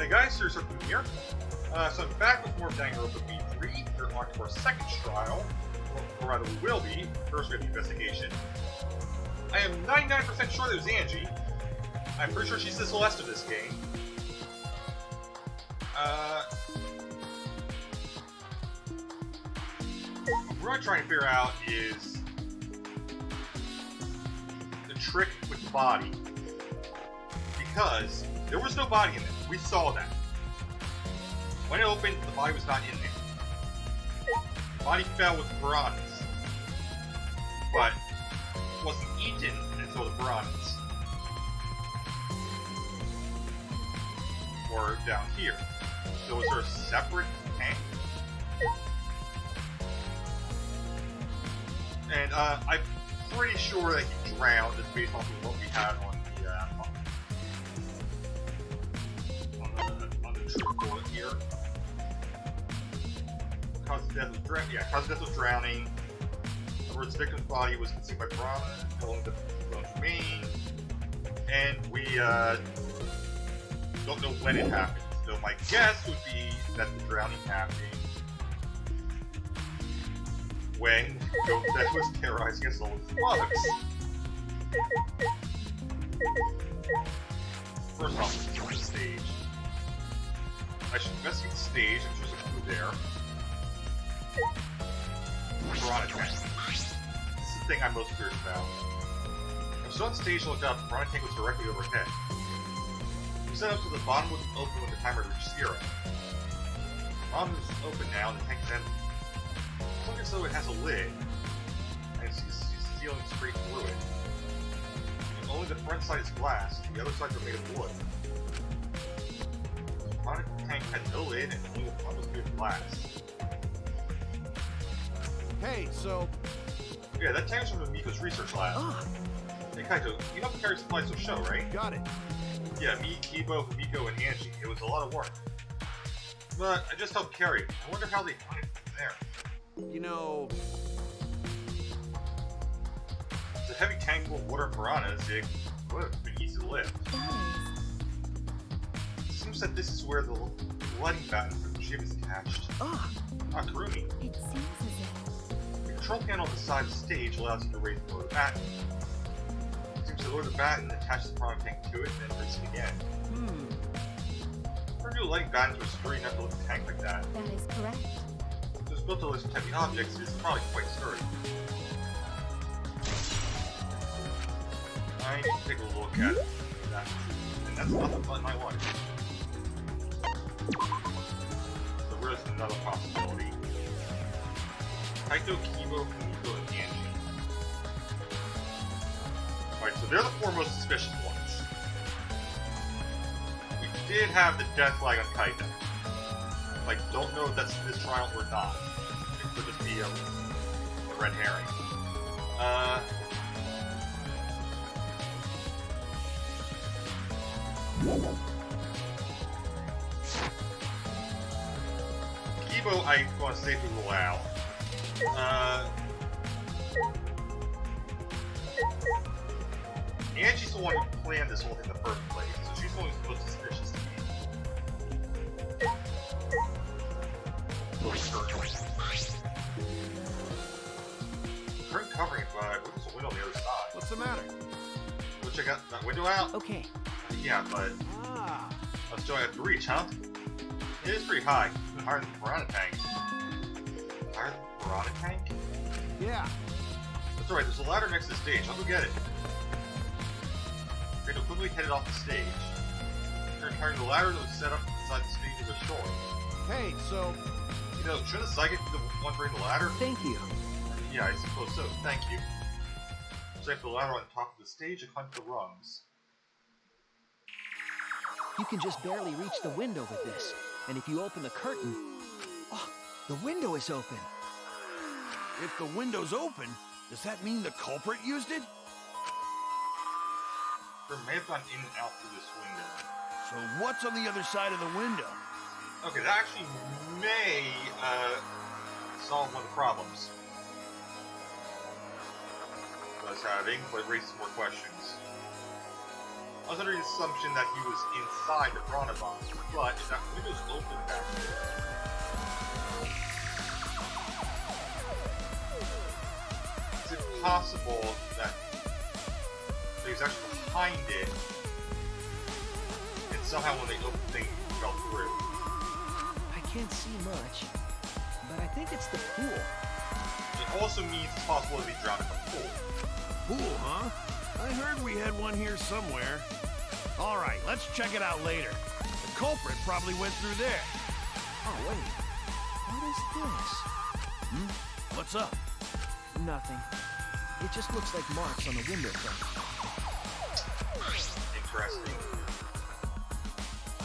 Hey guys, here's Circle here. So I'm back with more Danganronpa B3. We're on to our second trial, or rather we will be. First we have the investigation. I am 99% sure that it was Angie. I'm pretty sure she's the Celeste of this game. What we're trying to figure out is the trick with the body. Because there was no body in it. We saw that. When it opened, the body was not in there. The body fell with the piranhas. But it wasn't eaten until the piranhas. Or down here. So was there a separate tank? And I'm pretty sure that he drowned just based off of what we had on the truth bullet here. Cause of death was drowning. In other words, the victim's body was consumed by piranha, killing the bones remain. And we don't know when it happened. So my guess would be that the drowning happened when Death was terrorizing us all with bugs. First off, the stage. I should investigate the stage if there's a clue there. Piranha tank. This is the thing I'm most curious about. I was on stage and looked up, the piranha tank was directly overhead. We set up so the bottom wouldn't open when the timer reached 0. The bottom is open now and the tank is empty. It looks as though it has a lid, and it's sealing straight through it. And only the front side is glass, the other sides are made of wood. The piranha tank had no lid and only the front was made of glass. Hey, so... Yeah, that tank's from the Miko's research lab. Hey Kaito, you helped carry supplies to the show, right? Got it. Yeah, me, Kibo, Miko, and Angie. It was a lot of work. But I just helped carry it. I wonder how they got it there. You know... It's a heavy tank full of water and piranhas. It would have been easy to lift. It seems that this is where the lighting batten for the ship is attached. Ah, Kurumi. It seems as if... The control panel on the side of the stage allows you to raise and lower the batten. It seems to lower the batten, attach the piranha tank to it, and then raise it again. Never knew lighting battens were sturdy enough to lift a tank like that. That is correct. If it's built to lift heavy objects, it's probably quite sturdy. I need to take a look at that. And that's nothing but my wife. So where's another possibility? Kaito, Kibo, Kamiko, and Angie. Alright, so they're the four most suspicious ones. We did have the death flag on Kaito. Like, don't know if that's this trial or not. It could just be a red herring. Kibo, I want to safely rule out. Angie's the one who planned this whole thing in the first place, so she's the one who's most suspicious to me. Current covering it, but there's a window on the other side. What's the matter? Go check out that window out? Okay. Yeah, but I still have to reach, huh? It is pretty high. Even higher than the piranha tank. Higher than the piranha tank? Yeah. That's alright, there's a ladder next to the stage. I'll go get it. Kratos quickly headed off the stage. Turned carrying the ladder that was set up beside the stage of the shore. Hey, so... You know, shouldn't the psychic be the one bringing the ladder? Thank you. Yeah, I suppose so. Thank you. So I have the ladder on top of the stage and climb the rungs. You can just barely reach the window with this. And if you open the curtain... Oh, the window is open. If the window's open, does that mean the culprit used it? There may have gone in and out through this window. So what's on the other side of the window? Okay, that actually may solve one of the problems I was having, but it raises more questions. I was under the assumption that he was inside the piranha box, but if that window's open back there, is it possible that he's actually behind it, and somehow when they opened things, he fell through? I can't see much, but I think it's the pool. It also means it's possible to be drowned in the pool. Pool, huh? I heard we had one here somewhere. All right, let's check it out later. The culprit probably went through there. Oh, wait. What is this? What's up? Nothing. It just looks like marks on the window front. Interesting.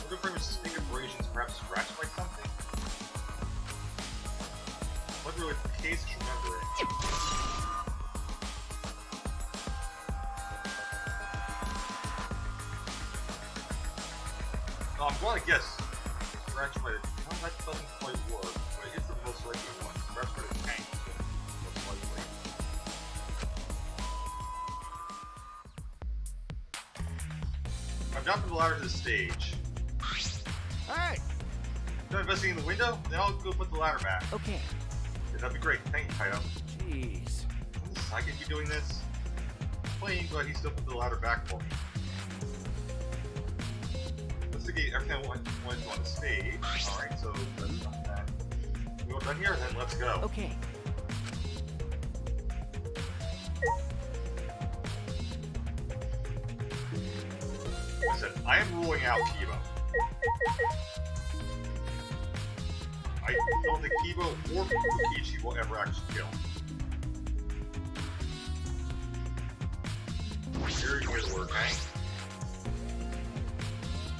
Window frame is distinct abrasions, perhaps scratched by something? What really the case? I remember it. No, I'm going to guess scratch by the... No, that doesn't quite work, but it's the most likely one. Scratch by the tank, most likely. I'm down from the ladder to the stage. Hey! Done investigating the window? Then I'll go put the ladder back. Okay. Yeah, that'd be great. Thank you, Kaido. Jeez. Wouldn't the psychic be doing this? Plain, but he still put the ladder back for me. Investigate everything I want to on the stage. Alright, so that's not that. We all done here? Then let's go. Okay. Listen, I am ruling out Kibo. I don't think Kibo or Fukiichi will ever actually kill. Very weird work, Hank.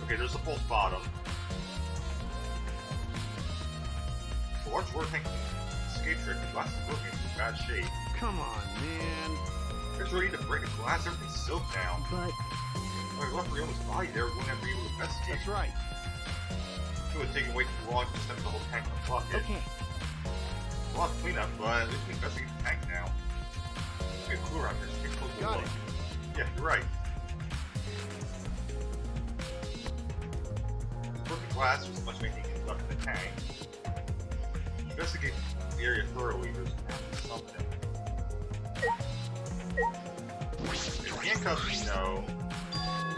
Okay, there's a false bottom. The large work tank escape trick. The glass is working in bad shape. Come on, man. It's ready to break a glass. Everything's soaked now. But If I left Ryoma's body there, we wouldn't have been able to investigate. That's right. It would have taken way too long to just have the whole tank in the bucket. okay. A lot of cleanup, but at least we investigate the tank now. Get a clue around here. Just take a closer Got look. it. Yeah, you're right. Broken glass, there's much anything left in the tank. Investigate the area thoroughly. There's something. The handcuffs, we know.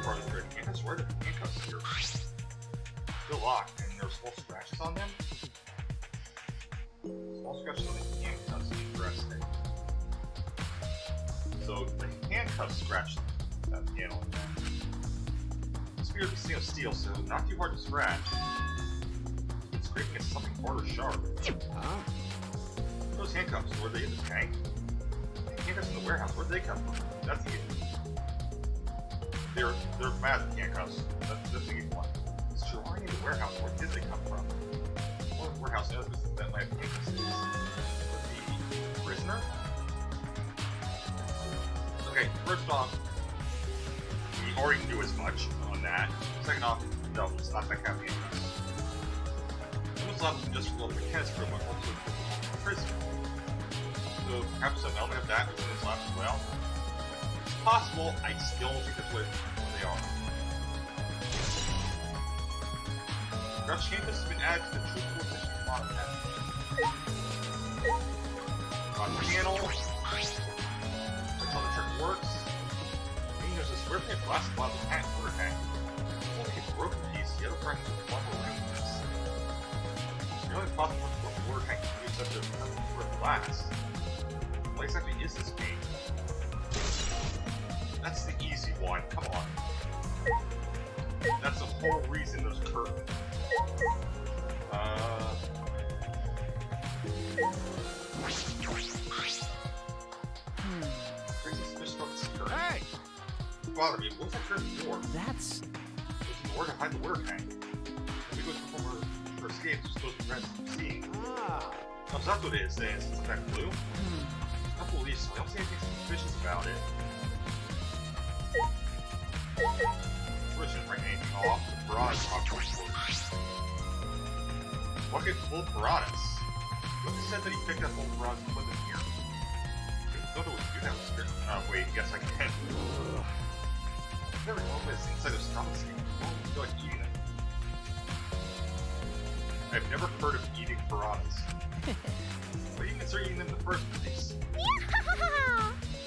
Part of the handcuffs. Where are the handcuffs here? Still locked, and there's small scratches on them. Small scratches on the handcuffs. Interesting. So the handcuffs scratched that panel in there. It's weird to see of steel, so not too hard to scratch. It's scraping at something hard or sharp. Huh? Those handcuffs, were they in the tank? Handcuffs in the warehouse, where'd they come from? That's the issue. They're magic handcuffs. That's the easy one. So you're already in the warehouse, where did they come from? What warehouse knows that my handcuffs is? The prisoner? Okay, first off, we already knew as much on that. Second off, no, it's not that kind of handcuffs. Almost left just for the mechanics room, but also the prison. So perhaps some element of that within his lab as well. It's possible, I still don't think that's what they are. Crouch campus has been added to the true position of modern heaven. On panel. That's how the trick works. I mean, there's a square pin glass bottom of the tank, water tank. It's only a broken piece, the other fragments of one more rings. The only possible one the water tank can use such a square glass. What exactly is this game? That's the easy one, come on. That's the whole reason there's a curtain. Crazy suspicious about this curtain. Hey! Bother me, what's that curtain for? That's There's an order to hide the water tank. When we go to perform her escape, she's supposed to prevent us from seeing. Ah. Oh, so that's what it is then, since it's that blue? I don't believe so, I don't see anything suspicious about it. Sure shouldn't bring anything off. The piranhas off the bucket full of piranhas. Look, said that he picked up full piranhas and put them here. I don't know what to do that with script. Wait, yes I can. Never know what's inside of stomachs. You don't feel like eating them. I've never heard of eating piranhas. But you consider eating them in the first place.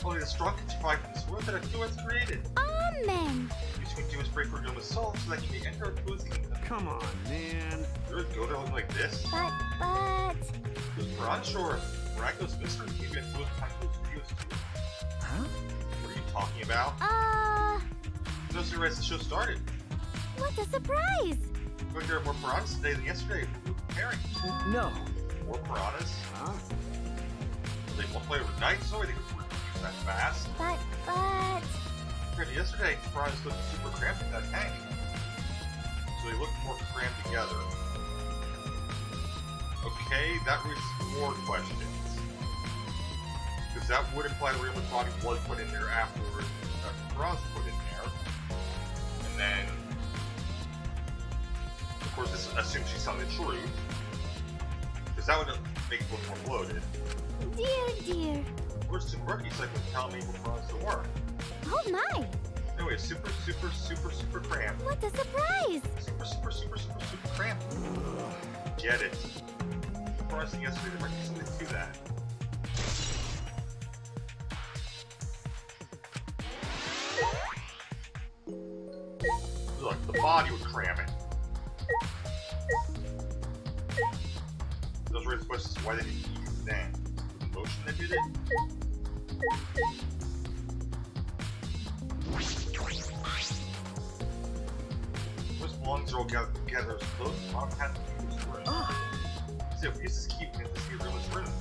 Only the strong can survive in this world that a has created. Amen. Use continuous pray for Yoma's soul so that he may enter our Tua's kingdom. Come on, man. There would go to look like this. But... Those piranhas sure miraculous mysteries gave you a Tua's behind those videos too. Huh? What are you talking about? No sooner as the show started. What a surprise! But there are more piranhas today than yesterday. We were preparing. No. More piranhas? Huh? They multiply overnight, so I think it's that fast. But... Compared to yesterday, piranhas looked super cramped in that tank. So they look more crammed together. Okay, that raises more questions. Because that would imply the real body was put in there afterwards. Piranhas put in there. And then, of course, this assumes she's telling the truth. Because that would make it look more bloated. Dear. Where's too murky, so I couldn't tell me what piranhas there were. Oh my! Anyway, super cramped. What a surprise! Super cramped. Get it. Surprising yesterday, there might be something to that. Look, the body would cram it. Those raise questions why they didn't eat it then. The motion that did it? Those lungs are all gathered together as close as Mom had to use for it. So if uses keep in this realist room.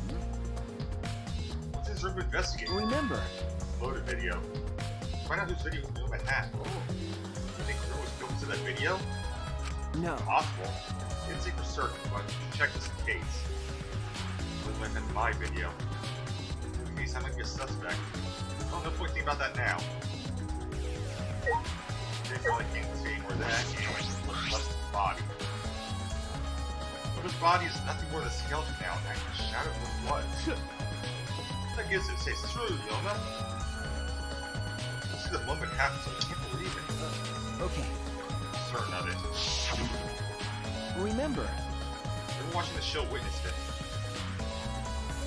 What's his room to investigate? Remember. Load a video. Find out whose video was filmed at hat. You think the room was filmed to that video? No. Possible. Didn't say for certain, but check this in case. It might have been my video. In case I might be a suspect. Oh, no point thinking about that now. They probably can't see where that and what's left of the body. But his body is nothing more than a skeleton now, and a shadow of blood. That gives it, say, true, Yoma. This is the moment it happens, I can't believe it. Okay. Certain of it. Remember. Everyone watching the show witnessed it.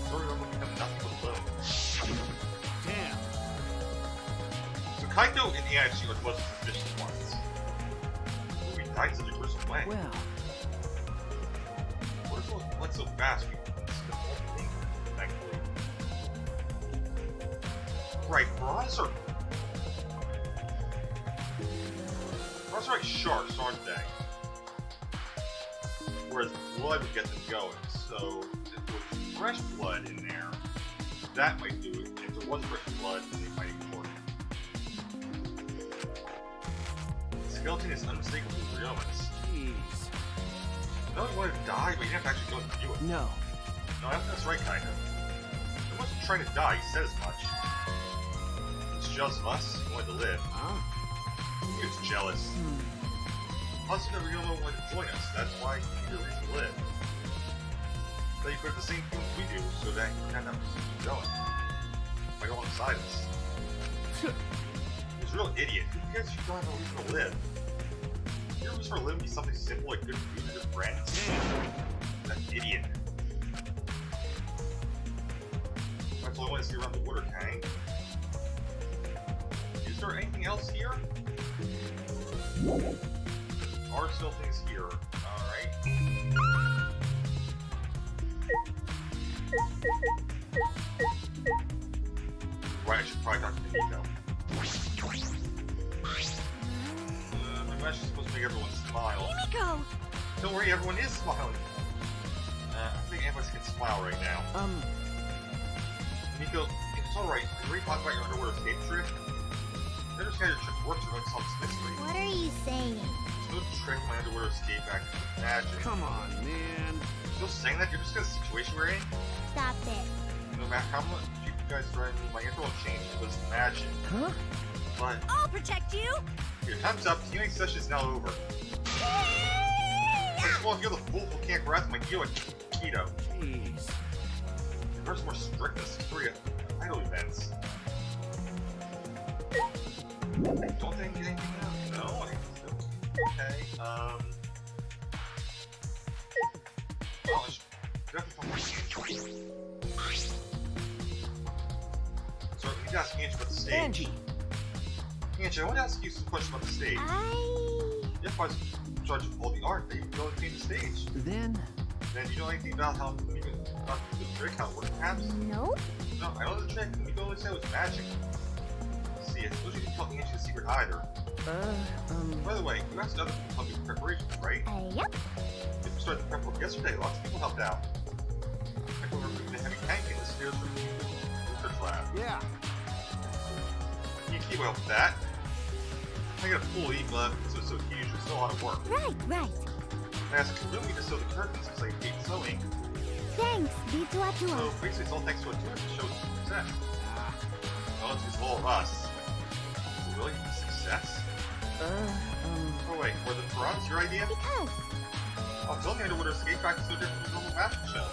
Story will become nothing but blood. Damn. So Kaito and AIC are the most suspicious ones. We died in such a gruesome way. Well. What if it went so fast we couldn't see the whole thing, thankfully. Right, piranhas are like sharks, aren't they? Whereas blood would get them going, so if there was fresh blood in there, that might do it. If there was fresh blood, then they might ignore it. The skeleton is unmistakably Ryoma's. Jeez. No, you wanted to die, but you didn't have to actually go and view it. No. No, that's right, kind of. He wasn't trying to die, he said as much. He's jealous of us, he wanted to live. Huh? He was jealous. Plus, you never Ryoma wanted to join us, that's why he needed a reason to live. But you could have the same feelings we do, so that you kind of have to keep going. Fight alongside us. He's a real idiot. Who cares if you don't have a reason to live? Your reason for living be something simple like good food and good friends? That idiot. That's all I want to see around the water tank. Is there anything else here? Are still things here. Alright. Right, I should probably talk to Nico. My match is supposed to make everyone smile. Nico! Don't worry, everyone is smiling. I think everyone can smile right now. Nico, it's alright. You already talked about your underwater escape trick? I understand your trick works, we're going to solve this mystery. What are you saying? There's no trick my underwater escape act with magic. Come on, man. Still saying that? You're just in a situation we're in? Stop it. No matter how much you guys threaten me, my intro will change because it's magic. Huh? But I'll protect you! your time's up, teaming session is now over. First of all, if you're the fool who can't grasp my deal with Keto. Jeez. There's more strict in the security of idle events. I don't think anything Well, I should definitely talk to Angie. So, we need to ask Angie about the stage. Angie! Angie, I want to ask you some questions about the stage. If I was in charge of all the art, they go and paint the stage. Then Then you know anything about how about the trick, how it works, perhaps? Nope. No, I know the trick. We can only say it was magic. Let's see, I suppose you didn't tell Angie the secret either. By the way, you asked other people to help you with preparations, right? Yep. If we started the prep work yesterday, lots of people helped out. I told her we a heavy tank in the stairs for the research lab. yeah. You can keep up with that. I got a full E-glove because it was so huge, it's still a lot of work. Right. I asked Kalumi to sew the curtains because I hate sewing. Thanks, So Pt6. basically it's all thanks to a tutor to show success. Well, it's just all of us. Really? Success? Oh wait, were the piranhas your idea? Because Oh, tell me underwater skate practice so different from the normal magic show.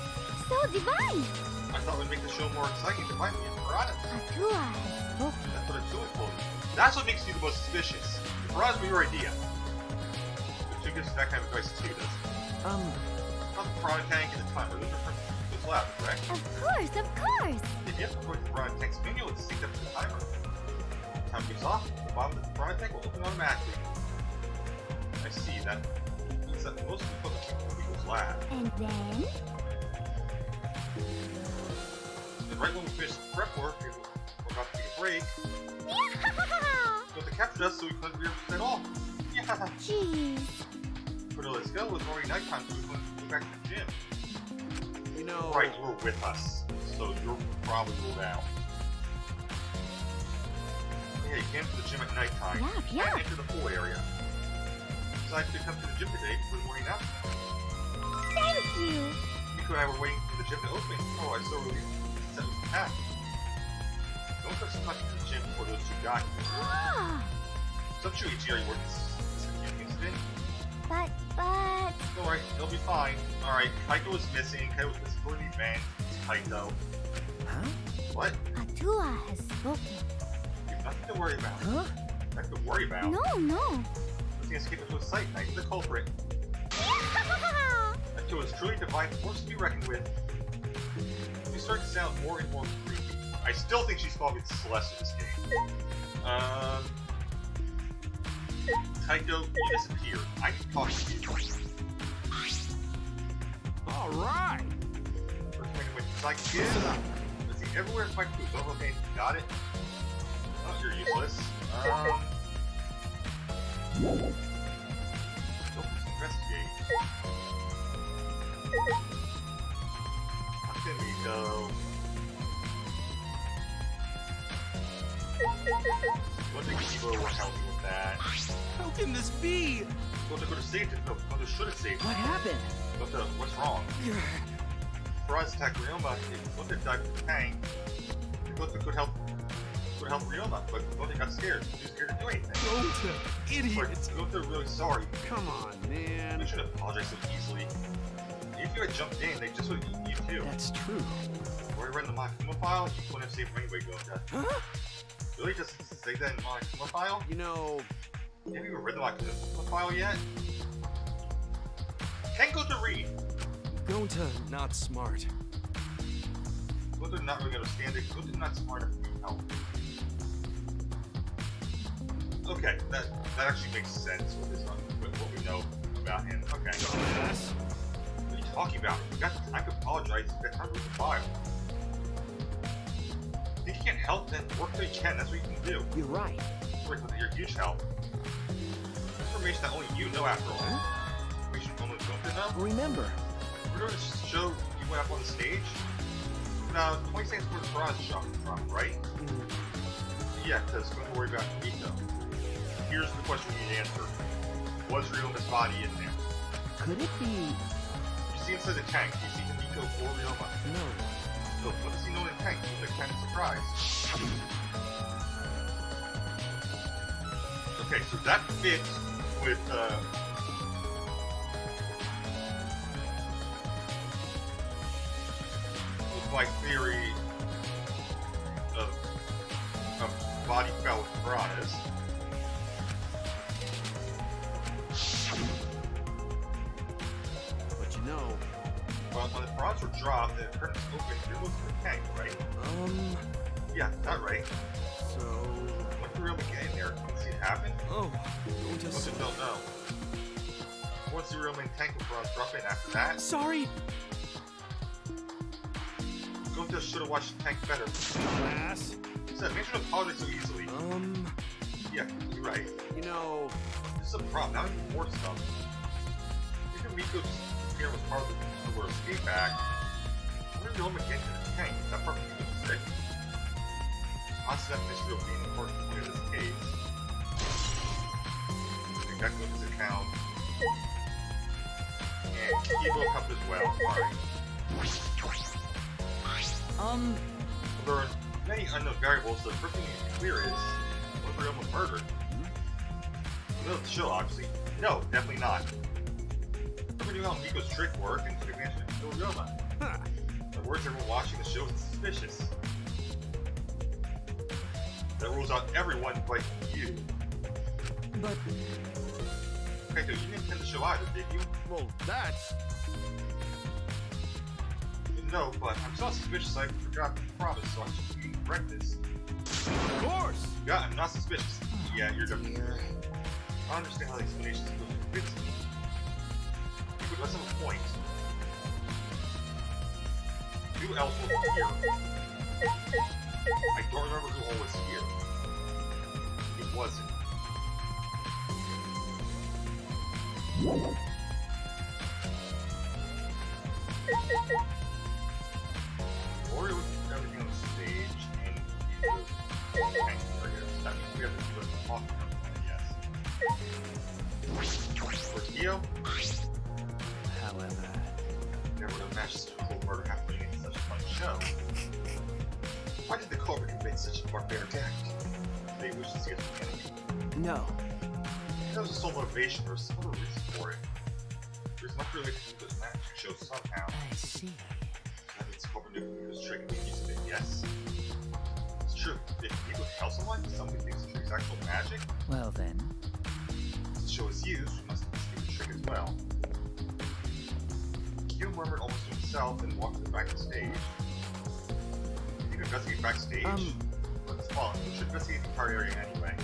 so divine. I thought it would make the show more exciting to find me a piranha. Atua has spoken. That's what a tutor told me. That's what makes you the most suspicious. The piranhas were your idea. The two gives that kind of advice too, doesn't it? Not the piranha tank and the timer. Those are from this lab, correct? Of course. If you have to avoid the piranha tank's manual, it's synced up to the timer. When the timer goes off, the bottom of the piranha tank will open automatically. I see. That means that most of the equipment came from Eagle's lab. And then And right when we finish the prep work, we're about to take a break. yeah. But they captured us, so we couldn't represent at all. Yeah. Jeez. But let's go. It was already nighttime, so we couldn't go back to the gym. You know... Right, you were with us, so you're probably ruled out. Yeah, you came to the gym at nighttime. Yeah. And enter the pool area. Decided to come to the gym today for the morning nap. Thank you. Nico and I were waiting for the gym to open. Oh, I so relieved that was packed. Don't touch so much in the gym before those two got here. Ah. So I'm sure DGR you worked this acute incident. But Don't worry, they'll be fine. Alright, Kaito was missing. Kaito was missing for the event. It's Kaito. Huh? What? Atua has spoken. You have nothing to worry about. Huh? Nothing to worry about. No. Let's escape into a sight. Now you're the culprit. Kaito is truly divine force to be reckoned with. She's starting to sound more and more creepy. I still think she's probably Celeste in this game. Kaito, you disappeared. I can talk to you. All right. We're coming with psychic. Let's see, everywhere in my crew. Don't look anything. Got it? Oh, you're useless. Let's investigate. How can we go? What did Kibo will help you with that? How can this be? Gota could have saved it. No, Gota should have saved it. What happened? Gota, what's wrong? Froz attacked Ryoma. If Gota died with the tank, Gota could help Ryoma, but Gota got scared. He was scared to do anything. Gota, idiot. Gota really sorry. Come on, man. We shouldn't apologize so easily. If you had jumped in, they just would have eaten you too. That's true. Or I read the Makima file, you wouldn't have saved him anyway, Gota. Huh? Really? Just say that in the Makima file? You know... Have you ever read the Makima file yet? Can Gota read? Gota, not smart. Gota not really understand it. Gota's not smart enough to help. Okay, that actually makes sense with what we know about him. Okay. Dumbass. What are you talking about? You got the time to apologize. You got time to read the file. If you can't help, then work till you can. That's what you can do. You're right. Work with your huge help. Information that only you know after all. Information only Gota know. Remember, We're doing a show you went up on the stage. Now, 20 seconds before the Froz shot from, right? Yeah, because we're going to worry about Nico. Here's the question we need to answer. Was Ryoma's body in there? could it be? You see inside the tank, you see Nico or Ryoma. No. So, what does he know in the tank? He's like kind of surprised. Okay, so that fits with, my theory of body fell with piranhas. drop, the curtain's open, you're looking for a tank, right? Yeah, that right. So... What the real get in there? Can you see it happen? Oh, don't Most just... of them don't know. Once the real main tank will drop in after that, Sorry. go just should have watched the tank better. Class? So, make sure to apologize so easily. Yeah, you're right. You know... This is a problem, now even more stuff. Even Rico's here was part of the sort of escape act. We're the only get to the tank, that part was sick. Honestly, that mystery will be an important point of this case. I think that goes his account. And he will help as well. Alright. There are many unknown variables, so the first thing you can clear is was Ryoma murdered? No, the show, obviously. No, definitely not. Never knew how Miko's trick worked and took advantage of kill Ryoma. Huh. The words everyone watching the show is suspicious. That rules out everyone but you. But Okay, so you didn't intend the show either, did you? Well, that's... No, but I'm so suspicious I forgot to promise, so I should correct this. Of course! Yeah, I'm not suspicious. Yeah, you're definitely. I don't understand how the explanations go convince me. People does have a point. Who else was here? I don't remember who all was here. It wasn't. Ori was everything on the stage, and he was tanking areas. That means we have to do it talking about yes. Portillo? however, Never would have imagined such a cold murder happening in such a fun show. Why did the culprit commit such a barbaric act? They wish to see it the enemy. no. There was a sole motivation or some other reason for it. There's much related to this magic show somehow. I see. That means culprit knew he was tricking the use of it, yes. It's true. If people tell someone thinks the trick is actual magic, Well then, since the show is used, we must investigate the trick as well. Kyo murmured almost to himself and walked to the back of the stage. You can investigate backstage? Let's follow. We should investigate the entire area anyway.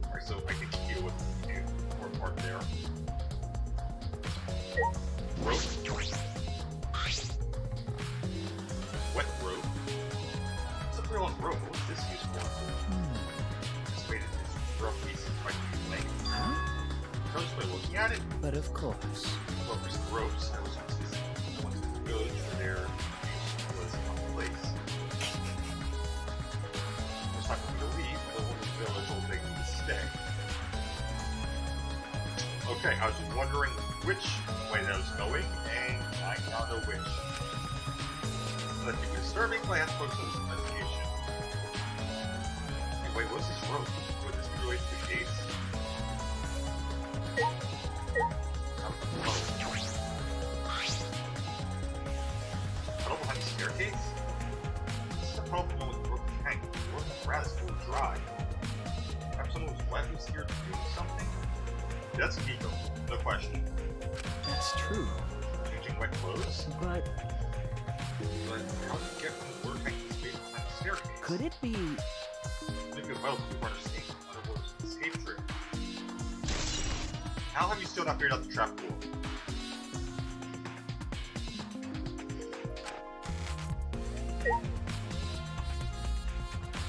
Alright, so I think Kyo was the more part there. Rope. Wet rope. What's a real on rope? What's this used for? Just waited these rough pieces might be length. huh? Just by looking at it. But of course. Well, for some ropes, I was once to the village for their was on place. It was time for me to leave, but the woman's village will make me stay. Okay, I was wondering which way that was going, and I now know which. That could be disturbing, but I have to focus on this investigation. Hey, wait, what's this rope? Would this be related to the case? Puddle behind the staircase? This is a puddle with a broken tank. The broken grass is full dry. Perhaps someone was wet who's here doing something? That's Miko, no question. That's true. Changing wet clothes? But But how did you get from the water tank to the space behind the staircase? could it be? Maybe a well to part of escape. In other words, escape trick. How have you still not figured out the trap door?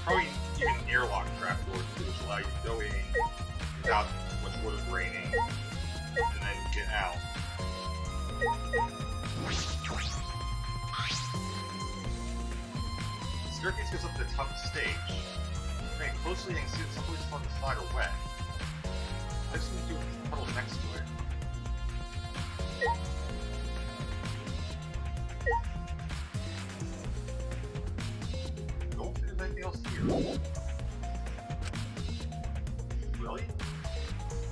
Probably even an airlock trap door too, which allow you to go in without much water draining, and then get out. The staircase goes up to the top of the stage. Very closely, you can see that some places on the side are wet. What's going to do with these puddles next to it? Don't think there's anything else here. Really?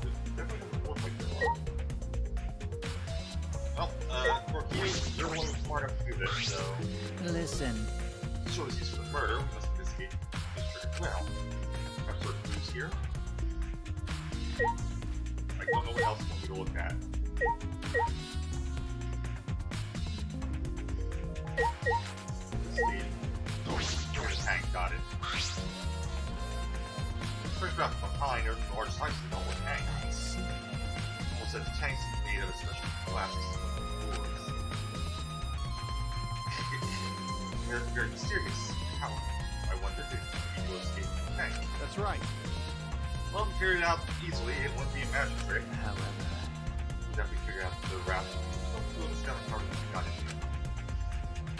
There's definitely doesn't look like there are. Well, Portillo, you're the one who's smart enough to do this, so... Listen. The show is used for the murder, we must investigate this trick as well. Perhaps there are clues here? I don't know what else you want me to look at. Speed. Oh, the tank, got it. First about behind are the large size of the normal tank. I see. Almost said the tank's made of a special plastic boards. Very mysterious. How? I wonder if you will escape from the tank. That's right. Well, if we figured it out easily, it wouldn't be a magic trick. However, We'd definitely figure out the route. Don't feel the scouting card we got in here.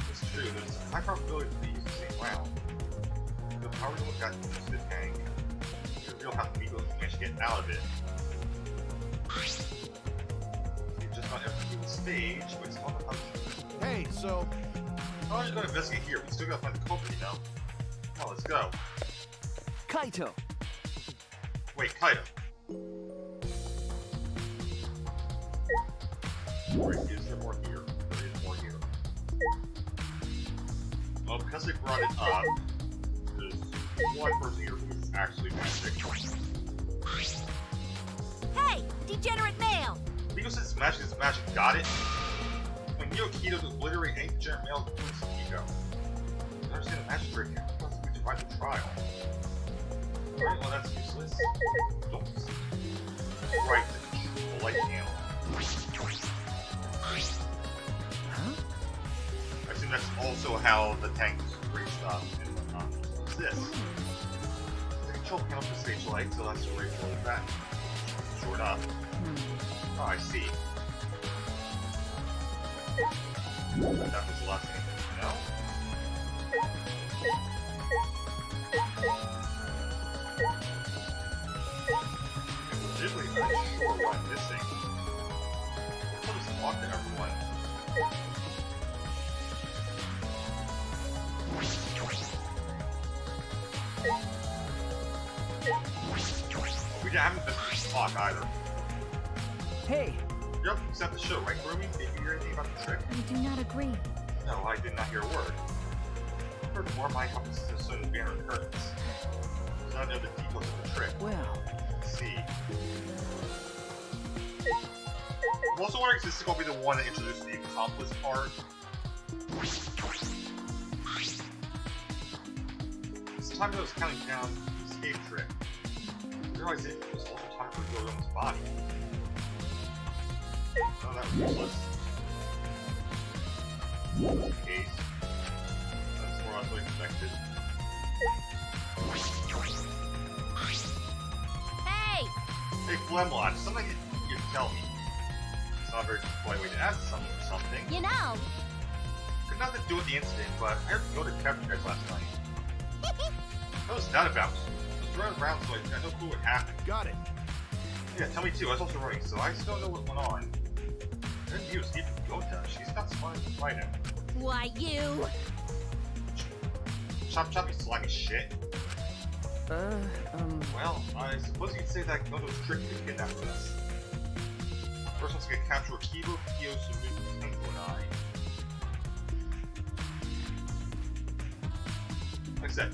It's true, there's a high probability that we use the same route. The power to look at into the tank. You real have to be able to manage to get out of it. You've just not ever seen the stage, but it's all about how Hey, so I'm just gonna investigate here. We still gotta find the culprit, you know? Come on, let's go. Kaito. Wait, Kaito. Or is there more here? There is more here. Well, because they brought it up, there's one person here who is actually magic. Hey, degenerate male! Miko says magic is magic, got it? When Neo Keto to obliterate any degenerate male includes Miko. I understand the magic trick here. Let's survive the trial. Alright, well that's useless. Don't. Right, the light panel. Huh? I assume that's also how the tank breaks stuff and whatnot. What's this? The control panel for stage light, so that's where you hold that. Sure enough. Oh, I see. That was the last thing. No? I'm legitimately unsure what I'm missing. I'll just talk to everyone. Oh, we haven't been to talk either. Hey, Yep, except the show, right, Grooming? Did you hear anything about the trick? I do not agree. No, I did not hear a word. Furthermore, my hypothesis is sort of banner curtains. None of the details of the trick. well, Let's see. I'm also wondering if this is going to be the one that introduced the accomplice part. This time I was counting down the escape trick. I realized it was also time for Yoyo's body. Oh, that was useless. Case. That's more than expected. Hey! Hey, Flemlot, something you can tell me. It's not a very polite way to ask someone for something. You know! Could nothing to do with the incident, but I heard Yoda captured you guys last night. What was that about? I was running around, so I got no clue what happened. got it. Yeah, tell me too. I was also running, so I still don't know what went on. I didn't use Steve Gota. She's not smart to fight him. Why, you! Chop chop, you slimy shit. Well, I suppose you could say that Goto was tricked to kidnap us. First one's gonna capture Akibo, Kyo, Sumu, Tango, and I. Like I said,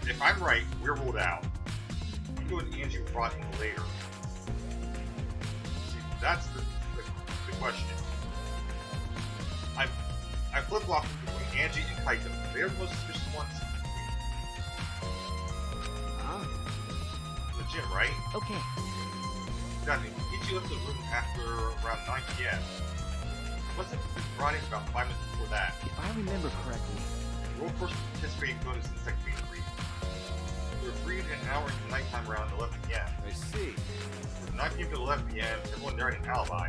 if I'm right, we're ruled out. Nico and Angie were brought in later. See, that's the question. I flip-flopped between Angie and Kaito. They're the most suspicious ones. Huh? The gym, right? okay. Got me. Ichi left the room after around 9 p.m. Must have been brought in about 5 minutes before that. If I remember correctly, The world first participating in Goto's insect bakery. We were freed an hour into nighttime around 11 p.m. I see. From 9 p.m. to 11 p.m., everyone there had an alibi.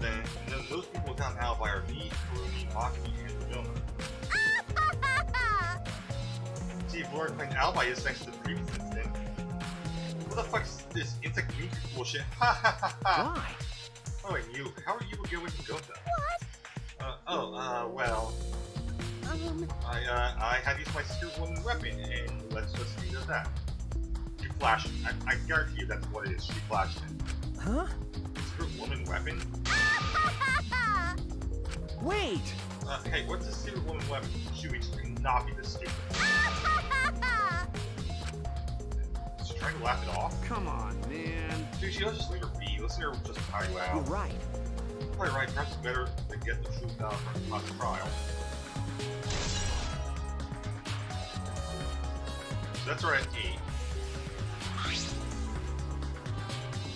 Then those people without an alibi are me, Kurumi, Maki, and Wilma. See, if Lauren claimed alibi is thanks to the previous incident. What the fuck is this insect meat bullshit? Ha ha ha ha! why? Oh, and you, how are you able to get away from Gota? What? Well, I had used my secret woman weapon, and let's just leave it at that. You flashed it. I guarantee you that's what it is. She flashed it. Huh? Secret woman weapon? Wait! Hey, what's a secret woman weapon? Shuichi cannot be this stupid. Is she trying to laugh it off? Come on, man. Dude, let's just leave her be. Listen to her just tire you You're out. right. probably right. Perhaps it's better to get the truth out from the class trial. So that's our at 8.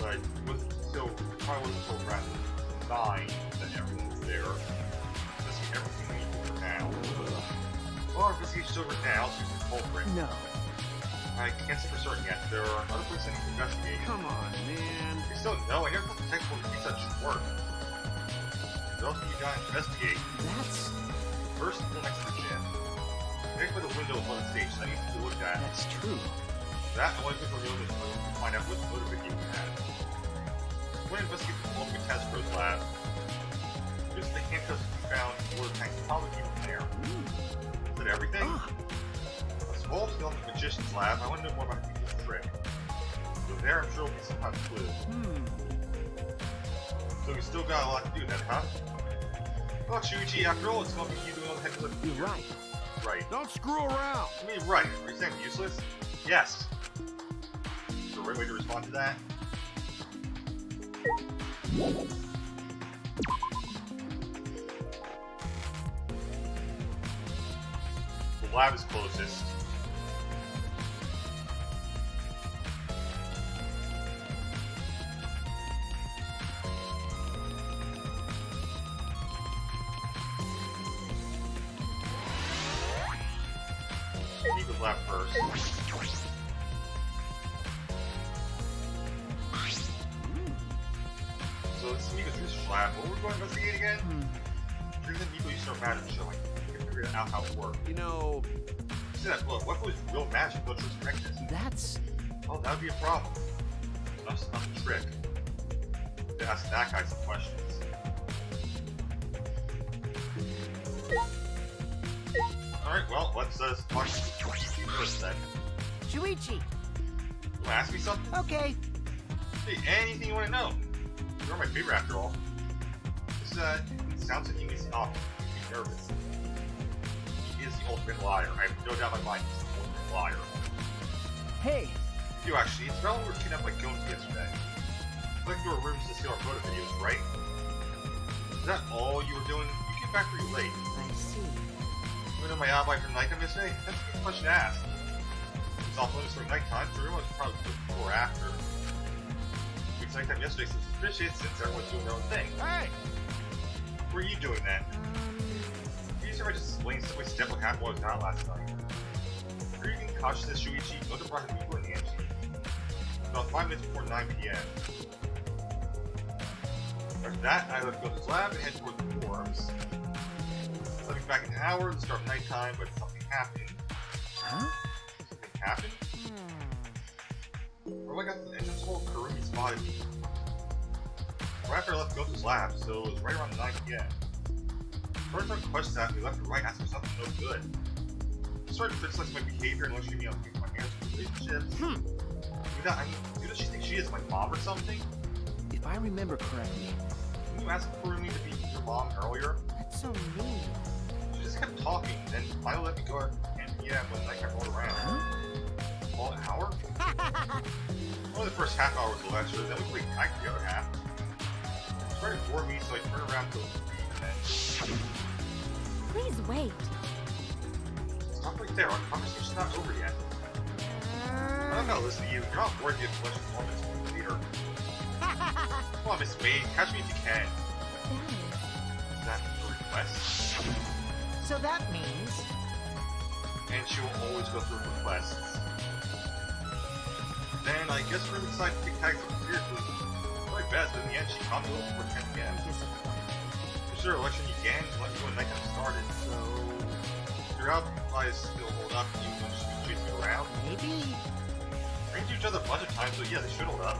But probably wasn't until around 9 that everything was there. Just everything we need for now. Well, our investigation's over now, so we can culprit. No. I can't say for certain yet. There are other places I need to investigate. Come on, man. I still don't know. I never thought the textbook Pt6 should work. What else do you gotta investigate? That's... First, go next to the gym. Next by the window above the stage, that needs to be looked at. That's true. That, I want to go to the other room to find out what motor video we have. I'm going to investigate the Columbia Test Pros lab. Just the handcuffs we found in water tanks probably keep them there. Is that everything? Ah, As well as the Magician's lab, I want to know more about people's trick. So there, I'm sure will be some kind of clue. So we still got a lot to do then, huh? Well, Shuichi, after all, it's going to be you doing all the heavy lifting. you're right. Right. Don't screw around. I mean, right. Are you saying I'm useless? Yes. Is there a right way to respond to that? The lab is closest. Need the lab first. So this is Miko's research lab. What we're going to investigate again? Here's the Miko you start magic showing. You can figure out how it works. You know, See that look, what was real magic? Don't just correct this. That's... Oh, that would be a problem. That's not the trick. To ask that guy some questions. Alright, well, let's talk to Shuichi first then. Shuichi. You wanna ask me something? Okay. Hey, anything you wanna know? You're my favorite after all. This, it sounds like he needs to off. He's nervous. He is the ultimate liar. I have no doubt in my mind he's the ultimate liar. Hey, You actually, it's about when we were kidnapped by Gones yesterday. Like your rooms to see our photo videos, right? Is that all you were doing? You came back pretty late. I see. You know my alibi for nighttime yesterday? That's a good question to ask. It's off limits for nighttime, so everyone's probably before or after. It's nighttime yesterday, so suspicious since everyone's doing their own thing. hey, What were you doing then? Can you sure I just explained step by step what happened while I was out last night? Are you being cautious as Shuichi? Go to brought his people in the engine. About 5 minutes before 9 p.m. After that, I left Goto's lab and head toward the forums. I'll be back in an hour to start nighttime, but something happened. huh? Something happened? Or I got to the entrance hole, Kurumi spotted me. Right after I left Goto's lab, so it was right around 9 p.m. Started throwing questions at me left and right, asking something no good. I started to criticize my behavior and lecturing me on my parents' relationships. Dude, does she think she is my mom or something? If I remember correctly, Didn't you ask Kurumi to be your mom earlier? That's so mean. She just kept talking, then finally let me go at 10 p.m. when night rolled around. huh? All an hour? Only the first half hour was the lecture, then we played tag for the other half. It started to bore me, so I turned around to leave, and then... Please wait. Stop right there, our conversation's not over yet. I'm not gonna listen to you, you're not bored yet for lecture moments later. Come on, Miss Wade, catch me if you can. Is that a request? So that means... And she will always go through requests. Then I guess we're decided to take tags up seriously. Probably best, but in the end she caught me a little before 10 p.m. For sure, election began and let me go when nighttime started, so... Your alibis still hold up even when she chasing you around. Maybe... Ran into each other a bunch of times, so yeah, they should hold up.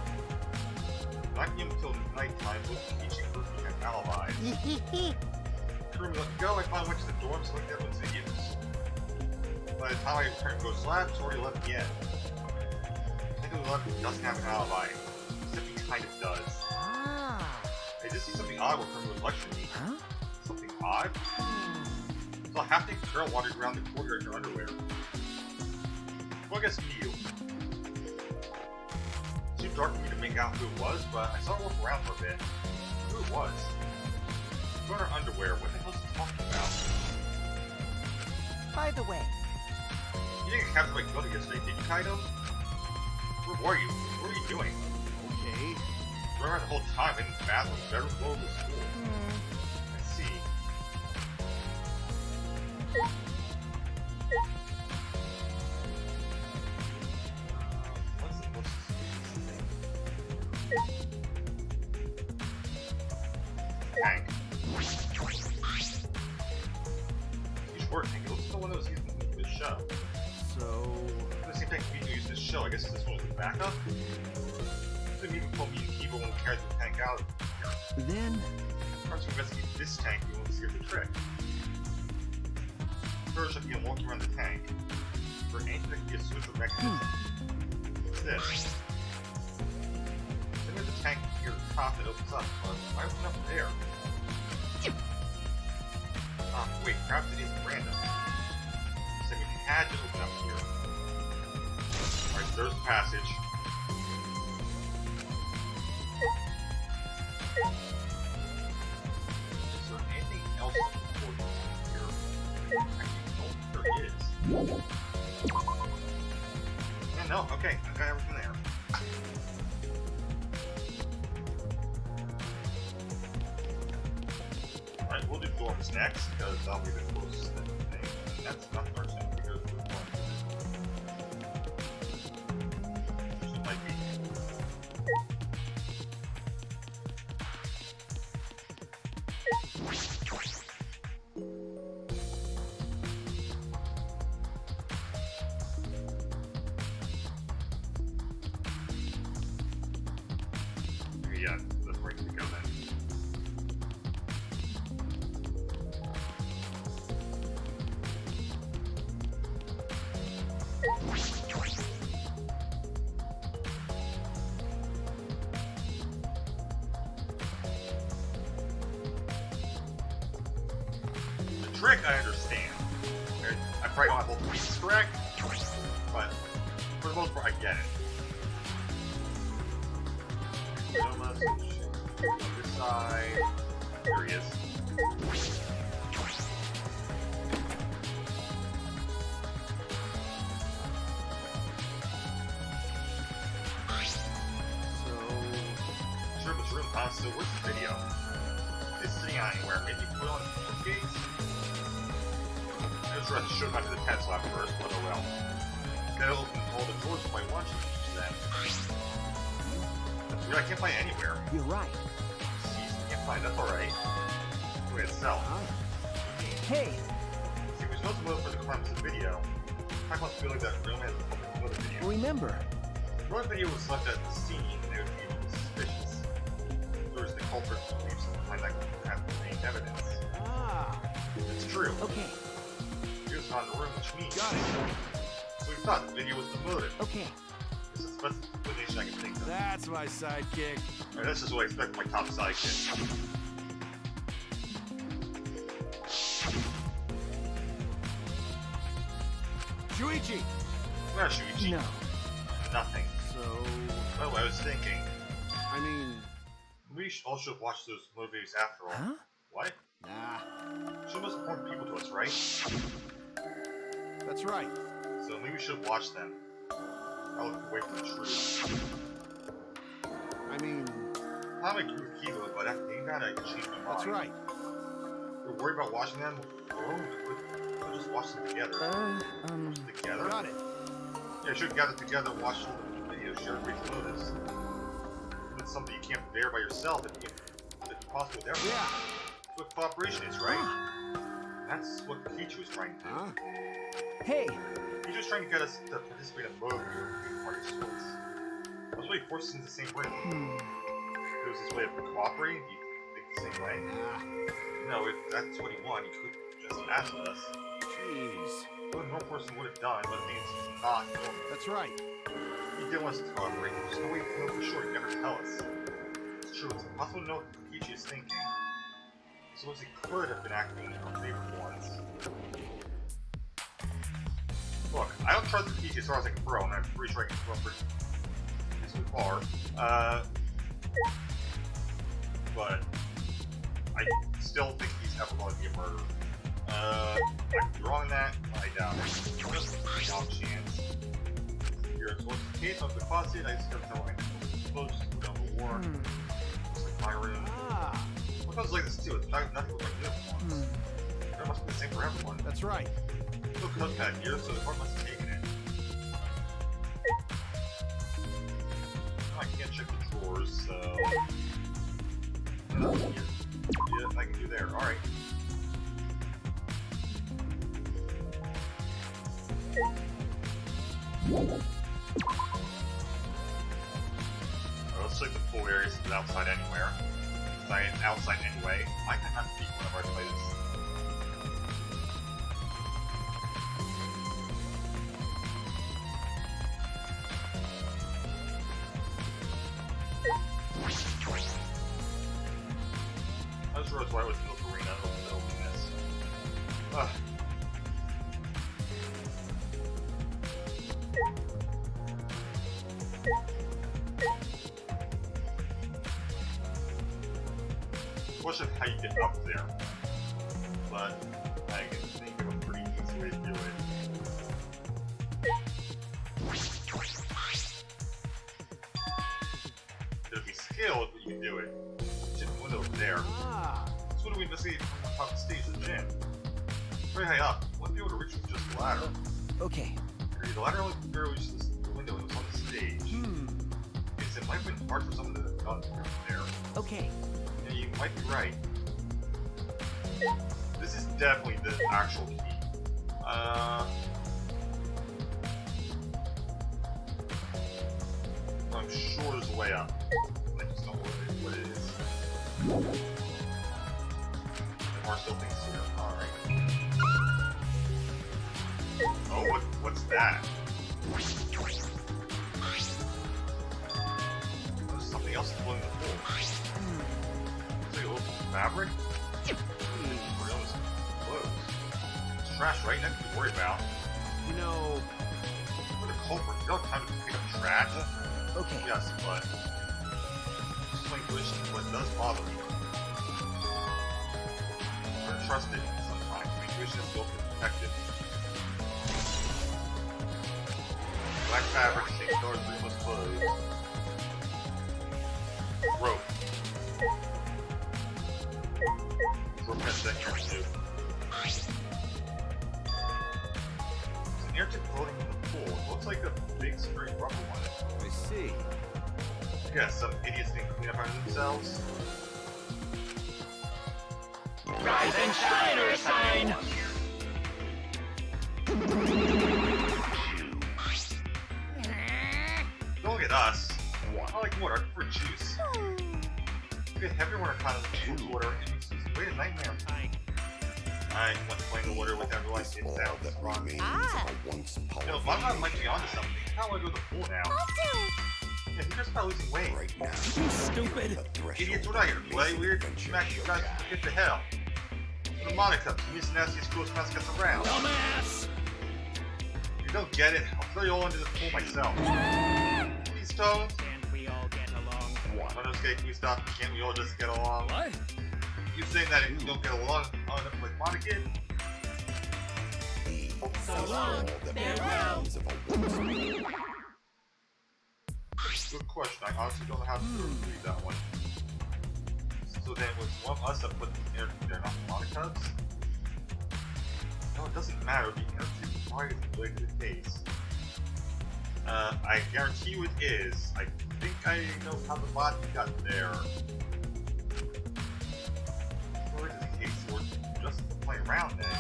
9 p.m. until nighttime, both teaching group and alibis. Kurumi let me go, I finally went to the dorms and looked at everyone's videos. By the time I returned to Ghost Lab, it's already 11 p.m. Technically 11 doesn't have an alibi, except he kind of does. Ah. I did see something odd while Kurumi was lecturing me. Huh? Something odd? So a half-naked girl wandered around the courtyard in her underwear. Well, I guess you. It seemed dark for me to make out who it was, but I saw her walk around for a bit. Who it was? We're in our underwear. What the hell's he talking about? By the way, You didn't get captured by Kyoto yesterday, did you, Kaido? Where were you? What were you doing? Okay. You were around the whole time in the bathroom, bedroom, floor of the school. I see. What's Tank. Huge word, Tank. It looks like one of those used in this show. So... The same thing Kibo used this show. I guess this one was the backup? Couldn't even pull me and Kibo when we carried the tank out. Then, Perhaps we investigate this tank we want to see the trick. First, should begin walking around the tank. For anything that can be a switch or mechanism. What's this? There's the tank here at the top that opens up, but why open up there? Wait, perhaps it is random. So we had to open up here. Alright, so there's the passage. Is there anything else important here? I don't think there is. Yeah, no, okay, I got everything there. Alright, we'll do dorms next, because that'll be the closest thing. And that's not our thing, because we're going to this. It might be. Yeah, that's where we go then. The trick I understand. I probably don't have all the pieces correct, but for the most part I get it. No message. On this side. There he is. Sure, but room. So where's the video? It's sitting out anywhere. Maybe put on the gates? I was trying to show him after the pencil at first, but oh well. Gotta open all the doors if I want to then. That's weird, I can't find it anywhere. you're right. See, can't find it, that's alright. The way itself. Hey, See, we're supposed to move for the climax of the video. I must feel like that real man is the public video. remember, The one video was such at the scene and it would be suspicious. There's the culprit believes behind that have main evidence. It's true. okay, He was not in the room, which means. Got it. So we thought the video was the motive. okay. This is the best explanation I can think of. That's my sidekick. Alright, this is what I expect from my top sidekick. Shuichi! Where is Shuichi? No. Nothing. So... Oh, I was thinking. I mean... We all should have watched those movies after all. Huh? What? Nah. Show most important people to us, right? That's right. So maybe we should have watched them. I'll look away from the truth. I mean... I'm agree with Kibo, but after the game I can change my mind. That's right. We're worried about watching them alone. We'll just watch them together. Together? Got it. Yeah, we should gather together and watch the videos, share great photos. It's something you can't bear by yourself if it's possible with everyone. Yeah. That's what cooperation is, right? That's what Pichu was trying to do. Huh? Hey, He's just trying to get us to participate in both party sports. That's why he forced us into the same room. It was his way of cooperating. Do you think the same way? Nah. No, if that's what he wanted, he could just ask us. Jeez. What a normal person would have done, but it means he's not normal. That's right. He did want us to cooperate. There's no way to know for sure. He never tell us. It's true. It's impossible to know what Peachy is thinking. Suppose he could have been acting in our favor once. Look, I don't trust Peachy as far as I can throw, and I'm pretty sure I can throw pretty far. But I still think he's ever going to be a murderer. I could be wrong in that. I doubt it. Just a off chance. Here, it's what's the case of the closet. I just got to tell my close down the war. Looks like my room. What goes like this too? It's nothing looks like uniforms. That must be the same for everyone. That's right. No coat pad here, so the court must have taken it. I can't check the drawers, so... Yeah, I can do there. Alright. Let's check the pool area since it's outside anywhere. Outside anyway. I can have to keep one of our places. I just realized why I was in the arena opening this. Ugh. Question of how you get up there, but I can think of a pretty easy way to do it. It'll be skilled, but you can do it. Gym window over there. So what do we investigate from the top of the stage of the gym? Very high up. Wouldn't be able to reach with just the ladder. Okay. The ladder only barely reaches the window and it's on the stage. It might have been hard for someone to have gotten through there. Okay. Yeah, you might be right. This is definitely the actual key. I'm sure there's a way up. I just don't know what it is. There are still things here. Alright. Oh, what's that? There's something else floating in the pool. It's like a little fabric? Real as clothes. It's trash, right? Nothing to worry about. You know... For the culprit, you don't have time to pick up trash. Okay. Yes, but... Just plain glitch, but it does bother me. I'm gonna trust it sometimes. My intuition is built to protect it. Black fabric, same color, 3 plus clothes. Rope. Rope has that here too. There's an air tip floating in the pool. It looks like a big spring rubber one. I see. Yeah, some idiots didn't clean up after themselves. Rise and shine or sign! Don't get us. I like water, I prefer juice. Get everyone are kind of juice water and it's just wait a nightmare. I want to play in the water with everyone. It sounds wrong. You know, Mama might be onto something. I want to go to the pool now. Yeah, he's just about losing weight. Right now, Stupid. Idiots, we're not here to play. We're smack you guys get the hell. The Monica, he's the nastiest, coolest mascots around. Dumbass! You don't get it. I'll throw you all into this pool myself. Please, Tones. Can't we all get along? Okay, can we stop? Can't we all just get along? What? You saying that if you don't get along with Monica? so long, farewell. Good question. I honestly don't know how to read that one. So then, was one of us that put the air there, not Monica's? No, it doesn't matter. The air tube probably isn't related to the case. I guarantee you it is. I think I know how the body got there. Related to the case, or just to play around then.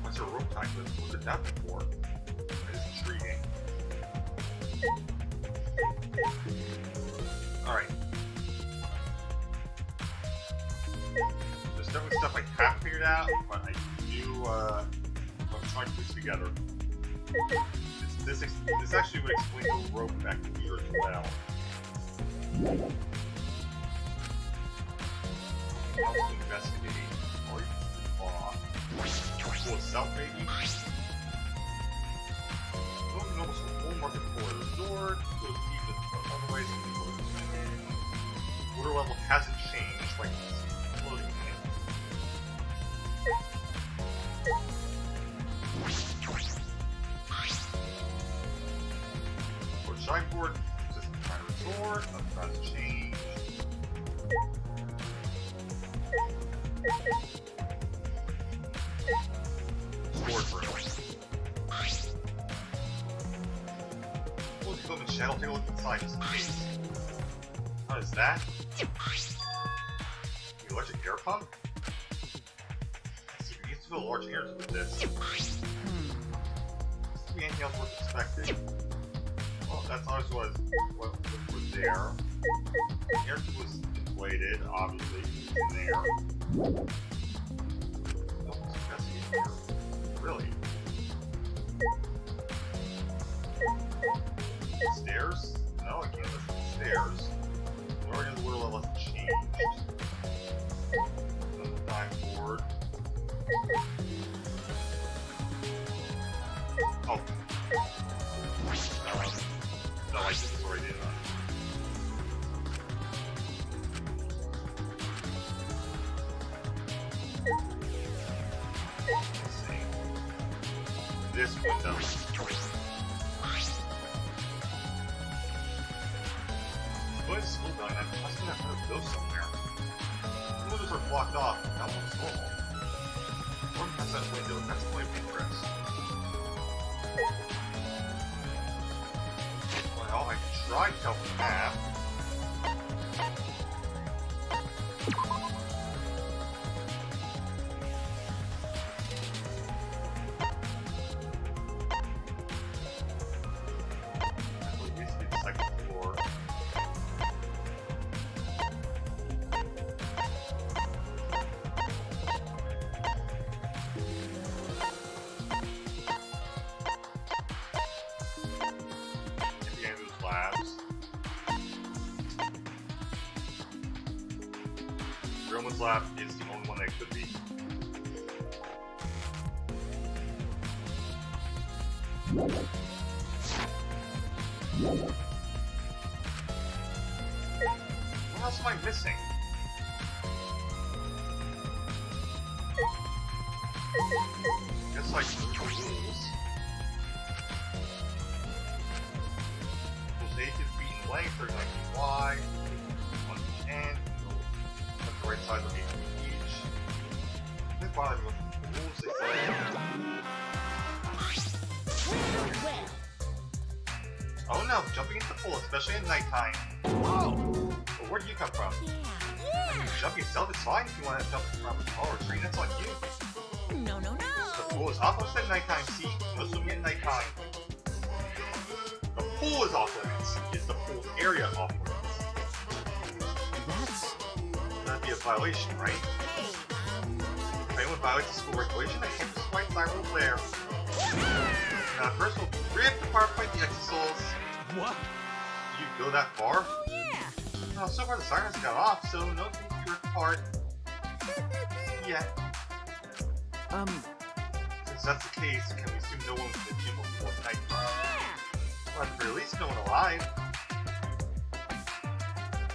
What's your rope type? What did that before? That is intriguing. Alright. There's definitely stuff I haven't figured out, but I do, I'm trying to put this together. This actually would explain the rope back here as well. Also investigate, or pool itself maybe? Looking almost a full market for a resort, goes deep in all the ways in the water level hasn't changed like it's floating in. sideboard. Just trying to resort. Nothing about to change. Storage room. We'll go in the channel, take a look inside just in case. What is that? The electric air pump? Let's see, we used to fill large areas with this. Must be anything else worth inspecting. Well, that's always what was there. The air was inflated, obviously, in there. Oh, that's here. Really? Stairs? No, I can't listen to the stairs. The order of the water level hasn't changed. On the time board. Oh. No, I just already did that. Let's see. This window. What is the school building? I must have heard of those somewhere. The windows are blocked off. That one's normal. Or past that window, that's the point of interest. Well, I can try to tell from the map. That would basically be the second floor. Roman's lab is the only one that could be. What else am I missing? Guess like the rules. Rules 8 feet in length, 39 feet wide, 1 feet in. The right side of each. They bother me with the rules they say. Oh no, jumping into the pool, especially at nighttime. Whoa! Well, where do you come from? I mean, jumping itself is fine if you want to jump from a tall or tree, that's on you. No, no, no. The pool is off limits at nighttime, see? No swimming at nighttime. The pool is off limits. Is the pool area off limits? That'd be a violation, right? If anyone violates the school regulation, they can't just white siren will flare. Now, first we'll rip apart by the exosols. What? You go that far? Oh, yeah. Well, so far the sirens got off, so no things to rip apart. Yeah. Since that's the case, can we assume no one was in the gym before night? Well, at the very least, no one alive.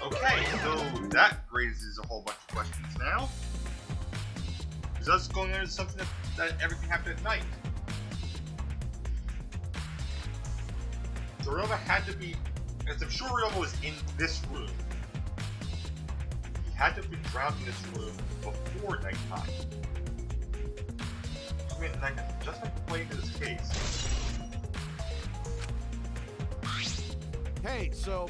Okay, so that raises a whole bunch of questions now. Is us going into something that everything happened at night? So Ryoma had to be, as I'm sure Ryoma was in this room. He had to have been drowned in this room before nighttime. I mean, just by playing to this case. Hey, so...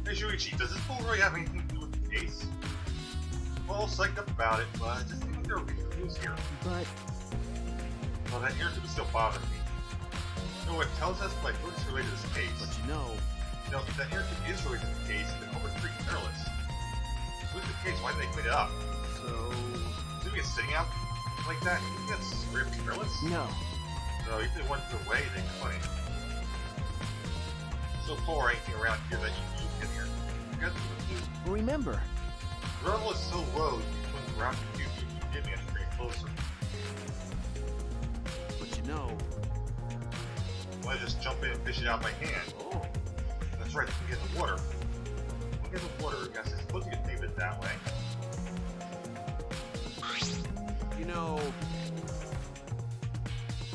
Hey Shuichi, does this pool really have anything to do with the case? Well, psyched up about it, but I just think there are clues here. But Well, that air tube is still bothering me. You know what tells us, like, what's related to this case? you know... You know, if that air tube is related to the case, then Homer's pretty careless. What's the case? Why did they clean it up? So... Doing it sitting out like that? You think that's very careless? no. No, if they wanted it away, they couldn't. So far, anything around here that you can hear. You guys do. Remember, The level is so low, you couldn't ground the cube if you did me any getting closer. But you know... Why just jump in and fish it out by hand? Oh. That's right, you can get in the water. Look get the water. Yes, I suppose you could think of it that way. You know,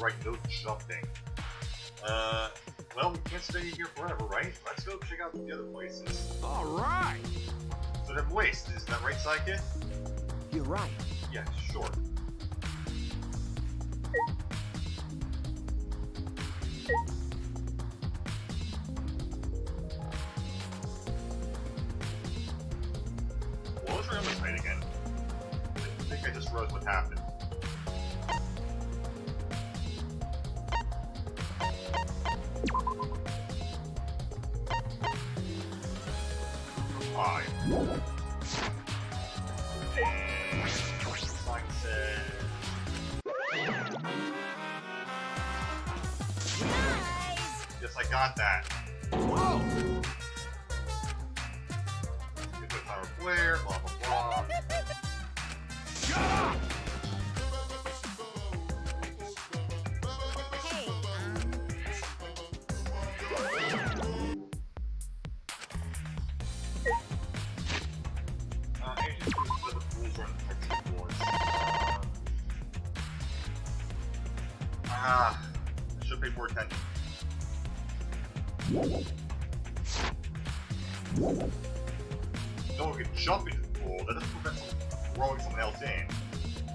Right, no jumping. Well, we can't stay here forever, right? Let's go check out the other places. all right. So them waste, is that right, Psychic? You're right. Yeah, sure. What was your Emily fight again? I think I just realized what happened. Five. And sign says yes, I got that. Whoa! Good power flare, blah blah blah. Gah! Hey, Agent Cruz the rules are on the texture boards. I should pay more attention. No one can jump into the pool, that doesn't prevent someone from throwing someone else in.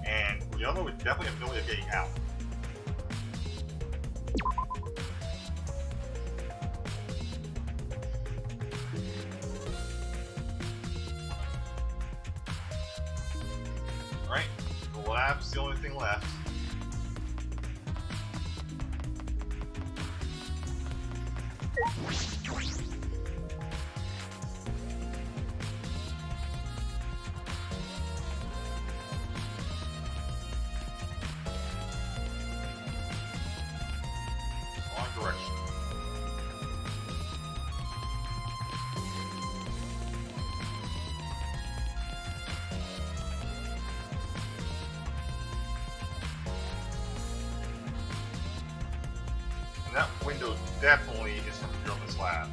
And Leona would definitely have no way of getting out. Alright, the lab's the only thing left. Wrong direction. And that window definitely is from German's lab.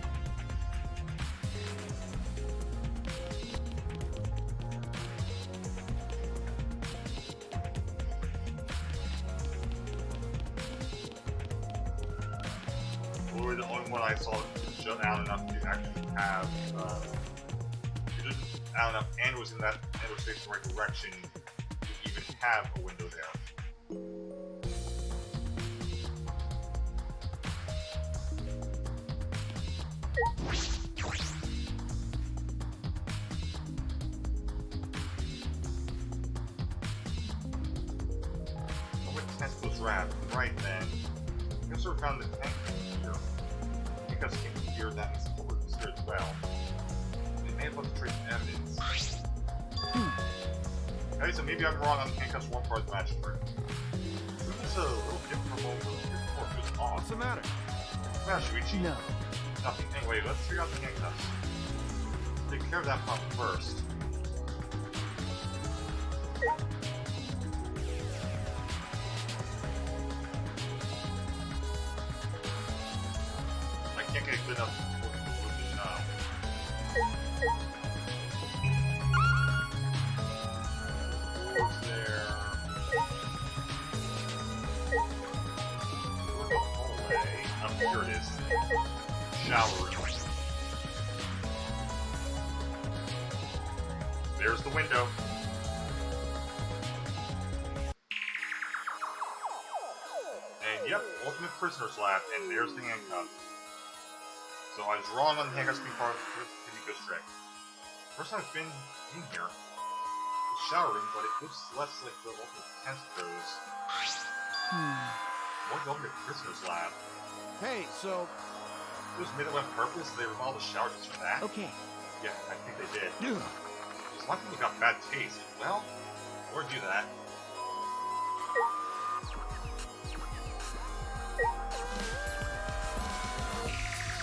We're the only one I saw shut out enough to actually have, it was out enough and was in that, and was facing the right direction to even have a window there. Oh, wait, the test was wrapped. Right then. I guess we found the tank here. Because tank here, that means the culprit was here as well. They may have left trace evidence. Okay, so maybe I'm wrong on the handcuffs one part of the magic trick. This is a little different from what we were looking for. It was off. What's the matter? Now, Shuichi. No. Nothing. Anyway, let's figure out the handcuffs. Take care of that problem first. I can't get good enough conclusion now. Doors there. Hallway. Oh, here it is. Shower room. There's the window. And yep, ultimate prisoner's lab, and there's the handcuff. So I was wrong on the handcuffs being part of Kimiko's trick. First time I've been in here. The shower room, but it looks less like the ultimate test goes. What's the ultimate prisoner's lab? Hey, so It was made that way on purpose, they remodeled the shower just for that? Okay. Yeah, I think they did. Ugh. There's a lot of people got bad taste. Well, or do that.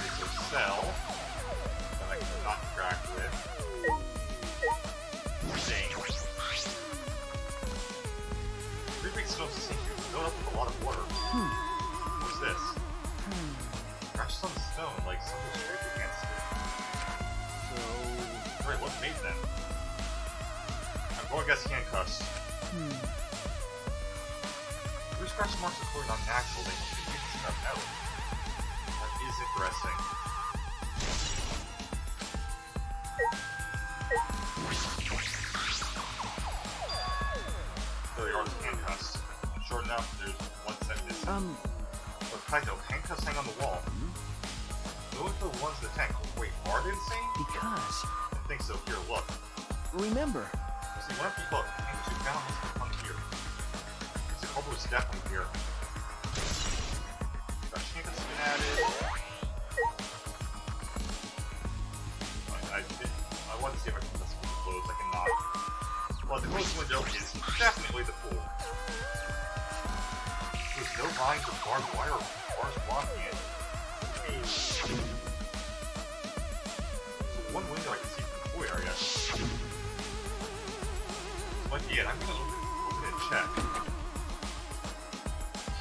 It's a cell that I cannot interact with. Same. 3 big stones seem to be filled up with a lot of water. What's this? Scratched on the stone, like something scraped against it. So Right, what made them? I'm going to guess handcuffs. Your scratch marks are clearly not natural, they must be used to metal. That is interesting. There they are, the handcuffs. Sure enough, there's one set missing. But Kaito, handcuffs hang on the wall. Those are the ones in the tank. Wait, are they the same? Because, I think so. Here, look. remember, You see, whenever you look, the handcuffs you found must have come here. The culprit was definitely here. Got handcuffs been added. I want to see if I can just close. I cannot. Well, the closed window is definitely the pool. There's no lines of barbed wire or bars blocking it. So one window I can see from the pool area. Might be it. I'm gonna look at it and check.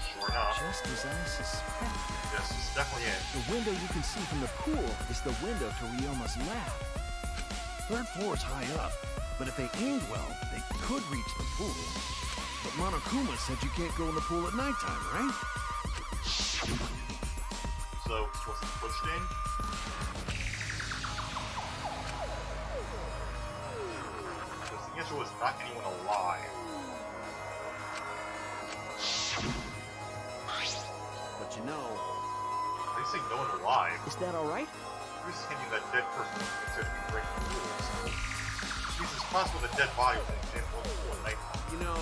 Sure enough. just as I suspected, Yes, this is definitely it. the window you can see from the pool is the window to Ryoma's lab. Third floor's high up, but if they aimed well, they could reach the pool. But Monokuma said you can't go in the pool at nighttime, right? So, was it pushed in? Because the answer was not anyone alive. But you know, They say no one alive. Is that alright? Who's hinting that dead person was considered to be breaking the rules? Which means it's possible the dead body was in the gym before nighttime. you know,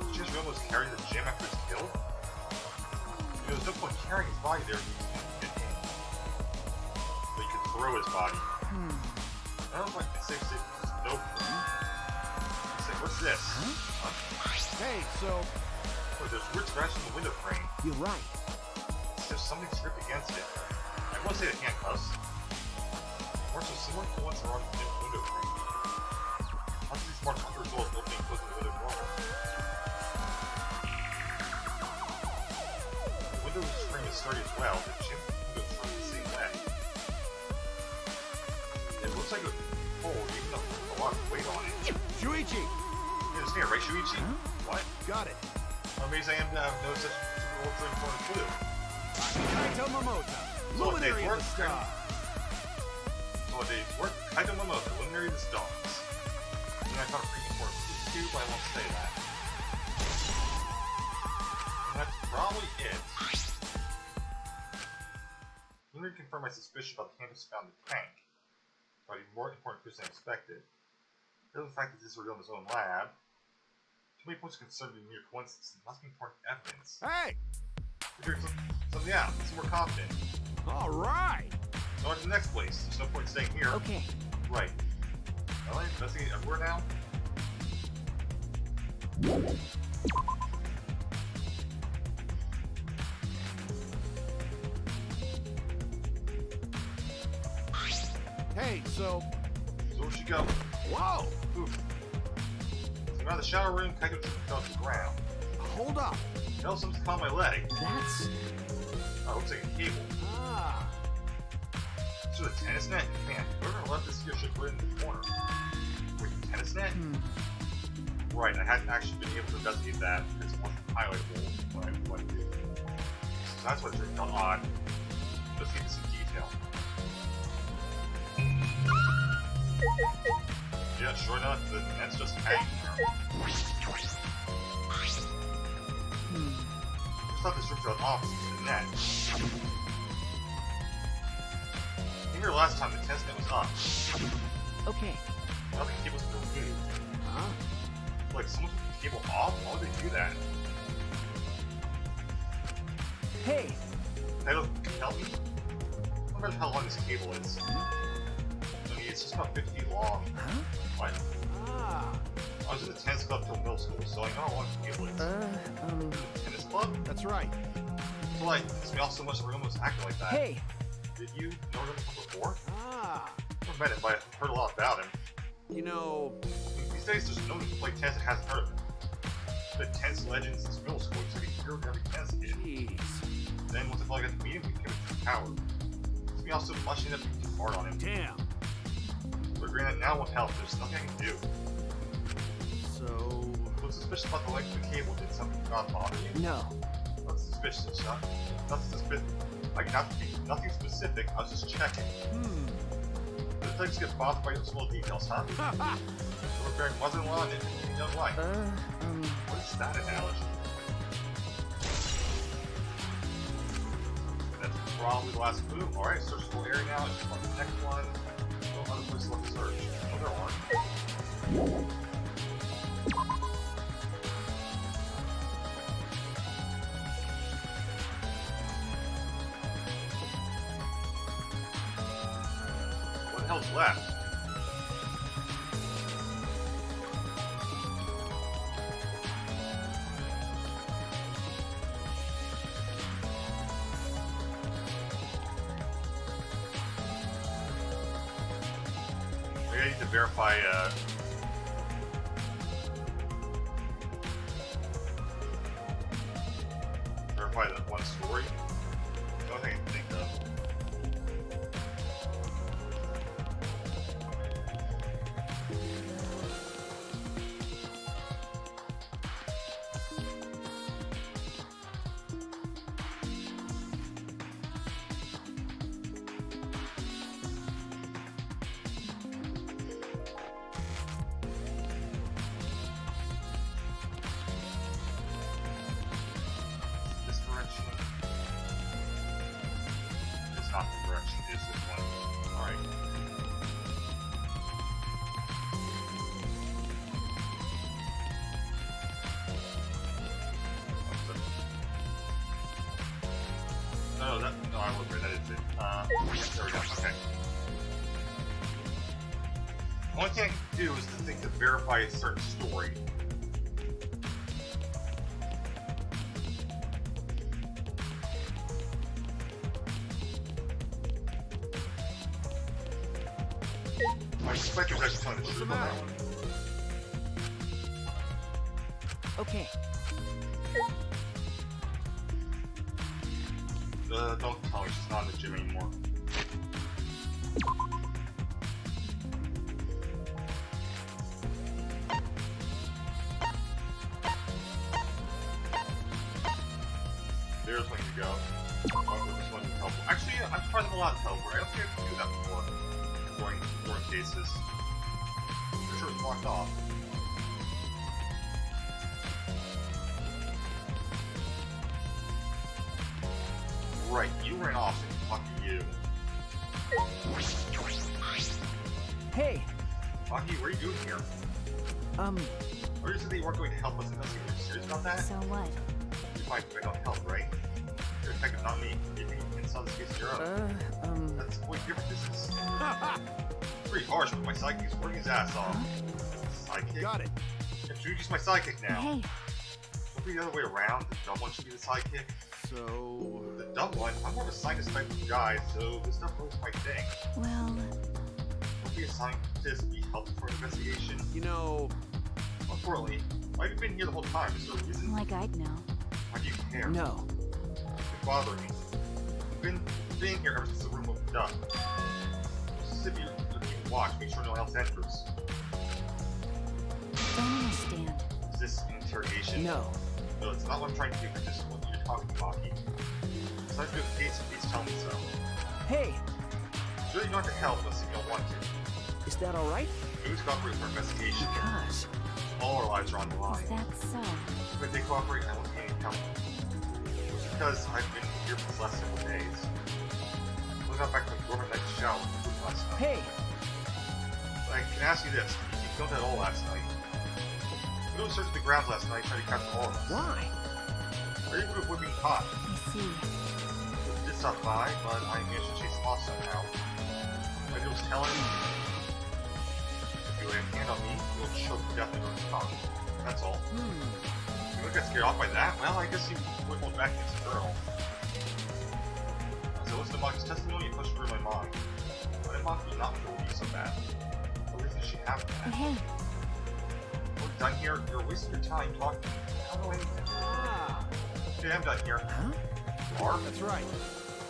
Did Shinji almost carry the gym after he was killed? There was no point carrying his body there if he was going to get in. But you could throw his body. I don't know if I can say just no. Say, what's this? Huh? hey, so Oh, there's weird scratches in the window frame. You're right. There's something script against it. I won't say the handcuffs. Marks are similar to the ones that are on the window frame. How do these marks under result opening and closing the window normal? The window frame is sturdy as well. The gym window frame is the same way. It looks like a hole, even though there's a lot of weight on it. Shuichi, Yeah, it's near, right, Shuichi? What? got it. How amazed I am to have no such super ultra important clue. Kaito Momota, So what they luminary of work, the star. So what they work, Kaito Momoto, luminary of the stars. And I found a pretty important clue too, but I won't say that. And that's probably it. Luminary confirmed my suspicion about the handcuffs found in the tank. But even more important clues than I expected. There's the fact that this is revealed in his own lab. Too many points concerned with mere coincidence. There must be important evidence. Hey, Figure something out. Let's see more confident. all right. So on to the next place. There's no point staying here. Okay. Right. Well, I investigate everywhere now. Hey, so, So where should go? whoa, Oof. So out of the shower room, Kaito fell to the ground. hold up. Felt something caught my leg. That's... Oh, looks like a cable. Ah, So the tennis net? Man, whoever left this here should put it in the corner. Wait, tennis net? Right, I hadn't actually been able to investigate that. It's one highlightable, but I wanted to. So that's what it felt odd. Let's give it some detail. Yeah, sure enough, the net's just hanging there. I thought this room's on opposite to the net. Remember last time the test net was up. Okay. Now the cable's been removed. huh? Like, someone took the cable off? Why would they do that? Hey, Can you help me? I don't know how long this cable is. I mean, it's just about 50 feet long. huh? What? Ah, I was in the tennis club till middle school, so I know how long the cable is. Tennis club? that's right. So, like, it's me off so much that everyone was acting like that. Hey, Did you know him before? Ah, I never met him, but I've heard a lot about him. you know, These days, there's no one who plays tennis that hasn't heard of him. The tennis legend since middle school, he's like a hero to every tennis kid. jeez. Then, once I got to meet him, we became a true power. It's me also much enough to be too hard on him. Damn. But granted, now won't help. There's nothing I can do. So... What's suspicious about the length of the cable? Did something not bother you? No. Nothing suspicious, huh? Nothing suspicious. Like, nothing specific. I was just checking. The types get bothered by small details, huh? So repairing mother-in-law and anything you don't like. What is that analogy? That's probably the last clue. Alright, search the whole area now. Let's just on the next one. No other places left to search. Oh, there aren't. What the hell's left? Maybe I need to verify, verify that one story. The only thing I can think of. This direction. It's not the direction, it is this one. Alright. No, I looked right, that is it. There we go, okay. The only thing I can do is to think to verify a certain story. I suspect you're actually telling the truth on that one. Okay. Don't tell me she's not in the gym anymore. There's one to go. Oh, this one is helpful. Actually, I'm surprised I'm allowed to teleport. I don't think I could do that before. During cases. For sure it's blocked off. Right, you ran off, so fuck you. Hey. Maki, what are you doing here? Or you said that you weren't going to help us investigate. Are you serious about that? So what? You might don't help, right? You're a detective, not me. You think you can solve this case on your own? That's way different. This is pretty harsh, but my sidekick is working his ass off. Sidekick? Got it. Introduce my sidekick now. Hey, Don't be the other way around. The dumb one should be the sidekick. So... The dumb one? I'm more of a scientist type of guy, so this stuff was my thing. well, Don't be a scientist, be helpful for an investigation. You know... Importantly, why have you been here the whole time? Is there a reason? like I'd know. Why do you care? No. It's bothering me. You've been being here ever since the room opened up. Just sit here and keep watch, make sure no one else enters. Don't understand. Is this an interrogation? No. No, it's not what I'm trying to do, but this is what you're talking about, Maki. It's not good case, please tell me so. Hey. It's really not to help unless you don't want to. Is that all right? Who's cooperating for investigation? Because. All our lives are on the line. Is that so? If they cooperate, I won't need any help. It's because I've been here for the last several days. I got back from the dormant night shower last night. Hey. I can ask you this. You filmed that all last night. You really searched the grounds last night trying to capture all of us. Why? Are you able to avoid being caught? I see. We did stop by, but I managed to chase them off somehow. Like I was telling you, if you lay a hand on me, you'll choke to death in your tongue. That's all. You don't get scared off by that? Well, I guess you would hold back against the girl. So listen to Maki's testimony and push through my mind. Why did Maki not feel me so bad? What reason did she have for But that? hey, We're done here. You're wasting your time talking to me. I don't know anything. Okay, I'm done here. Huh? You are? That's right.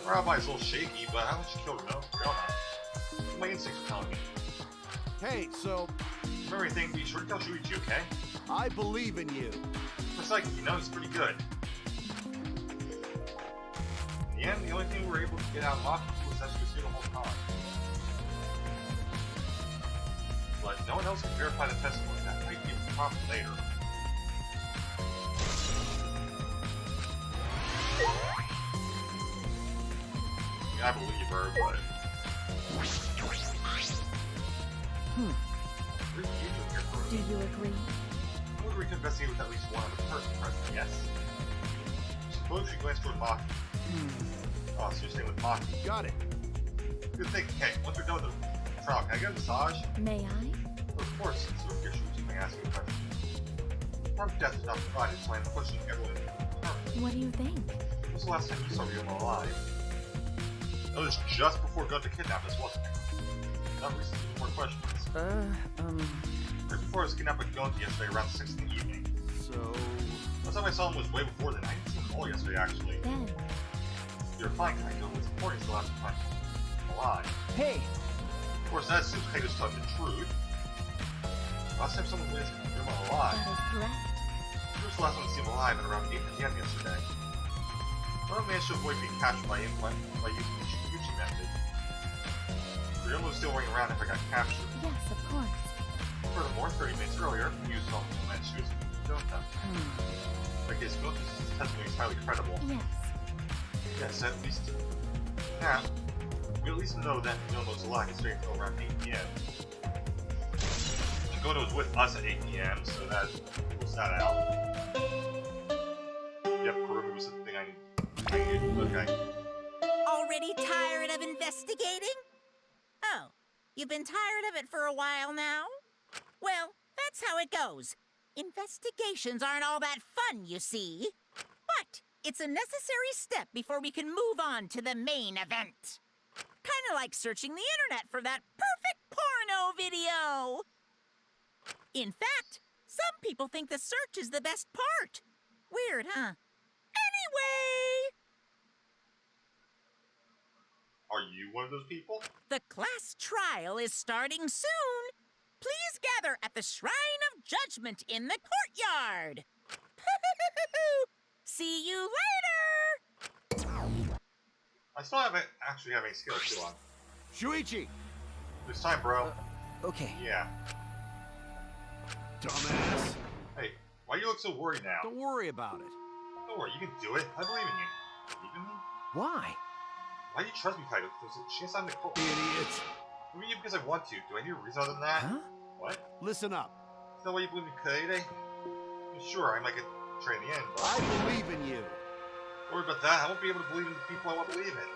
Our alibi is a little shaky, but how much you killed her? No, real not. My instincts are telling me. Hey, so For everything, be sure to tell Shuichi, okay? I believe in you. For Psyche, you know he's pretty good. In the end, the only thing we were able to get out of Maki was that she was here the whole time. But no one else can verify the testimony. That might be a problem later. I mean, I believe her, but... What are you doing here, Kurumi? Do you agree? I would to investigate with at least one other person present, yes. Suppose she glanced toward Maki. Oh, so you're staying with Maki. Got it. Good thing. Hey, once we're done with the trial, can I get a massage? May I? Of course, it's your issue to me asking a question. Harm death is not provided, so I'm pushing everyone into the term. What do you think? When was the last time you saw Ryoma alive? That was just before going to kidnap us, wasn't it? Not recently, more questions. Right before I was kidnapped by Gonti yesterday around 6 in the evening. So... Last time I saw him was way before then. I didn't see him at all yesterday, actually. Then, You're fine, Kaito. What's important is the last time I'm alive. Hey, Of course, that assumes Kaito's telling the truth. Last time someone witnessed Ryoma alive. that is correct. He was the last one to see him alive at around 8 p.m. yesterday. Ryoma managed to avoid being captured by using the Shikuchi method. Ryoma was still running around after I got captured. Yes, of course. Furthermore, 30 minutes earlier, he used some and she was Gonta. I guess Gonta's testimony is highly credible. Yes. Yes, at least now we at least know that Yomo's alive and staying until around 8 p.m. And Gonta was with us at 8 p.m., so that rules that out. Yep, Kurumi was the thing I needed. Okay. Already tired of investigating? Oh, you've been tired of it for a while now? Well, that's how it goes. Investigations aren't all that fun, you see. But it's a necessary step before we can move on to the main event. Kinda like searching the internet for that perfect porno video. In fact, some people think the search is the best part. Weird, huh? Anyway! Are you one of those people? The class trial is starting soon. Please gather at the Shrine of Judgment in the courtyard. See you later! I still haven't actually have any skills still on. Shuichi! This time, bro. okay. Yeah. Dumbass. Hey, why do you look so worried now? Don't worry about it. Don't worry, you can do it. I believe in you. Believe in me? Why? Why do you trust me, Kaito? There's a chance I'm the cult. Idiot. Maybe because I want to. Do I need a reason other than that? Huh? What? Listen up. Is that why you believe in Kaede? Sure, I might get betrayed in the end, but I believe in you. don't worry about that. I won't be able to believe in the people I want to believe in.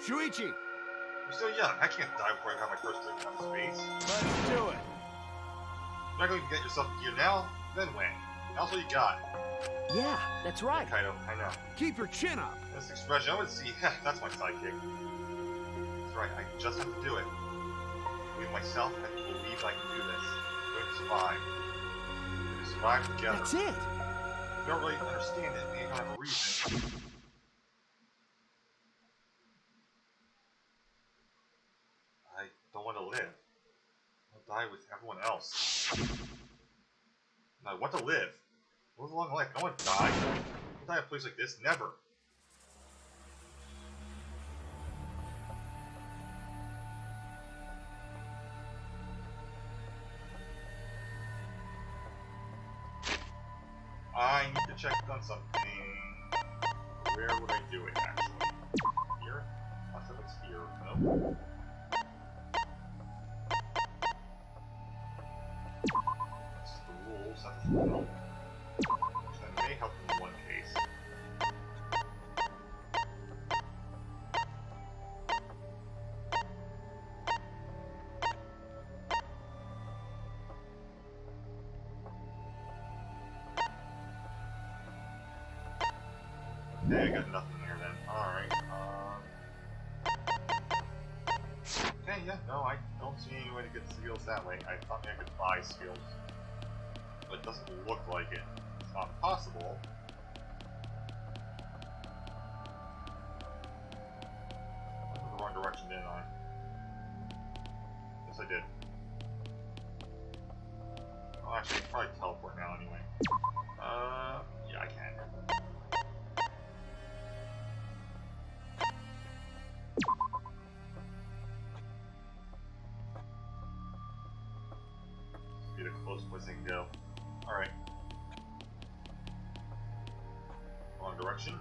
Shuichi, I'm still young. I can't die before I've had my first drink out of space. let's do it. You're not going to get yourself a gear now? Then when? Now's what you got. Yeah, that's right. Kaito, I know. Keep your chin up. This expression, I would see, that's my sidekick. That's right, I just have to do it. Believe myself, I believe I can do this. I'm going to survive. We're going to survive together. That's it. You don't really understand it, maybe you don't have a reason. I don't want to live. I'll die with everyone else. I want to live. Live a long life. I don't want to die. I'll die in a place like this. Never. I need to check on something. Where would I do it, actually? Here? Last time it's here. No? That's the rules. That doesn't help. Which that may help in one case. Okay, I got nothing here then. Alright, okay, yeah, no, I don't see any way to get skills that way. I thought maybe I could buy skills. But it doesn't look like it. It's not possible. I went the wrong direction, didn't I? Yes, I did. Well, actually, I can probably teleport now anyway. Yeah, I can. Be the closest place I can go. Alright. Wrong direction.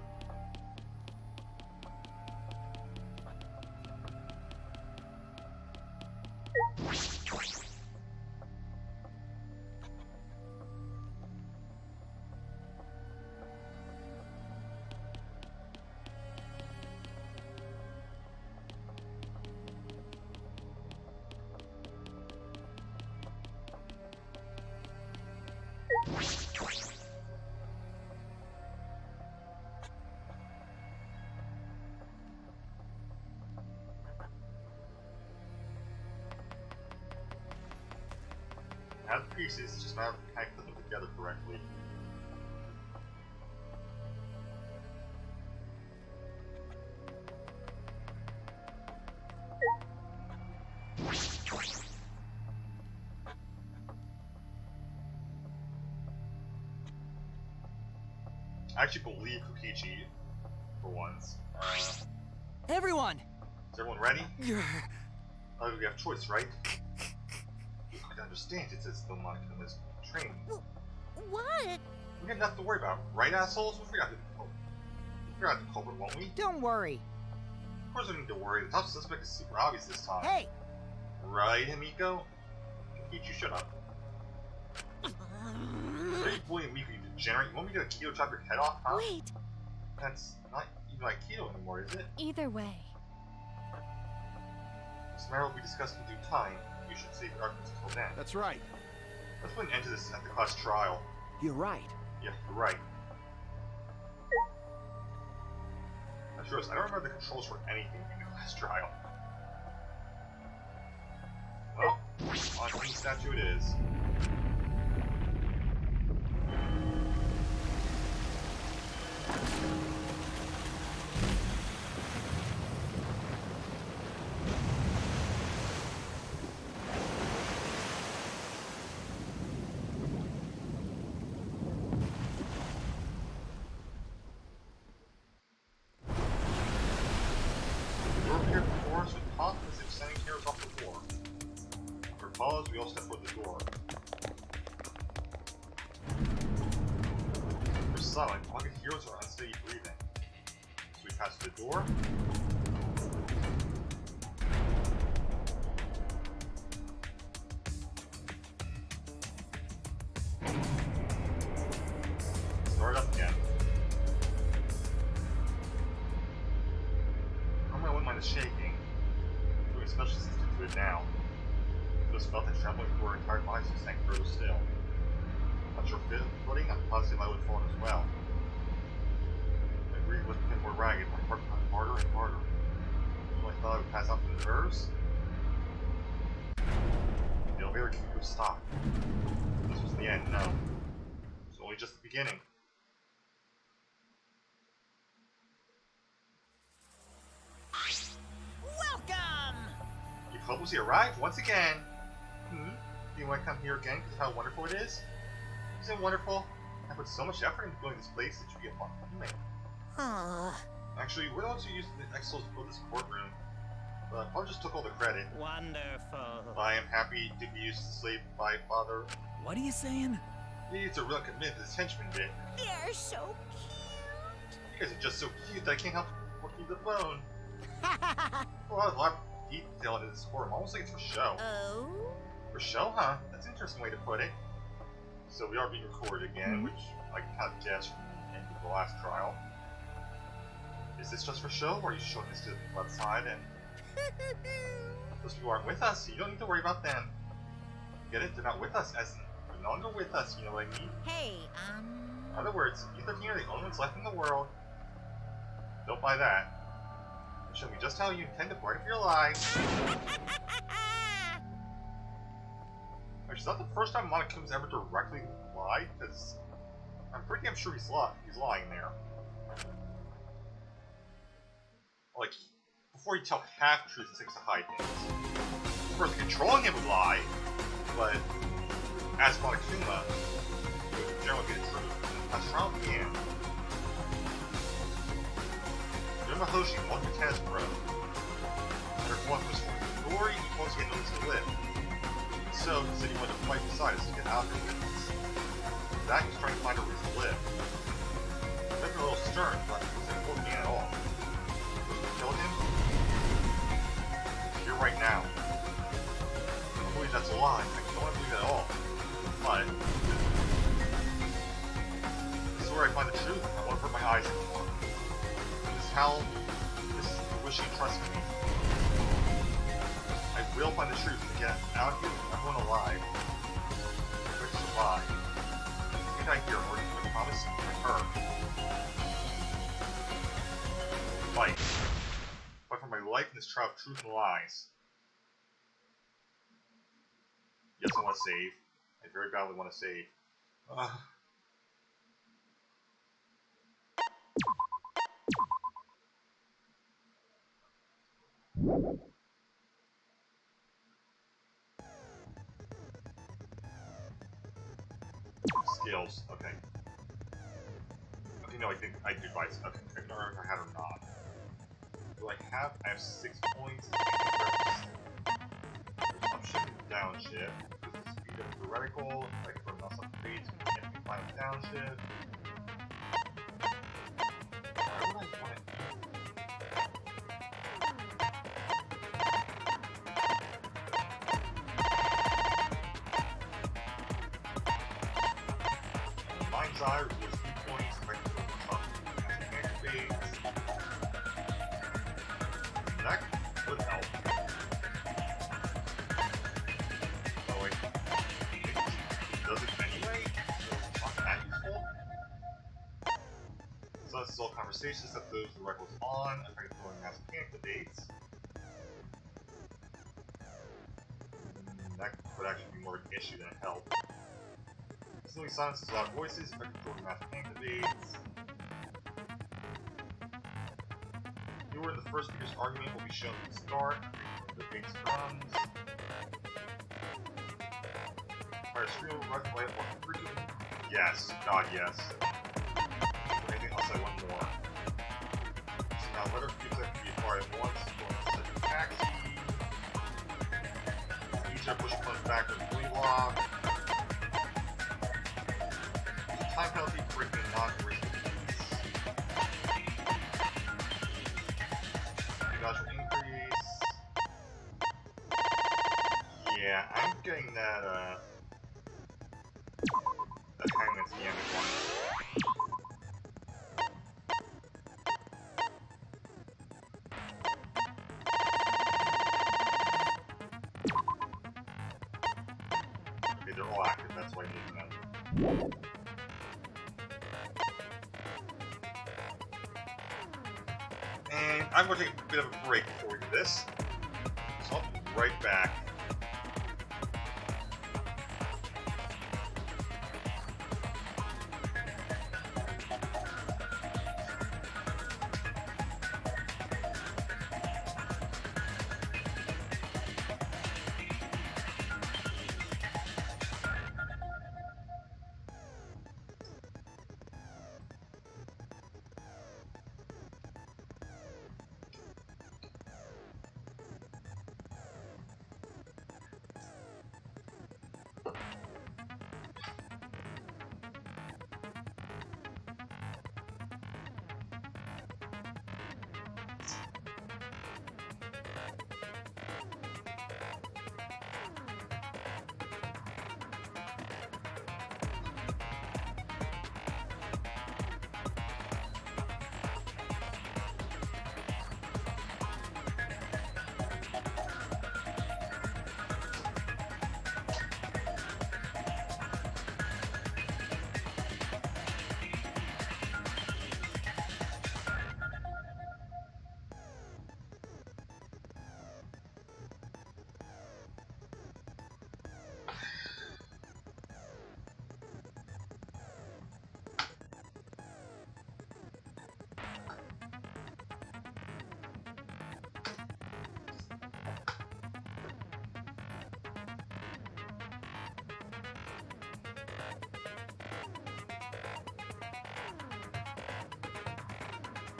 I have the pieces, it's just not kind of put them together correctly. I actually believe Peachy for once. Everyone! Is everyone ready? Oh, we have choice, right? I understand it says the Monicum is trained. What? We got nothing to worry about, right, assholes? We'll figure out the culprit, won't we? Don't worry. Of course we don't need to worry. The top suspect is super obvious this time. Hey! Right, Himiko? Peach, you shut up. Are you bullying me, you degenerate? You want me to keto chop your head off, huh? Wait! That's not even like keto anymore, is it? Either way. This matter will be discussed in due time. You should save your arguments until then. That's right. Let's put an end to this at the class trial. You're right. Yeah, you're right. Now, sure, I don't remember the controls for anything in the class trial. Well, on Queen Statue it is. We're here before us with confidence in sending heroes off to war. For pause, we all step toward the door. We're silent. All the heroes are unsteady breathing. So we pass the door. Start up again. Normally I wouldn't mind the shaking, doing especially since we do it now. Just felt the trembling through our entire bodies and sank further still. Not sure footing, I'm positive I would have fallen as well. My breathing was becoming more ragged, my heart became harder and harder. So I thought I would pass out from the nerves. The elevator came to a stop. This was the end, no. It was only just the beginning. Welcome! You've hopelessly arrived once again. Do you want to come here again because of how wonderful it is? Isn't it wonderful? I put so much effort into building this place that you get fun feeling. Actually, we're the ones who used the Exos to build this courtroom. But Paul just took all the credit. Wonderful. I am happy to be used as a slave by father. What are you saying? It's a real commitment to this henchman bit. They're so cute. You guys are just so cute that I can't help working the phone. A lot of detail into this courtroom, almost like it's for show. Oh? For show, huh? That's an interesting way to put it. So we are being recorded again, which I can kind of guess from the end of the last trial. Is this just for show, or are you showing this to the website and those people aren't with us, so you don't need to worry about them. Get it? They're not with us, as in, they're no longer with us, you know what I mean? Hey, In other words, you 13 are the only ones left in the world. Don't buy that. Show me just how you intend to fight for your lives. Actually, it's not the first time Monocume's ever directly lied, because I'm pretty damn sure he's lying there. Like, before you tell half-truths and things to hide things. Of course, controlling him would lie, but As Monokuma, would generally be the truth. As trial began, Yamahoshi won the tennis pro. After going for his glory, he wants to get noticed to live. So, he said he wanted to fight beside us to get out of here with us. For that, he was trying to find a reason to live. That's a little stern, but it wasn't important to me at all. Supposed to kill him? Here right now. I don't believe that's a lie. I don't want to believe it at all. But this is where I find the truth. I won't hurt my eyes anymore. This is the wish he trusts me. I will find the truth and get out of here with everyone alive. I'm going to survive. Can't I hear or even promise with her? Fight. Fight for my life in this trial of truth and lies. Yes, I want to save. I very badly want to save. Skills. Okay. Okay, no, I think I do advice. Okay, I don't remember if I had or not. Do I have? I have 6 points. Option downshift. Speed of theoretical. I can run off some speeds. Can't be fine with downshift. Why would I want it? Mind's Eye rewards 2 points. If I can go up and phase. That could help. Oh wait. It does it anyway? So it's not that useful? So this is all conversations that those the records on. If I can throw in mass panic debates. That could actually be more of an issue than a help. Simply silences loud voices, if I can throw in mass panic debates. You were in the first speaker's argument will be shown at the start. The debates runs. Fire screen will light more frequently. Yes, God yes. Anything else I want more. So now letter cubes that can be acquired at once. Going to set a taxi. Each push comes back with blue lock. Time penalty for breaking non-original keys. Dodge will increase. Yeah, I'm getting that hangman's the end one. Okay, they're all active, that's why I need them. And I'm going to take a bit of a break before we do this. So I'll be right back.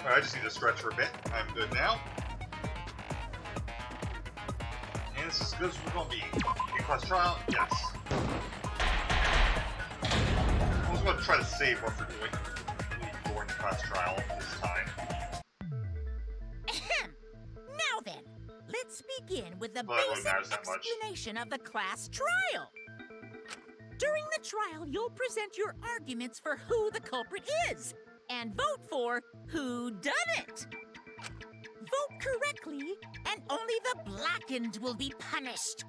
Alright, I just need to stretch for a bit. I'm good now. And this is as good as we're gonna be. A-class trial? Yes. I was gonna try to save what we're doing before the class trial this time. Ahem. Now then, let's begin with the Well, that really basic matters that much. explanation of the class trial. During the trial, you'll present your arguments for who the culprit is, and vote for who done it. Vote correctly, and only the blackened will be punished.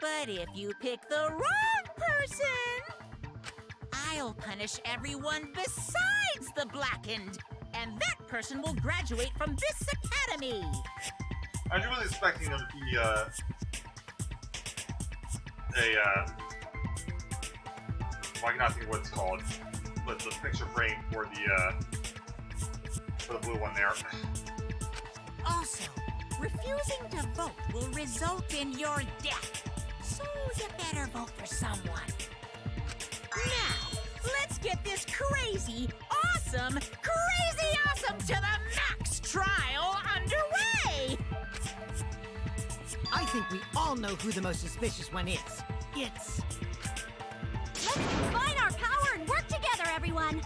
But if you pick the wrong person, I'll punish everyone besides the blackened, and that person will graduate from this academy. I was really expecting them to be, well, I cannot think of what it's called, but the picture frame for the blue one there. Also, refusing to vote will result in your death, so you better vote for someone. Now, let's get this crazy awesome to the max trial underway! I think we all know who the most suspicious one is. It's... Let's combine our power and work together, everyone!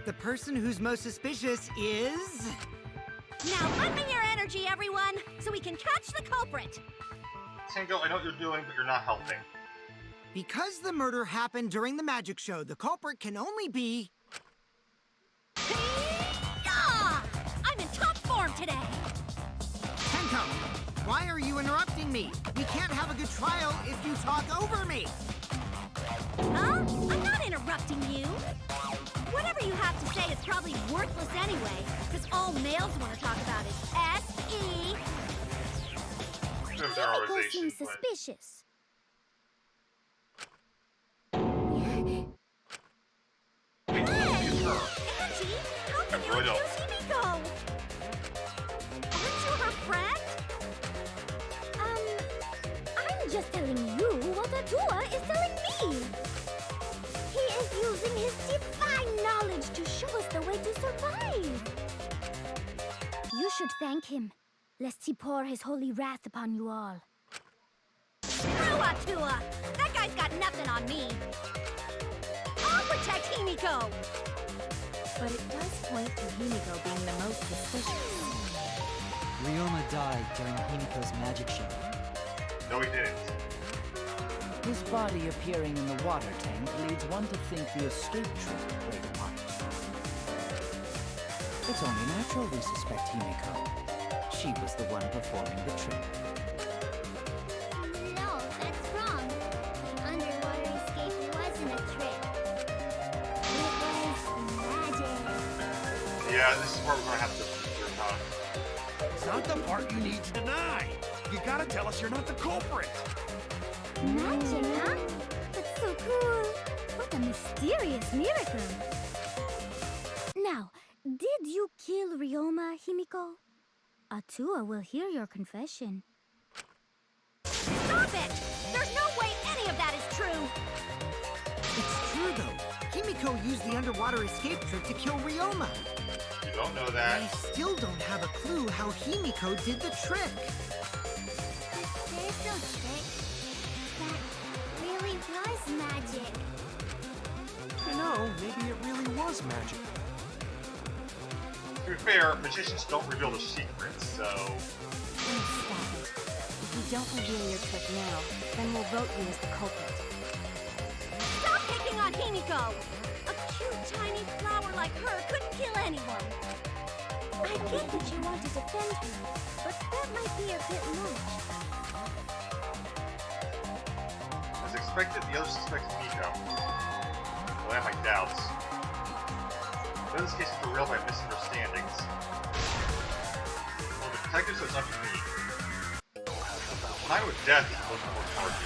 The person who's most suspicious is... Now unbring your energy, everyone, so we can catch the culprit! Tango, I know what you're doing, but you're not helping. Because the murder happened during the magic show, the culprit can only be... Yeah! I'm in top form today! Tenko, why are you interrupting me? We can't have a good trial if you talk over me. Huh? I'm not interrupting you! Whatever you have to say is probably worthless anyway, because all males want to talk about is S.E. There's Himiko generalization, seems but suspicious. Hey! Angie, how can you Right up. accuse Himiko? Aren't you her friend? I'm just telling you what Atua is telling me. He is using his divine knowledge to show us the way to survive. You should thank him, lest he pour his holy wrath upon you all. Screw Atua! That guy's got nothing on me. I'll protect Himiko! But it does point to Himiko being the most suspicious. Ryoma died during Himiko's magic show. no, he didn't. His body appearing in the water tank leads one to think the escape trick played a part. It's only natural we suspect Himiko. She was the one performing the trick. No, that's wrong. The underwater escape wasn't a trick. It was magic. Yeah, this is where we're gonna have to figure it out. It's not the part you need to deny. You gotta tell us you're not the culprit. Magic, huh? That's so cool. What a mysterious miracle. Now, did you kill Ryoma, Himiko? Atua will hear your confession. Stop it! There's no way any of that is true! It's true, though. Himiko used the underwater escape trick to kill Ryoma. You don't know I that. still don't have a clue how Himiko did the trick. There's no trick. That really was magic. You know, maybe it really was magic. To be fair, magicians don't reveal the secrets, so... Please stop it. If you don't reveal your trick now, then we'll vote you as the culprit. Stop picking on Himiko! A cute, tiny flower like her couldn't kill anyone. I get that you want to defend her, but that might be a bit much. As expected, the other suspect is Miko. Well, I have my doubts. But in this case, it's derailed by misunderstandings. Well, the detective says nothing to me. Time with death is most important target.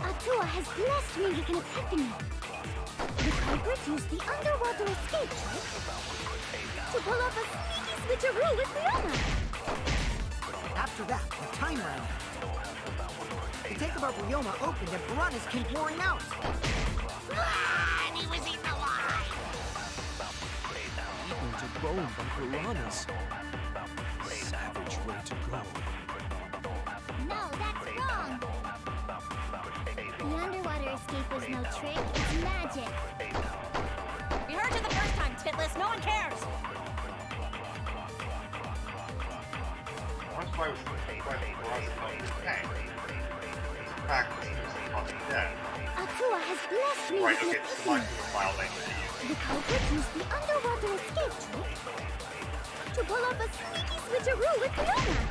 Atua has blessed me with an epiphany. The culprit used the underwater escape trick to pull off a sneaky switcheroo with Ryoma. After that, the time ran out. The tank above Ryoma opened and piranhas came pouring out. Ah, and he was eaten alive! Eaten to bone by piranhas. Savage way to go. No, that's wrong. The underwater escape was no trick, it's magic. We heard you the first time, Titless. No one cares. Once I was taken by the piranhas from the tank. In fact, this news is causing death. Atua has blessed me Right, with okay, an so my idiom. file language to The culprit used the underwater escape trick to pull off a sneaky switcheroo with Fiona.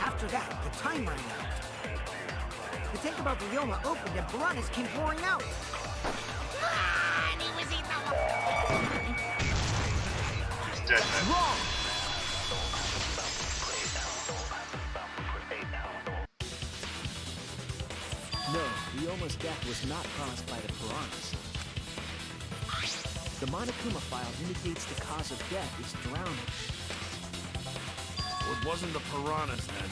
After that, the time ran out. The tank above Ryoma opened and piranhas came pouring out. Ah, and he was eaten alive! He's dead then. Wrong! No, Ryoma's death was not caused by the piranhas. The Monokuma file indicates the cause of death is drowning. Well, it wasn't the piranhas then.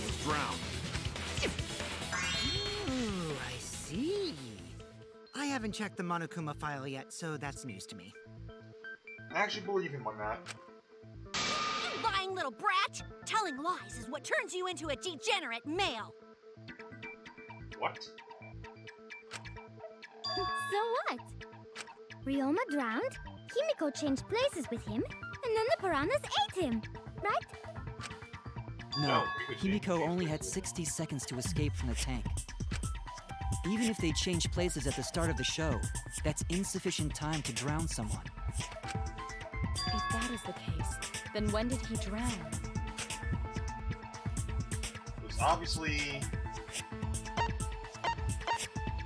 It was drowned. Ooh, I see. I haven't checked the Monokuma file yet, so that's news to me. I actually believe him on that. You lying little brat! Telling lies is what turns you into a degenerate male. What? So what? Ryoma drowned, Himiko changed places with him, and then the piranhas ate him, right? No, we could Himiko change only had places. 60 seconds to escape from the tank. Even if they changed places at the start of the show, that's insufficient time to drown someone. If that is the case, then when did he drown? It was obviously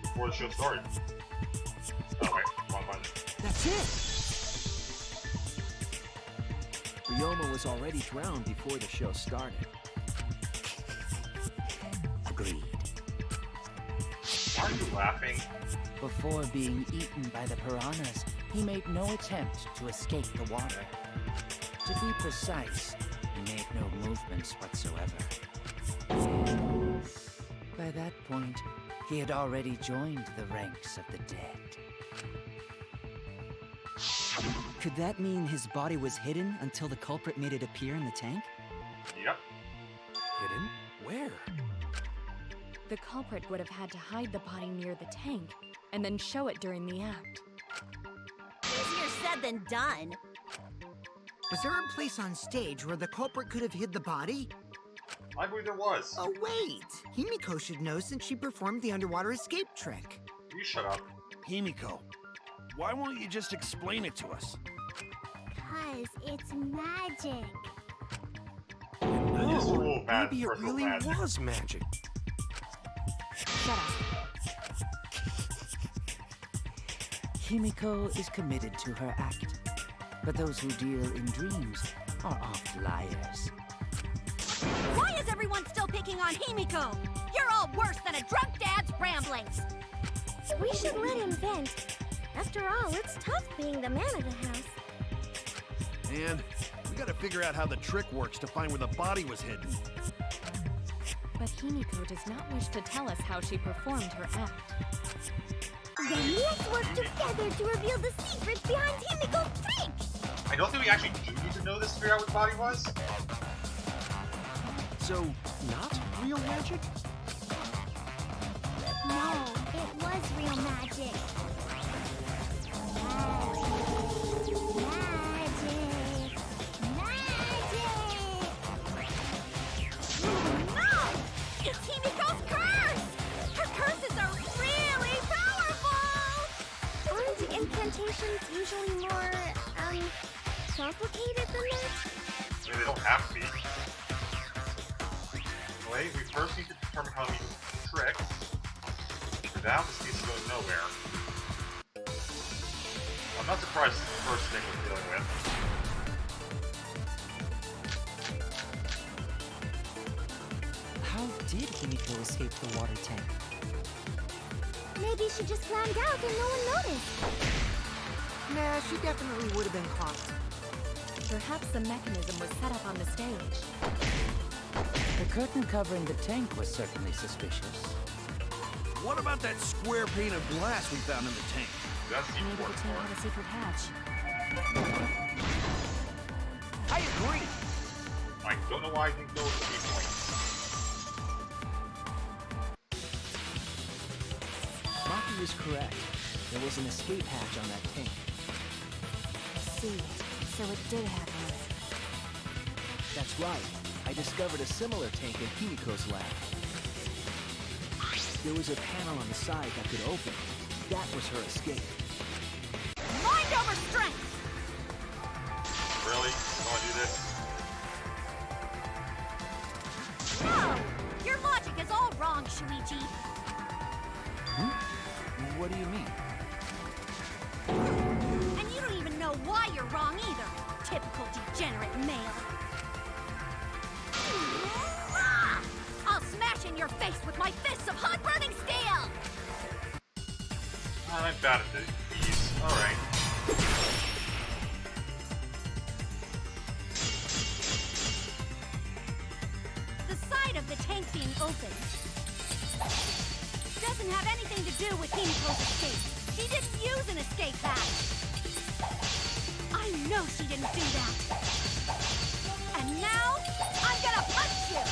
before the show started. Oh wait, wrong button. That's it! Ryoma was already drowned before the show started. Agreed. Aren't you laughing? Before being eaten by the piranhas, he made no attempt to escape the water. To be precise, he made no movements whatsoever. By that point, he had already joined the ranks of the dead. Could that mean his body was hidden until the culprit made it appear in the tank? Yep. Hidden? Where? The culprit would have had to hide the body near the tank, and then show it during the act. Easier said than done. Was there a place on stage where the culprit could have hid the body? I believe there was. Oh, wait! Himiko should know since she performed the underwater escape trick. You shut up. Himiko, why won't you just explain it to us? 'Cause it's magic. It is the rule of math, Maybe it personal really magic. was magic. Shut up. Himiko is committed to her act, but those who deal in dreams are oft liars. Why is everyone still picking on Himiko? You're all worse than a drunk dad's ramblings. We should let him vent. After all, it's tough being the man of the house. And we gotta figure out how the trick works to find where the body was hidden. But Himiko does not wish to tell us how she performed her act. Then let's work together to reveal the secret behind Himiko's trick! I don't think we actually do need to know this to figure out what the body was. So, not real magic? No, it was real magic. No! It's Himiko's curse! Her curses are really powerful! Aren't incantations usually more, complicated than that? I mean, they don't have to be. Wait, we first need to determine how to use the trick. For now, this piece goes nowhere. I'm not surprised it's the first thing we're dealing with. How did Himiko escape the water tank? Maybe she just climbed out and no one noticed. Nah, she definitely would have been caught. Perhaps the mechanism was set up on the stage. The curtain covering the tank was certainly suspicious. What about that square pane of glass we found in the tank? That's the Maybe the important tank part. had a secret hatch. I agree. I don't know why I think those are the viewpoint. Maki is correct. There was an escape hatch on that tank. I see. So it did have one. That's right. I discovered a similar tank in Himiko's lab. There was a panel on the side that could open. That was her escape. Mind over strength! Really? You want to do this? No! Your logic is all wrong, Shuichi. What do you mean? And you don't even know why you're wrong either. Typical degenerate male. I'll smash in your face with my fists of hot burning steel! I'm bad at these. Alright. The side of the tank being open doesn't have anything to do with Himiko's escape. She didn't use an escape hatch. I know she didn't do that. And now, I'm gonna punch you!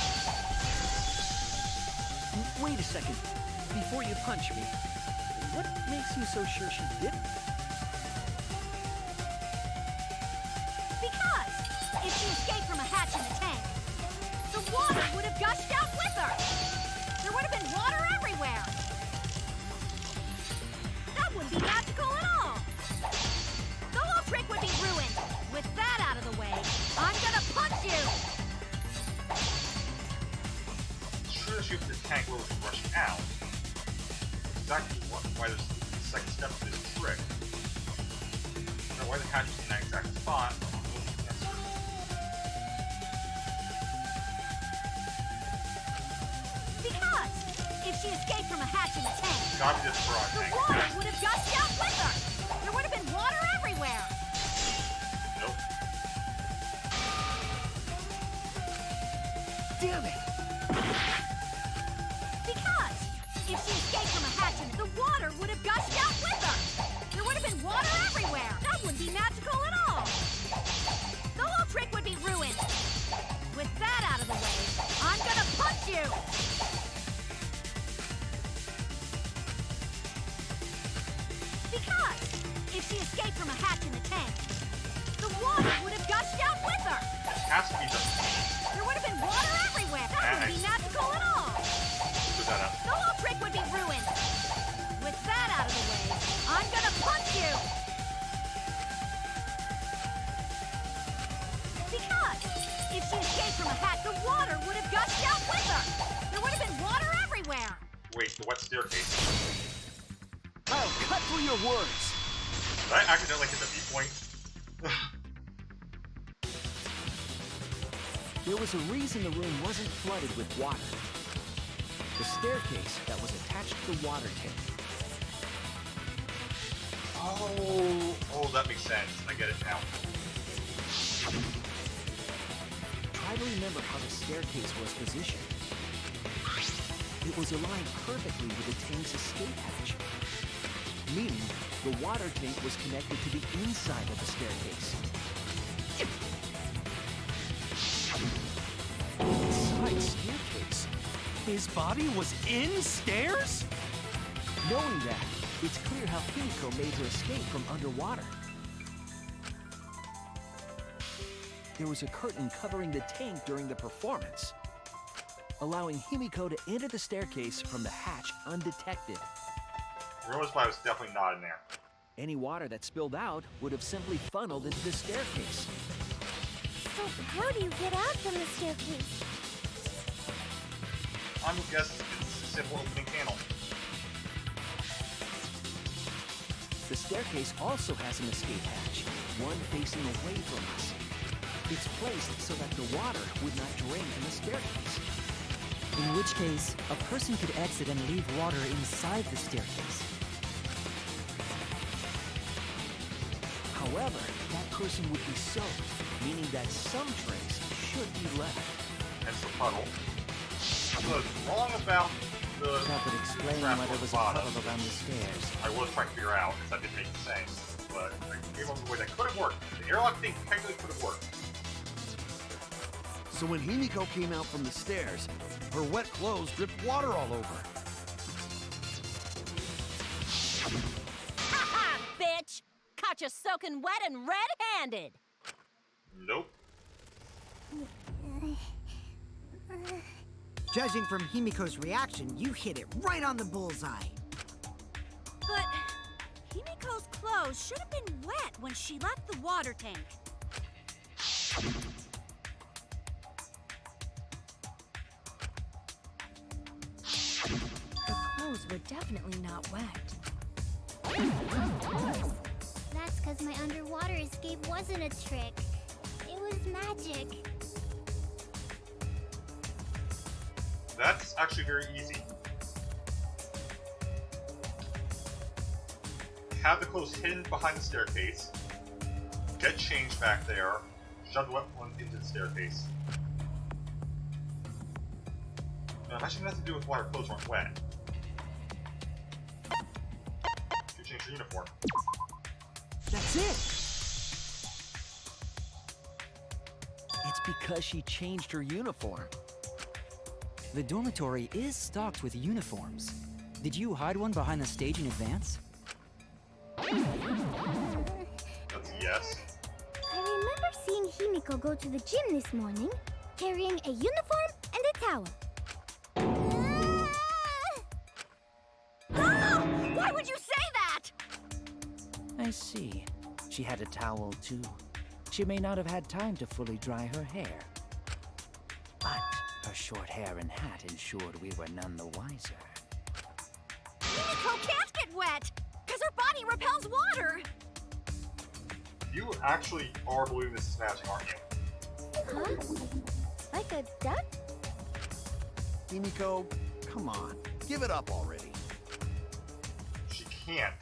Wait a second. Before you punch me, what makes you so sure she didn't? Because if she escaped from a hatch in the tank, the water would have gushed out with her! There would have been water everywhere! That wouldn't be magical at all! The whole trick would be ruined! With that out of the way, I'm gonna punch you! Sure, shoot the tank will rush out. Exactly why there's the second step of this trick. Now, why the hatch is in that exact spot? Because if she escaped from a hatch in the tank, Gotta be this broad the tank. water would have gushed out with her! There would have been water everywhere! Nope. Damn it! Because if she escaped from a hatch, the water would have gushed out with her! There would have been water everywhere! That wouldn't be magical at all! The whole trick would be ruined! With that out of the way, I'm gonna punch you! Because if she escaped from a hatch in the tank, the water would have gushed out with her! Has to be the. There would have been water everywhere! That wouldn't be magical at all! Put that up. The whole trick would be ruined! With that out of the way, I'm gonna punch you! Because if she escaped from a hatch, the water would have gushed out with her! There would have been water everywhere! Wait, the wet staircase. I'll cut through your words! Did I accidentally hit the viewpoint? There was a reason the room wasn't flooded with water. The staircase that was attached to the water tank. Oh, that makes sense. I get it now. Try to remember how the staircase was positioned. It was aligned perfectly with the tank's escape hatch, meaning the water tank was connected to the inside of the staircase. Inside staircase? His body was in stairs? Knowing that, it's clear how Himiko made her escape from underwater. There was a curtain covering the tank during the performance, allowing Himiko to enter the staircase from the hatch undetected. Rumors why I was definitely not in there. Any water that spilled out would have simply funneled into the staircase. So how do you get out from the staircase? I'm gonna guess it's a simple opening panel. The staircase also has an escape hatch, one facing away from us. It's placed so that the water would not drain from the staircase. In which case, a person could exit and leave water inside the staircase. However, that person would be soaked, meaning that some trace should be left. hence the puddle. So it's wrong about the That would explain trap why on there the was a bottom. puddle around the stairs. I was trying to figure out, because that didn't make sense. But I came up with a way that could have worked. The airlock thing technically could have worked. So when Himiko came out from the stairs, her wet clothes dripped water all over. Ha ha, bitch! Caught you soaking wet and red-handed! Nope. Judging from Himiko's reaction, you hit it right on the bullseye. But Himiko's clothes should have been wet when she left the water tank. Her clothes were definitely not wet. That's because my underwater escape wasn't a trick. It was magic. That's actually very easy. Have the clothes hidden behind the staircase. Get changed back there. Shove the wet one into the staircase. Now, imagine nothing to do with why her clothes weren't wet. You changed your uniform. That's it! It's because she changed her uniform. The dormitory is stocked with uniforms. Did you hide one behind the stage in advance? That's a yes. I remember seeing Himiko go to the gym this morning, carrying a uniform and a towel. No! Why would you say that? I see. She had a towel, too. She may not have had time to fully dry her hair. But her short hair and hat ensured we were none the wiser. Himiko can't get wet! Because her body repels water! You actually are believing this is magic, aren't you? Huh? Like a duck? Himiko, come on. Give it up already. She can't.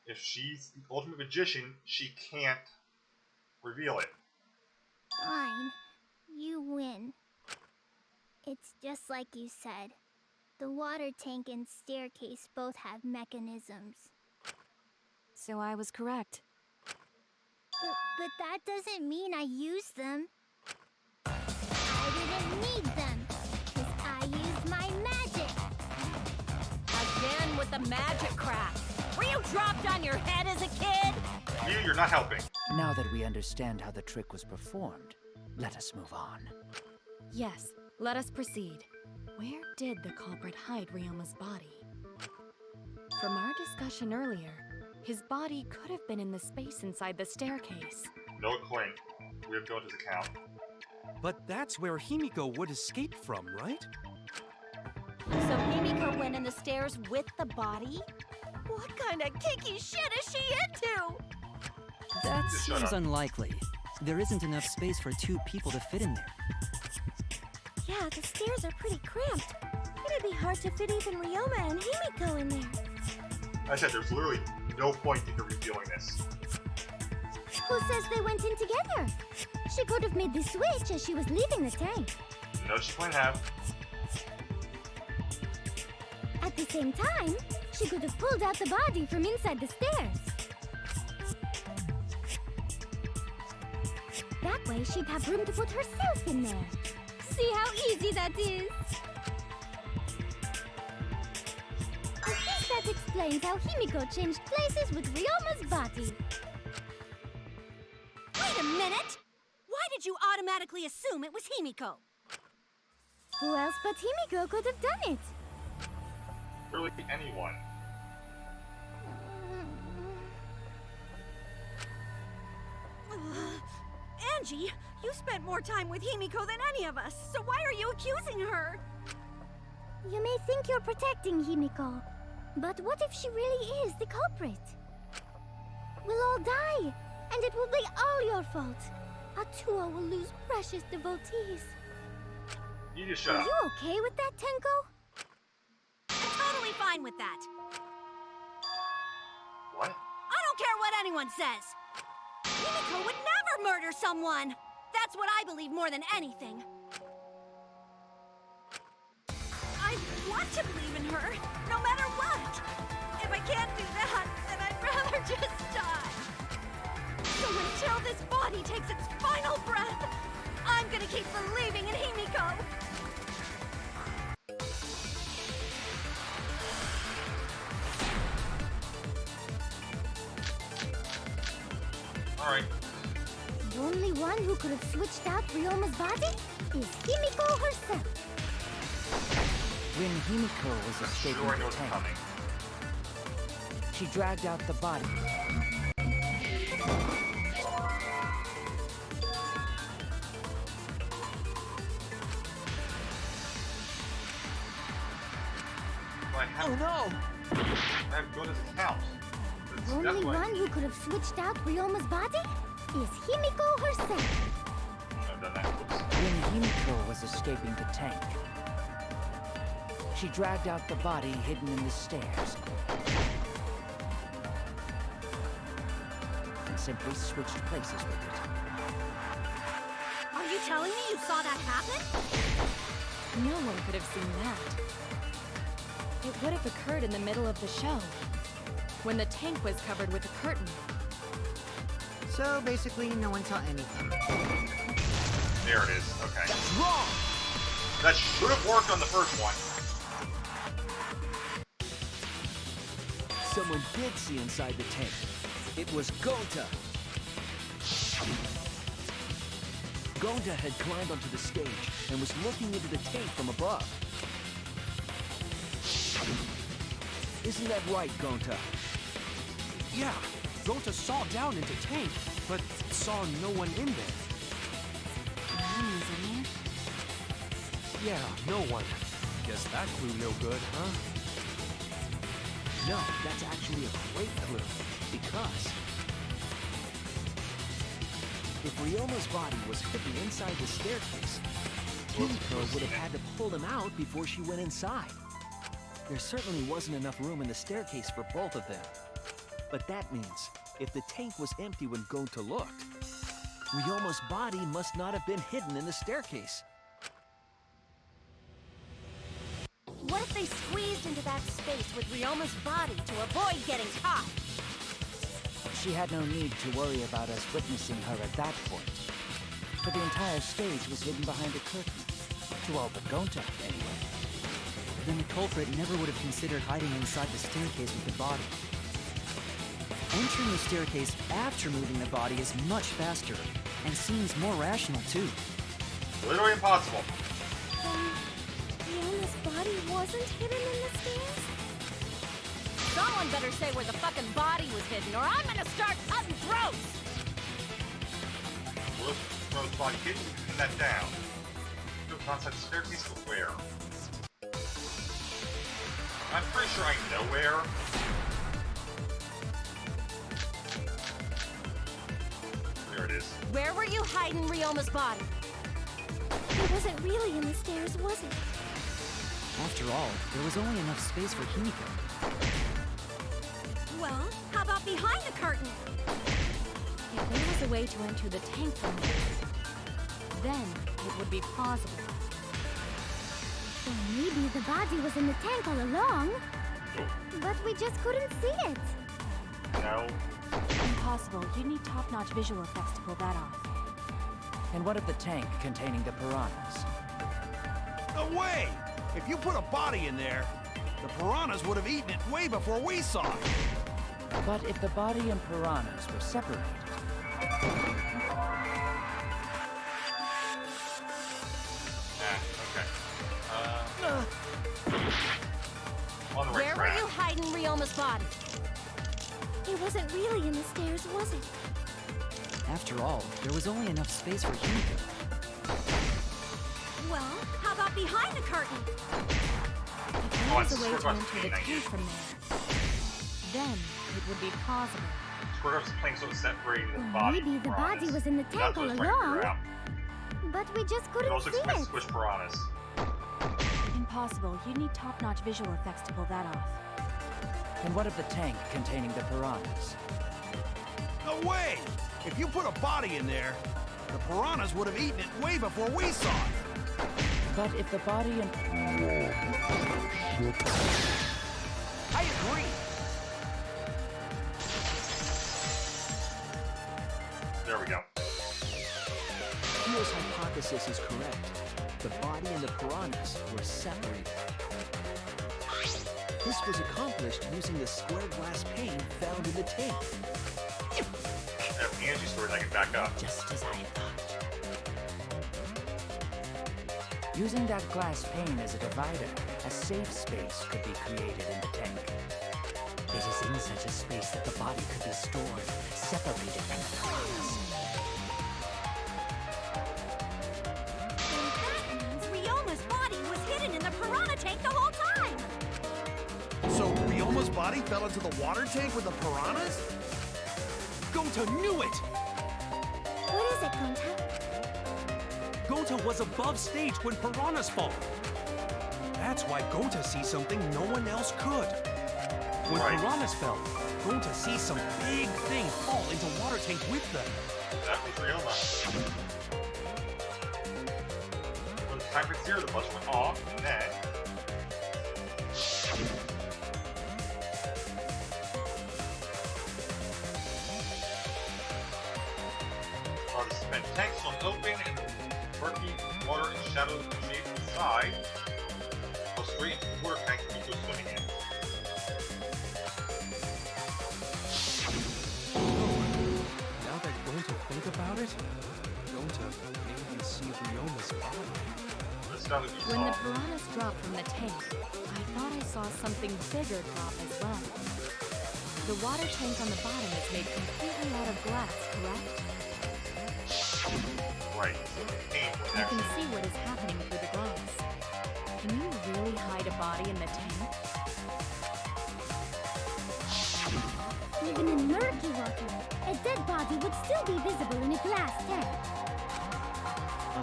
If she's the ultimate magician, she can't reveal it. Fine. You win. It's just like you said. The water tank and staircase both have mechanisms. So I was correct. But that doesn't mean I used them. I didn't need them, because I used my magic. Again with the magic crap. Were you dropped on your head as a kid? You're not helping. Now that we understand how the trick was performed, let us move on. Yes, let us proceed. Where did the culprit hide Ryoma's body? From our discussion earlier, his body could have been in the space inside the staircase. No claim. We have built his account. But that's where Himiko would escape from, right? So Himiko went in the stairs with the body? What kind of kinky shit is she into? That Just shut seems up. unlikely. There isn't enough space for 2 people to fit in there. Yeah, the stairs are pretty cramped. It'd be hard to fit even Ryoma and Himiko in there. I said there's literally no point in revealing this. Who says they went in together? She could have made the switch as she was leaving the tank. No, she might have. At the same time, she could have pulled out the body from inside the stairs. That way, she'd have room to put herself in there. See how easy that is? I think that explains how Himiko changed places with Ryoma's body. Wait a minute! Why did you automatically assume it was Himiko? Who else but Himiko could have done it? Really, anyone. Angie, you spent more time with Himiko than any of us, so why are you accusing her? You may think you're protecting Himiko, but what if she really is the culprit? We'll all die, and it will be all your fault. Atua will lose precious devotees. You just shut Are up. you okay with that, Tenko? I'm totally fine with that. What? I don't care what anyone says. Himiko would never murder someone. That That's what I believe more than anything. I want to believe in her, no matter what. If I can't do that, then I'd rather just die. So until this body takes its final breath, I'm gonna keep believing in Himiko. Alright. The only one who could have switched out Ryoma's body is Himiko herself. When Himiko was escaping Sure I know the what's tank, coming. she dragged out the body. I have, Oh no! I have Gota's account. The only one who could have switched out Ryoma's body is Himiko herself. I've done that. Whoops. When Himiko was escaping the tank, she dragged out the body hidden in the stairs and simply switched places with it. Are you telling me you saw that happen? No one could have seen that. It would have occurred in the middle of the show, when the tank was covered with a curtain. So basically, no one saw anything. There it is. Okay. That's wrong! That should have worked on the first one. Someone did see inside the tank. It was Gonta. Gonta had climbed onto the stage and was looking into the tank from above. Isn't that right, Gonta? Yeah, Gonta saw down into tank, but saw no one in there. Yeah, no one. Guess that clue no good, huh? No, that's actually a great clue, because if Ryoma's body was hidden inside the staircase, Himiko would have had to pull them out before she went inside. There certainly wasn't enough room in the staircase for both of them. But that means, if the tank was empty when Gonta looked, Ryoma's body must not have been hidden in the staircase. What if they squeezed into that space with Ryoma's body to avoid getting caught? She had no need to worry about us witnessing her at that point, for the entire stage was hidden behind a curtain. To all but Gonta, anyway. Then the culprit never would have considered hiding inside the staircase with the body. Entering the staircase after moving the body is much faster, and seems more rational too. Literally impossible. Ryoma's body wasn't hidden in the stairs? Someone better say where the fucking body was hidden, or I'm gonna start cutting throats! Well, Rose body hidden, pin that down. Go outside the staircase, but where? I'm pretty sure I know where. There it is. Where were you hiding Ryoma's body? It wasn't really in the stairs, was it? After all, there was only enough space for Himiko. Well, how about behind the curtain? If there was a way to enter the tank from there, then it would be plausible. So maybe the body was in the tank all along, but we just couldn't see it. No. Impossible. You need top-notch visual effects to pull that off. And what of the tank containing the piranhas? No way! If you put a body in there, the piranhas would have eaten it way before we saw it. But if the body and piranhas were separated, Okay. On the right Where were track. you hiding Ryoma's body? It wasn't really in the stairs, was it? After all, there was only enough space for Himiko. Well, how about behind the curtain? If there Oh, was it's a way to Squirrel's enter the plane, I tank guess. from there, then it would be plausible. Squirrel's playing sort of separating the Or body. maybe the body was in the tank That's all what I was trying to along, figure out. but we just It couldn't also see explains it. squish piranhas. Impossible. You need top-notch visual effects to pull that off. and what of the tank containing the piranhas? No way! If you put a body in there, The piranhas would have eaten it way before we saw it. But if the body and... I agree. There we go. Kyo's hypothesis is correct. The body and the piranhas were separated. This was accomplished using the square glass pane found in the tank. If Angie story, I can back up. Just as I thought. Using that glass pane as a divider, a safe space could be created in the tank. It is in such a space that the body could be stored, separated from the piranhas. Then that means Ryoma's body was hidden in the piranha tank the whole time! So Ryoma's body fell into the water tank with the piranhas? Gota knew it! What is it, Gonta? Gota was above stage when piranhas fall. That's why Gota sees something no one else could. When Right. piranhas fell, Gota sees some big thing fall into water tank with them. That was Ryoma. When the timer zero, the bus went off, and then... the cement tank swung open and the murky water and shadows shaped inside. While straight into the water tank Miko was swimming in. Now that Gota think about it, Gota maybe see Ryoma's body. That's not what you When the saw. piranhas dropped from the tank, I thought I saw something bigger drop as well. The water tank on the bottom is made completely out of glass, correct? Right. So the pain was You can actually... see what is happening through the glass. Can you really hide a body in the tank? Even in murky water, a dead body would still be visible in a glass tank.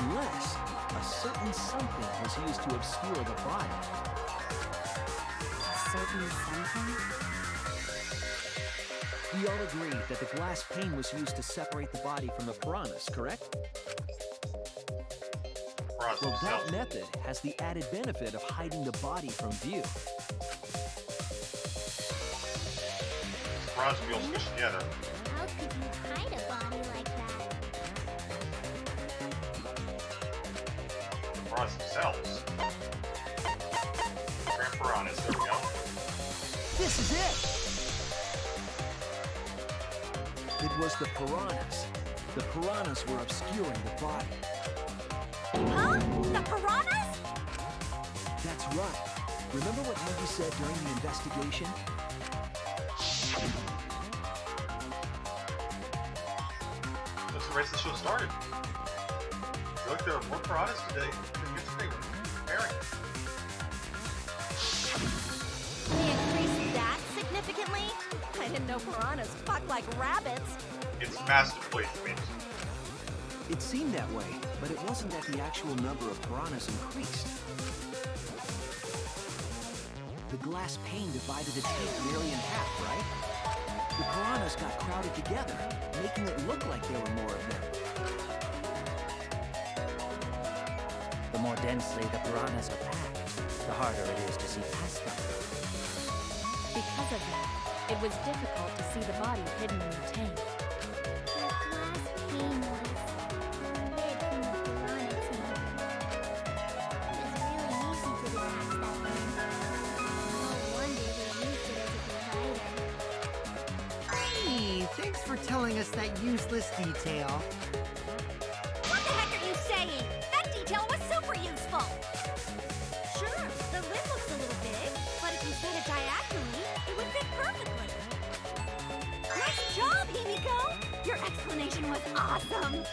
Unless a certain something was used to obscure the body. Certain something? We all agree that the glass pane was used to separate the body from the piranhas, correct? Well, that method has the added benefit of hiding the body from view. Surprised we all squished together. How could you hide a body like that? The piranhas themselves. Grand piranhas, there we go. This is it! It was the piranhas. The piranhas were obscuring the body. Huh? The piranhas? That's right. Remember what Angie said during the investigation? That's the race the show started. I feel like there are more piranhas today than yesterday when we were preparing. They increased that significantly? I didn't know piranhas fuck like rabbits. It's massive placement. It seemed that way, but it wasn't that the actual number of piranhas increased. The glass pane divided the tank nearly in half, right? The piranhas got crowded together, making it look like there were more of them. The more densely the piranhas are packed, the harder it is to see past them. Because of that, it was difficult to see the body hidden in the tank. The glass pane was hid from the piranha tank. It's really easy to get past that one. No wonder they used it as a divider. Hey, thanks for telling us that useless detail. What the heck are you saying? That detail was super useful. Sure, the lid looks a little big, but if you set it diagonally, it would fit perfectly. Nice job, Himiko! Your explanation was awesome.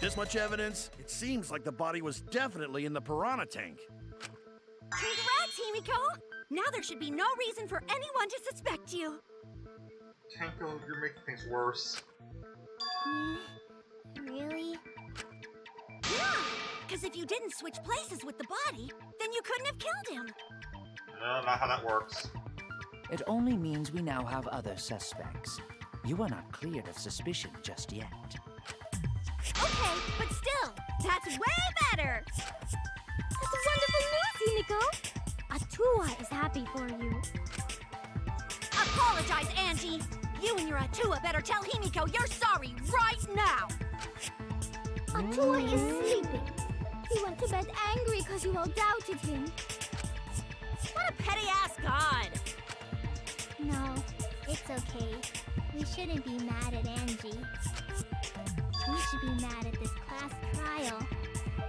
This much evidence? It seems like the body was definitely in the piranha tank. Congrats, Himiko! Now there should be no reason for anyone to suspect you. Tanko, you're making things worse. Really? Yeah, because if you didn't switch places with the body, then you couldn't have killed him. No, not how that works. It only means we now have other suspects. You are not cleared of suspicion just yet. Okay, but still, that's way better! That's wonderful news, Himiko. Atua is happy for you. Apologize, Angie! You and your Atua better tell Himiko you're sorry right now! Atua is sleeping. He went to bed angry because you all doubted him. What a petty-ass god! No, it's okay. We shouldn't be mad at Angie. We should be mad at this class trial,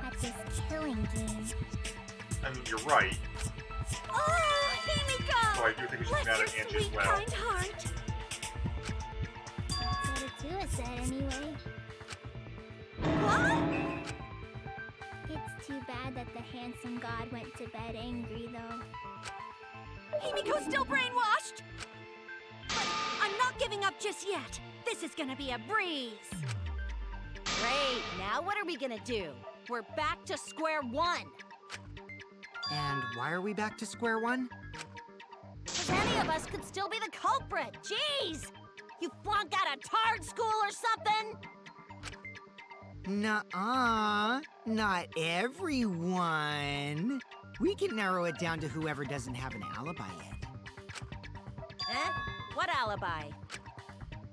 at this killing game. I mean, you're right. Oh, Himiko! So I do think we should be mad at Angie as well. Kind heart. That's what Atua said anyway. What? It's too bad that the handsome god went to bed angry, though. Himiko's still brainwashed! But I'm not giving up just yet. This is gonna be a breeze. Great, now what are we gonna do? We're back to square one. And why are we back to square one? Because any of us could still be the culprit. Jeez! You flunked out of Tard School or something? Nuh-uh. Not everyone. We can narrow it down to whoever doesn't have an alibi yet. Eh? What alibi?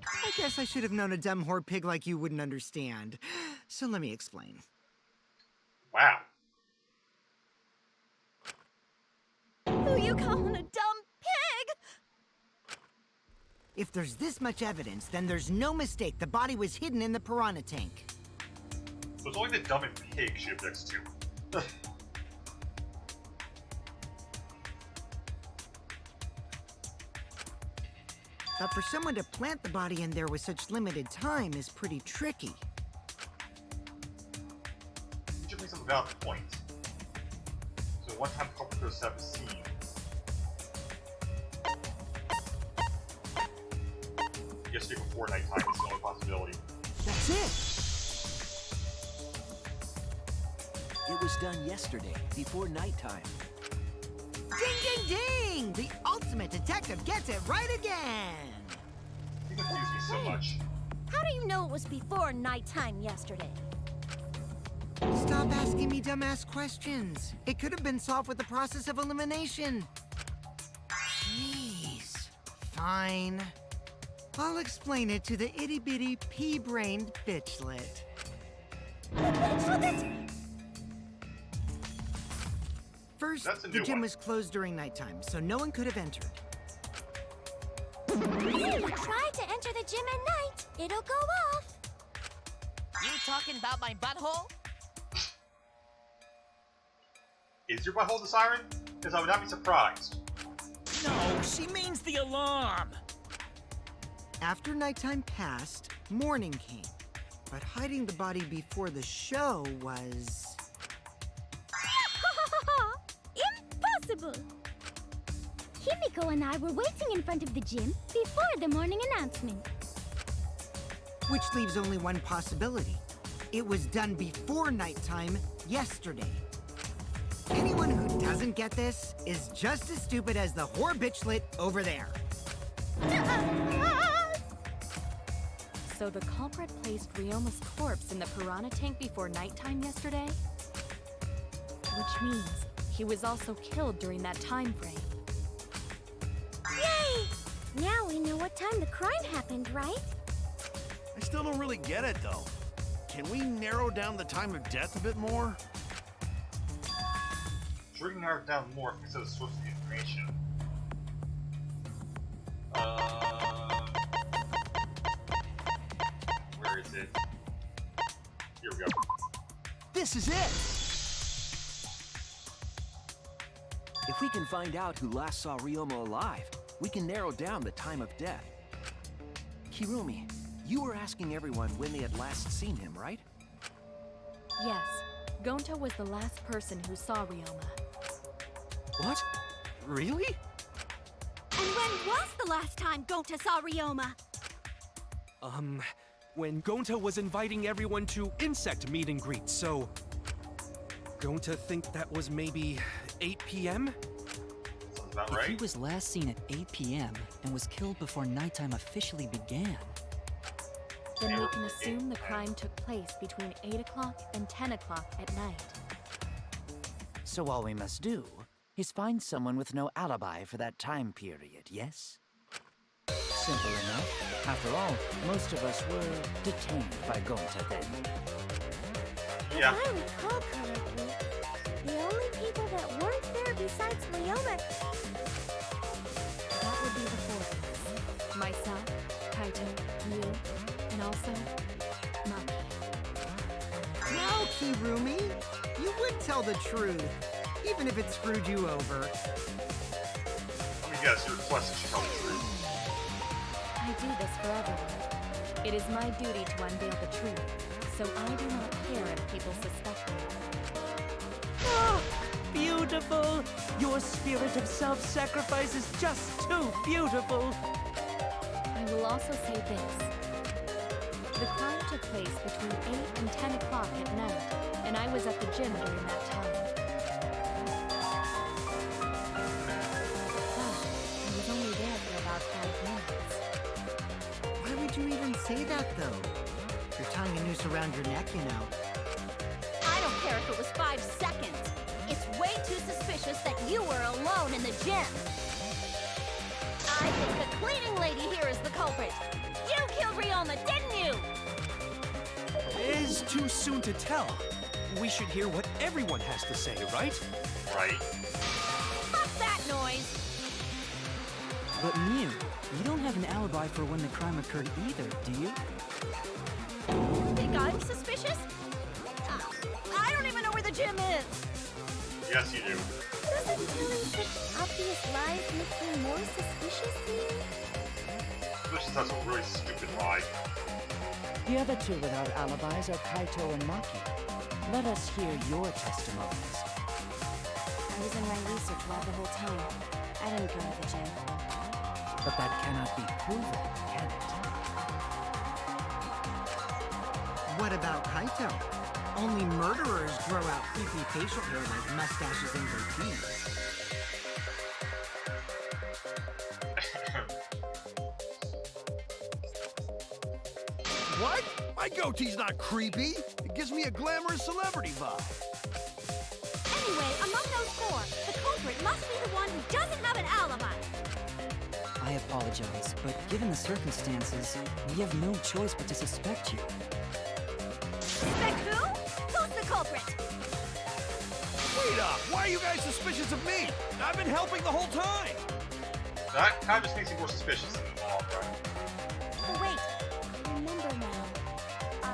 I guess I should have known a dumb whore pig like you wouldn't understand. So let me explain. Wow. Who you calling a dumb pig? If there's this much evidence, then there's no mistake the body was hidden in the piranha tank. So it's only the dumb and pig she objects to. But for someone to plant the body in there with such limited time is pretty tricky. Teacher brings up a valid point. So one time culprit goes to have a scene. Yesterday before nighttime is the only possibility. That's it! It was done yesterday, before nighttime. Ding, ding, ding! The ultimate detective gets it right again! You confuse me so much. How do you know it was before nighttime yesterday? Stop asking me dumbass questions. It could have been solved with the process of elimination. Jeez. Fine. I'll explain it to the itty-bitty pea-brained bitchlet. First, the gym was closed during nighttime, so no one could have entered. If you try to enter the gym at night, it'll go off. You talking about my butthole? Is your butthole the siren? Because I would not be surprised. No, she means the alarm! After nighttime passed, morning came. But hiding the body before the show was... Impossible! Himiko and I were waiting in front of the gym before the morning announcement. Which leaves only one possibility. It was done before nighttime yesterday. Anyone who doesn't get this is just as stupid as the whore bitchlet over there. So the culprit placed Ryoma's corpse in the piranha tank before nighttime yesterday? Which means he was also killed during that time frame. Yay! Now we know what time the crime happened, right? I still don't really get it, though. Can we narrow down the time of death a bit more? Sure, we can narrow it down more instead of source of the information. Where is it? Here we go. This is it! If we can find out who last saw Ryoma alive, we can narrow down the time of death. Kirumi, you were asking everyone when they had last seen him, right? Yes, Gonta was the last person who saw Ryoma. What? Really? And when was the last time Gonta saw Ryoma? When Gonta was inviting everyone to insect meet and greet, so... Gonta think that was maybe 8 p.m.? Sounds about If right. he was last seen at 8 p.m. and was killed before nighttime officially began, Then we can assume the crime took place between 8 o'clock and 10 o'clock at night. So all we must do is find someone with no alibi for that time period, yes? Simple enough. After all, most of us were detained by Gonta then. If I recall correctly, the only people that weren't there besides Leona... That would be the four of us. Myself, Kaito, you, and also Maki. Now, Kirumi, you would tell the truth, even if it screwed you over. Let me guess, your request is she tell the truth. I do this for everyone. It is my duty to unveil the truth, so I do not care if people suspect me. Oh, beautiful! Your spirit of self-sacrifice is just too beautiful! I will also say this. The crime took place between 8 and 10 o'clock at night, and I was at the gym during that time. But I was only there for about 5 minutes. Why would you even say that, though? You're tying a noose around your neck, you know. I don't care if it was 5 seconds. It's way too suspicious that you were alone in the gym. I think the cleaning lady here is the culprit. You killed Ryoma, didn't you? It is too soon to tell. We should hear what everyone has to say, right? Right. Stop that noise! But Mew, you don't have an alibi for when the crime occurred either, do you? Think I'm suspicious? I don't even know where the gym is. Yes, you do. Doesn't telling such obvious lies make you more suspicious, Mew? Suspicious, that's a really stupid lie. The other two without alibis are Kaito and Maki. Let us hear your testimonies. I was in my research lab the whole time. I didn't go to the gym. But that cannot be proven, can it? What about Kaito? Only murderers grow out creepy facial hair like mustaches and goatees. What? My goatee's not creepy. It gives me a glamorous celebrity vibe. Anyway, among those four, the culprit must be the one who doesn't have an alibi. I apologize, but given the circumstances, we have no choice but to suspect you. Suspect who? Who's the culprit? Wait up! Why are you guys suspicious of me? I've been helping the whole time! That kind of just makes you more suspicious in the long run. Oh, wait. I remember now. I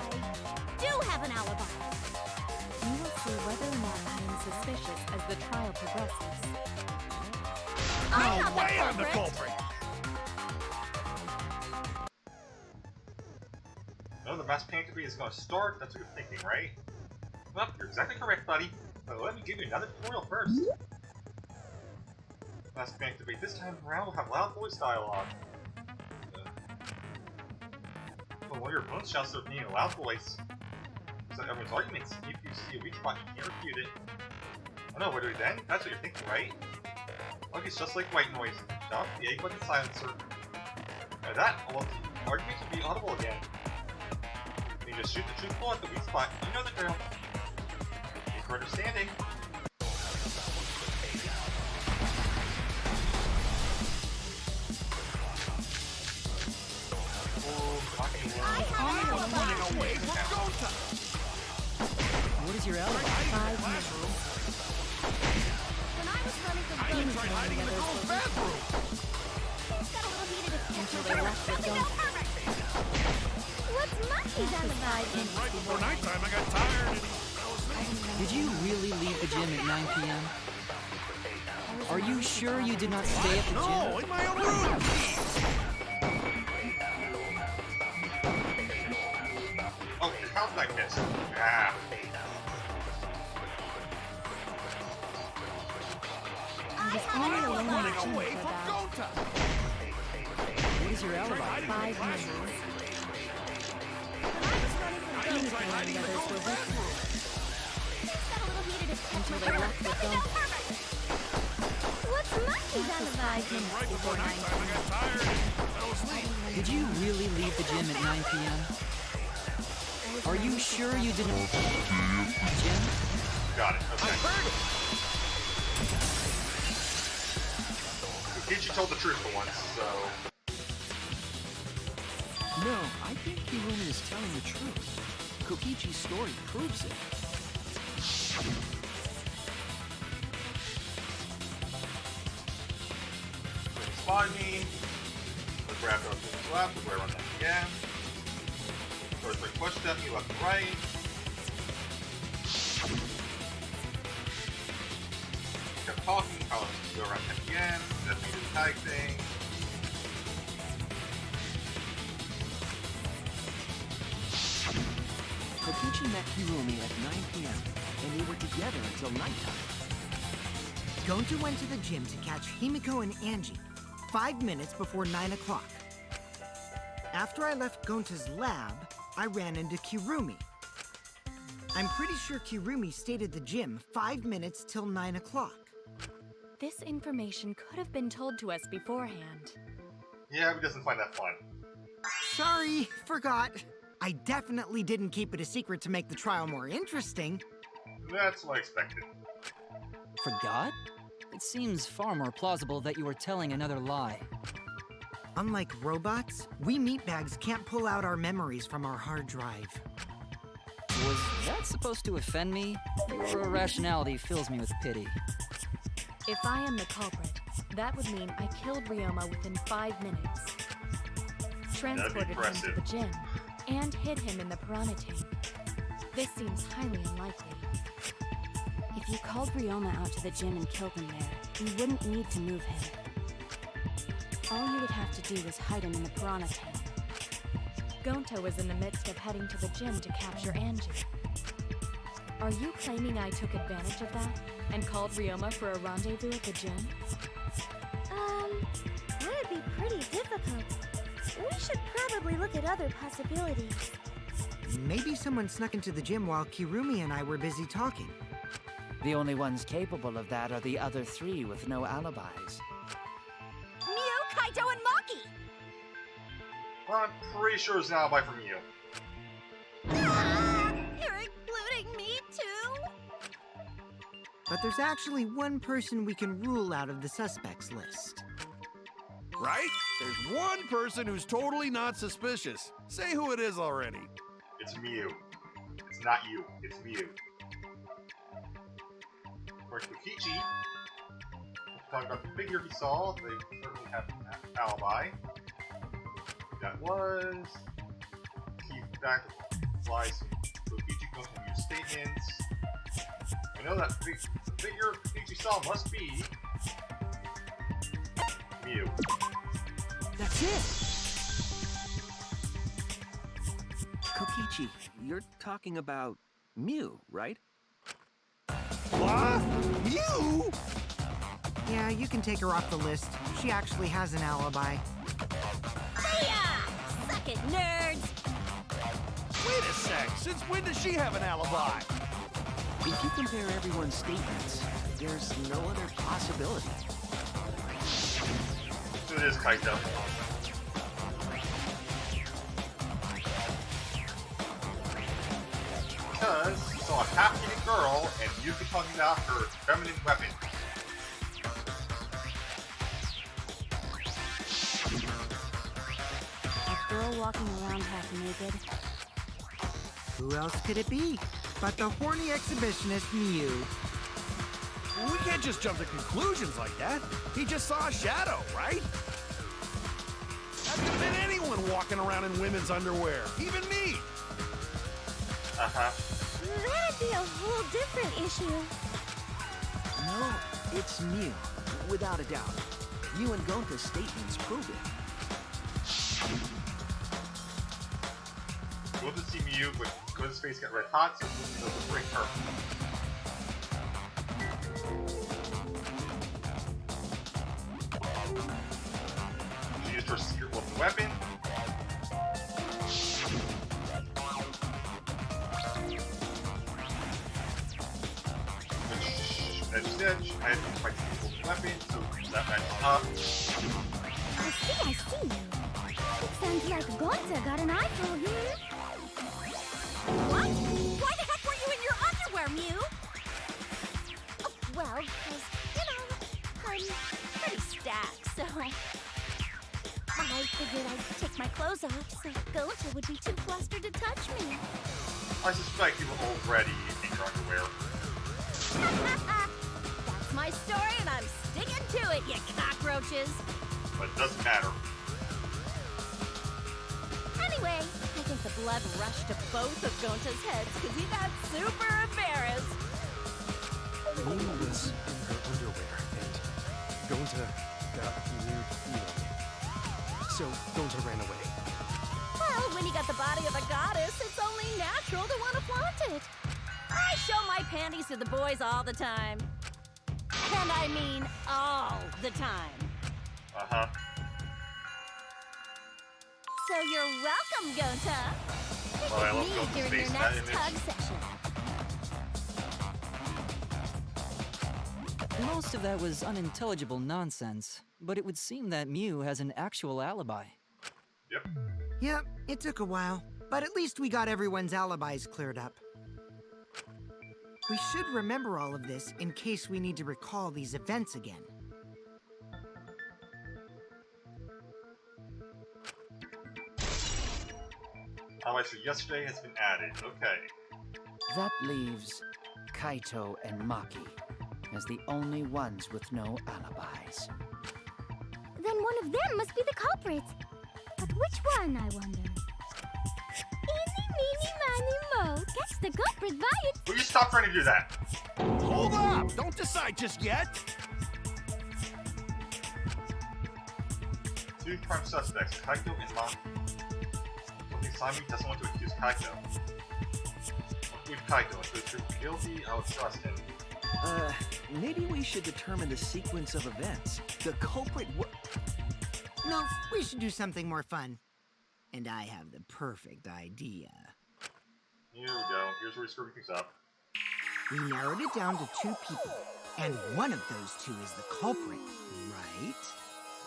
do have an alibi. You will see whether or not I am suspicious as the trial progresses. I'm not Way the I'm the culprit. culprit! No, the mass panic debate is going to start. That's what you're thinking, right? Well, you're exactly correct, buddy. But let me give you another tutorial first. Mass panic debate this time around will have loud voice dialogue. When one of your opponents shouts their opinion in a loud voice, so everyone's arguments. If you see a weak spot, you can't refute it. Oh no, what do we then? That's what you're thinking, right? Look, it's just like white noise. Down the egg like a silencer. By that, all the arguments will be audible again. You just shoot the truth ball at the weak spot. You know the drill. Thank you for understanding. I'm running away from Gonta! What is your alibi? 5 minutes. When I was running from I even tried hiding in the girls' bathroom! things got a little heated at the Until they left the Broken gun. down perfect. What's Maki's alibi? Right before nighttime, I got tired and fell asleep. Did you really leave the gym at 9 p.m.? Are you sure you did not stay at the gym? No, in my own room! Oh, how did I miss? Ah. I'm running away from Gonta! What is your alibi? 5 minutes. I even tried hiding in the girls' bathroom! Things got a little heated at the Until they left the Broken gun. down perfect. What's Maki's alibi? Right before nighttime, I got tired and fell asleep. Did you really leave the gym at 9 p.m.? Are you sure you didn't... Jim? Got it. Okay. I heard it! Kokichi told the truth for once, so... No, I think Kirumi is telling the truth. Kokichi's story proves it. Spot me. Let's grab those to the left, we'll run that again. First, like push step me left and right. Kept talking, I'll go around him again. That's me the tag thing. Kokichi met Kirumi at 9 p.m., and they were together until nighttime. Gonta went to the gym to catch Himiko and Angie 5 minutes before 9 o'clock. After I left Gonta's lab, I ran into Kirumi. I'm pretty sure Kirumi stayed at the gym 5 minutes till 9 o'clock. This information could have been told to us beforehand. Yeah, he doesn't find that fun. Sorry, forgot. I definitely didn't keep it a secret to make the trial more interesting. That's what I expected. Forgot? It seems far more plausible that you were telling another lie. Unlike robots, we meatbags can't pull out our memories from our hard drive. Was that supposed to offend me? Your irrationality fills me with pity. If I am the culprit, that would mean I killed Ryoma within 5 minutes. Transported him to the gym, and hid him in the piranha tank. This seems highly unlikely. If you called Ryoma out to the gym and killed him there, you wouldn't need to move him. All you would have to do was hide him in the piranha tank. Gonta was in the midst of heading to the gym to capture Angie. Are you claiming I took advantage of that and called Ryoma for a rendezvous at the gym? That'd be pretty difficult. We should probably look at other possibilities. Maybe someone snuck into the gym while Kirumi and I were busy talking. The only ones capable of that are the other 3 with no alibis. Mew, Kaito, and Maki! Well, I'm pretty sure it's an alibi from you. You're including me too? But there's actually one person we can rule out of the suspects list. Right? There's one person who's totally not suspicious. Say who it is already. It's Mew. It's not you. It's Mew. Where's Kokichi? Talking about the figure he saw. They certainly have an alibi. That was... Keep back flies. Kokichi goes from your statements. I know that the figure Kokichi saw must be... Mew. That's it! Kokichi, you're talking about Mew, right? What? You? Yeah, you can take her off the list. She actually has an alibi. Suck it, nerds! Wait a sec. Since when does she have an alibi? If you compare everyone's statements, there's no other possibility. So it is Kaito. Because you saw a half-eaten girl and you could talking about her feminine weapon. A girl walking around half naked. Who else could it be but the horny exhibitionist Mew? We can't just jump to conclusions like that. He just saw a shadow, right? That could have been anyone walking around in women's underwear. Even me. Uh-huh. That'd be a whole different issue. No, it's Mew, without a doubt. You and Gonta's statements prove it. We'll just see Mew, but Gon's face got red hot, so we'll bring her. She used her secret weapon. As you said, she had quite a weapon, so that matches up. I see you. It sounds like Gonta got an eye for you. Well, 'cause, you know, I'm pretty stacked, so... I figured I'd take my clothes off so Gota would be too flustered to touch me. I suspect you were already in your underwear. That's my story and I'm sticking to it, you cockroaches! But it doesn't matter. Anyway, I think the blood rushed to both of Gonta's heads because he got super embarrassed. Luna was in her underwear, and Gonta got a weird feeling. So Gonta ran away. Well, when you got the body of a goddess, it's only natural to want to flaunt it. I show my panties to the boys all the time. And I mean all the time. Uh-huh. So you're welcome, Gonta. Well, I love Meet Gonta's during face your in that next image. tug session. Most of that was unintelligible nonsense, but it would seem that Mew has an actual alibi. Yep. Yep, it took a while, but at least we got everyone's alibis cleared up. We should remember all of this in case we need to recall these events again. I see yesterday has been added. Okay. That leaves Kaito and Maki as the only ones with no alibis. Then one of them must be the culprit. But which one, I wonder? Eeny, meeny, miny, mo. Catch the culprit by its... Will you stop trying to do that? Hold up! Don't decide just yet! Two prime suspects, Kaito and Maki. Something Simon doesn't want to accuse Kaito. Accuse Kaito, if he's proven guilty, I'll trust him. Maybe we should determine the sequence of events. The culprit No, we should do something more fun. And I have the perfect idea. Here we go. Here's where we screw things up. We narrowed it down to 2 people, and one of those 2 is the culprit, right?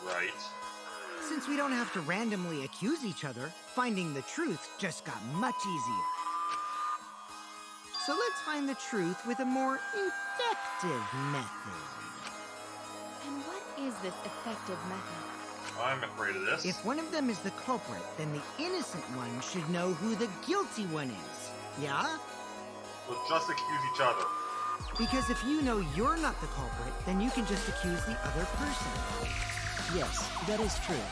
Right. Since we don't have to randomly accuse each other, finding the truth just got much easier. So let's find the truth with a more effective method. And what is this effective method? I'm afraid of this. If one of them is the culprit, then the innocent one should know who the guilty one is. Yeah? We'll just accuse each other. Because if you know you're not the culprit, then you can just accuse the other person. Yes, that is true.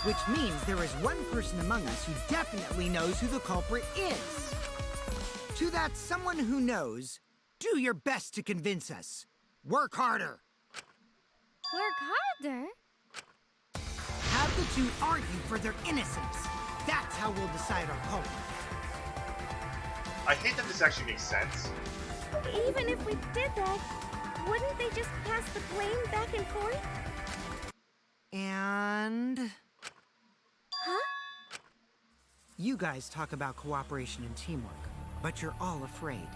Which means there is one person among us who definitely knows who the culprit is. To that someone who knows, do your best to convince us. Work harder. Work harder? Have the 2 argue for their innocence. That's how we'll decide our culprit. I hate that this actually makes sense. Even if we did that, wouldn't they just pass the blame back and forth? And... Huh? You guys talk about cooperation and teamwork, but you're all afraid.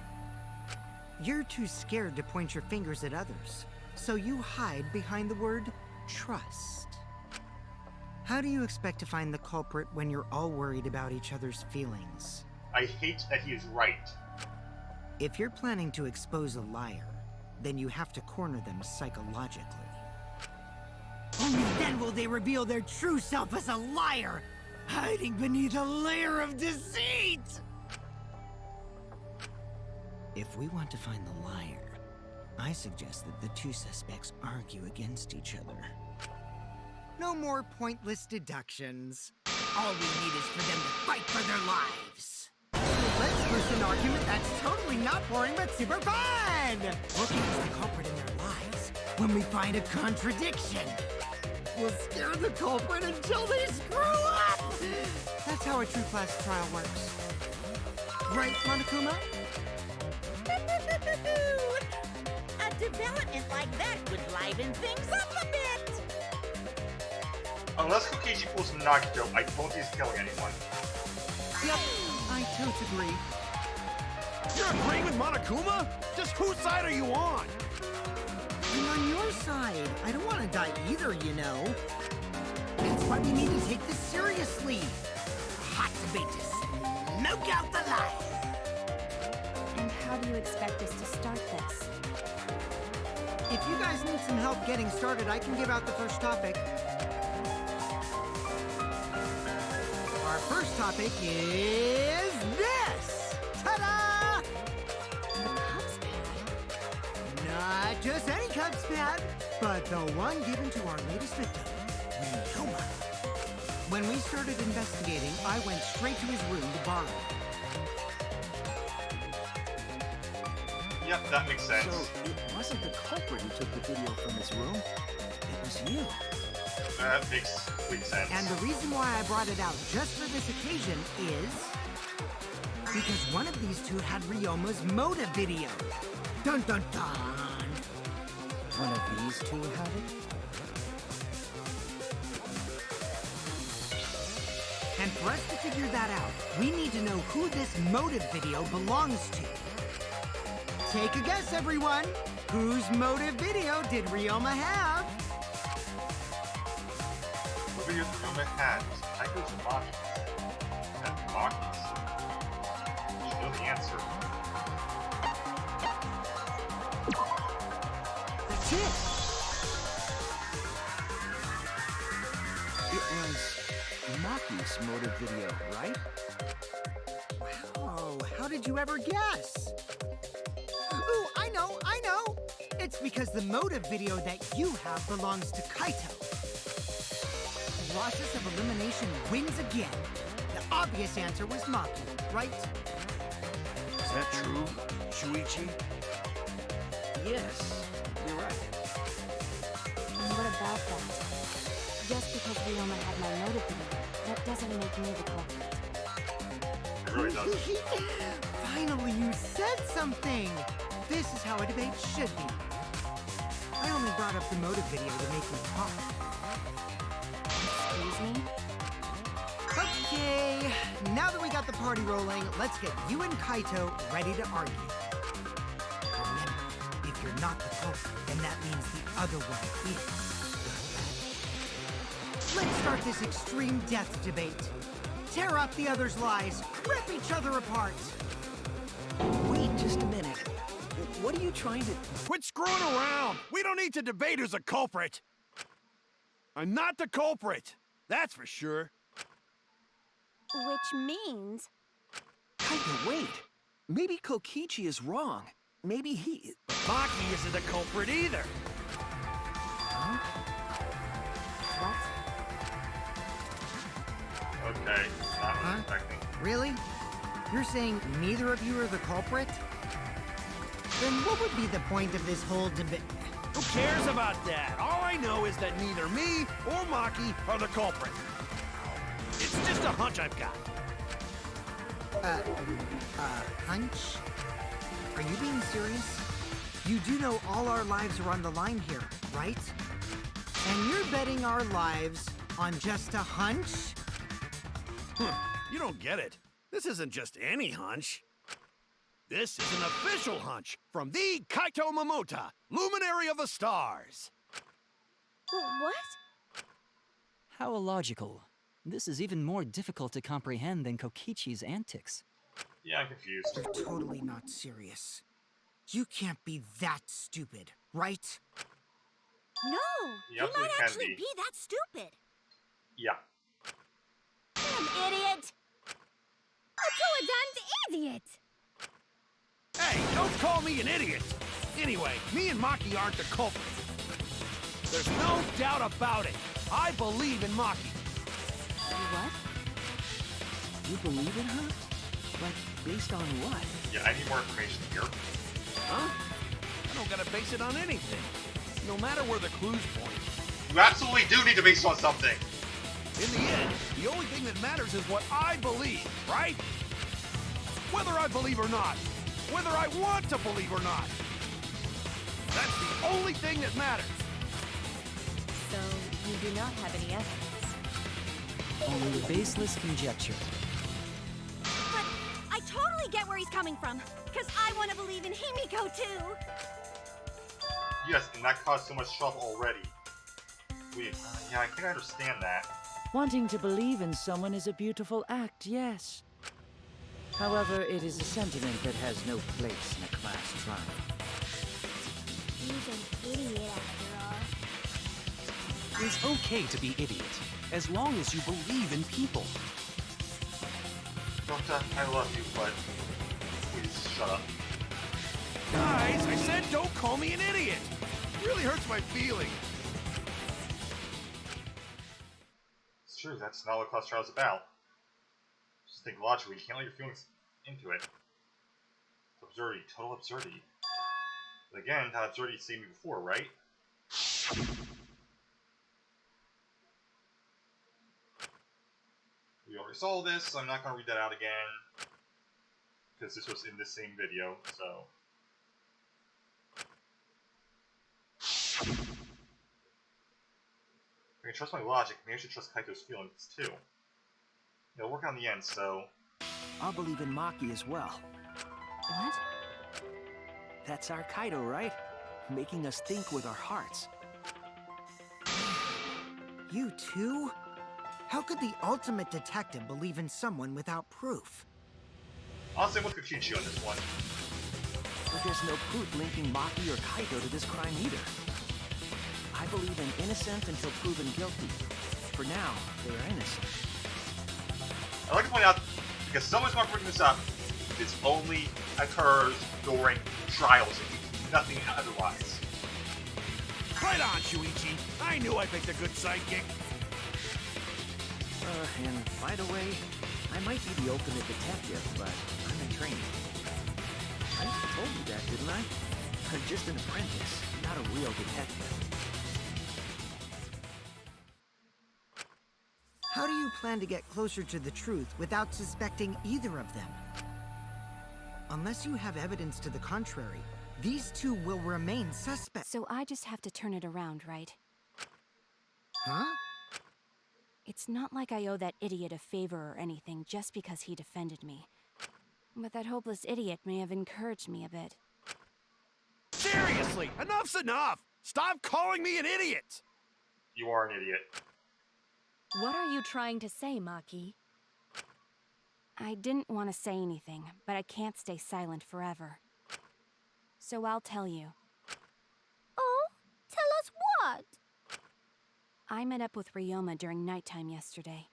You're too scared to point your fingers at others, so you hide behind the word trust. How do you expect to find the culprit when you're all worried about each other's feelings? I hate that he is right. If you're planning to expose a liar, then you have to corner them psychologically. Only then will they reveal their true self as a liar, hiding beneath a layer of deceit! If we want to find the liar, I suggest that the 2 suspects argue against each other. No more pointless deductions. All we need is for them to fight for their lives. Let's first an argument that's totally not boring but super fun! Looking as the culprit in their lives when we find a contradiction. We'll scare the culprit until they screw up! That's how a true class trial works. Right, Monokuma? A development like that would liven things up a bit. Unless Kokichi pulls Nagito, I don't think he's killing anyone. Yep, I totes agree. You're agreeing with Monokuma? Just whose side are you on? I'm on your side. I don't want to die either, you know. That's why we need to take this seriously. Hot debate to smoke out the light. And how do you expect us to start this? you guys need some help getting started, I can give out the first topic. Our first topic is this! Ta-da! The Cubs pad. Not just any Cubs pad, but the one given to our latest victim, Ryoma. When we started investigating, I went straight to his room to borrow it. Yep, that makes sense. So, it wasn't the culprit who took the video from his room. It was you. That makes complete sense. And the reason why I brought it out just for this occasion is because one of these two had Ryoma's motive video. Dun dun dun! One of these two had it? And for us to figure that out, we need to know who this motive video belongs to. Take a guess, everyone! Whose motive video did Ryoma have? What video Ryoma had was Taiko's or Maki's? And Maki's. You should know the answer. That's it! It was Maki's motive video, right? Wow, how did you ever guess? Ooh, I know! It's because the motive video that you have belongs to Kaito. Process of elimination wins again. The obvious answer was Maki, right? Is that true, Shuichi? Yes, you're right. And what about that? Just because Ryoma had my motive video, that doesn't make me the culprit. It really doesn't. Finally, you said something! This is how a debate should be. I only brought up the motive video to make me talk. Excuse me? Okay, now that we got the party rolling, let's get you and Kaito ready to argue. Remember, if you're not the culprit, then that means the other one is. Let's start this extreme death debate. Tear up the other's lies, rip each other apart. Wait just a minute. What are you trying to... Quit screwing around! We don't need to debate who's a culprit! I'm not the culprit! That's for sure. Which means... Kaito, wait. Maybe Kokichi is wrong. Maybe he... Maki isn't the culprit either! Huh? What? Okay, not what I was expecting. Really? You're saying neither of you are the culprit? Then what would be the point of this whole debate? Who cares about that? All I know is that neither me or Maki are the culprit. It's just a hunch I've got. Hunch? Are you being serious? You do know all our lives are on the line here, right? And you're betting our lives on just a hunch? You don't get it. This isn't just any hunch. This is an official hunch from the Kaito Momota, luminary of the stars. What? How illogical. This is even more difficult to comprehend than Kokichi's antics. Yeah, I'm confused. You're totally not serious. You can't be that stupid, right? No, You you might absolutely can actually be. be that stupid. Yeah. Damn idiot! A two-a-duns idiot! Hey, don't call me an idiot! Anyway, me and Maki aren't the culprits. There's no doubt about it. I believe in Maki. What? You believe in her? But based on what? Yeah, I need more information here. Huh? I don't gotta base it on anything. No matter where the clues point. You absolutely do need to base it on something. In the end, the only thing that matters is what I believe, right? Whether I believe or not. Whether I want to believe or not. That's the only thing that matters. So, you do not have any evidence. Only baseless conjecture. But I totally get where he's coming from. Because I want to believe in Himiko too. Yes, and that caused so much trouble already. Wait, yeah, I can understand that. Wanting to believe in someone is a beautiful act, yes. However, it is a sentiment that has no place in a class trial. He's an idiot after all. It's okay to be idiot, as long as you believe in people. Doctor, I love you, but please shut up. Guys, I said don't call me an idiot! It really hurts my feelings. It's true, that's not what class trial is about. Just think logically, you can't let your feelings into it. It's absurdity, total absurdity. But again, that absurdity saved me before, right? We already saw this, so I'm not going to read that out again. Because this was in this same video, so... I can trust my logic, maybe I should trust Kaito's feelings too. It'll work out in the end, so... I'll believe in Maki as well. What? That's our Kaido, right? Making us think with our hearts. You too? How could the ultimate detective believe in someone without proof? Honestly, I'm with Kokichi on this one. But there's no proof linking Maki or Kaido to this crime either. I believe in innocent until proven guilty. For now, they are innocent. I'd like to point out, because someone's not bringing this up, this only occurs during trials, nothing otherwise. Right on, Shuichi. I knew I picked a good sidekick. And by the way, I might be the ultimate detective, but I'm in training. I told you that, didn't I? I'm just an apprentice, not a real detective. How do you plan to get closer to the truth without suspecting either of them? Unless you have evidence to the contrary, these two will remain suspects. So I just have to turn it around, right? Huh? It's not like I owe that idiot a favor or anything just because he defended me. But that hopeless idiot may have encouraged me a bit. Seriously, enough's enough! Stop calling me an idiot! You are an idiot. What are you trying to say, Maki? I didn't want to say anything, but I can't stay silent forever. So I'll tell you. Oh? Tell us what? I met up with Ryoma during nighttime yesterday.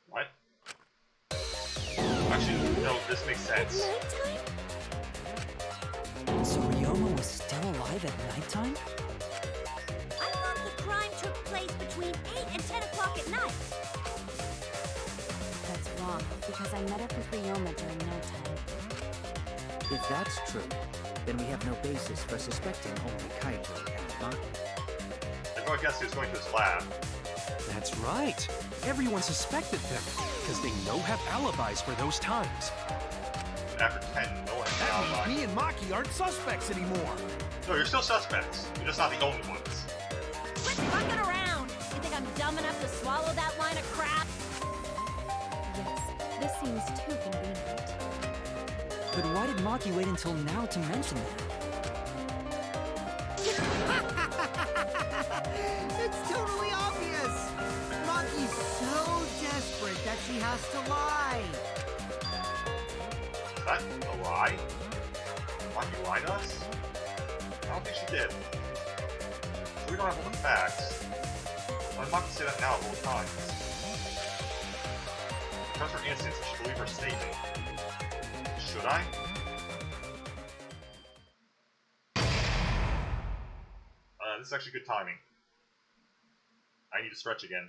What? Actually, no, this makes sense. Nighttime? So Ryoma was still alive at nighttime? I thought the crime took place between 8 and 10 o'clock at night. That's wrong, because I met up with Ryoma during nighttime. If that's true, then we have no basis for suspecting only Kaito and Maki. I guess he was going to his lab. That's right. Everyone suspected them, because they know have alibis for those times. After 10, no one has an That alibi. means me and Maki aren't suspects anymore. No, you're still suspects. You're just not the only ones. Quit fucking around! You think I'm dumb enough to swallow that line of crap? Yes, this seems too convenient. But why did Maki wait until now to mention that? It's totally obvious! Maki's so desperate that she has to lie! Is that a lie? Why you lied to us? I don't think she did. So we don't have all the facts. I'm not to say that now at all times. Trust her innocence and should believe her statement. Should I? This is actually good timing. I need to stretch again.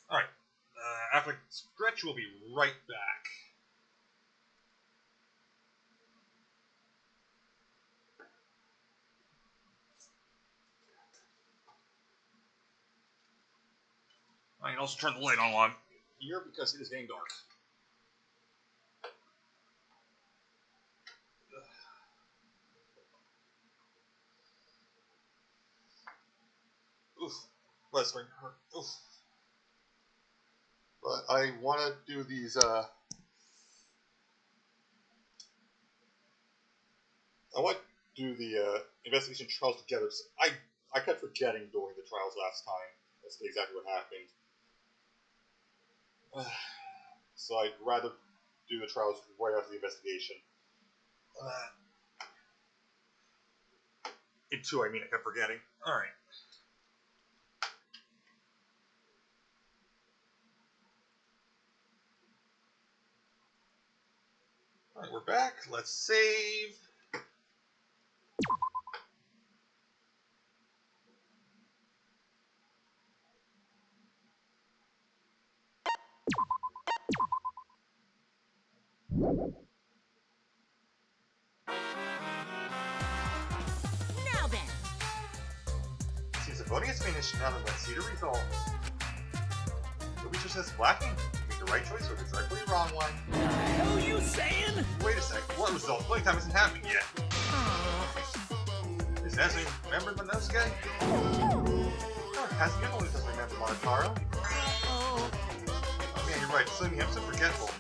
Alright. After I stretch, we'll be right back. I can also turn the light on here because it is getting dark. Oof. Let's bring her. Oof. But I want to do these, I want to do the investigation trials together. I kept forgetting during the trials last time. That's exactly what happened. So I'd rather do the trials right after the investigation. In 2, I mean, I kept forgetting. Alright. Alright, we're back. Let's save. Now then. Since the voting is finished, now then let's see the result. Nobody just says blacking. You make the right choice or the directly wrong one. The hell you saying? Wait a sec. What result? Voting time isn't happening yet. Is Nessie remembered Manosuke? Oh, hasn't been one who doesn't remember Monotaro. Oh man, you're right. Slim Him's so forgetful.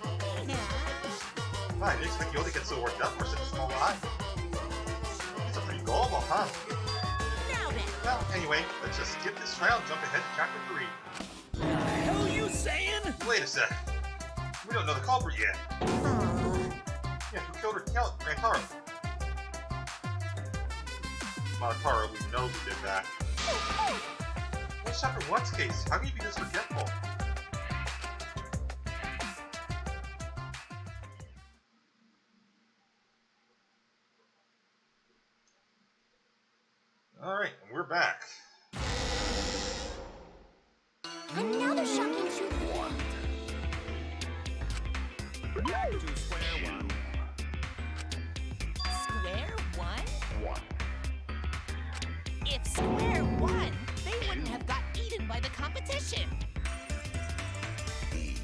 I didn't expect you to get so worked up for such a small eye. It's a pretty gullible, huh? Now then. Well, anyway, let's just skip this trial and jump ahead to chapter 3. The hell you saying? Wait a sec. We don't know the culprit yet. Yeah, who killed Rantaro? Monotaro, we know who did that. What's chapter 1's case? How can you be this forgetful? Alright, and we're back. Another shocking truth. To square one. Square one? If square one, they wouldn't have got eaten by the competition. He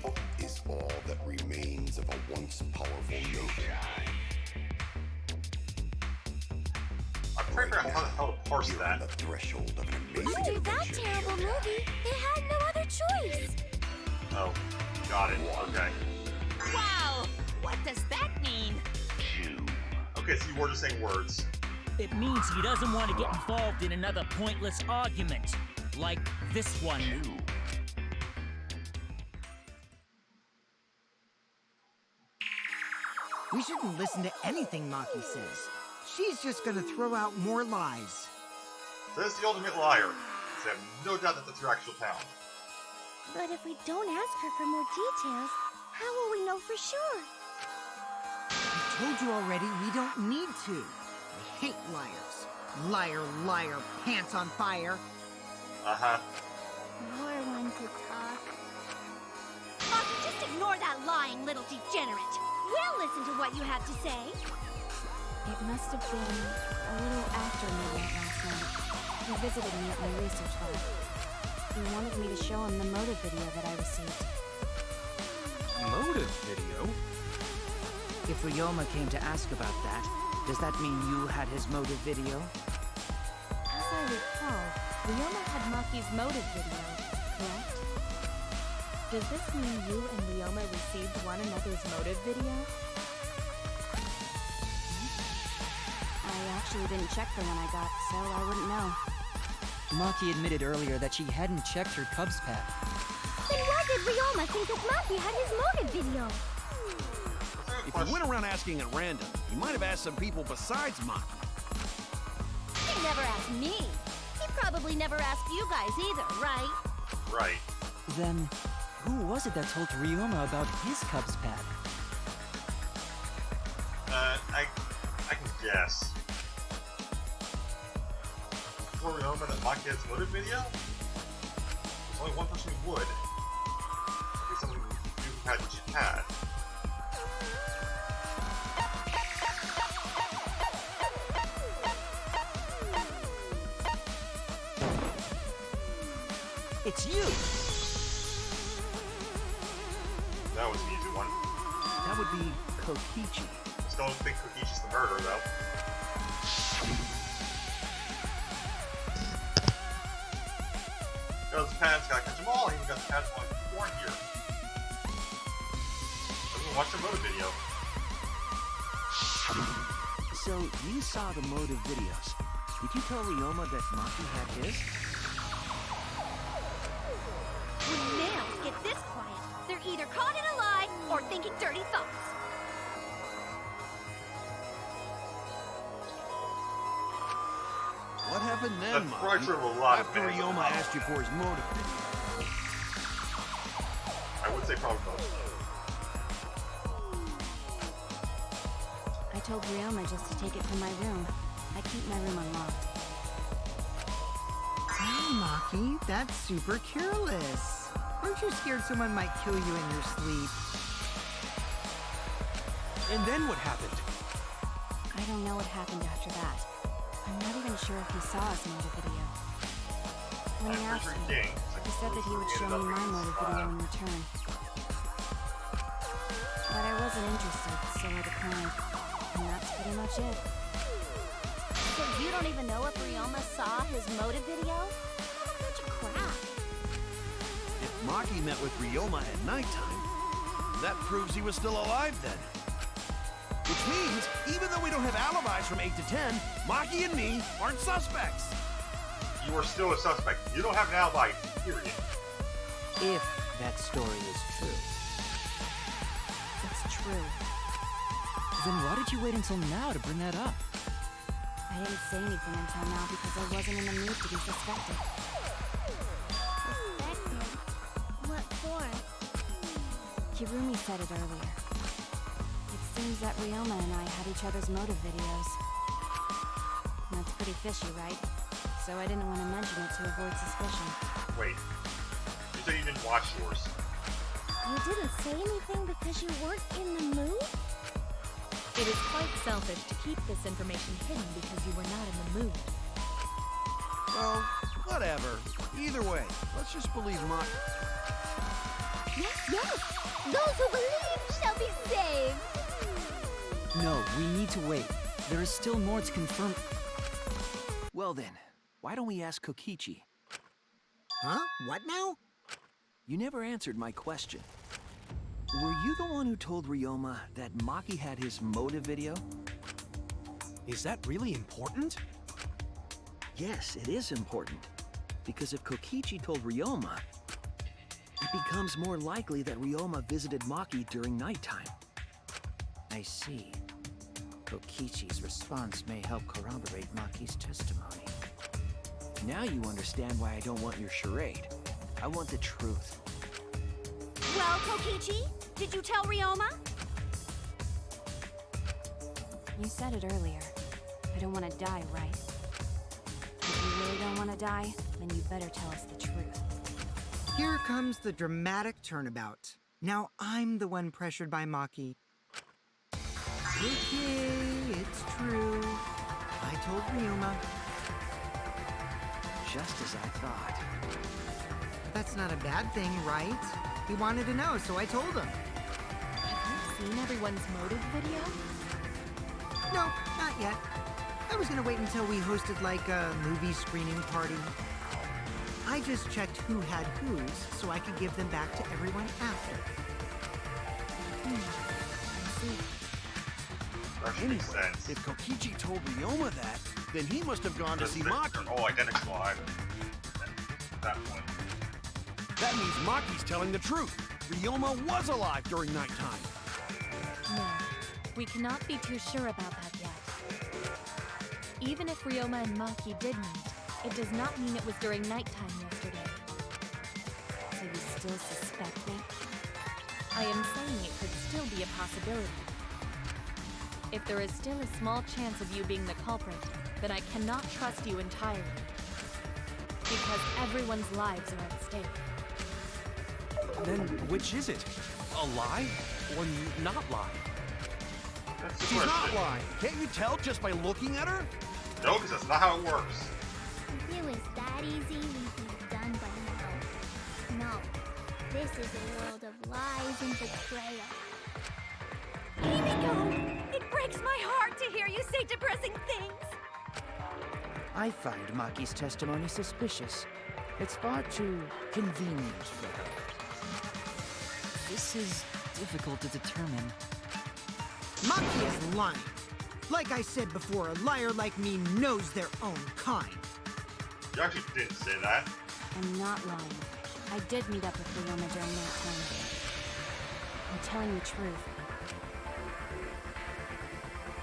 is all that remains of a once powerful nation. I'm trying to figure out how the hell to parse that. On the threshold of an amazing After that adventure. terrible movie, they had no other choice. Oh, got it. Okay. Wow! What does that mean? Okay, so you were just saying words. It means he doesn't want to get involved in another pointless argument, like this one. We shouldn't listen to anything Maki says. She's just gonna throw out more lies. Says the ultimate liar. I have no doubt that that's her actual town. But if we don't ask her for more details, how will we know for sure? I told you already, we don't need to. I hate liars. Liar, liar, pants on fire. Uh-huh. More one to talk. Maki, just ignore that lying little degenerate. We'll listen to what you have to say. It must have been a little after midnight last night. He visited me at my research lab. He wanted me to show him the motive video that I received. Motive video? If Ryoma came to ask about that, does that mean you had his motive video? As I recall, Ryoma had Maki's motive video, correct? Does this mean you and Ryoma received one another's motive video? I actually didn't check the one I got, so I wouldn't know. Maki admitted earlier that she hadn't checked her Cubs pack. Then why did Ryoma think that Maki had his motive video? If he went around asking at random, he might have asked some people besides Maki. He never asked me. He probably never asked you guys either, right? Right. Then, who was it that told Ryoma about his Cubs pack? I can guess. For Ryoma that Maki has motive video? There's only one person who would. Maybe someone who knew who had what she had. It's you! That was an easy one. That would be Kokichi. I still don't think Kokichi's the murderer, though. Goes Pat's gotta catch them all, even got the Pat's one born here. Let's watch the motive video. So, you saw the motive videos. Did you tell Ryoma that Maki had his? When males get this quiet, they're either caught in a lie or thinking dirty thoughts. happened then, That's probably Maki? true of a lot of After fans. Ryoma asked you for his motive video. I would say probably most. I told Ryoma just to take it from my room. I keep my room unlocked. Wow, Maki, that's super careless. Aren't you scared someone might kill you in your sleep? And then what happened? I don't know what happened after that. I'm not even sure if he saw his motive video. When he asked me, he said that he would show me my motive video in return. But I wasn't interested, so I declined. And that's pretty much it. So you don't even know if Ryoma saw his motive video? Such crap. If Maki met with Ryoma at nighttime, that proves he was still alive then. Which means, even though we don't have alibis from 8 to 10, Maki and me aren't suspects. You are still a suspect. You don't have an alibi, period. If that story is true. It's true. Then why did you wait until now to bring that up? I didn't say anything until now because I wasn't in the mood to be suspected. Suspected? What for? Kirumi said it earlier. It seems that Ryoma and I had each other's motive videos. That's pretty fishy, right? So I didn't want to mention it to avoid suspicion. Wait. You said you didn't watch yours. You didn't say anything because you weren't in the mood? It is quite selfish to keep this information hidden because you were not in the mood. Well, whatever. Either way, let's just believe Maki. Yes, yes! Those who believe shall be saved! No, we need to wait. There is still more to confirm. Well then, why don't we ask Kokichi? Huh? What now? You never answered my question. Were you the one who told Ryoma that Maki had his motive video? Is that really important? Yes, it is important. Because if Kokichi told Ryoma, it becomes more likely that Ryoma visited Maki during nighttime. I see. Kokichi's response may help corroborate Maki's testimony. Now you understand why I don't want your charade. I want the truth. Well, Kokichi, did you tell Ryoma? You said it earlier. I don't want to die, right? If you really don't want to die, then you better tell us the truth. Here comes the dramatic turnabout. Now I'm the one pressured by Maki. Okay, it's true. I told Ryoma. Just as I thought. That's not a bad thing, right? He wanted to know, so I told him. Have you seen everyone's motive video? No, not yet. I was gonna wait until we hosted like a movie screening party. I just checked who had whose so I could give them back to everyone after. I see. That should make sense. If Kokichi told Ryoma that, then he must have gone to see Maki. They're all identical either. At that point. That means Maki's telling the truth. Ryoma was alive during nighttime. No, we cannot be too sure about that yet. Even if Ryoma and Maki did meet, it does not mean it was during nighttime yesterday. So you still suspect me? I am saying it could still be a possibility. If there is still a small chance of you being the culprit, then I cannot trust you entirely. Because everyone's lives are at stake. Then which is it? A lie or not lie? That's the She's not question. lying. Can't you tell just by looking at her? No, because that's not how it works. If it was that easy, we'd be done by now. No. This is a world of lies and betrayal. Himiko! It breaks my heart to hear you say depressing things! I find Maki's testimony suspicious. It's far too convenient for her. This is difficult to determine. Maki is lying. Like I said before, a liar like me knows their own kind. You actually didn't say that. I'm not lying. I did meet up with Ryoma during that time. I'm telling the truth.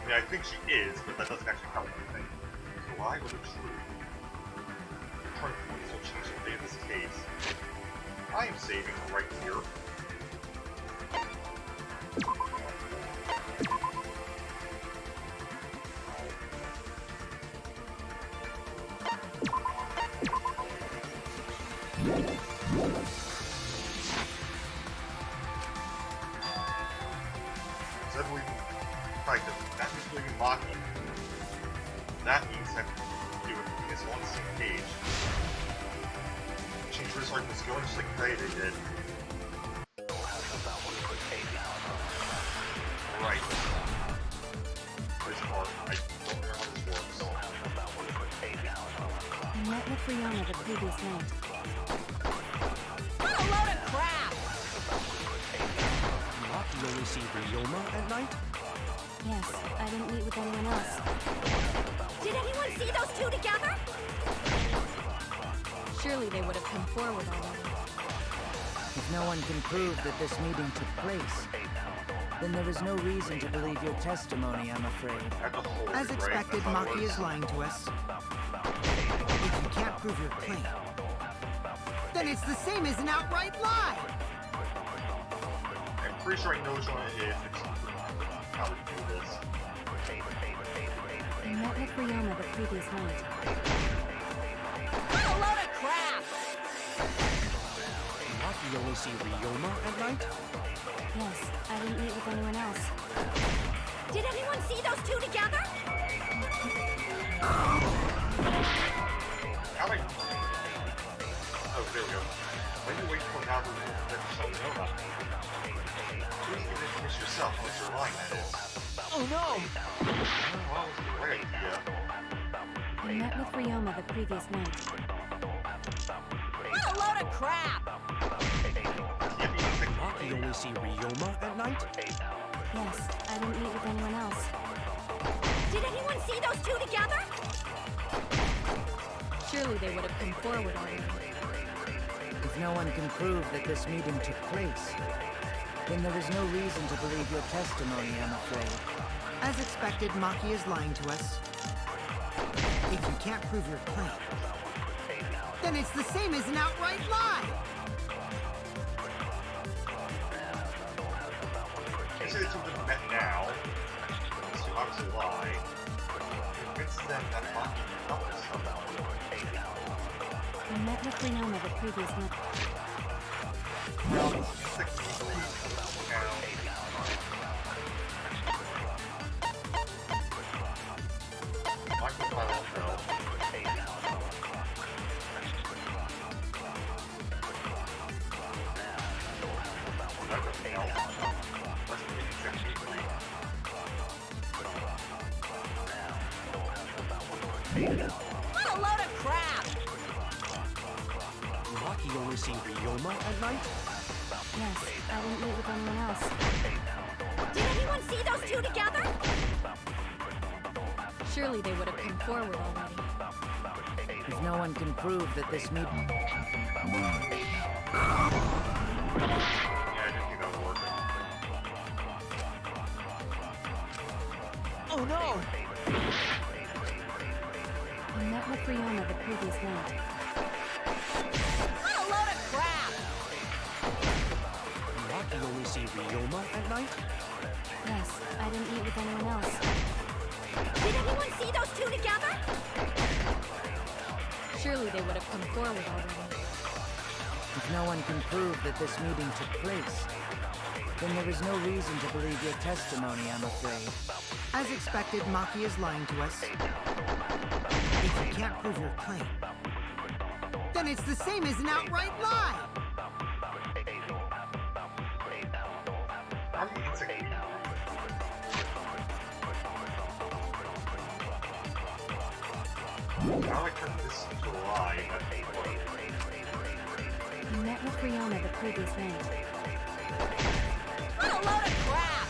I mean, I think she is, but that doesn't actually help anything. So why was it true? I am saving right here. So I believe, right, that means believing Maki. That means that you would be on the same page. Change this argument is going just like they did. Right. This part, I don't know how this works. I met with Rihanna the previous night. What a load of crap! You only see Ryoma at night? Yes, I didn't meet with anyone else. Did anyone see those two together? Surely they would have come forward already. If no one can prove that this meeting took place, then there is no reason to believe your testimony, I'm afraid. As expected, Maki is lying to us. If you can't prove your claim, then it's the same as an outright lie! I'm pretty sure I know which one it is. How we do this. I met with Rihanna the previous night. What a load of crap! You only see Ryoma at night? Yes, I didn't meet with anyone else. Did anyone see those two together? How do I... Oh, there we go. When you wait for now to let yourself know about it. Please give information yourself unless you're lying, that is. Oh no! Well, it's a great idea. I met with Rihanna the previous night. What a load of crap! You only see Ryoma at night? Yes, I didn't meet with anyone else. Did anyone see those two together? Surely they would have come forward already. If no one can prove that this meeting took place, then there is no reason to believe your testimony, I'm afraid. As expected, Maki is lying to us. If you can't prove your claim, then it's the same as an outright lie! I say the two of them met now. These two obviously lie. Convince them that Maki felt this somehow. I met with Rihanna the previous night. Well, it's like Michael, I don't know. That doesn't help. Let's make it technically. What a load of crap! You only see Ryoma at night? Yes, I didn't meet with anyone else. Did anyone see those two together? Surely they would have come forward already. If no one can prove that this meeting... Yeah, I didn't think that was working. Oh no! I met with Rihanna the previous night. What a load of crap! You only see Ryoma at night? Yes, I didn't meet with anyone else. Did anyone see those two together? Surely they would have come forward already. If no one can prove that this meeting took place, then there is no reason to believe your testimony, I'm afraid. As expected, Maki is lying to us. If you can't prove your claim, then it's the same as an outright lie! How many insects? Now I turn this into a lie. I met with Rihanna the previous night. What a load of crap!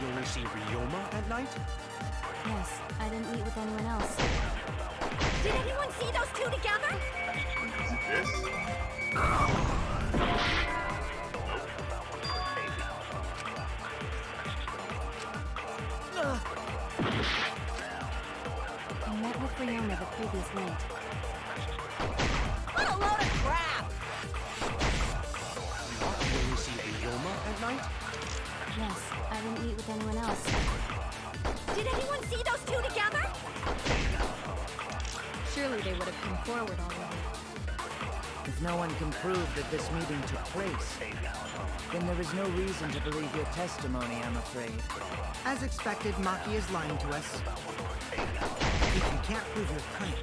You only see Ryoma at night? Yes, I didn't meet with anyone else. Did anyone see those two together? Is it this? I met with Rihanna the previous night. What a load of crap! Maki only see Ryoma at night? Yes, I didn't meet with anyone else. Did anyone see those two together? Surely they would have come forward already. If no one can prove that this meeting took place, then there is no reason to believe your testimony, I'm afraid. As expected, Maki is lying to us. If you can't prove your claim,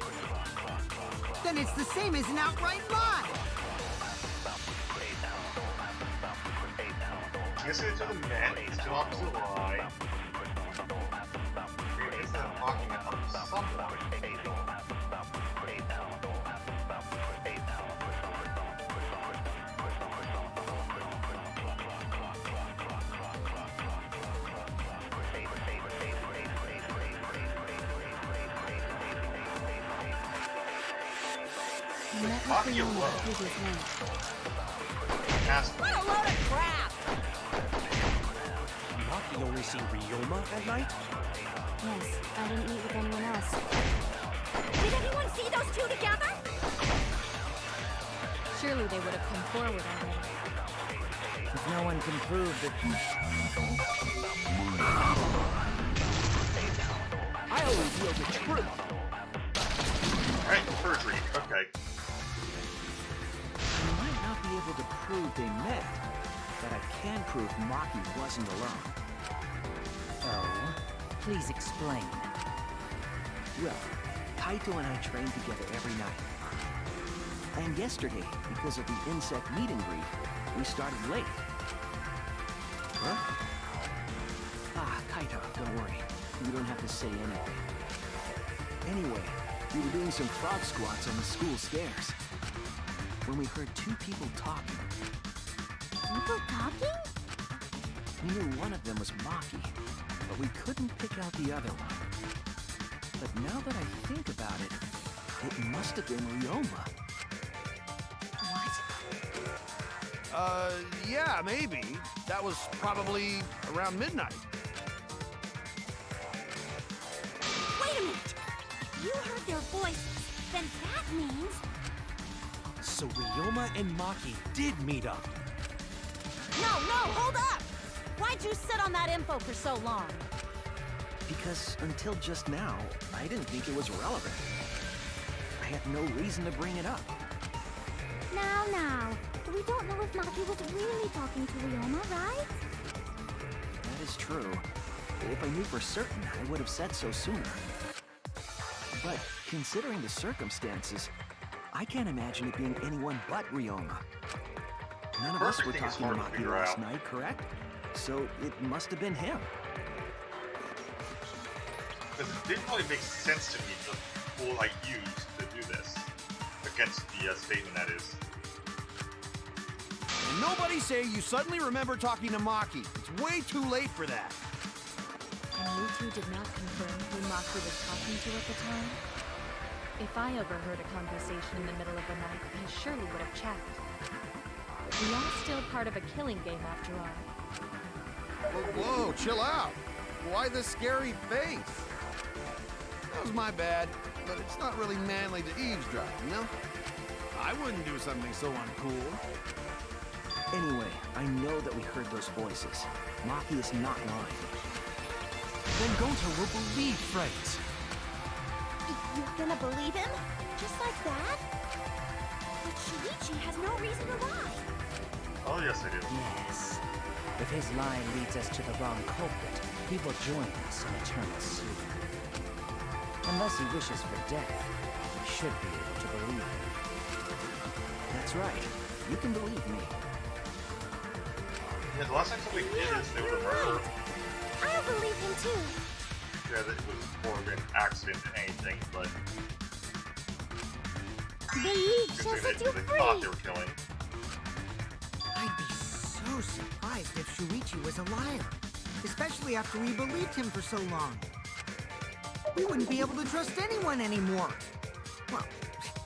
then it's the same as an outright lie! Listen to the men, it's an opposite lie. It is them talking about someone. I met with Maki Ryoma alone. the previous night. What a load of crap! Maki only see Ryoma at night? Yes, I didn't meet with anyone else. Did anyone see those two together? Surely they would have come forward already. If no one can prove that... I'll reveal the truth. Alright, perjury. Okay. I might not be able to prove they met, but I can prove Maki wasn't alone. Oh, please explain. Well, Kaito and I train together every night. And yesterday, because of the insect meet and greet, we started late. Huh? Ah, Kaito, don't worry. You don't have to say anything. Anyway, we were doing some frog squats on the school stairs when we heard two people talking. People talking? We knew one of them was Maki, but we couldn't pick out the other one. But now that I think about it, it must have been Ryoma. Yeah, maybe. That was probably around midnight. Wait a minute! You heard their voices, then that means... So Ryoma and Maki did meet up. No, hold up! Why'd you sit on that info for so long? Because until just now, I didn't think it was relevant. I had no reason to bring it up. Now. We don't know if Maki was really talking to Ryoma, right? That is true. If I knew for certain, I would have said so sooner. But considering the circumstances, I can't imagine it being anyone but Ryoma. None of us were Perfect thing is talking to hard to Maki figure last out. night, correct? So it must have been him. Because it didn't really make sense to me, the tool I used to do this. Against the statement, that is. And nobody say you suddenly remember talking to Maki. It's way too late for that. And you two did not confirm who Maki was talking to at the time? If I overheard a conversation in the middle of the night, I surely would have checked. We are still part of a killing game after all. Whoa, chill out. Why the scary face? That was my bad, but it's not really manly to eavesdrop, you know? I wouldn't do something so uncool. Anyway, I know that we heard those voices. Maki is not lying. Then Gonta will believe Fred's. You're gonna believe him? Just like that? But Shuichi has no reason to lie. Oh, yes, I do. Yes. If his lie leads us to the wrong culprit, he will join us in eternal sleep. Unless he wishes for death, we should be able to believe him. That's right. You can believe me. Yeah, the last time somebody did this, they were the murderer. I'll believe him too. Yeah, that it was more of an accident than anything, but Believe good shall thing set you they free. thought they were killing. I'd be so surprised if Shuichi was a liar. Especially after we believed him for so long. We wouldn't be able to trust anyone anymore. Well,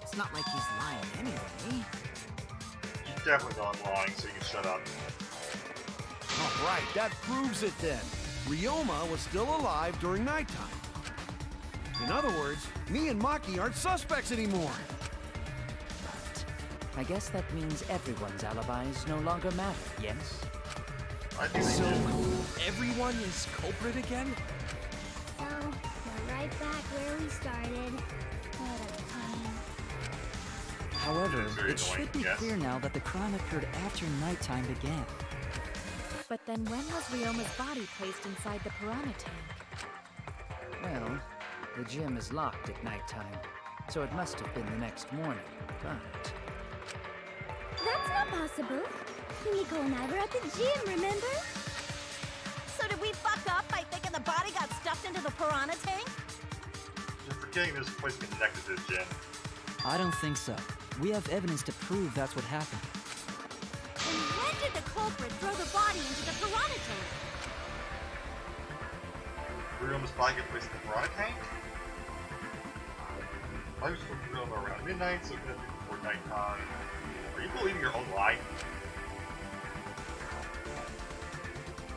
it's not like he's lying anyway. He's definitely not lying, so you can shut up. All right, that proves it then. Ryoma was still alive during nighttime. In other words, me and Maki aren't suspects anymore. I guess that means everyone's alibis no longer matter, yes? I think they So, did. everyone is culprit again? So, we're right back where we started. What a pain. However, It's very it should annoying, be yes. clear now that the crime occurred after nighttime began. But then when was Ryoma's body placed inside the piranha tank? Well, the gym is locked at nighttime, so it must have been the next morning, but... That's not possible. Kimiko and I were at the gym, remember? So did we fuck up by thinking the body got stuffed into the piranha tank? You're forgetting this place connected to the gym. I don't think so. We have evidence to prove that's what happened. And when did the culprit throw the body into the piranha tank? Ryoma's body get placed in the piranha tank? I was supposed to Ryoma around midnight, so it could have been before nighttime. Are you believing your own lie?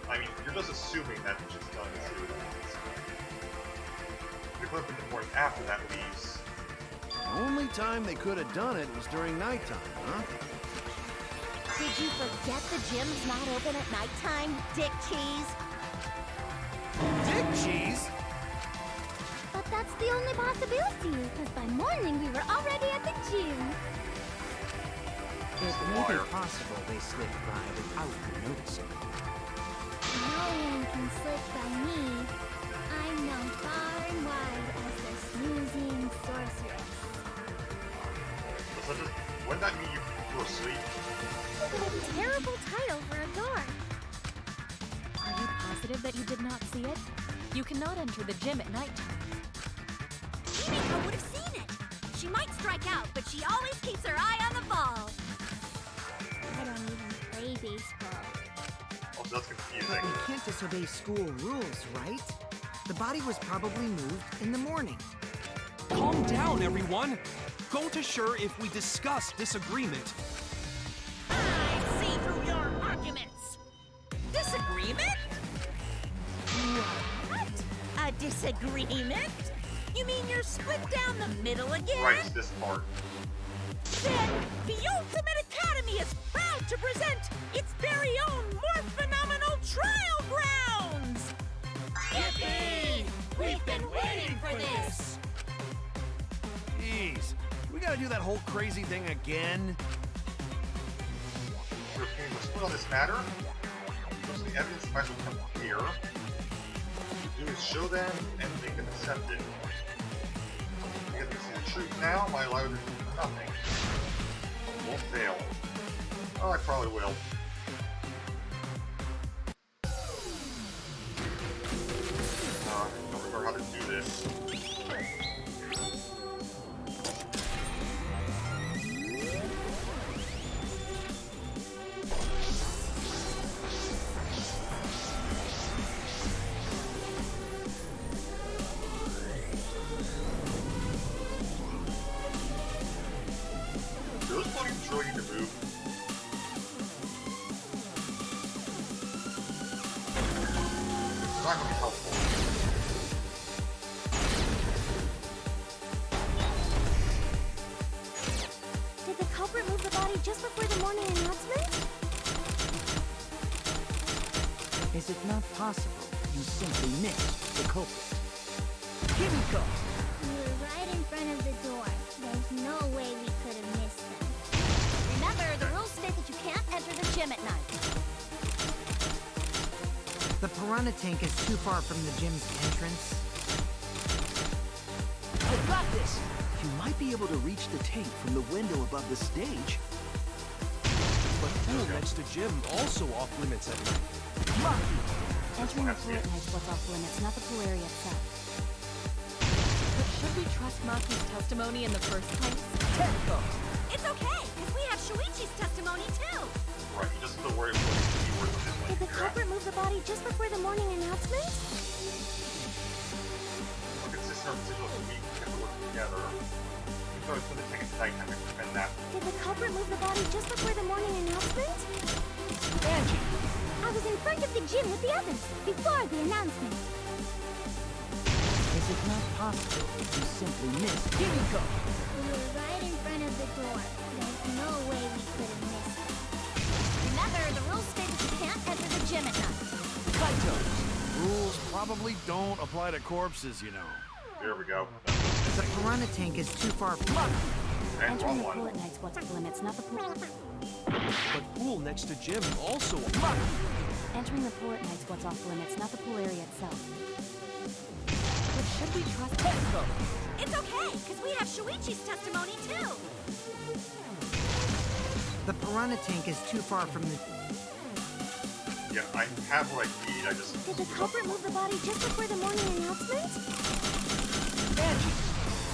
I mean, you're just assuming that it's just done too. It could have been the morning after that leaves. The only time they could have done it was during nighttime, huh? Did you forget the gym's not open at nighttime, Dick Cheese? Dick cheese? But that's the only possibility, because by morning we were already at the gym. It may be possible they slipped by without you noticing. No one can slip by me. I'm known far and wide as the snoozing sorceress. So just, wouldn't that mean you were asleep? What a terrible title for a door. Are you positive that you did not see it? You cannot enter the gym at nighttime. Kimiko would have seen it. She might strike out, but she always keeps her eye on the ball. I don't even play baseball. Also, that's But confusing. we can't disobey school rules, right? The body was probably moved in the morning. Calm down, everyone! Go to sure if we discuss disagreement. I see through your arguments. Disagreement? What? A disagreement? You mean you're split down the middle again? Right, it's this part. Then the Ultimate Academy is proud to present its very own more phenomenal trial grounds! Yippee! We've been waiting for this! Jeez, we gotta do that whole crazy thing again? Your opinion was split on this matter. Most of the evidence might as well come here. What you do is show them and make them accept it. Because they see the truth now, might allow them to do nothing. Won't fail. Oh, I probably will. Don't remember how to do this. Those fucking control need to move. It's not gonna be helpful. Did the culprit move the body just before the morning announcement? Is it not possible you simply missed the culprit? Kimiko! We were right in front of the door. There's no way we could have missed them. Remember, the rules state that you can't enter the gym at night. The piranha tank is too far from the gym's entrance. I got this! You might be able to reach the tank from the window above the stage. But pool next to gym also off limits at night. Maki! Entering the pool at night is what's off limits, not the pool area itself. But should we trust Maki's testimony in the first place? Tenko! It's okay, because we have Shuichi's testimony too. Right, you just have to worry about the keywords in Did the culprit move the body just before the morning announcement? A consistent representation of we can work together. We can always put the ticket tonight and defend that. Did the culprit move the body just before the morning announcement? Angie! I was in front of the gym with the others, before the announcement. Is it not possible you simply missed Kimiko? We were right in front of the door. There's no probably don't apply to corpses, you know. There we go. The piranha tank is too far from... And Entering wrong the pool one. at night's what's off limits, not the pool. But pool next to gym also. Entering the pool at night's what's off limits, not the pool area itself. But should we trust Pt6? It's okay, because we have Shuichi's testimony too. The piranha tank is too far from the... Yeah, I have what I need. I just. Did the culprit move the body just before the morning announcement? Angie!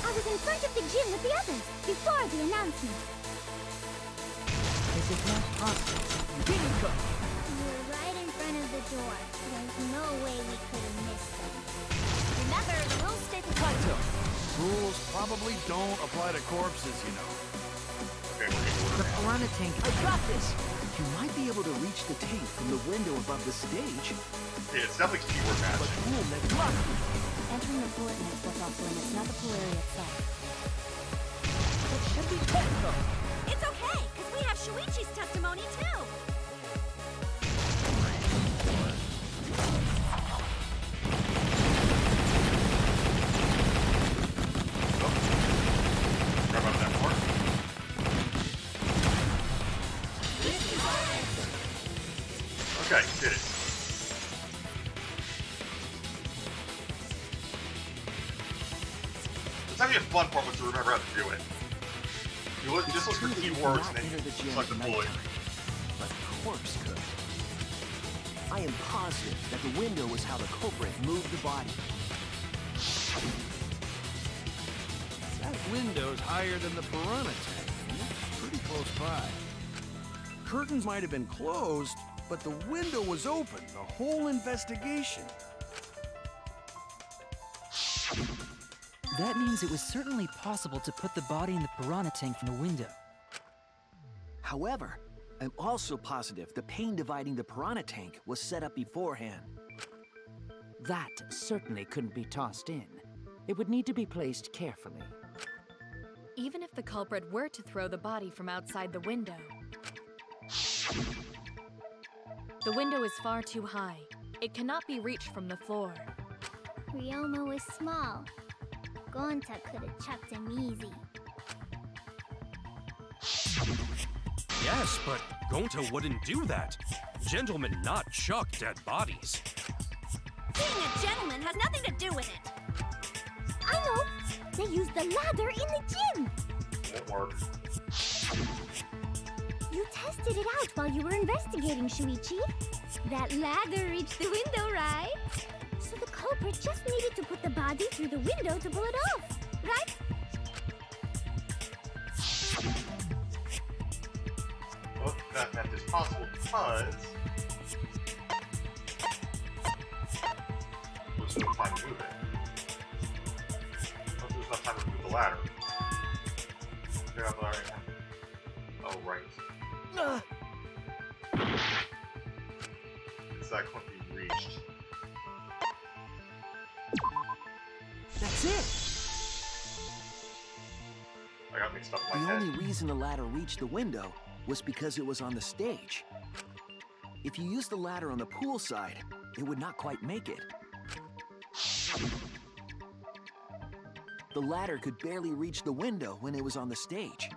I was in front of the gym with the others, before the announcement. This is not possible. You didn't come. We were right in front of the door. There's no way we could have missed them. Remember, the rules state the Kaito! Rules probably don't apply to corpses, you know. Okay, we're getting The order now. piranha tank... I got this! You might be able to reach the tank from the window above the stage. Yeah, it's definitely keyword But matching. pool next... Entering the pool at night's what's off limits, not the pool area itself. But should we Pt6? It's okay, because we have Shuichi's testimony too. Grab out that part. Okay, did it. It's actually a fun part once you remember how to do it. You look, just look for It's true that you keywords cannot and then enter the gym select the at bullet. nighttime, but a corpse could. I am positive that the window was how the culprit moved the body. That window's higher than the piranha tank, and it's pretty close by. Curtains might have been closed, but the window was open the whole investigation. That means it was certainly possible to put the body in the piranha tank from the window. However, I'm also positive the pane dividing the piranha tank was set up beforehand. That certainly couldn't be tossed in. It would need to be placed carefully. Even if the culprit were to throw the body from outside the window is far too high. It cannot be reached from the floor. Ryoma was small. Gonta could have chucked him easy. Yes, but Gonta wouldn't do that. Gentlemen not chuck dead bodies. Being a gentleman has nothing to do with it. I know! They used the ladder in the gym! Won't work. You tested it out while you were investigating, Shuichi. That ladder reached the window, right? So the culprit just needed to put the body through the window to pull it off, right? Well, that method is possible because there's no time to move it. Well, there's enough time to move the ladder. Get out the ladder. Oh, right. It's that couldn't be reached. That's it! I got mixed up in The my head. only reason the ladder reached the window was because it was on the stage. If you used the ladder on the pool side, it would not quite make it. The ladder could barely reach the window when it was on the stage.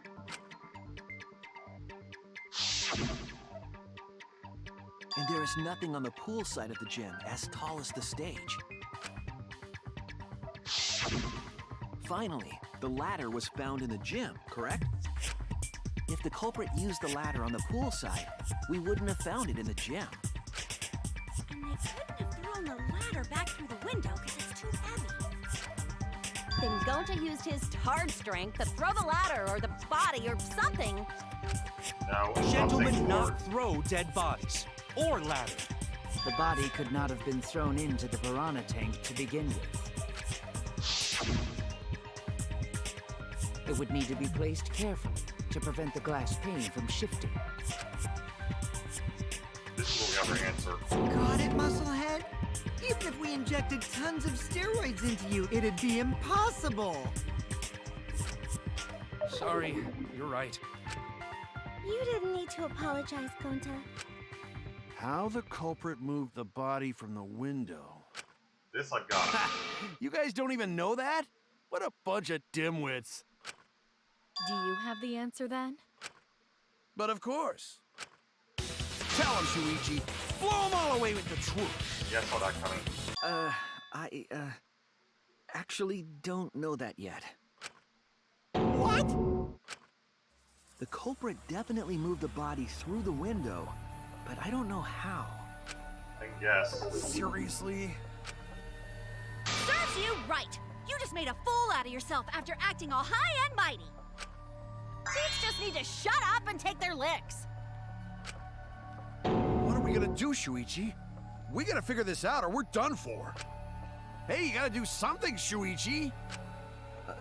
And there is nothing on the pool side of the gym as tall as the stage. Finally, the ladder was found in the gym, correct? If the culprit used the ladder on the pool side, we wouldn't have found it in the gym. And they couldn't have thrown the ladder back through the window because it's too heavy. Then Gonta used his hard strength to throw the ladder or the body or something. Now, Gentlemen not throw dead bodies. Or ladder. The body could not have been thrown into the piranha tank to begin with. It would need to be placed carefully to prevent the glass pane from shifting. This is where we have our answer. Got it, Musclehead? Even if we injected tons of steroids into you, it'd be impossible! Sorry, you're right. You didn't need to apologize, Gonta. How the culprit moved the body from the window. This I got. You guys don't even know that? What a bunch of dimwits. Do you have the answer then? But of course. Tell him, Shuichi. Blow him all away with the truth. Yeah, I saw that coming. I actually don't know that yet. What? The culprit definitely moved the body through the window, but I don't know how. I guess. Seriously? Serves you right! You just made a fool out of yourself after acting all high and mighty. Kids just need to shut up and take their licks. What are we gonna do, Shuichi? We gotta figure this out or we're done for. Hey, you gotta do something, Shuichi!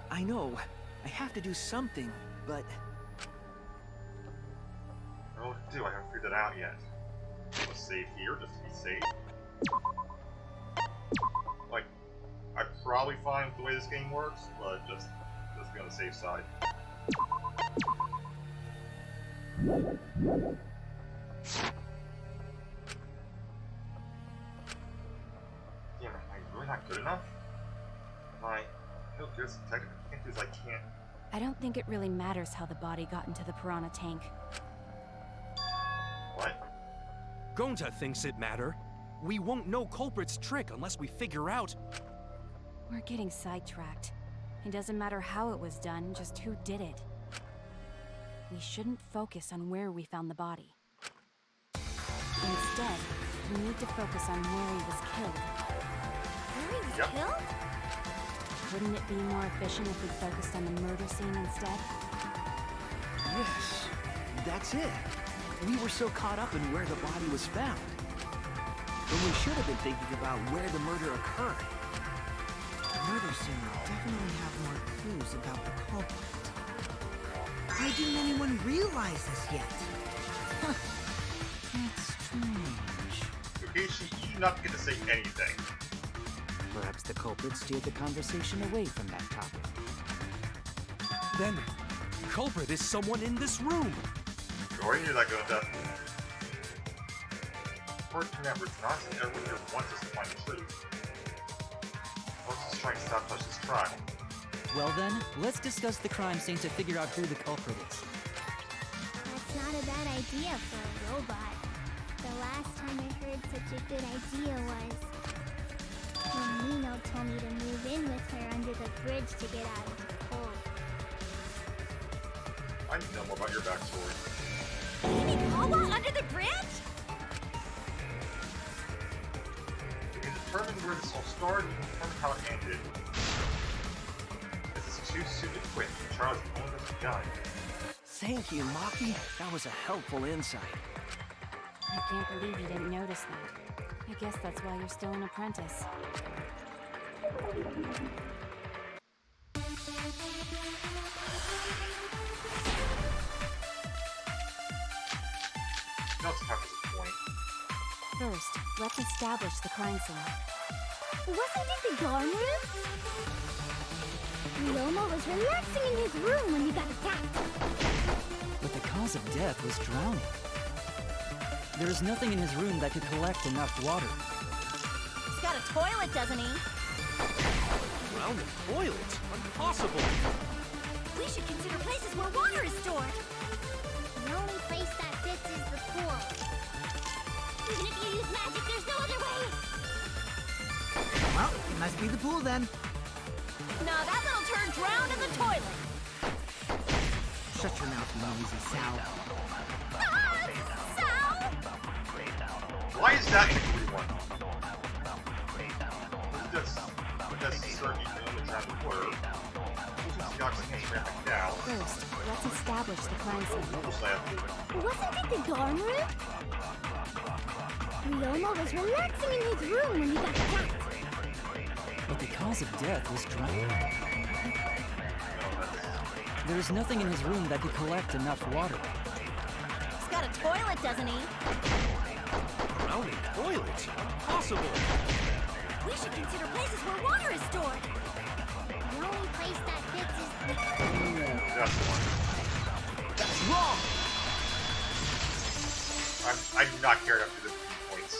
I know. I have to do something, but... I don't know what to do. I haven't figured that out yet. I'll save here just to be safe. Like, I'm probably fine with the way this game works, but just be on the safe side. Damn, am I really not good enough? I feel good as a detective. I can't do this. I can't. I don't think it really matters how the body got into the piranha tank. What? Gonta thinks it matter. We won't know culprit's trick unless we figure out... We're getting sidetracked. It doesn't matter how it was done, just who did it. We shouldn't focus on where we found the body. Instead, we need to focus on where he was killed. Where he was killed? Wouldn't it be more efficient if we focused on the murder scene instead? Yes, that's it. We were so caught up in where the body was found. When we should have been thinking about where the murder occurred. The murder scene will definitely have more clues about the culprit. Why didn't anyone realize this yet? Huh. That's strange. Yokishi, you do not get to say anything. Perhaps the culprit steered the conversation away from that topic. Then, culprit is someone in this room. You already knew that, Gonta. First, remember, it's not that everyone here wants us to find the truth. Let's just try and sabotage this trial. Well then, let's discuss the crime scene to figure out who the culprit is. That's not a bad idea for a robot. The last time I heard such a good idea was when Nino told me to move in with her under the bridge to get out of the cold. I need to know more about your backstory. Mikawa under the bridge? We can determine where this all started and determine how it ended. This is too soon to quit. Charles only has begun. Thank you, Maki. That was a helpful insight. I can't believe you didn't notice that. I guess that's why you're still an apprentice. That's kind of the point. First, let's establish the crime scene. Wasn't it the dorm room? Ryoma was relaxing in his room when he got attacked. But the cause of death was drowning. There is nothing in his room that could collect enough water. He's got a toilet, doesn't he? Drowning toilets? Impossible! We should consider places where water is stored. The only place that fits is the pool. Even if you use magic, there's no other way. Well, it must be the pool then. Nah, that little turd drowned in the toilet. Shut your mouth, noisy Sal. Sal? Why is that in everyone? That's certainly the only time to order. First, let's establish the crime scene. Wasn't it the dorm room? Ryoma was relaxing in his room when he got attacked. But the cause of death was drowning. There is nothing in his room that could collect enough water. He's got a toilet, doesn't he? Drowning toilets? Impossible! We should consider places where water is stored. The only place that fits is the... That's the one. That's wrong! I do not care enough for the points.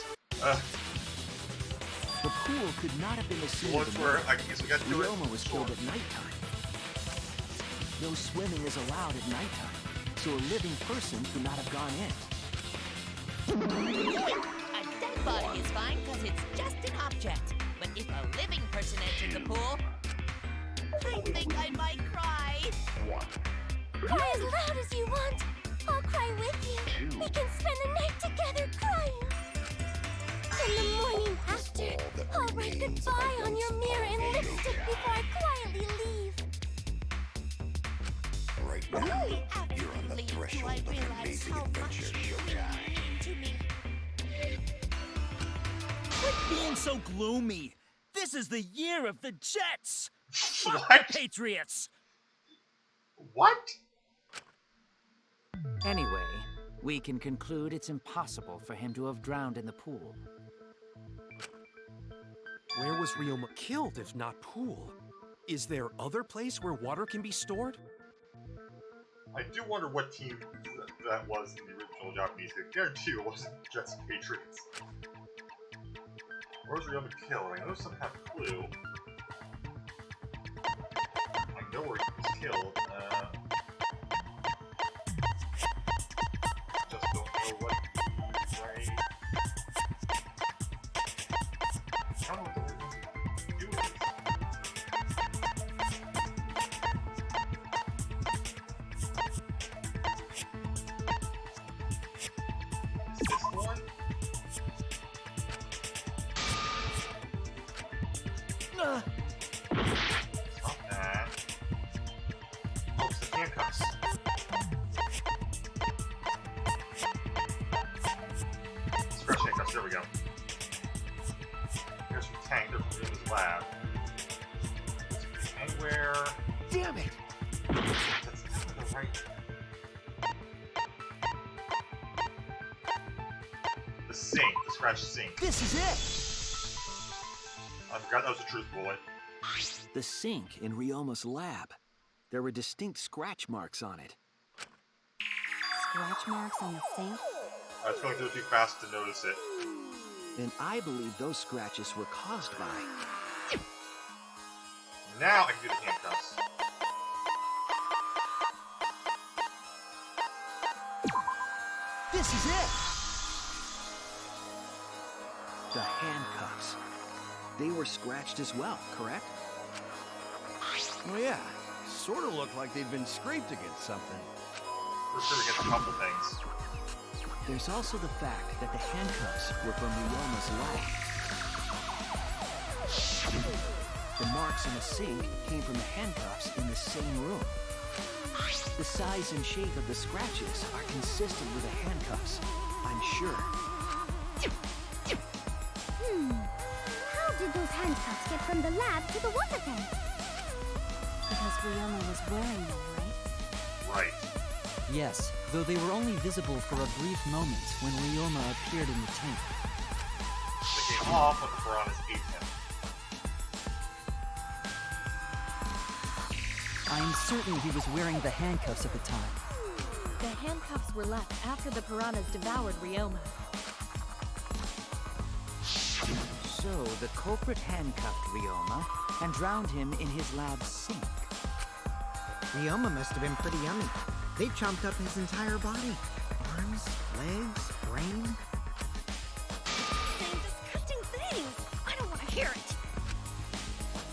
The pool could not have been the scene Once of the where murder. I guess we got to it. Ryoma was killed at nighttime. No swimming is allowed at nighttime, so a living person could not have gone in. A dead body is fine because it's just an object. But if a living person entered the pool, I think I might cry. Cry as loud as you want. I'll cry with you. We can spend the night together crying. In the morning after, I'll write goodbye on your mirror in lipstick before I quietly leave. Right now, you're on the threshold of an amazing adventure, Shokai. Quit being so gloomy. This is the year of the Jets. Fuck What? the Patriots. What? Anyway, we can conclude it's impossible for him to have drowned in the pool. Where was Ryoma killed if not pool? Is there other place where water can be stored? I do wonder what team that was in the original Japanese game. I guarantee you it wasn't Jets and Patriots. Where was Ryoma killed? I know some kind of clue. I know where he was killed. Just don't know what. Right. I don't know what they're doing. Is this the one? Not that. Oh, it's the handcuffs. Scratch handcuffs, there we go. Here's from Tank, they're from Ryuma's lab. Anywhere. Damn it! That's not the right. The sink, the scratch sink. This is it! I forgot that was a truth bullet. The sink in Ryoma's lab. There were distinct scratch marks on it. Scratch marks on the sink? I was going through it too fast to notice it. And I believe those scratches were caused by... Now I can do the handcuffs. This is it! The handcuffs. They were scratched as well, correct? Oh yeah, sort of looked like they'd been scraped against something. For sure against a couple things. There's also the fact that the handcuffs were from Ryoma's lab. The marks in the sink came from the handcuffs in the same room. The size and shape of the scratches are consistent with the handcuffs, I'm sure. How did those handcuffs get from the lab to the water tank? Because Ryoma was wearing them, right? Right. Yes, though they were only visible for a brief moment when Ryoma appeared in the tank. They came off when the piranhas ate him. I'm certain he was wearing the handcuffs at the time. The handcuffs were left after the piranhas devoured Ryoma. So, the culprit handcuffed Ryoma and drowned him in his lab's sink. Ryoma must have been pretty yummy. They chomped up his entire body. Arms, legs, brain. Saying disgusting things. I don't want to hear it.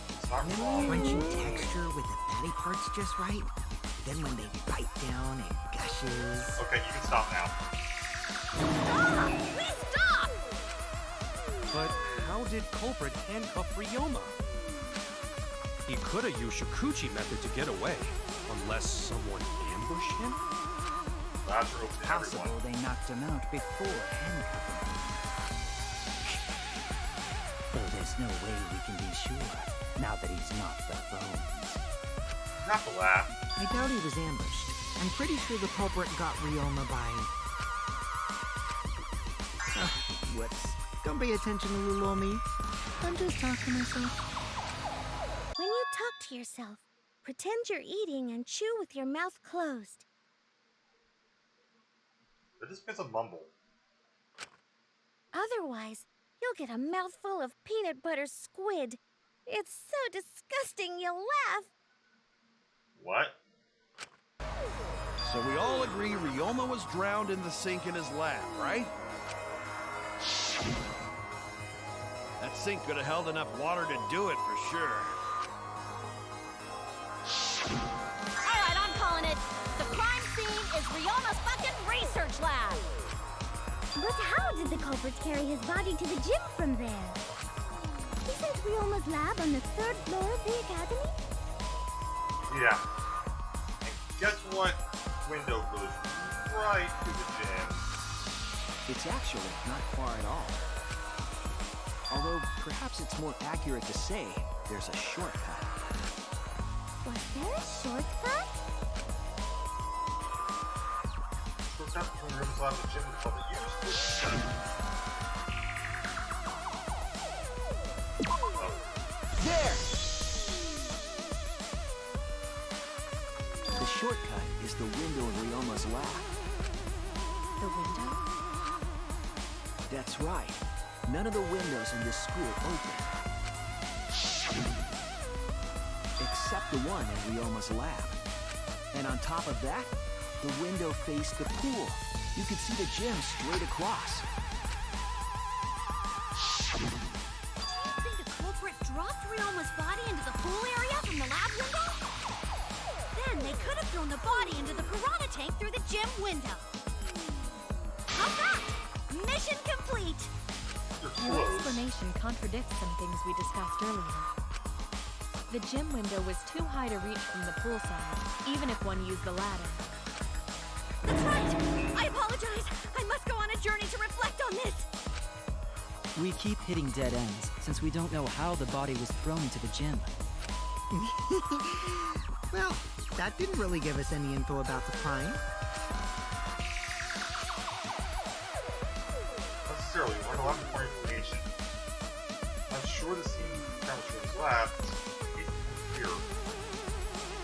It's not wrong. Crunching texture with the fatty parts just right. Then when they bite down, it gushes. Okay, you can stop now. Stop! Please stop! But how did culprit handcuff Ryoma? He could have used Shikuchi method to get away, unless someone ambushed him? Labs are open to Possible everyone. they knocked him out before handcuffing him. Though there's no way we can be sure, now that he's not the bones. Not to laugh. I doubt he was ambushed. I'm pretty sure the culprit got Ryoma by... Whoops. Don't pay attention to little old me. I'm just talking to myself. When you talk to yourself, pretend you're eating and chew with your mouth closed. That just makes a mumble. Otherwise, You'll get a mouthful of peanut butter squid. It's so disgusting you'll laugh. What? So we all agree Ryoma was drowned in the sink in his lab, right? That sink could have held enough water to do it for sure. Alright, I'm calling it. The crime scene is Ryoma's fucking research lab. But how did the culprit carry his body to the gym from there? Isn't Ryoma's lab on the 3rd floor of the academy? Yeah. And guess what? Window goes right to the gym. It's actually not far at all. Although, perhaps it's more accurate to say there's a shortcut. Was there a shortcut? Shortcut between rooms lab and the gym is public use. There! The shortcut is the window in Ryoma's lab. The window? That's right. None of the windows in this school open. Except the one in Ryoma's lab. And on top of that, the window faced the pool. You could see the gym straight across. Do you think the culprit dropped Ryoma's body into the pool area from the lab window? Then they could have thrown the body into the piranha tank through the gym window. How's that? Mission complete! Your explanation contradicts some things we discussed earlier. The gym window was too high to reach from the pool side, even if one used the ladder. That's right! I apologize! I must go on a journey to reflect on this! We keep hitting dead ends, since we don't know how the body was thrown into the gym. Well, that didn't really give us any info about the crime. Necessarily, we learned a lot more information. I'm sure the scene in Chemistry's lab is clear.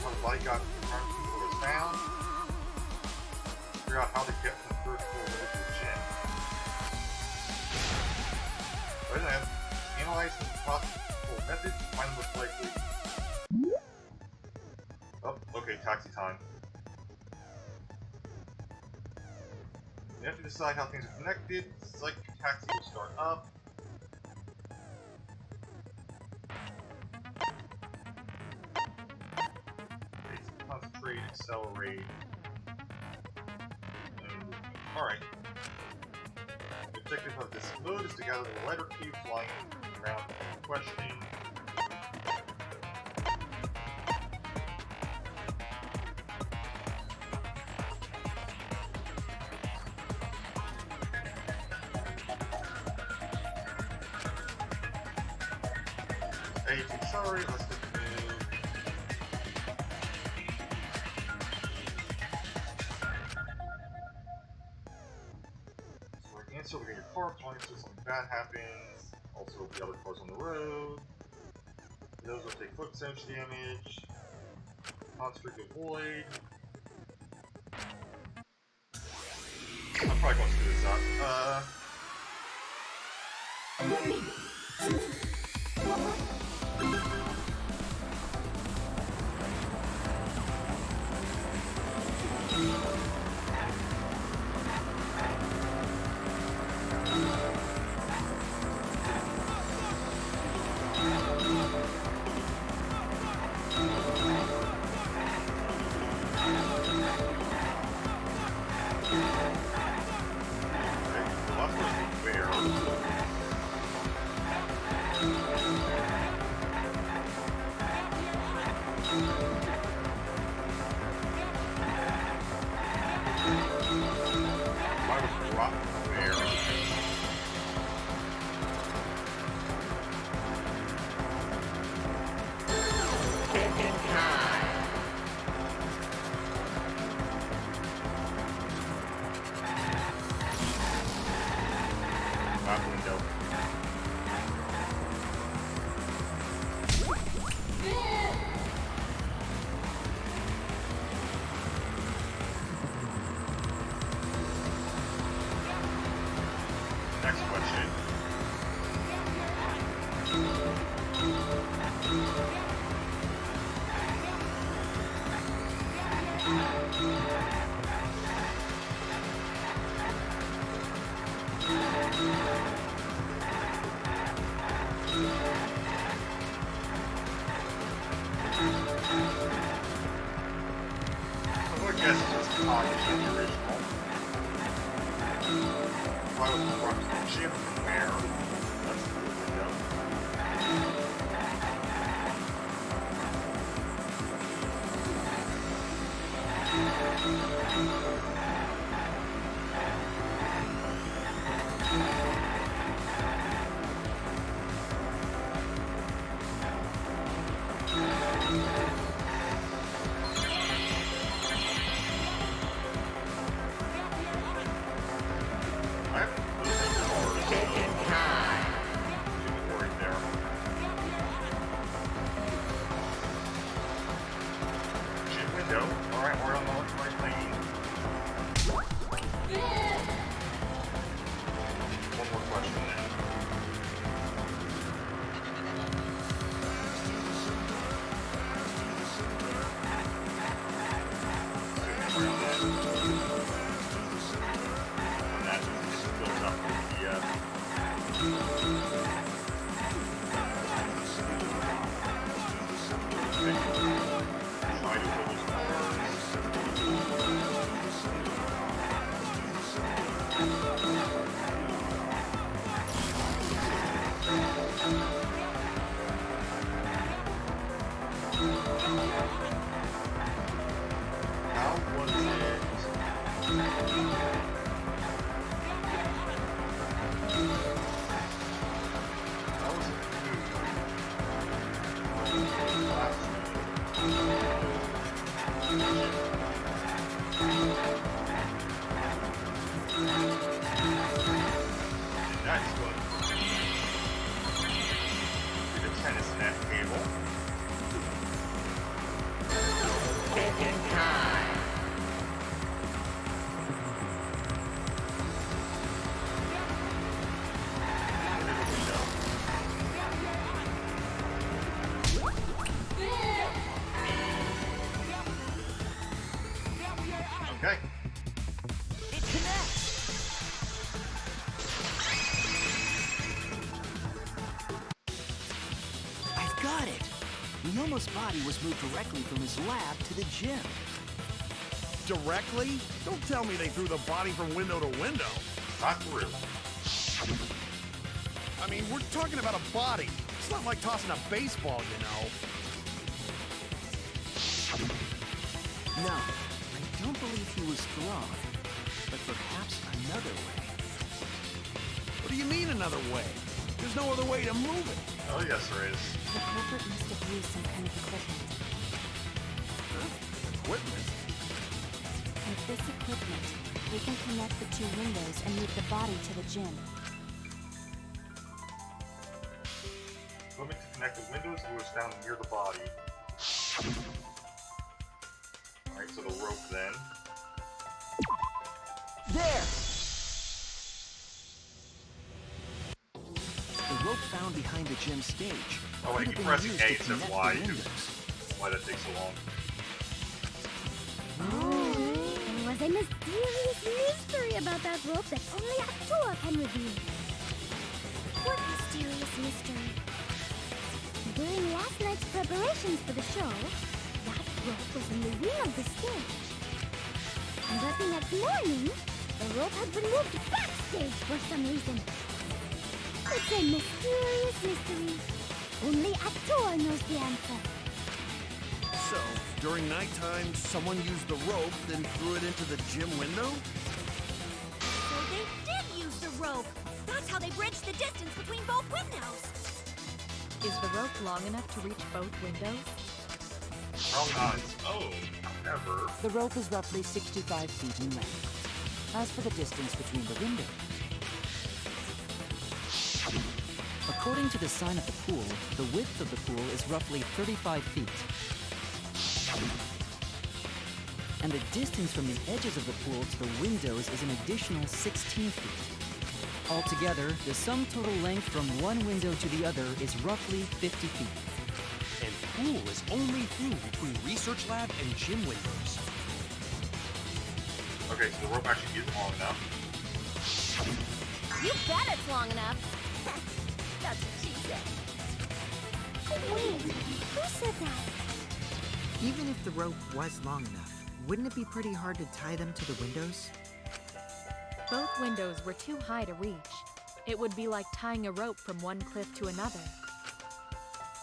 How the body got to the crime scene where it was found. Figure out how to get from the 3rd floor over to the gym. Other than that, analyze the possible methods to find the most likely. Oh, okay, taxi time. You have to decide how things are connected. Select taxi will start up. Concentrate, accelerate. Alright. The objective of this mode is to gather the letter Q flying around questioning. A to accelerate, let's get the move. So for an answer, we get your car points, so something bad happens. Also, the other cars on the road. Those will take foot damage. Constrict avoid. I'm probably going to screw this up. the original. Why was the front gym there? That's the window. Okay. It connects. I've got it. Ryoma's body was moved directly from his lab to the gym. Directly? Don't tell me they threw the body from window to window. Not true. I mean, we're talking about a body. It's not like tossing a baseball, you know. No, I don't believe he was thrown, but perhaps another way. What do you mean another way? There's no other way to move it. Oh, yes, there is. The culprit must have used some kind of equipment. Equipment? With this equipment, we can connect the two windows and move the body to the gym. Equipment to connect the windows goes down near the body. Alright, so the rope then. There! The rope found behind the gym stage. Oh, wait, could you have pressing been A used to says connect Y. the windows. Why that takes so long. There was a mysterious mystery about that rope that only Actua can reveal. What mysterious mystery? During last night's preparations for the show, that rope was in the wing of the stage. And that the next morning, the rope had been moved backstage for some reason. It's a mysterious mystery. Only Actua knows the answer. So, during nighttime, someone used the rope, then threw it into the gym window? So they did use the rope. That's how they bridged the distance between both windows. Is the rope long enough to reach both windows? Probably on its own. However, The rope is roughly 65 feet in length. As for the distance between the windows, According to the sign of the pool, the width of the pool is roughly 35 feet. And the distance from the edges of the pool to the windows is an additional 16 feet. Altogether, the sum total length from one window to the other is roughly 50 feet. And pool is only through between research lab and gym windows. okay, so the rope actually is long enough. You bet it's long enough. That's what she said. Wait, who said that? Even if the rope was long enough, wouldn't it be pretty hard to tie them to the windows? Both windows were too high to reach. It would be like tying a rope from one cliff to another.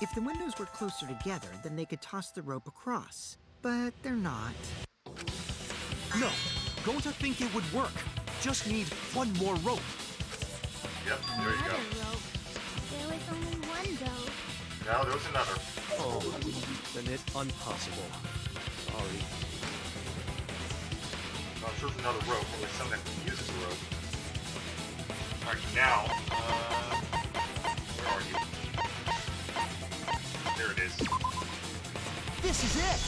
If the windows were closer together, then they could toss the rope across. But they're not. No, Gota think it would work. Just need one more rope. Yep, there you go. Another rope. There was only one though. No, there was another. Oh, then it's impossible. Sorry. No, I'm sure there's another rope, or there's something that uses a rope. Alright, now, where are you? There it is. This is it!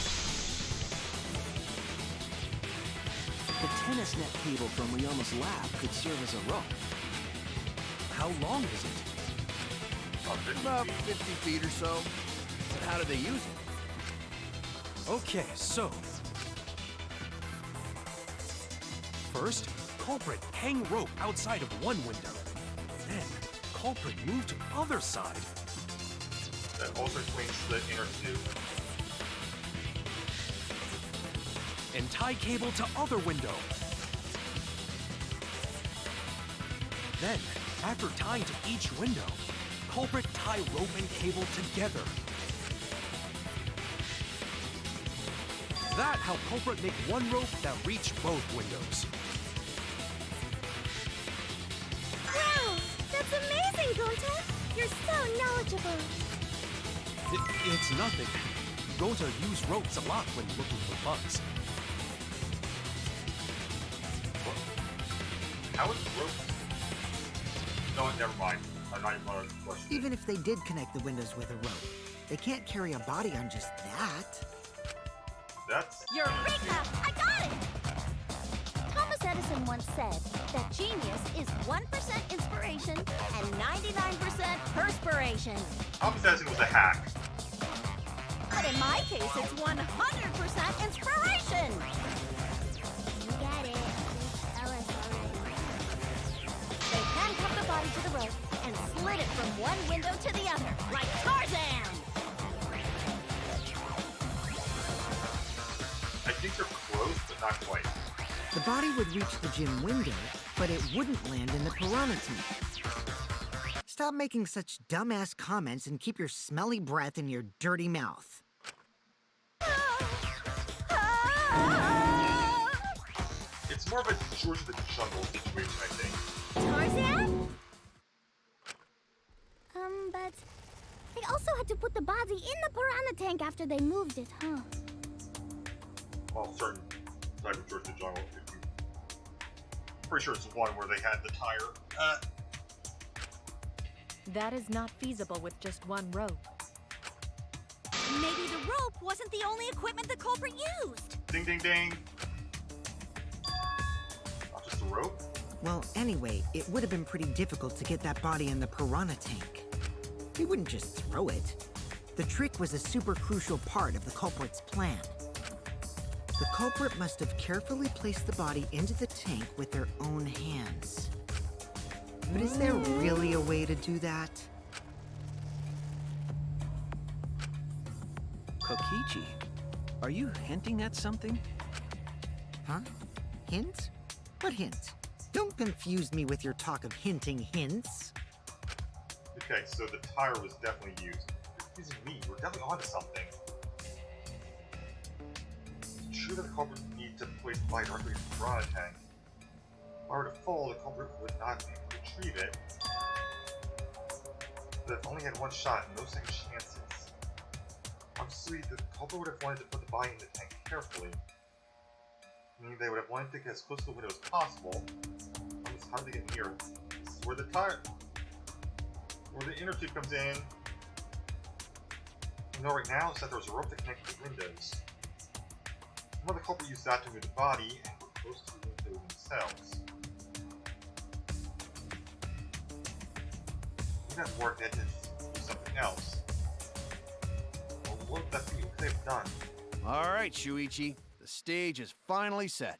The tennis net cable from Ryoma's lab could serve as a rope. How long is it? About 50 feet or so. But how do they use it? Okay, so... First, culprit hang rope outside of one window. Then, culprit move to other side. That also explains the inner tube. And tie cable to other window. Then, after tying to each window, culprit tie rope and cable together. That how culprit make one rope that reach both windows. Wow! That's amazing, Gota! You're so knowledgeable! It's nothing. Gota use ropes a lot when looking for bugs. How is the rope? No, never mind. I'm not even going to question. Even if they did connect the windows with a rope, they can't carry a body on just that. That's... Eureka! I got it! Thomas Edison once said that genius is 1% inspiration and 99% perspiration. Thomas Edison was a hack. But in my case, it's 100% inspiration! You got it. Just tell us already. They handcuffed the body to the rope and slid it from one window to the other, like Tarzan! I think they're close, but not quite. The body would reach the gym window, but it wouldn't land in the piranha tank. Stop making such dumbass comments and keep your smelly breath in your dirty mouth. It's more of a George of the Jungle situation, I think. Tarzan? But they also had to put the body in the piranha tank after they moved it, huh? Well, certain type of George of the Jungle. Pretty sure it's one where they had the tire. That is not feasible with just one rope. Maybe the rope wasn't the only equipment the culprit used. Ding, ding, ding. Not just a rope? Well, anyway, it would have been pretty difficult to get that body in the piranha tank. They wouldn't just throw it. The trick was a super crucial part of the culprit's plan. The culprit must have carefully placed the body into the tank with their own hands. But is there really a way to do that? Kokichi, are you hinting at something? Huh? Hint? What hint? Don't confuse me with your talk of hinting hints. Okay, so the tire was definitely used. Excuse me, we're definitely onto something. True that the culprit need to place the body directly in the piranha tank. If I were to fall, the culprit would not be able to retrieve it. But I've only had one shot and no second chances. Obviously, the culprit would have wanted to put the body in the tank carefully. Meaning they would have wanted to get as close to the window as possible. How do they get near it? This is where the tire... where the inner tube comes in. You know right now is that there was a rope that connected the windows. Well, the culprit used that to move the body and were close to the window themselves. If that worked, they had to do something else. Well, what would that be? What could they have done? All right, Shuichi. The stage is finally set.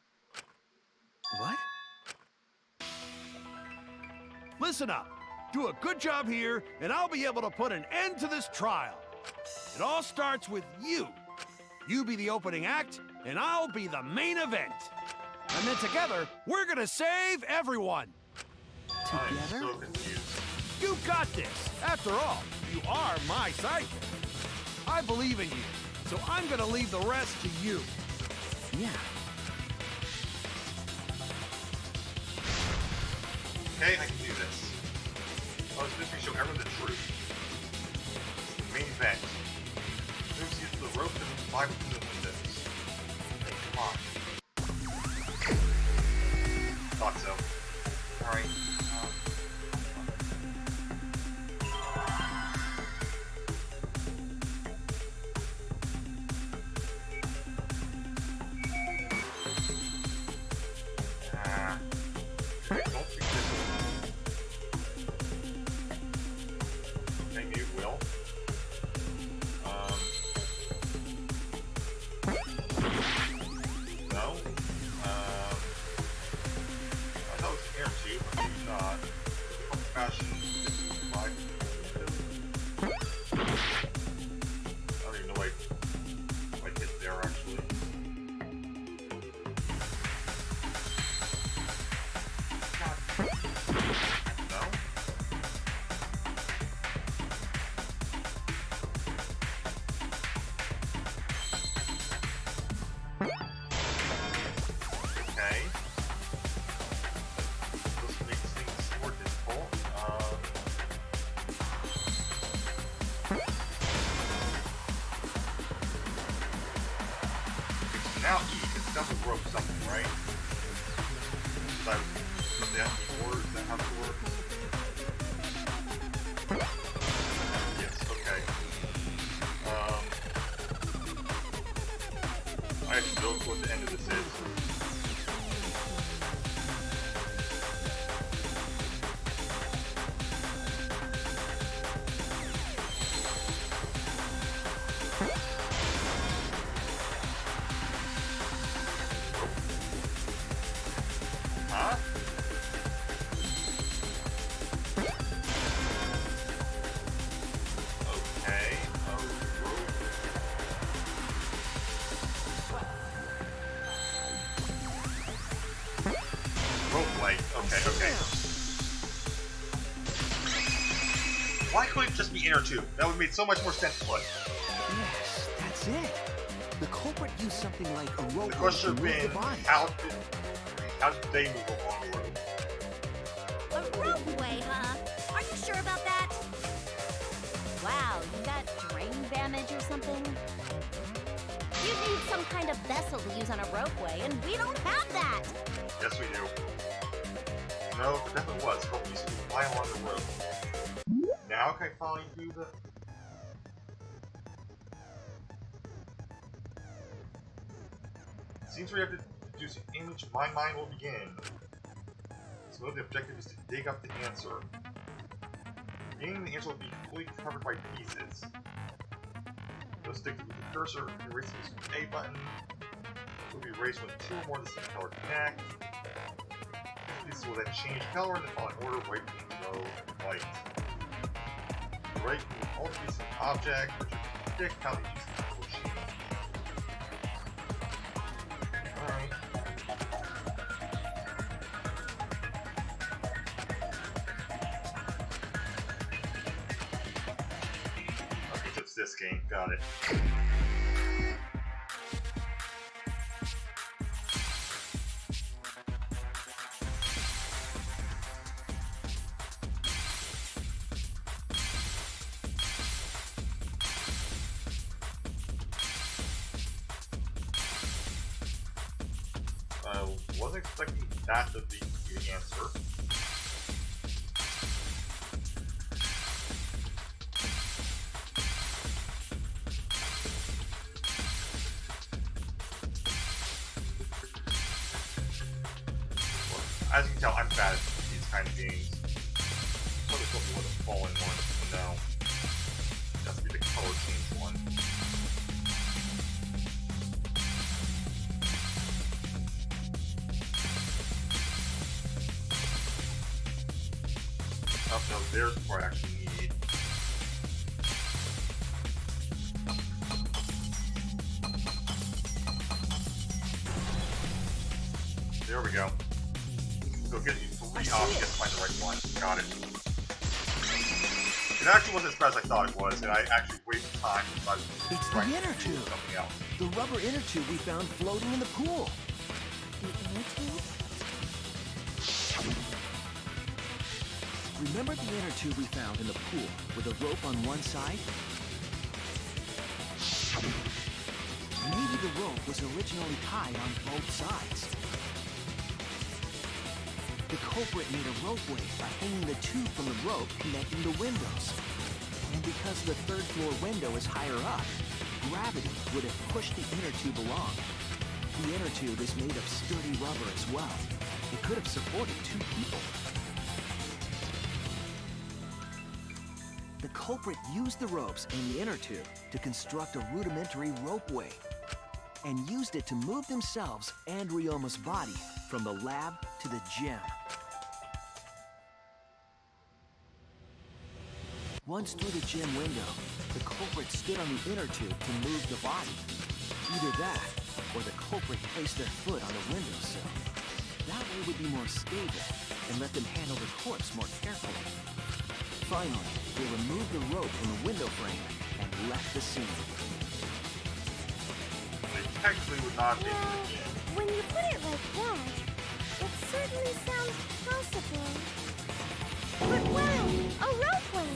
What? Listen up. Do a good job here, and I'll be able to put an end to this trial. It all starts with you. You be the opening act, and I'll be the main event. And then together, we're gonna save everyone. I'm so confused. You got this. After all, you are my sidekick. I believe in you, so I'm gonna leave the rest to you. Yeah. Okay, I can do this. Oh, this mystery show everyone the truth. It's the main event. Move sees the rope and fly between the windows. Hey, come on. Thought so. Alright. Don't think this will. Maybe it will. No. I thought it was an air tube, but maybe not. Fashion 55. I don't even know why I hit there actually. No? Okay. This makes things more difficult. Now E can double rope something, right? Something that before, is that how it works? Yes, okay. I actually don't know what the end of this is. Huh? Okay. Oh, rope light. Okay, okay. Why couldn't it just be inner tube? That would have made so much more sense to us. Yes, that's it. The culprit used something like a rope The to question move would have the been, body. how did they move along the road? A ropeway, huh? Are you sure about that? Wow, you got drain damage or something? You need some kind of vessel to use on a ropeway, and we don't have that! Yes, we do. No, it definitely was. Rope used to fly along the road. Now can I finally do the... Seems we have to deduce an image. My mind will begin. So the objective is to dig up the answer. Gaining the answer will be completely covered by pieces. Go stick with the cursor, erase this with A button. It will be erased when two or more of the same color connect. Pieces will then change color in the following order: white, pink, yellow, and white. Right, all pieces of an object, which will predict how the pieces will change. Alright. Okay, so it's this game. Got it. Wasn't expecting that to be the answer. Well, as you can tell, I'm bad at these kind of games. Probably told me what a falling one. No. It has to be the color change one. Oh no, there's what I actually need. So it gives you 3 options to find the right one. Got it. It actually wasn't as bad as I thought it was, and I actually wasted time. It's the inner tube. Something else. The rubber inner tube we found floating in the pool. The inner tube? Remember the inner tube we found in the pool with a rope on one side? Maybe the rope was originally tied on both sides. The culprit made a ropeway by hanging the tube from the rope connecting the windows. And because the third floor window is higher up, gravity would have pushed the inner tube along. The inner tube is made of sturdy rubber as well. It could have supported 2 people. The culprit used the ropes in the inner tube to construct a rudimentary ropeway and used it to move themselves and Ryoma's body from the lab to the gym. Once through the gym window, the culprit stood on the inner tube to move the body. Either that, or the culprit placed their foot on the windowsill. That way would be more stable and let them handle the corpse more carefully. Finally, they removed the rope from the window frame and left the scene. They technically would not be. When you put it like that, it certainly sounds possible. But wow, a ropeway!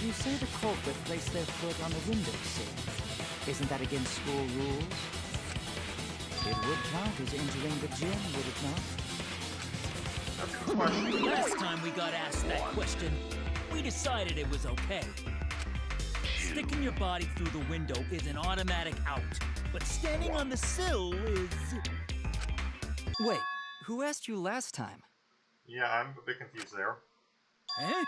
You say the culprit placed their foot on the windowsill. Isn't that against school rules? It would count as entering the gym, would it not? Last time we got asked that question, we decided it was okay. Sticking your body through the window is an automatic out, but standing on the sill is... Wait, who asked you last time? Yeah, I'm a bit confused there. Eh?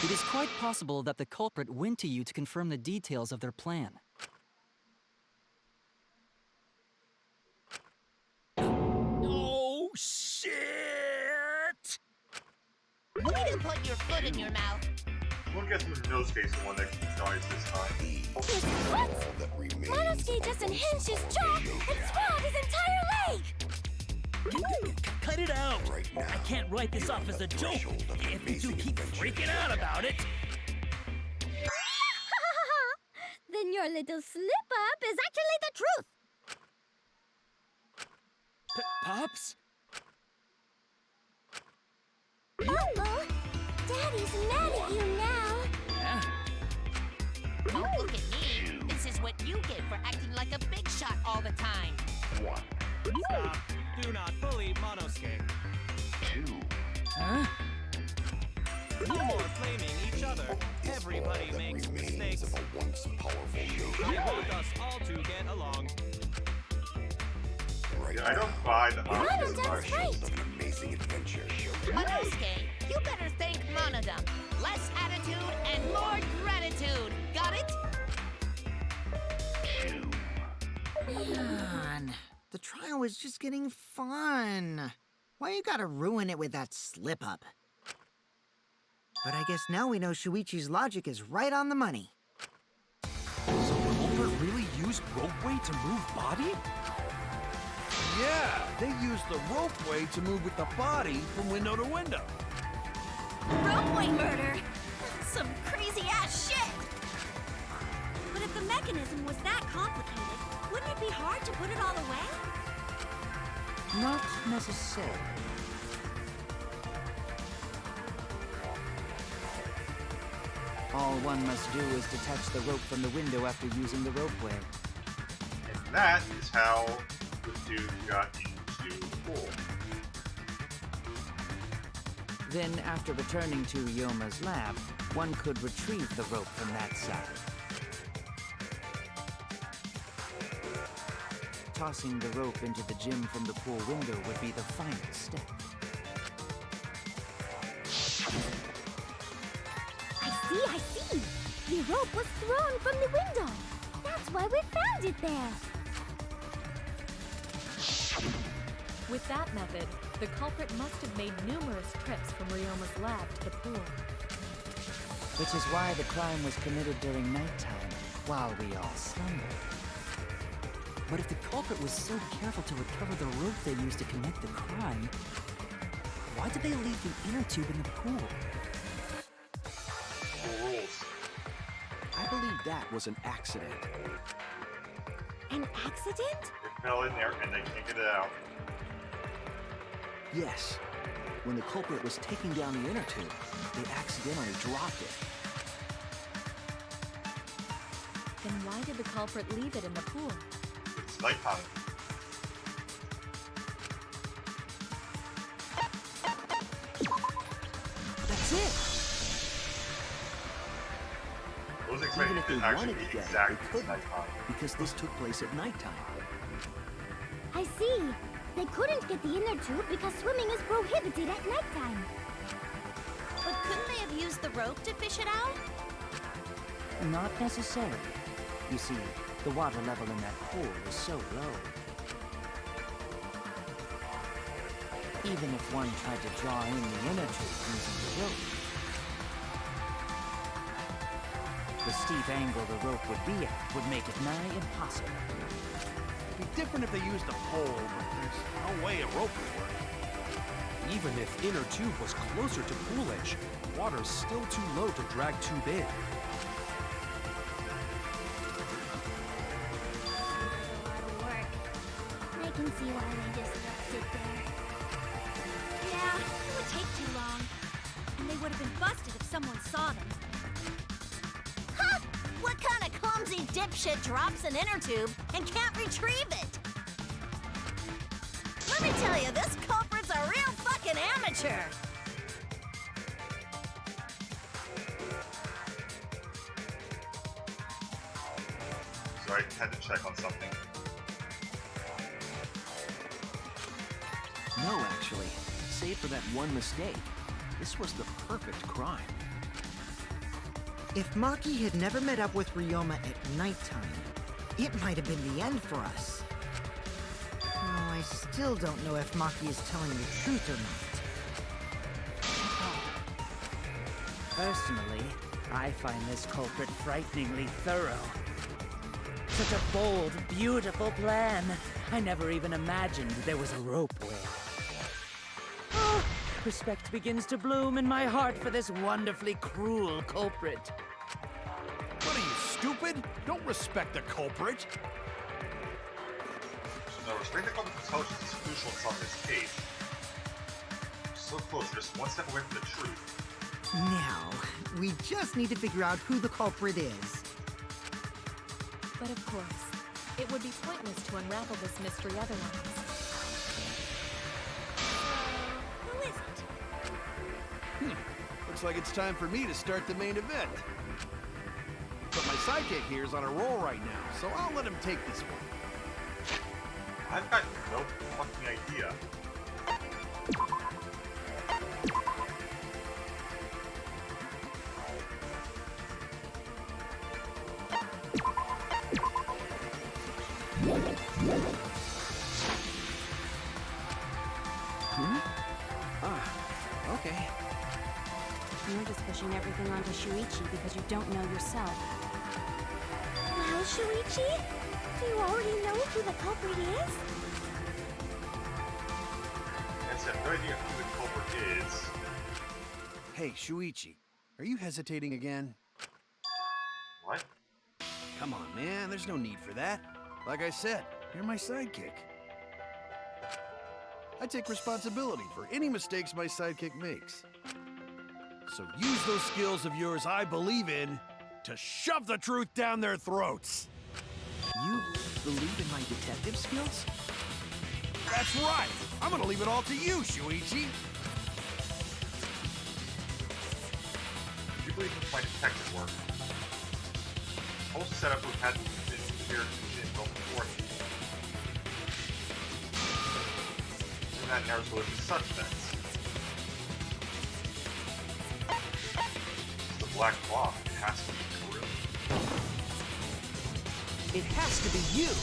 It is quite possible that the culprit went to you to confirm the details of their plan. Oh, shit! Way to put your foot in your mouth. We'll get the Monosuke the one that dies this time. What? Monosuke just unhinged his jaw and swallowed his entire leg! Cut it out! I can't write this off as a joke if you two keep freaking out about it. Then your little slip-up is actually the truth! Pops? Uh-oh! Daddy's mad at you now! Yeah? Don't look at me. This is what you get for acting like a big shot all the time. Stop. Do not bully Monosuke. Huh? No more blaming each other. Everybody makes mistakes. I want us all to get along. Yeah, I don't buy the Monodam's right! Monosuke, you better thank Monodam. Less attitude and more gratitude. Got it? Man, the trial was just getting fun. Why you gotta ruin it with that slip-up? But I guess now we know Shuichi's logic is right on the money. So culprit really used ropeway to move body? Yeah, they used the ropeway to move with the body from window to window. Ropeway murder! Some crazy-ass shit! But if the mechanism was that complicated, wouldn't it be hard to put it all away? Not necessarily. All one must do is detach the rope from the window after using the ropeway. And that is how the dude got into the pool. Then, after returning to Ryoma's lab, one could retrieve the rope from that side. Tossing the rope into the gym from the pool window would be the final step. I see! The rope was thrown from the window! That's why we found it there! With that method, the culprit must have made numerous trips from Ryoma's lab to the pool. Which is why the crime was committed during nighttime, while we all slumbered. But if the culprit was so careful to recover the rope they used to commit the crime, why did they leave the inner tube in the pool? Cool rules. I believe that was an accident. An accident? It fell in there and they can't get it out. Yes. When the culprit was taking down the inner tube, they accidentally dropped it. Then why did the culprit leave it in the pool? It's nighttime. That's it! I was Even expecting if it they to actually wanted be to get it, exactly they couldn't, nighttime. because this took place at nighttime. I see. They couldn't get the inner tube because swimming is prohibited at nighttime. But couldn't they have used the rope to fish it out? Not necessarily. You see, the water level in that pool is so low. Even if one tried to draw in the inner tube using the rope, the steep angle the rope would be at would make it nigh impossible. It'd be different if they used a pole, but there's no way a rope would work. Even if inner tube was closer to pool edge, water's still too low to drag tube in. A lot of work. I can see why they just left it there. Yeah, it would take too long. And they would have been busted if someone saw them. Ha! What kind of clumsy dipshit drops an inner tube and can't retrieve it? Let me tell you, this culprit's a real fucking amateur. So I had to check on something. No, actually. Save for that one mistake, this was the perfect crime. If Maki had never met up with Ryoma at nighttime, it might have been the end for us. Oh, I still don't know if Maki is telling the truth or not. Personally, I find this culprit frighteningly thorough. Such a bold, beautiful plan. I never even imagined there was a ropeway. Oh, respect begins to bloom in my heart for this wonderfully cruel culprit. What are you, stupid? Don't respect the culprit. No, restraint the culprit's intelligence is crucial in solving this case. So close, just one step away from the truth. Now, we just need to figure out who the culprit is. But of course, it would be pointless to unravel this mystery otherwise. Who is it? Looks like it's time for me to start the main event. But my sidekick here is on a roll right now, so I'll let him take this one. I've got no fucking idea. Okay. You're just pushing everything onto Shuichi because you don't know yourself. Well, Shuichi, do you already know who the culprit is? Yes, I have no idea who the culprit is. Hey, Shuichi, are you hesitating again? What? Come on, man, there's no need for that. Like I said, you're my sidekick. I take responsibility for any mistakes my sidekick makes. So use those skills of yours I believe in to shove the truth down their throats. You believe in my detective skills? That's right! I'm gonna leave it all to you, Shuichi! You believe in my detective work. Also set up who had been here in Rome before. And that narrows the list of suspects. The black cloth. It has to be Kirill. It has to be you!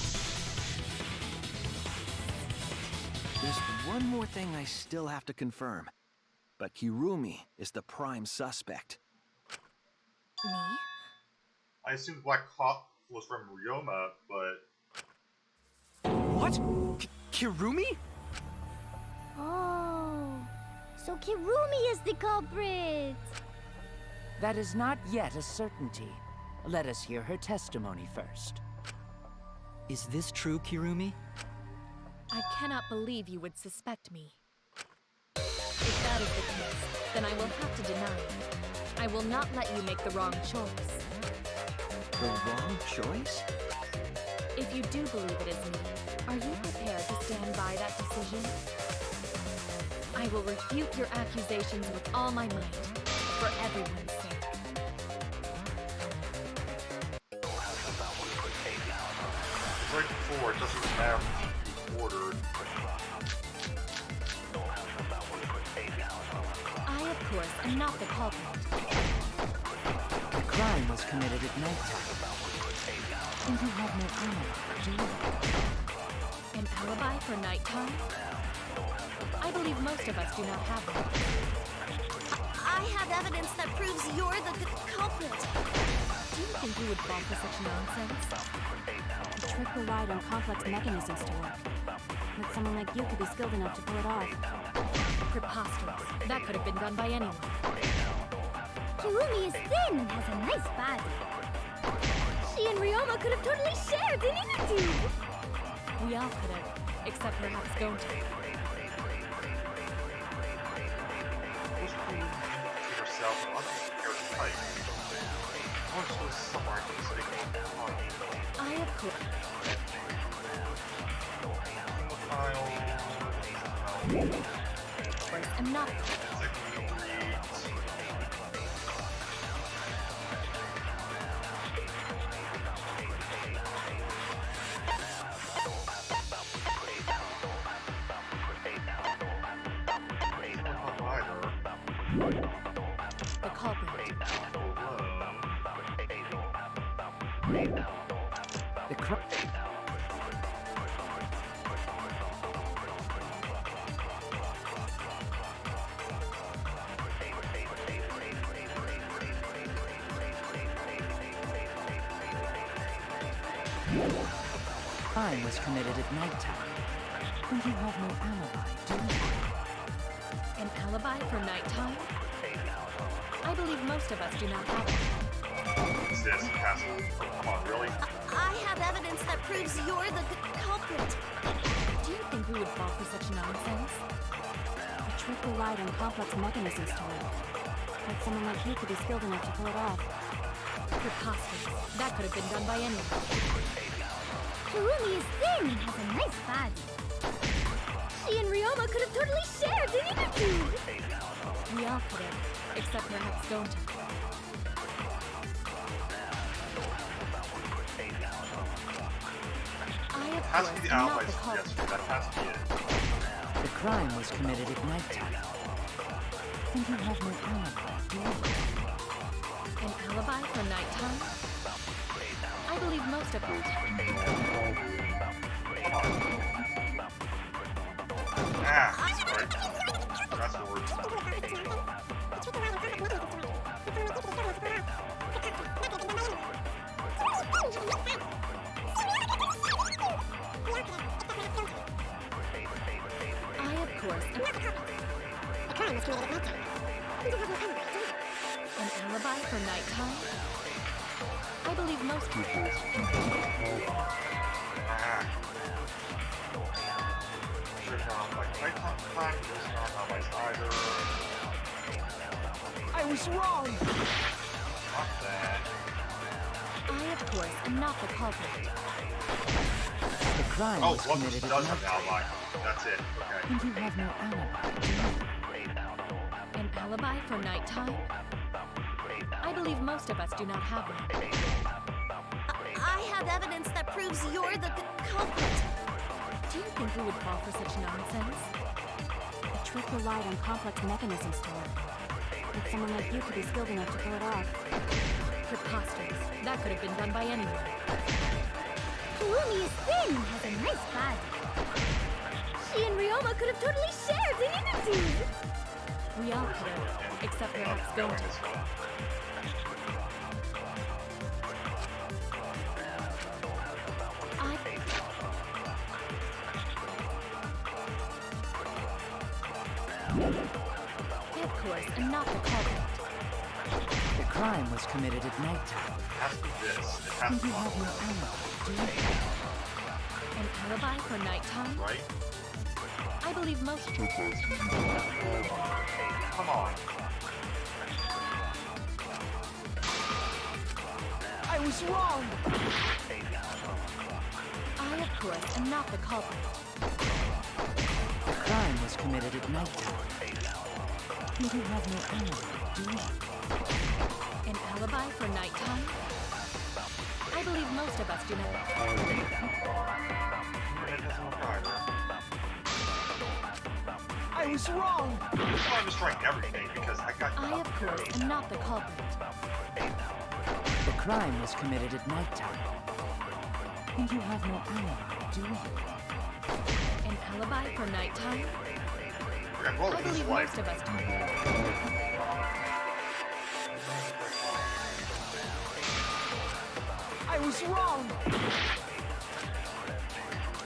There's one more thing I still have to confirm. But Kirumi is the prime suspect. Me? I assumed black cloth was from Ryoma, but What? Kirumi? Oh, so Kirumi is the culprit. That is not yet a certainty. Let us hear her testimony first. Is this true, Kirumi? I cannot believe you would suspect me. If that is the case, then I will have to deny it. I will not let you make the wrong choice. The wrong choice? If you do believe it is me, are you prepared to stand by that decision? I will refute your accusations with all my might, for everyone's sake. Right before, it doesn't have to be ordered. I, of course, am not the culprit. The crime was committed at nighttime. And you have no alibi, do you? An alibi for nighttime? I believe most of us do not have one. I have evidence that proves you're the culprit. Do you think we would fall for such nonsense? The trick relied on complex mechanisms to work. But someone like you could be skilled enough to pull it off. Preposterous. That could have been done by anyone. Kirumi is thin and has a nice body. She and Ryoma could have totally shared, didn't you? We all could have, except perhaps Gonta. Herself on the pipe. I was somewhere in the city. I, of course. I'm not. The culprit. The crime. Crime was committed at nighttime. And you have no alibi, do you? An alibi for nighttime? I believe most of us do not have it. Is this castle? Come on, really? I have evidence that proves you're the culprit. Do you think we would fall for such nonsense? The trick relied on complex mechanisms to work. But someone like you could be skilled enough to pull it off. Preposterous. That could have been done by anyone. Kirumi is thin and has a nice body. She and Ryoma could have totally shared, didn't you? We all could have, except perhaps Gonta. I, of Has to course, be the am not allies. the culprit. Yes, that has to be it. The crime was committed at nighttime. And you have no alibi, do you? An alibi for nighttime? I believe most of us. Ah, sorry. That's the word. I, of course, am... An alibi for nighttime? I believe most people. I was wrong! Not that. I, of course, am not the culprit. The crime Oh, was one committed does at have an nighttime. alibi. That's it. Okay. And you have no alibi, do you? An alibi for nighttime? I believe most of us do not have one. I have evidence that proves you're the culprit. Do you think we would fall for such nonsense? The trick relied on complex mechanisms to work. But someone like you could be skilled enough to pull it off. Preposterous. That could have been done by anyone. Kirumi is thin and has a nice body. She and Ryoma could have totally shared, didn't you? We all could have, except perhaps Gonta. I, of course, am not the culprit. The crime was committed at nighttime. It has to be this. It has to You be have no alibi, do you? An alibi for nighttime? right? I believe most. Come on. I was wrong! I, of course, am not the culprit. The crime was committed at nighttime. You have no alibi, do you? An alibi for nighttime? I believe most of us do not. It doesn't work either. I was wrong! That's why I'm destroying everything, because I got I, of course, am not the culprit. The crime was committed at nighttime. And you have no alibi, do you? An alibi for nighttime? I'm rolling I this believe way. most of us do. I was wrong!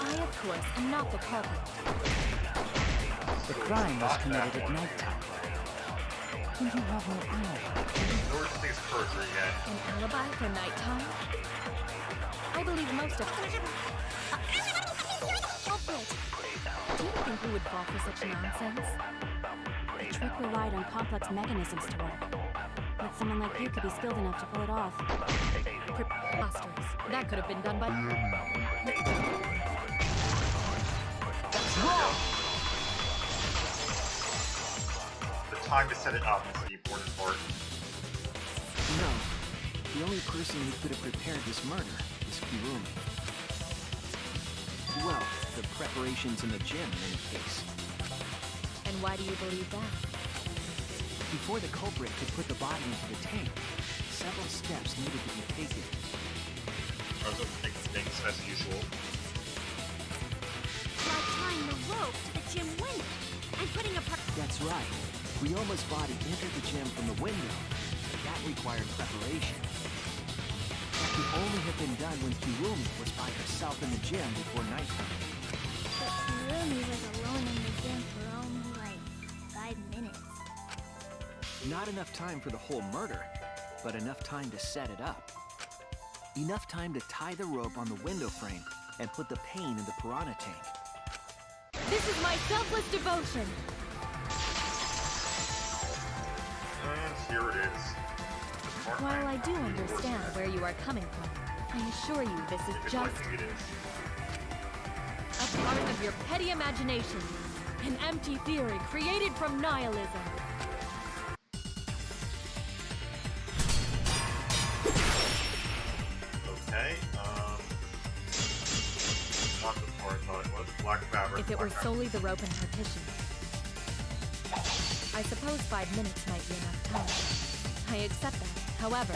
I, of course, am not the culprit. The crime was committed at nighttime. And you have no alibi. In order to think it's perjury yet. An alibi for nighttime? I believe most of us. Culprit! Do you think we would fall for such nonsense? The trick relied on complex mechanisms to work. But someone like you could be skilled enough to pull it off. Preposterous. That could have been done by. That's wrong! The time to set it up is the important part. No. The only person who could have prepared this murder is Kirumi. Well, the preparations in the gym, in any case. And why do you believe that? Before the culprit could put the body into the tank, several steps needed to be taken. I was overthinking things as usual. Like tying the rope to the gym window and putting a That's right. Ryoma's body entered the gym from the window, but that required preparation. That could only have been done when Kirumi was by herself in the gym before nighttime. But Kirumi was alone in the gym for only like 5 minutes. Not enough time for the whole murder, but enough time to set it up. Enough time to tie the rope on the window frame and put the pain in the piranha tank. This is my selfless devotion. And here it is. While I do understand where you are coming from, I assure you this is It's just like it is. a part of your petty imagination. An empty theory created from nihilism. Okay, not the part, no, it was black fabric. If it were black solely the rope and partition, I suppose 5 minutes might be enough time. I accept that. However,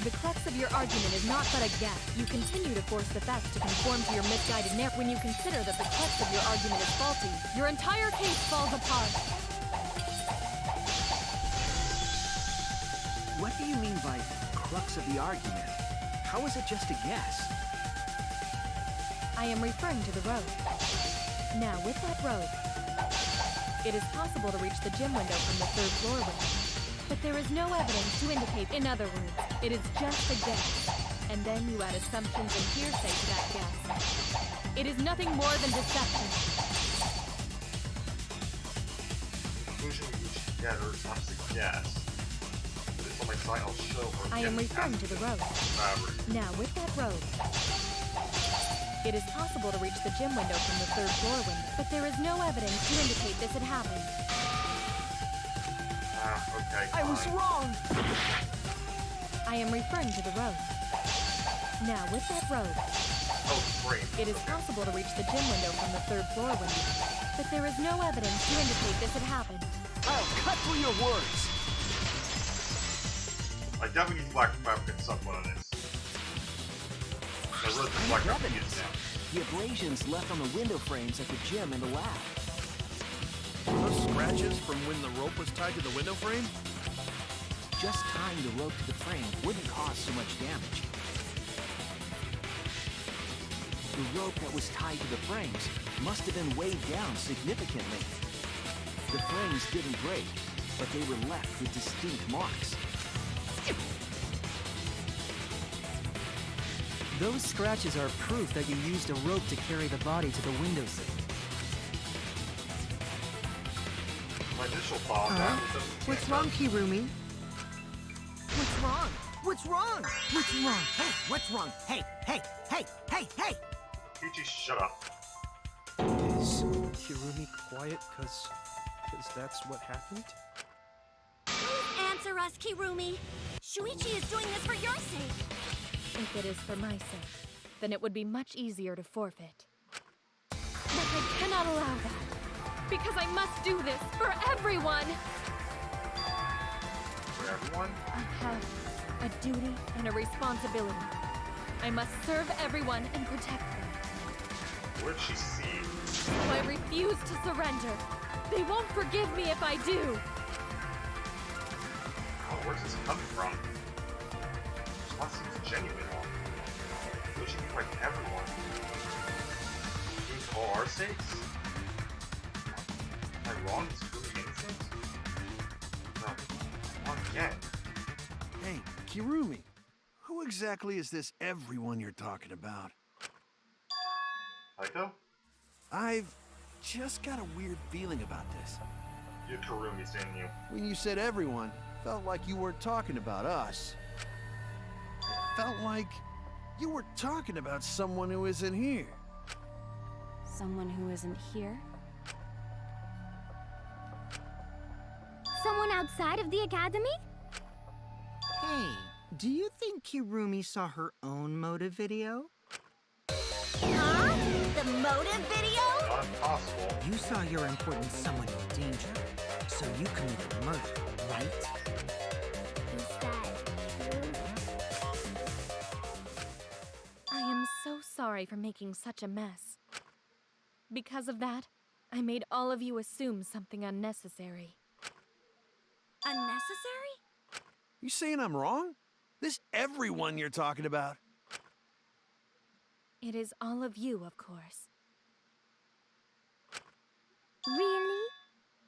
the crux of your argument is not but a guess. You continue to force the facts to conform to your misguided narrative. When you consider that the crux of your argument is faulty, your entire case falls apart. What do you mean by crux of the argument? How is it just a guess? I am referring to the rope. Now, with that rope, it is possible to reach the gym window from the 3rd floor window. But there is no evidence to indicate. In other words, it is just a guess. And then you add assumptions and hearsay to that guess. It is nothing more than deception. The conclusion we reached together is not just a guess. But it's on my site, I'll show her. I am referring to the rope. Fabric. Now, with that rope, it is possible to reach the gym window from the 3rd floor window. But there is no evidence to indicate this had happened. Okay. I was wrong! I am referring to the rope. Now, with that rope, Oh, frame. it is possible to reach the gym window from the 3rd floor window. But there is no evidence to indicate this had happened. I'll cut through your words! I definitely need black fabric at some point on this. I really think black fabric is now. The abrasions left on the window frames at the gym and the lab. Those scratches from when the rope was tied to the window frame? Just tying the rope to the frame wouldn't cause so much damage. The rope that was tied to the frames must have been weighed down significantly. The flames didn't break, but they were left with distinct marks. Those scratches are proof that you used a rope to carry the body to the windowsill. My initial thought What's wrong, Kirumi? What's wrong? What's wrong? What's wrong? Hey, what's wrong? Hey, hey, hey, hey, hey! Peachy, shut up. Is Kirumi quiet because that's what happened? Please answer us, Kirumi. Shuichi is doing this for your sake. If it is for my sake, then it would be much easier to forfeit. But I cannot allow that, because I must do this for everyone! For everyone? I have a duty and a responsibility. I must serve everyone and protect them. Where'd she see? So I refuse to surrender. They won't forgive me if I do. Oh, where's this coming from? This one seems genuine. What should be like everyone? For all our sakes? Am I wrong? Is it really innocent? No, not again. Hey, Kirumi, who exactly is this everyone you're talking about? Taiko? I've just got a weird feeling about this. You Kurumi's, didn't you? When you said everyone, felt like you weren't talking about us. It felt like you were talking about someone who isn't here. Someone who isn't here? Someone outside of the academy? Hey, do you think Kirumi saw her own motive video? Huh? The motive video? Not impossible. You saw your important someone in danger, so you committed murder, right? Is that true? I am so sorry for making such a mess. Because of that, I made all of you assume something unnecessary. Unnecessary? You saying I'm wrong? This everyone you're talking about? It is all of you, of course. Really?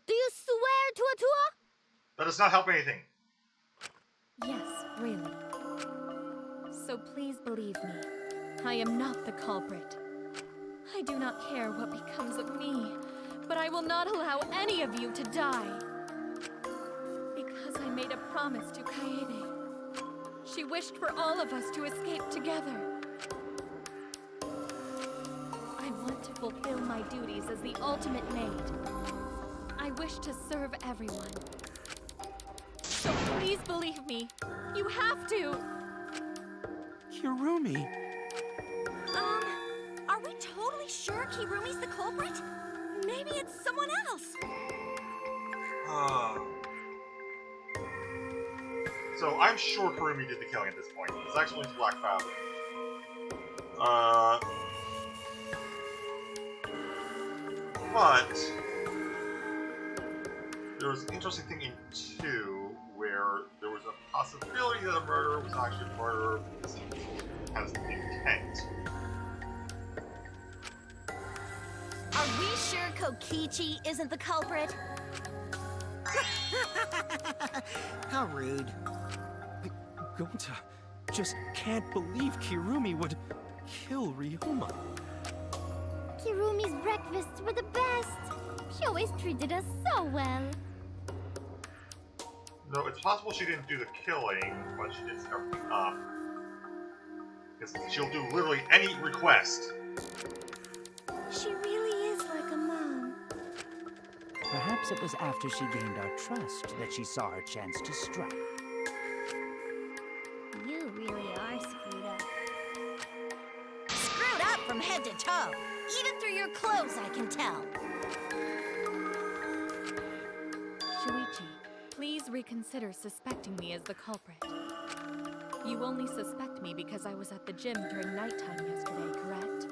Do you swear to a tour? That does not help anything. Yes, really. So please believe me, I am not the culprit. I do not care what becomes of me, but I will not allow any of you to die. Because I made a promise to Kaede. She wished for all of us to escape together. I want to fulfill my duties as the ultimate maid. I wish to serve everyone. So please believe me. You have to. Kirumi? Are we totally sure Kirumi's the culprit? Maybe it's someone else. So I'm sure Kurumi did the killing at this point. It's actually Black Father. But there was an interesting thing in 2 where there was a possibility that a murderer was actually a murderer because he has the intent. Are we sure Kokichi isn't the culprit? How rude. Gonta just can't believe Kirumi would kill Ryoma. Kirumi's breakfasts were the best. She always treated us so well. No, it's possible she didn't do the killing, but she did set everything up. Because she'll do literally any request. She really is like a mom. Perhaps it was after she gained our trust that she saw her chance to strike. You really are screwed up. Screwed up from head to toe. Even through your clothes, I can tell. Shuichi, please reconsider suspecting me as the culprit. You only suspect me because I was at the gym during nighttime yesterday, correct?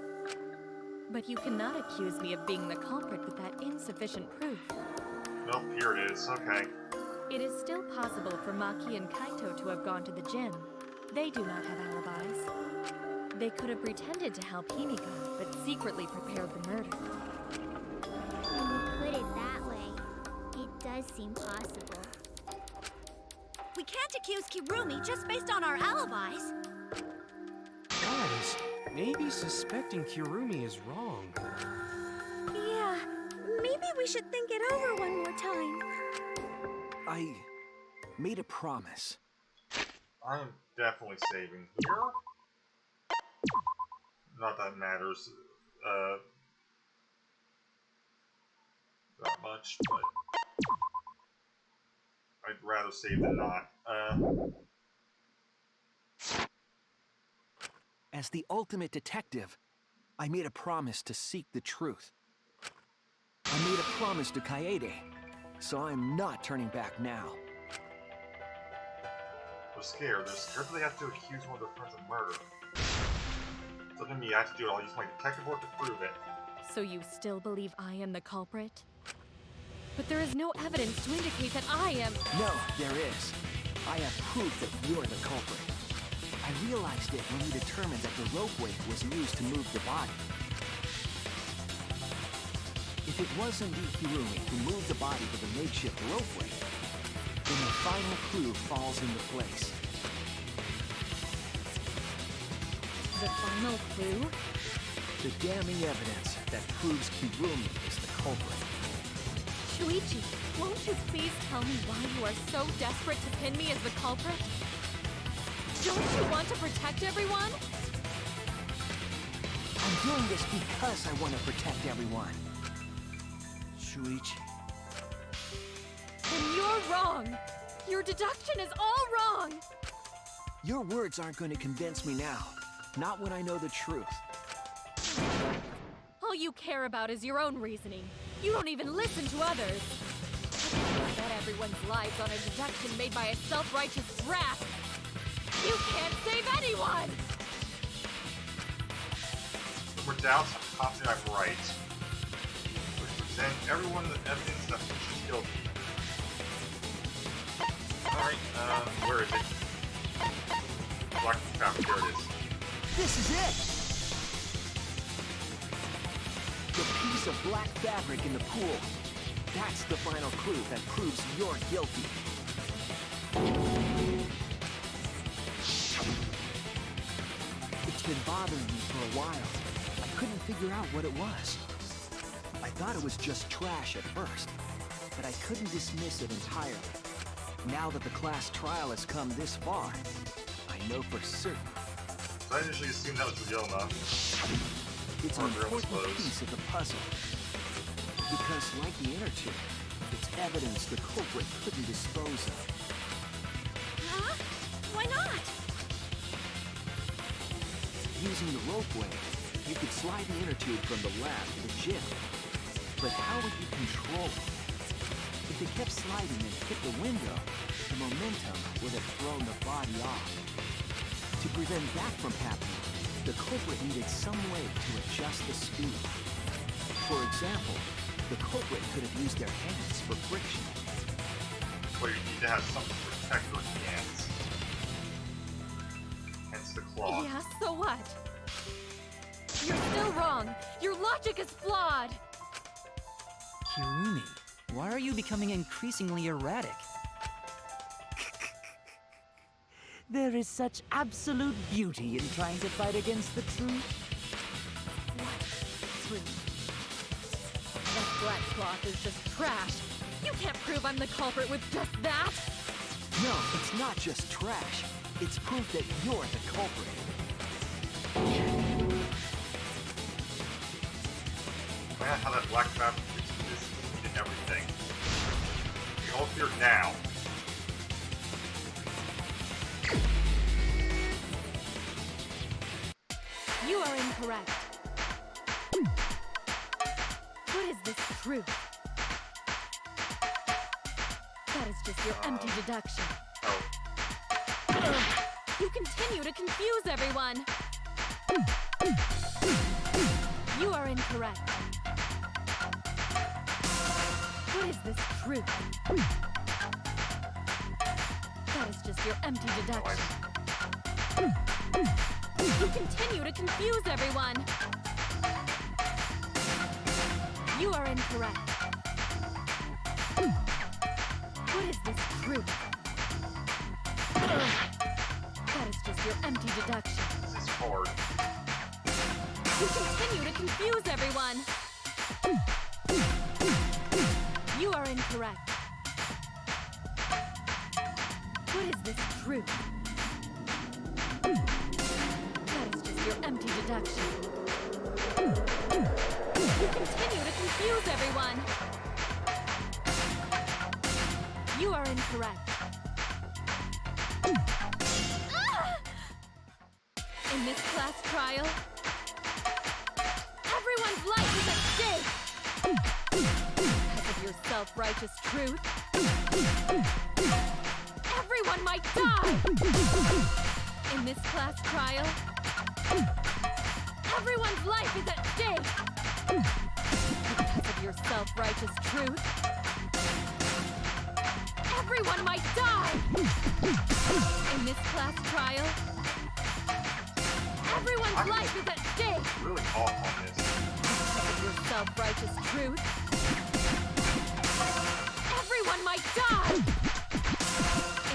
But you cannot accuse me of being the culprit with that insufficient proof. Well, here it is. Okay. It is still possible for Maki and Kaito to have gone to the gym. They do not have alibis. They could have pretended to help Himiko, but secretly prepared the murder. When you put it that way. does seem possible. We can't accuse Kirumi just based on our alibis. Guys, maybe suspecting Kirumi is wrong. Yeah, maybe we should think it over one more time. I made a promise. I'm definitely saving here. Not that it matters that much, but I'd rather save than not. As the ultimate detective, I made a promise to seek the truth. I made a promise to Kaede, so I'm not turning back now. They're scared. They're scared that they have to accuse one of their friends of murder. So then you have to do it. I'll use my detective work to prove it. So you still believe I am the culprit? But there is no evidence to indicate that I am... No, there is. I have proof that you're the culprit. I realized it when we determined that the ropeway was used to move the body. If it was indeed Kirumi who moved the body with a makeshift ropeway, then the final clue falls into place. The final clue? The damning evidence that proves Kirumi is the culprit. Shuichi, won't you please tell me why you are so desperate to pin me as the culprit? Don't you want to protect everyone? I'm doing this because I want to protect everyone. Shuichi. Then you're wrong. Your deduction is all wrong. Your words aren't going to convince me now. Not when I know the truth. All you care about is your own reasoning. You don't even listen to others. You bet everyone's lives on a deduction made by a self-righteous brat. You can't save anyone! No more doubts, I'm confident I'm right. We present everyone the evidence that Fuchs is guilty. Alright, where is it? Black trap, here it is. This is it! The piece of black fabric in the pool. That's the final clue that proves you're guilty. It's been bothering me for a while. I couldn't figure out what it was. I thought it was just trash at first, but I couldn't dismiss it entirely. Now that the class trial has come this far, I know for certain. I initially assumed that was Ryoma. It's an important piece of the puzzle. Because, like the inner tube, it's evidence the culprit couldn't dispose of. Huh? Why not? Using the ropeway, you could slide the inner tube from the lab to the gym. But how would you control it? If it kept sliding and hit the window, the momentum would have thrown the body off. To prevent that from happening, the culprit needed some way to adjust the speed. For example, the culprit could have used their hands for friction. Well, you need to have something to protect your hands. Hence the claw. Yeah, so what? You're still wrong. Your logic is flawed. Kirumi, why are you becoming increasingly erratic? There is such absolute beauty in trying to fight against the truth. What truth? That black cloth is just trash. You can't prove I'm the culprit with just that. No, it's not just trash. It's proof that you're the culprit. Man, how that black fabric fixes this and everything. We all fear now. You are incorrect. What is this truth? That is just your empty deduction. You continue to confuse everyone. You are incorrect. What is this truth? That is just your empty deduction. You continue to confuse everyone. You are incorrect. is this truth? That is just your empty deduction. This is hard. You continue to confuse everyone. You are incorrect. What is this truth? That is just your empty deduction. You continue to confuse everyone. You are incorrect. In this class trial, everyone's life is at stake. Because of your self-righteous truth, everyone might die. In this class trial, everyone's life is at stake. Because of your self-righteous truth, everyone might die. In this class trial, everyone's life is at stake. Really off on this. Because of your self-righteous truth, everyone might die.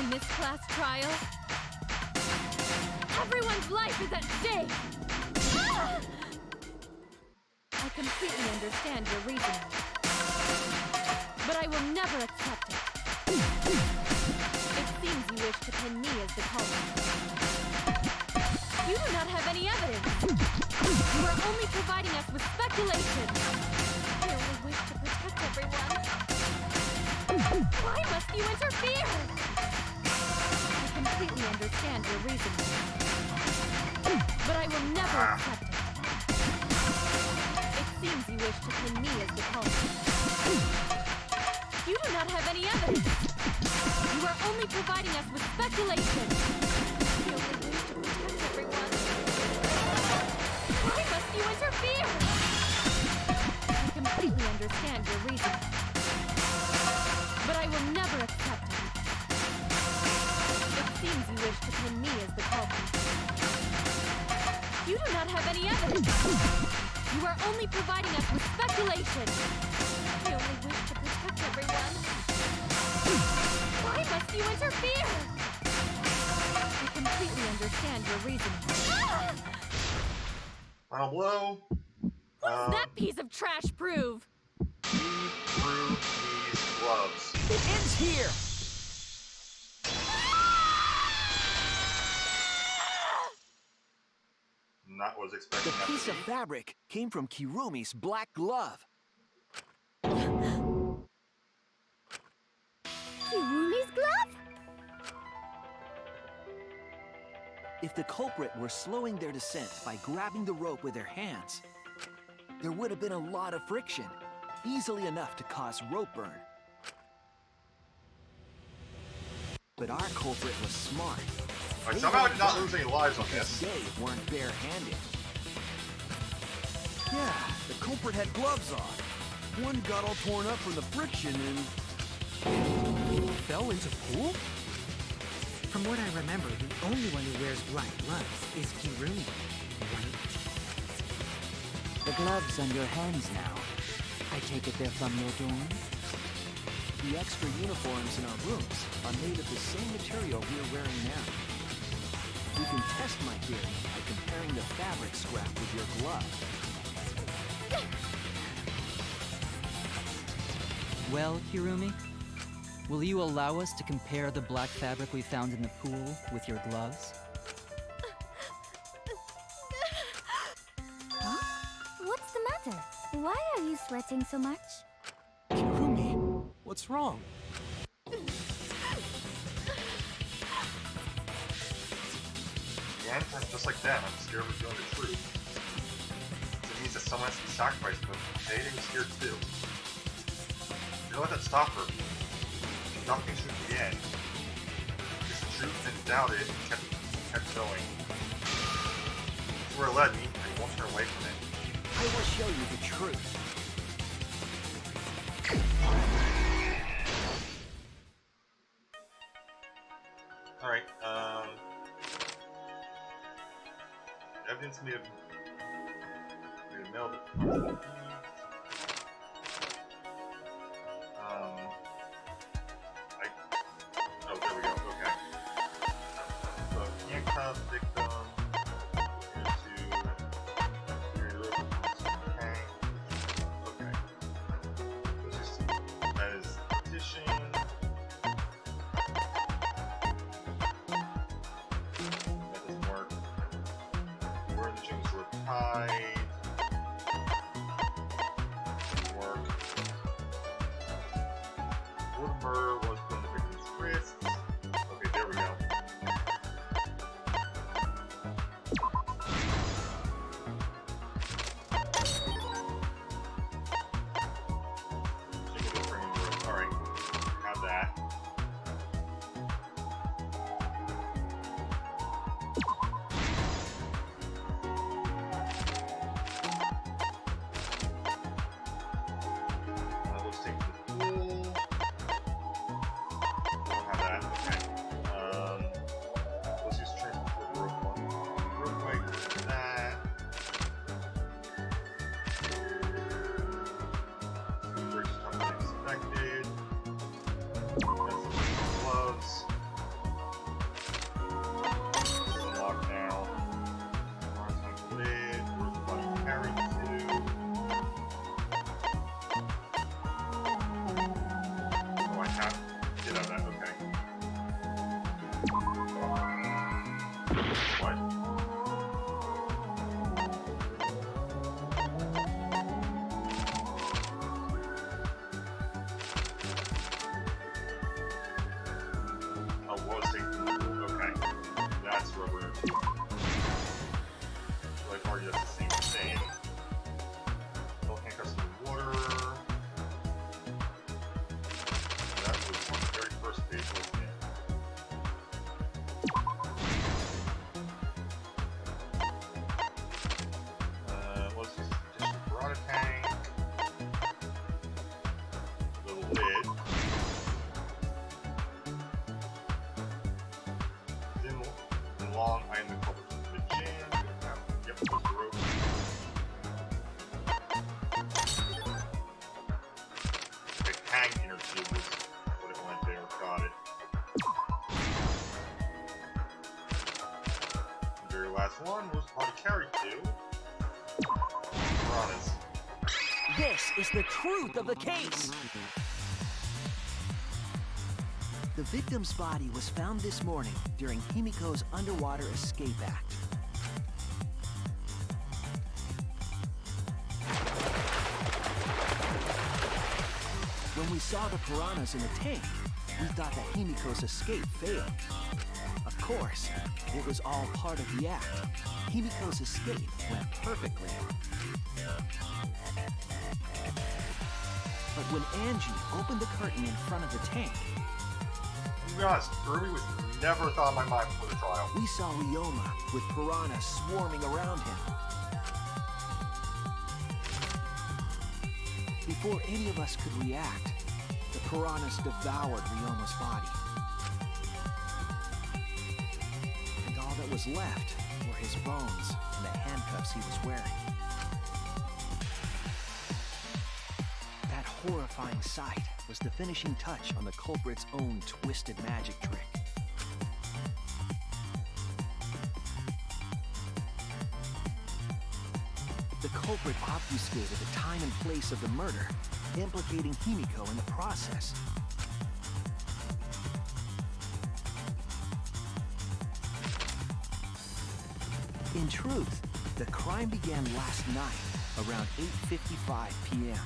In this class trial, everyone's life is at stake. I completely understand your reasoning, but I will never accept it. It seems you wish to pin me as the culprit. You do not have any evidence. You are only providing us with speculation. I only wish to protect everyone. Why must you interfere? I completely understand your reasoning, but I will never accept it. It seems you wish to pin me as the culprit. You do not have any evidence. You are only providing us with speculation. You only wish to protect everyone. Why must you interfere? I completely understand your reasoning, but I will never accept it. It seems you wish to pin me as the culprit. You do not have any evidence. You are only providing us with speculation. I only wish to protect everyone. Why must you interfere? I completely understand your reasoning. Final blow. What does that piece of trash prove? He threw these gloves. It ends here! Not what I was expecting. The piece of fabric came from Kirumi's black glove. Kirumi's glove? If the culprit were slowing their descent by grabbing the rope with their hands, there would have been a lot of friction, easily enough to cause rope burn. But our culprit was smart. Like, somehow I did not lose any lives on this. They weren't barehanded. Yeah, the culprit had gloves on. One got all torn up from the friction and fell into the pool? From what I remember, the only one who wears black gloves is Kirumi, right? The gloves on your hands now. I take it they're from your dorm? The extra uniforms in our rooms are made of the same material we're wearing now. We can test my theory by comparing the fabric scrap with your glove. Well, Kirumi, will you allow us to compare the black fabric we found in the pool with your gloves? Huh? What's the matter? Why are you sweating so much? Kirumi, what's wrong? Yeah, just like that, I'm scared of revealing the truth. It means that someone has to be sacrificed, but they was scared too. Don't let that stop her. Nothing should be the end. Because the truth didn't doubt it and kept going. It's where it led me, and I won't turn away from it. I will show you the truth. Alright, evidence may have mailed it. I number was put in the victim's wrists. Okay, there we go. Alright, have that. Let's take the pool. Don't have that. Okay. Let's use transport for rope one. Real quick. That. Bridge tougher than expected. That's the gloves. It's unlocked now. Horizontal lid. Where's the body carry to? Oh, I have to get out of that. Okay. What? Oh, what was taking the pool? Okay. That's rubber. So I've already done the same thing. Still handcuffs in the water. That was on the very first page, wasn't it? Let's use this additional piranha tank. The lid. Thin and long, I am the culprit of the jam. Yep, there's the rope. The hang inner tube was what it went there. Got it. The very last one was body carried to. Piranhas. This is the truth of the case. The victim's body was found this morning during Himiko's underwater escape act. When we saw the piranhas in the tank, we thought that Himiko's escape failed. Of course, it was all part of the act. Himiko's escape went perfectly. But when Angie opened the curtain in front of the tank, To be honest, Kirby was never thought in my mind before the trial. we saw Ryoma with piranhas swarming around him. Before any of us could react, the piranhas devoured Ryoma's body. And all that was left were his bones and the handcuffs he was wearing. That horrifying sight was the finishing touch on the culprit's own twisted magic trick. The culprit obfuscated the time and place of the murder, implicating Himiko in the process. In truth, the crime began last night, around 8:55 p.m.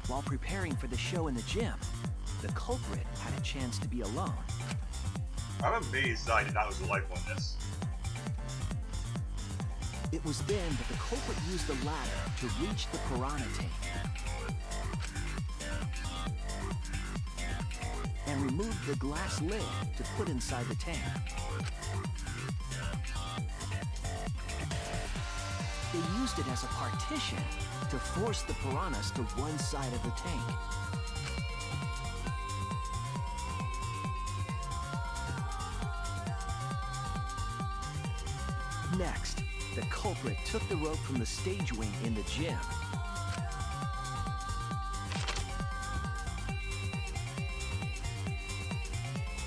While preparing for the show in the gym, the culprit had a chance to be alone. I'm amazed that I did not lose a life on this. It was then that the culprit used the ladder to reach the piranha tank and removed the glass lid to put inside the tank. They used it as a partition to force the piranhas to one side of the tank. Next, the culprit took the rope from the stage wing in the gym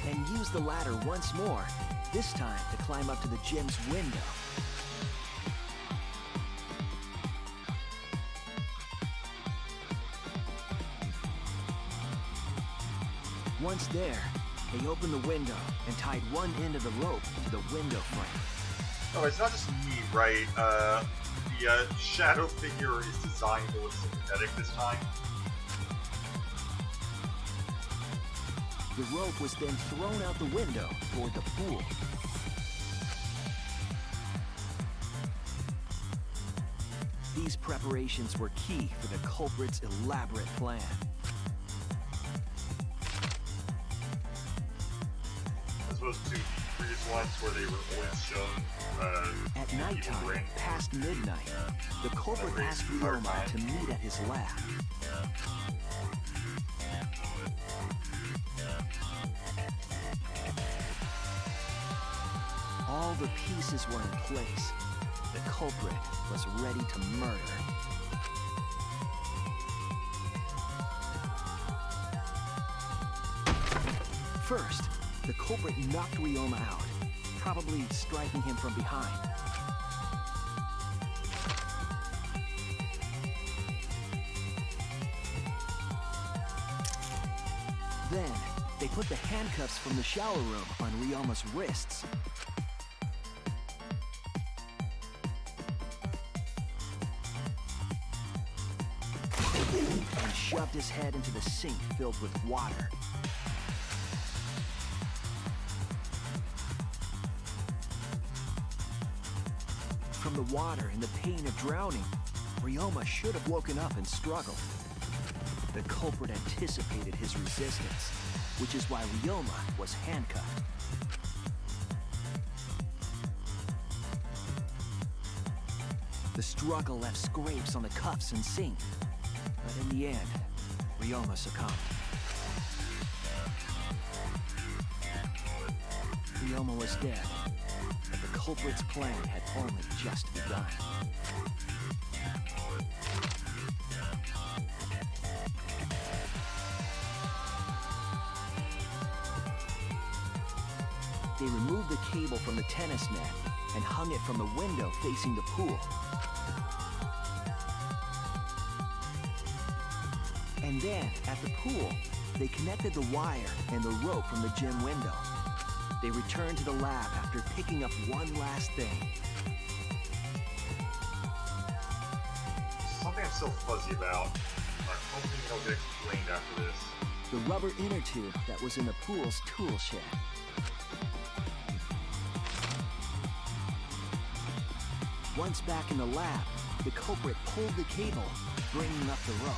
and used the ladder once more, this time to climb up to the gym's window. Once there, they opened the window and tied one end of the rope to the window frame. Oh, it's not just me, right? The shadow figure is designed to look sympathetic this time. The rope was then thrown out the window toward the pool. These preparations were key for the culprit's elaborate plan. As opposed to the previous ones where they were always shown, At nighttime, past midnight, the culprit asked Ryoma to meet at his lab. All the pieces were in place. The culprit was ready to murder. First, the culprit knocked Ryoma out, probably striking him from behind. Then, they put the handcuffs from the shower room on Ryoma's wrists. And shoved his head into the sink filled with water. From the water and the pain of drowning, Ryoma should have woken up and struggled. The culprit anticipated his resistance, which is why Ryoma was handcuffed. The struggle left scrapes on the cuffs and sink, but in the end, Ryoma succumbed. Ryoma was dead, but the culprit's plan had only just begun. They removed the cable from the tennis net and hung it from the window facing the pool. And then, at the pool, they connected the wire and the rope from the gym window. They returned to the lab after picking up one last thing. Something I'm still fuzzy about. I'm hoping it'll get explained after this. The rubber inner tube that was in the pool's tool shed. Once back in the lab, the culprit pulled the cable, bringing up the rope.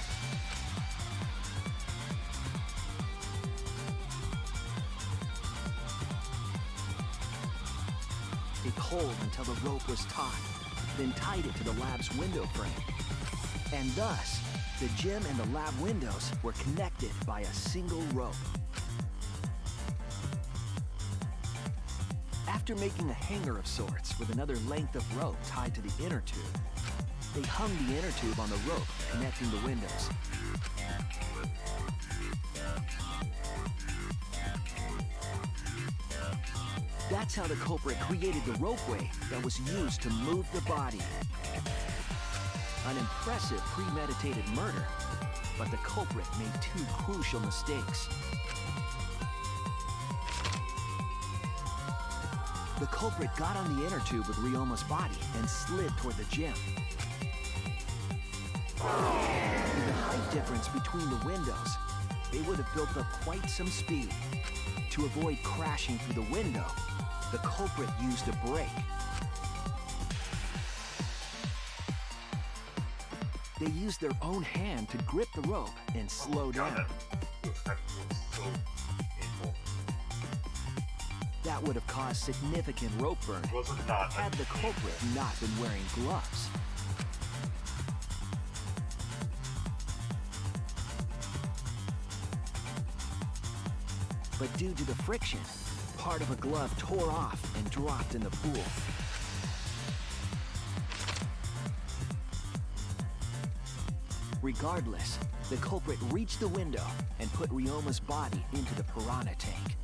They pulled until the rope was taut, then tied it to the lab's window frame. And thus, the gym and the lab windows were connected by a single rope. After making a hanger of sorts with another length of rope tied to the inner tube, they hung the inner tube on the rope connecting the windows. That's how the culprit created the ropeway that was used to move the body. An impressive premeditated murder, but the culprit made two crucial mistakes. The culprit got on the inner tube with Ryoma's body and slid toward the gym. With the height difference between the windows, they would have built up quite some speed. To avoid crashing through the window, the culprit used a brake. They used their own hand to grip the rope and slow down. That would have caused significant rope burn had the culprit not been wearing gloves. But due to the friction, part of a glove tore off and dropped in the pool. Regardless, the culprit reached the window and put Ryoma's body into the piranha tank.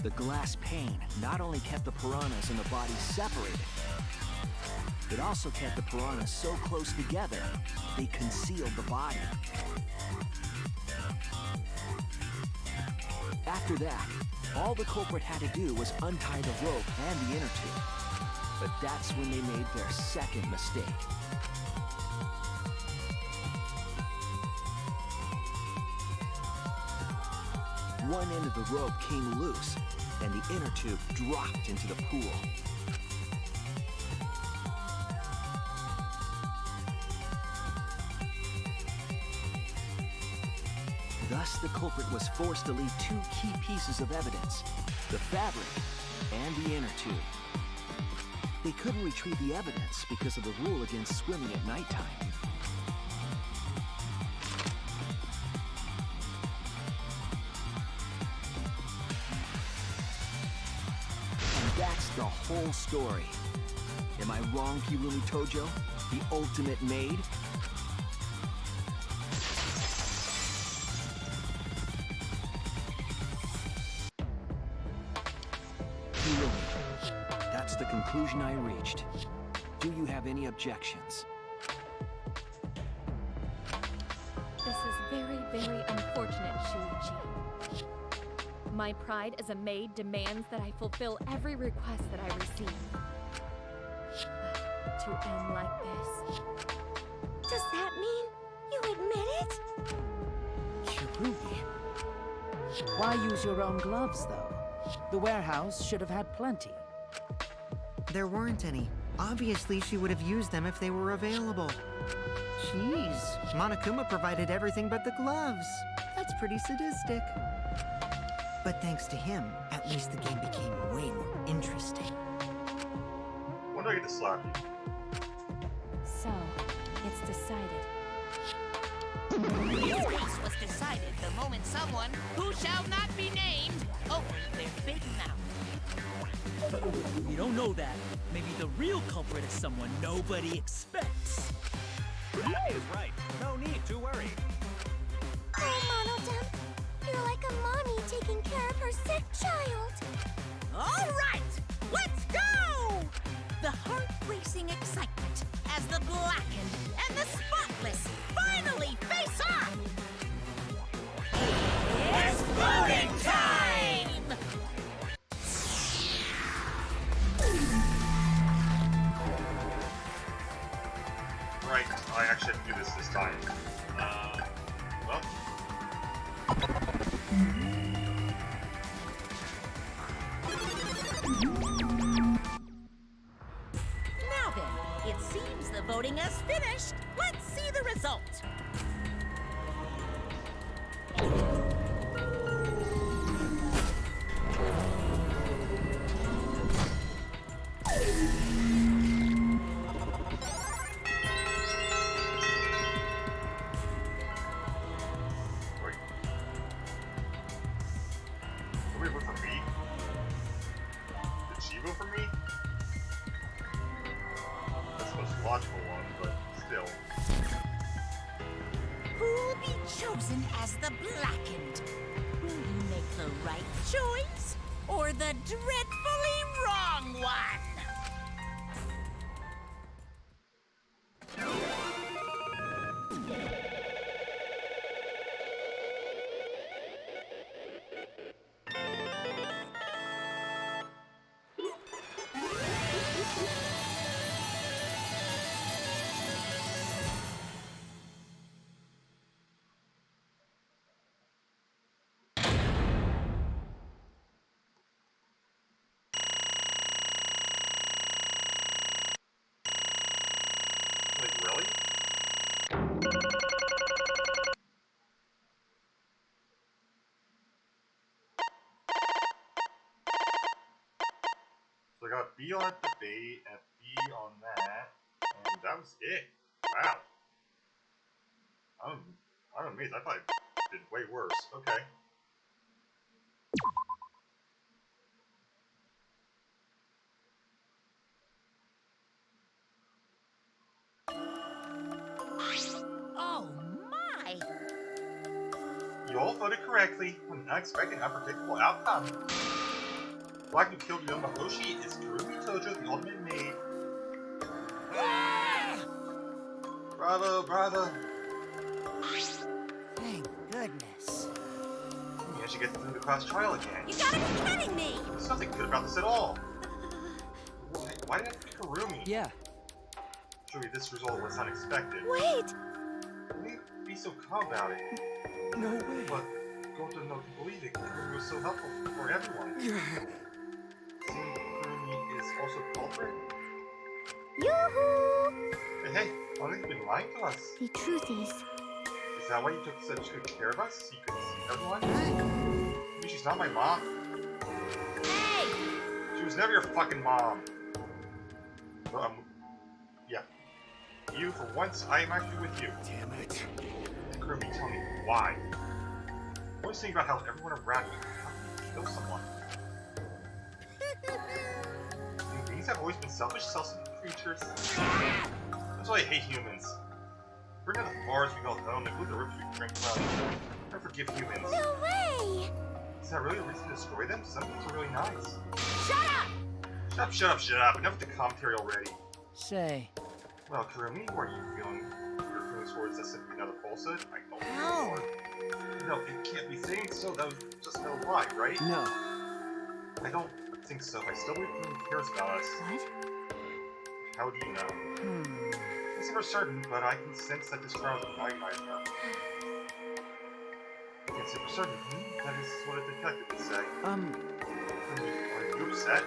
The glass pane not only kept the piranhas and the body separated, it also kept the piranhas so close together, they concealed the body. After that, all the culprit had to do was untie the rope and the inner tube. But that's when they made their second mistake. one end of the rope came loose, and the inner tube dropped into the pool. Thus, the culprit was forced to leave two key pieces of evidence, the fabric and the inner tube. They couldn't retrieve the evidence because of the rule against swimming at nighttime. And that's the whole story. Am I wrong, Kirumi Tojo? The ultimate maid? That's the conclusion I reached. Do you have any objections? This is very, very unfortunate, Shuichi. My pride as a maid demands that I fulfill every request that I receive. To end like this. Does that mean you admit it? Kirumi. Why use your own gloves, though? The warehouse should have had plenty. There weren't any. Obviously, she would have used them if they were available. Jeez, Monokuma provided everything but the gloves. That's pretty sadistic. But thanks to him, at least the game became way more interesting. When do I get to slap you? So, it's decided. This case was decided the moment someone, who shall not be named, opened their big mouth. We don't know that. Maybe the real culprit is someone nobody expects. That is right. No need to worry. Oh, Monodem, you're like a mommy taking care of her sick child. All right, let's go! The heart-racing excitement as the blackened and the spotless finally face off! It's voting time! Right, I actually have to do this time. Well. Now then, it seems the voting has finished. Let's see the result. Nobody vote for me? Did she vote for me? That's the most logical one, but still. Who'll be chosen as the blackened? Will you make the right choice or the dreadfully wrong one? Like, really? So I got B on debate and B on that, and that was it. Wow. I'm amazed. I thought I did way worse. Okay. Oh my! You all voted correctly when not expecting an unpredictable outcome. Black who killed Yoma Hoshi is Kirumi Tojo, the ultimate maid. Bravo, bravo. Thank goodness. Yeah, she gets through the class trial again. You gotta be kidding me! There's nothing good about this at all. Why did I pick Kirumi? Yeah. Surely this result was unexpected. Wait! Why be so calm about it? No way. But don't know to believe it. Kurumi was so helpful for everyone. Seeing Kurumi is also culprit? Yoo-hoo! Hey, Molly's been lying to us. The truth is... Is that why you took such good care of us? So you could see everyone? Maybe she's not my mom. Hey! She was never your fucking mom. Well, yeah. You, for once, I am actually with you. Damn it. Kurumi, tell me why. I always think about how everyone around you kill someone. Beings have always been selfish, self-centered creatures. That's why I hate humans. We're not the bars we call home, include the rivers we drink from. I forgive humans. No way! Is that really a reason to destroy them? Some things are really nice. Shut up! Shut up, shut up, shut up. Enough with the commentary already. Say, Well, Kurumi, what are you feeling? Your feelings towards us simply another falsehood? I don't Ow. know. No, it can't be saying so. That was just no lie, right? no. I don't think so. I still believe Kurumi cares about us. What? How do you know? It's never certain, but I can sense that this trial is recognizing her. I can't say for certain. That is what a detective would say. Are you upset?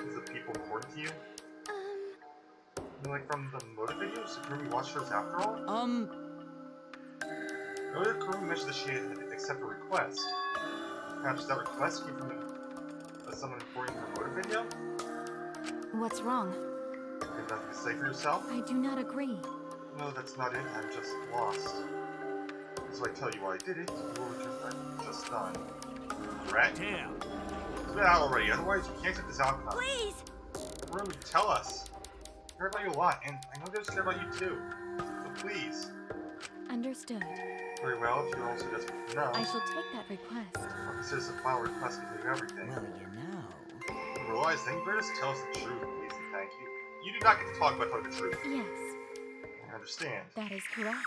Is the people important to you? Like from the motive videos? Did Kurumi watch hers after all? Earlier, Kurumi mentioned that she had accepted a request. Perhaps that request came from someone important in her motive video? What's wrong? You have nothing to say for yourself? I do not agree. No, that's not it. I'm just lost. So I tell you why I did it. You were just done. Rat? Damn. It's been out already. Otherwise, we can't get this outcome. Please! Kurumi, tell us. I care about you a lot, and I know there's care about you too. So please. Understood. Very well, if you're also desperate to know. I shall take that request. I'll consider some final request to do everything. Well, you know. You realize then you better just tell us the truth, please and thank you. You do not get to talk about telling the truth. Yes, I understand. that is correct.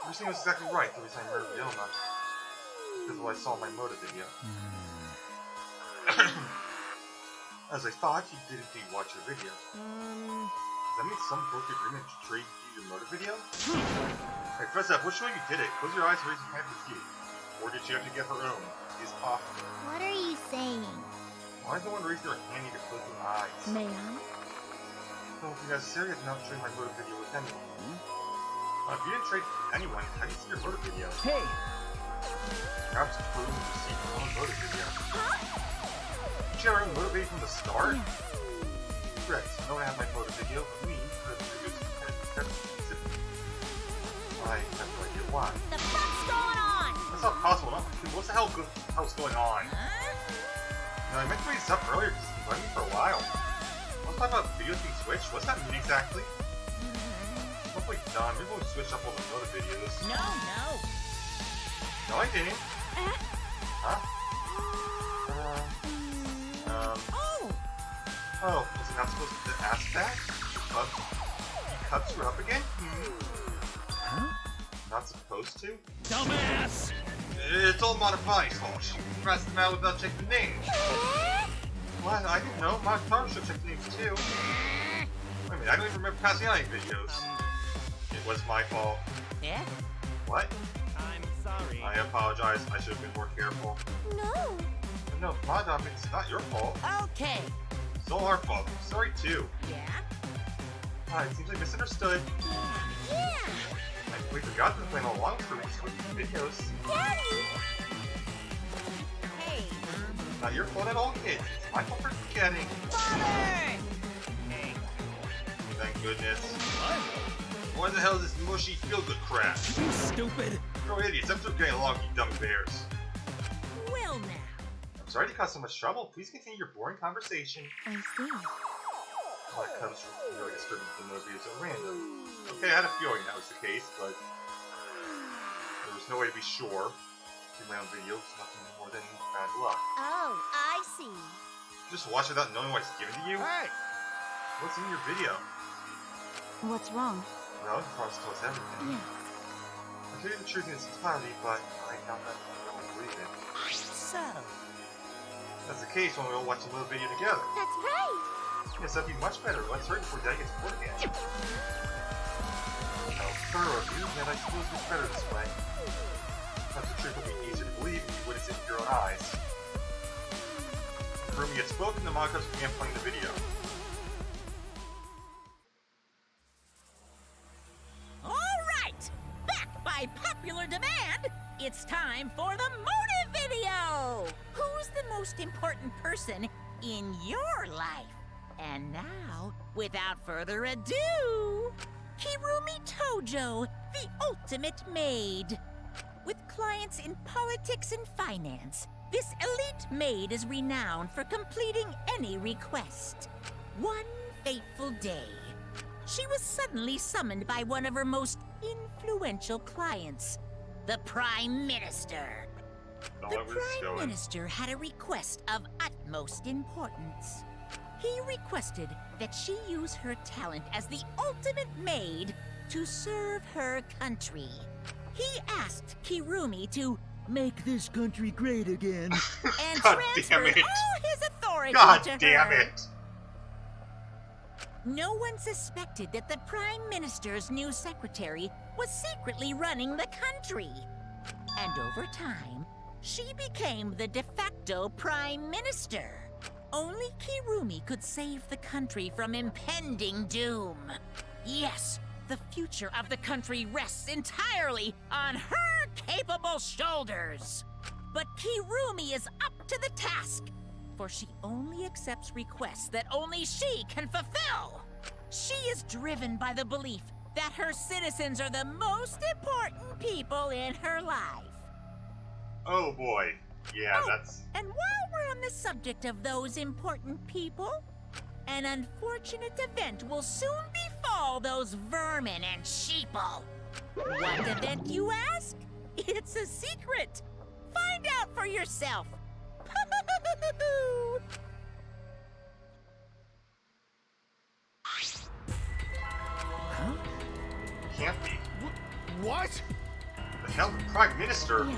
Everything was exactly right. The reason I murdered Yoma. Because of what I saw in my motive video. As I thought, you did indeed watch your video. Does that mean some broke agreement to trade you your motive video? Hey, first up, which way you did it? Close your eyes and raise your hand with you. Or did you have to get her own? Is possible. What are you saying? Why does no one raise their hand need to close their eyes? May I? Don't be necessary if not trade my motive video with anyone. If you didn't trade with anyone, how do you see your motive video? Hey! Perhaps prove to see your own motive video. You share your own motive video from the start? Correct. No one has my motive video, but me, for the video's competitive specific. I have no idea why. The fuck's going on? That's not possible. What the hell's going on? I meant to bring this up earlier because it's been bugging me for a while. Let's talk about videos being switched. What's that mean exactly? Hopefully done. Maybe we'll switch up all the motive videos. No. No, I didn't. Huh? Oh, was it not supposed to ask that? He cuts her up again? Huh? Not supposed to? Dumbass! It's all Modify's fault. She pressed them out without checking the names. What? I didn't know. My father should check the names too. Wait a minute, I don't even remember passing out any videos. It was my fault. Yeah? What? I'm sorry. I apologize. I should have been more careful. No. No, Madame, it's not your fault. Okay. It's all our fault. I'm sorry too. Yeah? It seems I misunderstood. Yeah. I completely forgot the plan all along for these videos. Daddy. Hey. Not your fault at all, kids. It's my fault for forgetting. Father! Thank goodness. What? What the hell is this mushy feel-good crap? You stupid! You're idiots. I'm still getting along, you dumb bears. Well now. I'm sorry to cause so much trouble. Please continue your boring conversation. I see. Well, it comes from really disturbing the movies at random. Okay, I had a feeling that was the case, but there was no way to be sure. See my own video was nothing more than bad luck. Oh, I see. Just watch without knowing what it's given to you? Hey! What's in your video? What's wrong? Well, you promised to tell us everything. Yes. I'll tell you the truth in its entirety, but I doubt that you don't believe it. So. That's the case when we all watch the little video together. That's right. Yes, that'd be much better. Let's hurry before Dad gets bored again. How thorough of you, yet I suppose it's better this way. Perhaps the truth will be easier to believe if you witness it with your own eyes. Kurumi had spoken, the Monocos began playing the video. Alright! Back by popular demand, it's time for the motive video! Who's the most important person in your life? And now, without further ado, Kirumi Tojo, the ultimate maid. With clients in politics and finance, this elite maid is renowned for completing any request. One fateful day, she was suddenly summoned by one of her most influential clients, the Prime Minister. The Prime Minister had a request of utmost importance. He requested that she use her talent as the ultimate maid to serve her country. He asked Kirumi to make this country great again and transferred all his authority to her. God damn it! No one suspected that the Prime Minister's new secretary was secretly running the country. And over time, she became the de facto Prime Minister. Only Kirumi could save the country from impending doom. Yes, the future of the country rests entirely on her capable shoulders. But Kirumi is up to the task, for she only accepts requests that only she can fulfill. She is driven by the belief that her citizens are the most important people in her life. Oh boy. Yeah, that's... And while we're on the subject of those important people, an unfortunate event will soon befall those vermin and sheeple. What event, you ask? It's a secret. Find out for yourself. Huh? Can't be. What? The hell, the Prime Minister? Yes.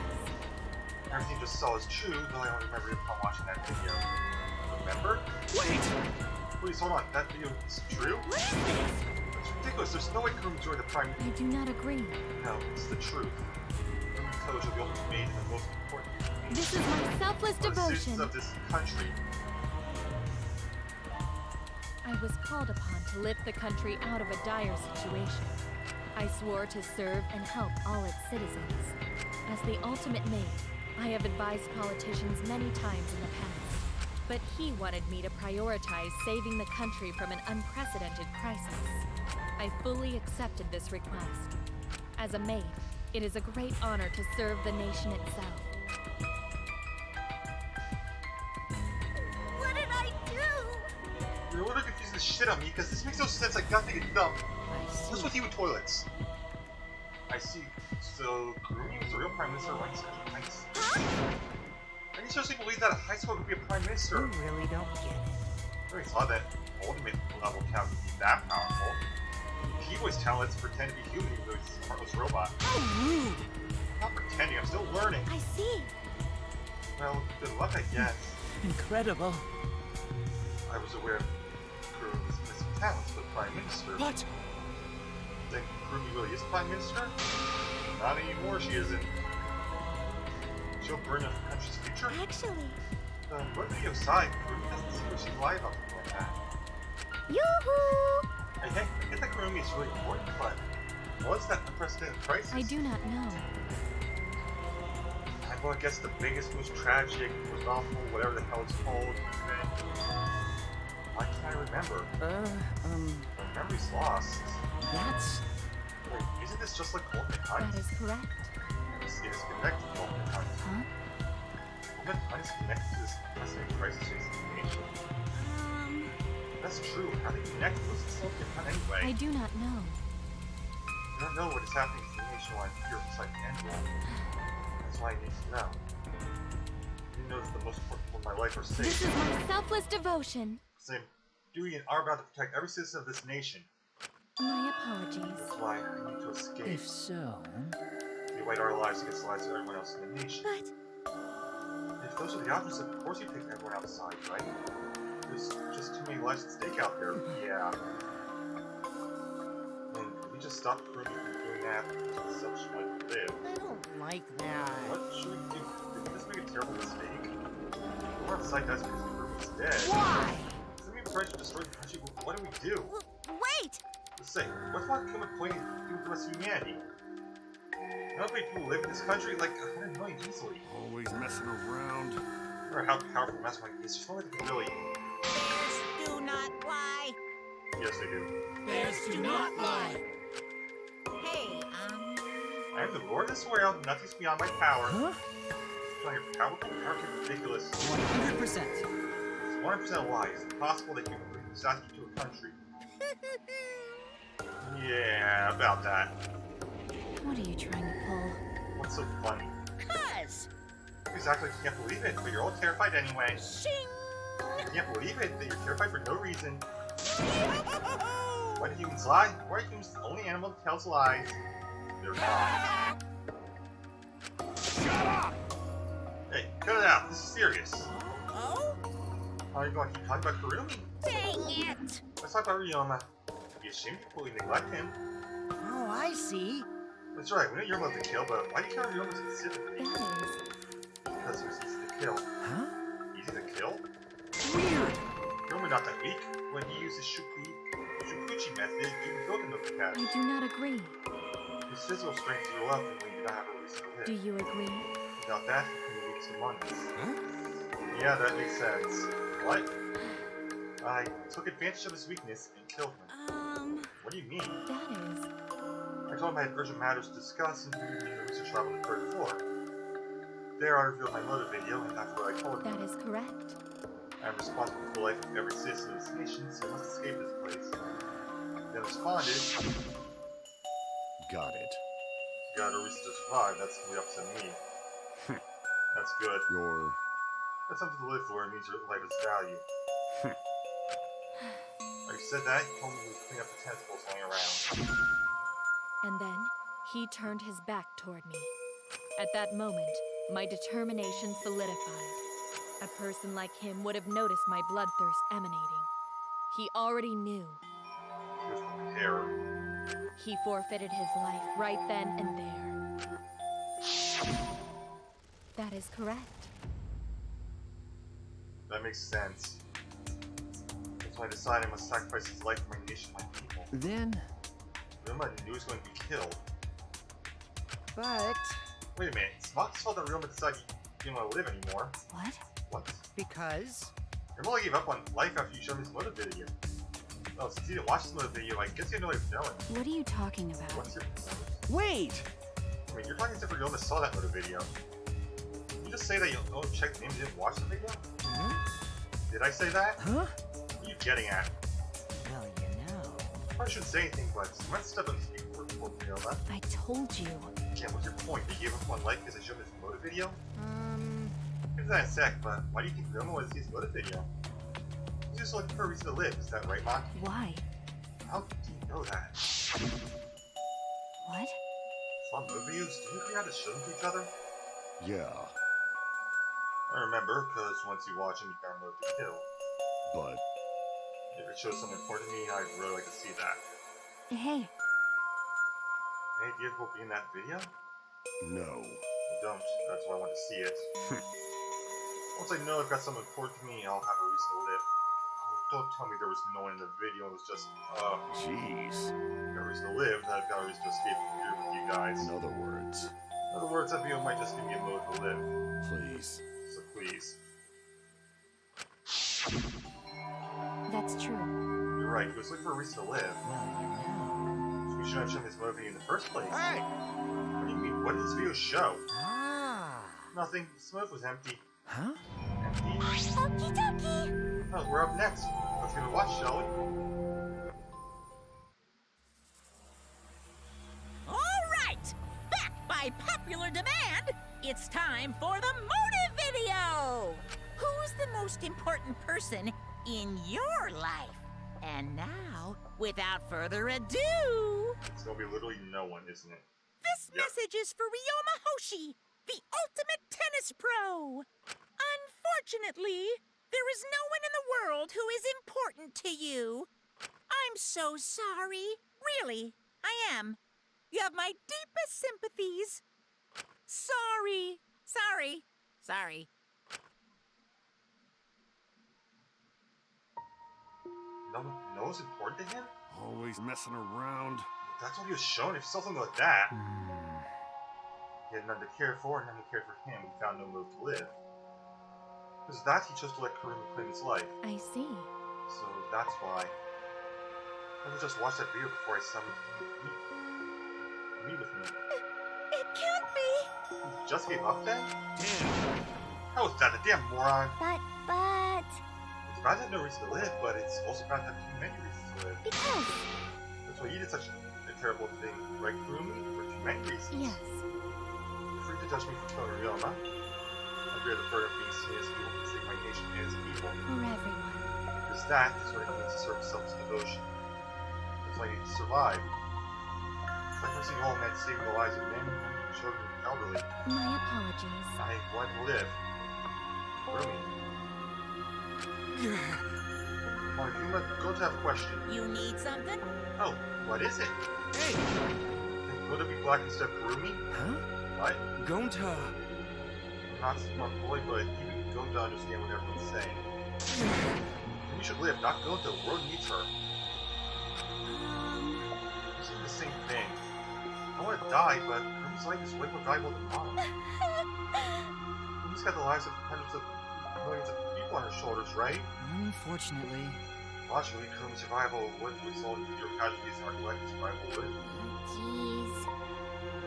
Everything you just saw is true, though I don't remember upon watching that video. Remember? Wait! Please, hold on. That video is true? What is this? It's ridiculous. There's no way Kurumi joined the Prime... I do not agree. No, it's the truth. Kurumi Tojo, the ultimate maid, and the most important... This is my selfless devotion. Citizens of this country. I was called upon to lift the country out of a dire situation. I swore to serve and help all its citizens. As the ultimate maid, I have advised politicians many times in the past, but he wanted me to prioritize saving the country from an unprecedented crisis. I fully accepted this request. As a maid, it is a great honor to serve the nation itself. What did I do? You're really confusing the shit on me, because this makes no sense. I got to get dumb. What's with you with toilets? I see. So, Kurumi was the real Prime Minister running such a nice. And you seriously believe that a high school could be a Prime Minister? You really don't get it. I already saw that ultimate level count could be that powerful. P-Boy's talent is to pretend to be human even though he's a heartless robot. How rude! I'm not pretending, I'm still learning. I see. Well, good luck, I guess. Incredible. I was aware of Kurumi's missing talents for Prime Minister. What? Then Kurumi really is Prime Minister? Not anymore, she isn't. She'll burn up the country's future? Actually... What video aside, Kurumi doesn't seem to lie about something like that. Yoo-hoo! I get that Kurumi is really important, but what's that unprecedented crisis? I do not know. Well, I guess the biggest, most tragic, most awful, whatever the hell it's called, event. Why can't I remember? My memory's lost. That's... Wait, isn't this just like Ultimate Hunt? That is correct. It is connected to Ultimate Hunt. Huh? Ultimate Hunt is connected to this unprecedented crisis facing the nation. That's true. How do you connect? What's this Ultimate Hunt anyway? I do not know. You don't know what is happening to the nation while I'm here beside Angela. That's why I need to know. You know that the most important people in my life are safe. This is my selfless devotion. Same duty and our about to protect every citizen of this nation. My apologies. That's why I need to escape. If so... We fight our lives against the lives of everyone else in the nation. But... If those are the options, of course you pick everyone outside, right? There's just too many lives at stake out there. Yeah. And if we just stop Kurumi from doing that, such might live. I don't like that. What should we do? decide that's because Ruby's dead. Why? Doesn't mean French destroyed the country. What do we do? Wait! Let's say, what's wrong with pointing to the rest of humanity? How many people live in this country? Like 100 million easily. Always messing around. No matter how powerful a mastermind is, there's no way they can really. Bears do not lie. Yes, they do. Bears do not lie. Hey, I am the Lord of this world. Nothing's beyond my power. Huh? Your power is ridiculous. 100%. It's 100% lie. It's impossible that you can bring Saki to a country. Yeah, about that. What are you trying to pull? What's so funny? Cuz! Exactly, you can't believe it, but you're all terrified anyway. Shing! You can't believe it, that you're terrified for no reason. Why do humans lie? Why are humans the only animal that tells lies? They're wrong. Shut up! Hey, cut it out. This is serious. Oh? How are you going to keep talking about Kurumi? Dang it! Let's talk about Ryoma. You'd be ashamed to fully neglect him. Oh, I see. That's right, we know you're love to kill, but why do you care about Ryoma specifically? That is... Because he was easy to kill. Huh? Easy to kill? Weird! Ryoma not that weak. When he used his Shukuchi method, you can build him up the cat. I do not agree. His physical strength grew up when we did not have a reason to live. Do you agree? Without that, he can weak some monkeys. Huh? Yeah, that makes sense. What? I took advantage of his weakness and killed him. What do you mean? That is... I told him I had urgent matters to discuss and he needed the research lab on the 3rd floor. There I revealed my motive video and after what I told him. That is correct. I am responsible for the life of every citizen of this nation, so I must escape this place. Then responded, Got it. you got a reason to survive, that's really up to me. That's good. That's something to live for, it means your life is value. After you said that, he told me he would clean up the tentacles lying around. And then he turned his back toward me. At that moment, my determination solidified. A person like him would have noticed my bloodthirst emanating. He already knew. He was prepared. He forfeited his life right then and there. That is correct. That makes sense. That's why I decided I must sacrifice his life for my nation, my people. Then... Ryoma knew he was going to be killed. But... Wait a minute, it's Mox's fault that Ryoma decided he didn't want to live anymore. What? What? Because... Ryoma only gave up on life after you showed him his motive video. Oh, since he didn't watch this motive video, I guess he had no way of knowing. What are you talking about? What's your... Wait! I mean, you're talking as if Ryoma saw that motive video. Did you just say that you checked the name and didn't watch the video? Did I say that? Huh? What are you getting at? Well, you know... I probably shouldn't say anything, but you might step on the speak for Ryoma. I told you. Yeah, what's your point? That you gave up on life because I showed him his motive video? Give that a sec, but why do you think Ryoma wanted to see his motive video? He's just looking for a reason to live, is that right, Maki? Why? How do you know that? What? Saw motive videos? Do you agree how to show them to each other? Yeah, I remember, because once you watch him, you found motive to kill. but... If it shows something important to me, I'd really like to see that. Hey. Any idea who'll be in that video? No. I don't. That's why I want to see it. Once I know I've got something important to me, I'll have a reason to live. Oh, don't tell me there was no one in the video. It was just, Jeez. no reason to live. I've got a reason to escape from here with you guys. In other words, that video might just give me a motive to live. please. So please. That's true. You're right. He was looking for a reason to live. Well, you know... So we shouldn't have shown this motive video in the first place. Hey! What do you mean? What did this video show? Ah... Nothing. The smoke was empty. Huh? Empty? Okie dokie. Oh, we're up next. Let's give it a watch, shall we? All right! Back by popular demand, it's time for the motive video! Who's the most important person in your life? And now, without further ado... It's gonna be literally no one, isn't it? This message is for Ryoma Hoshi, the ultimate tennis pro! Unfortunately, there is no one in the world who is important to you. I'm so sorry. Really, I am. You have my deepest sympathies. Sorry. No one's important to him? Always messing around. That's what he was shown. If he saw something like that. He had none to care for, and none who cared for him. He found no move to live. Because that, he chose to let Kurumi claim his life. I see. So that's why. I could just watch that video before I summoned him to meet with me. It can't be! You just gave up then? Damn. How was that, the damn moron? But... It's bad to have no reason to live, but it's also bad to have too many reasons to live. Because... That's why you did such a terrible thing, right, Kurumi? For too many reasons. Yes. You're free to judge me for killing Ryoma. I bear the burden of being seen as evil for the sake of my nation and as evil. For everyone. Because that is what it means to serve selfless devotion. That's why I need to survive. It's like nursing all men saving the lives of men, women, children, and elderly. My apologies. I want to live. Kurumi. Monokuma, go to have a question. You need something? Oh, what is it? Hey! Can Goto be black instead of Kurumi? Huh? What? Gonta. I'm not a smart boy, but even Goto understands what everyone's saying. You should live, not Goto. The world needs her. It's the same thing. I want to die, but Kurumi's life is way more valuable than mine. Kurumi's got the lives of hundreds of millions of people on her shoulders, right? Unfortunately. Logically, Kurumi's survival would result in fewer casualties and our collective survival would. Jeez.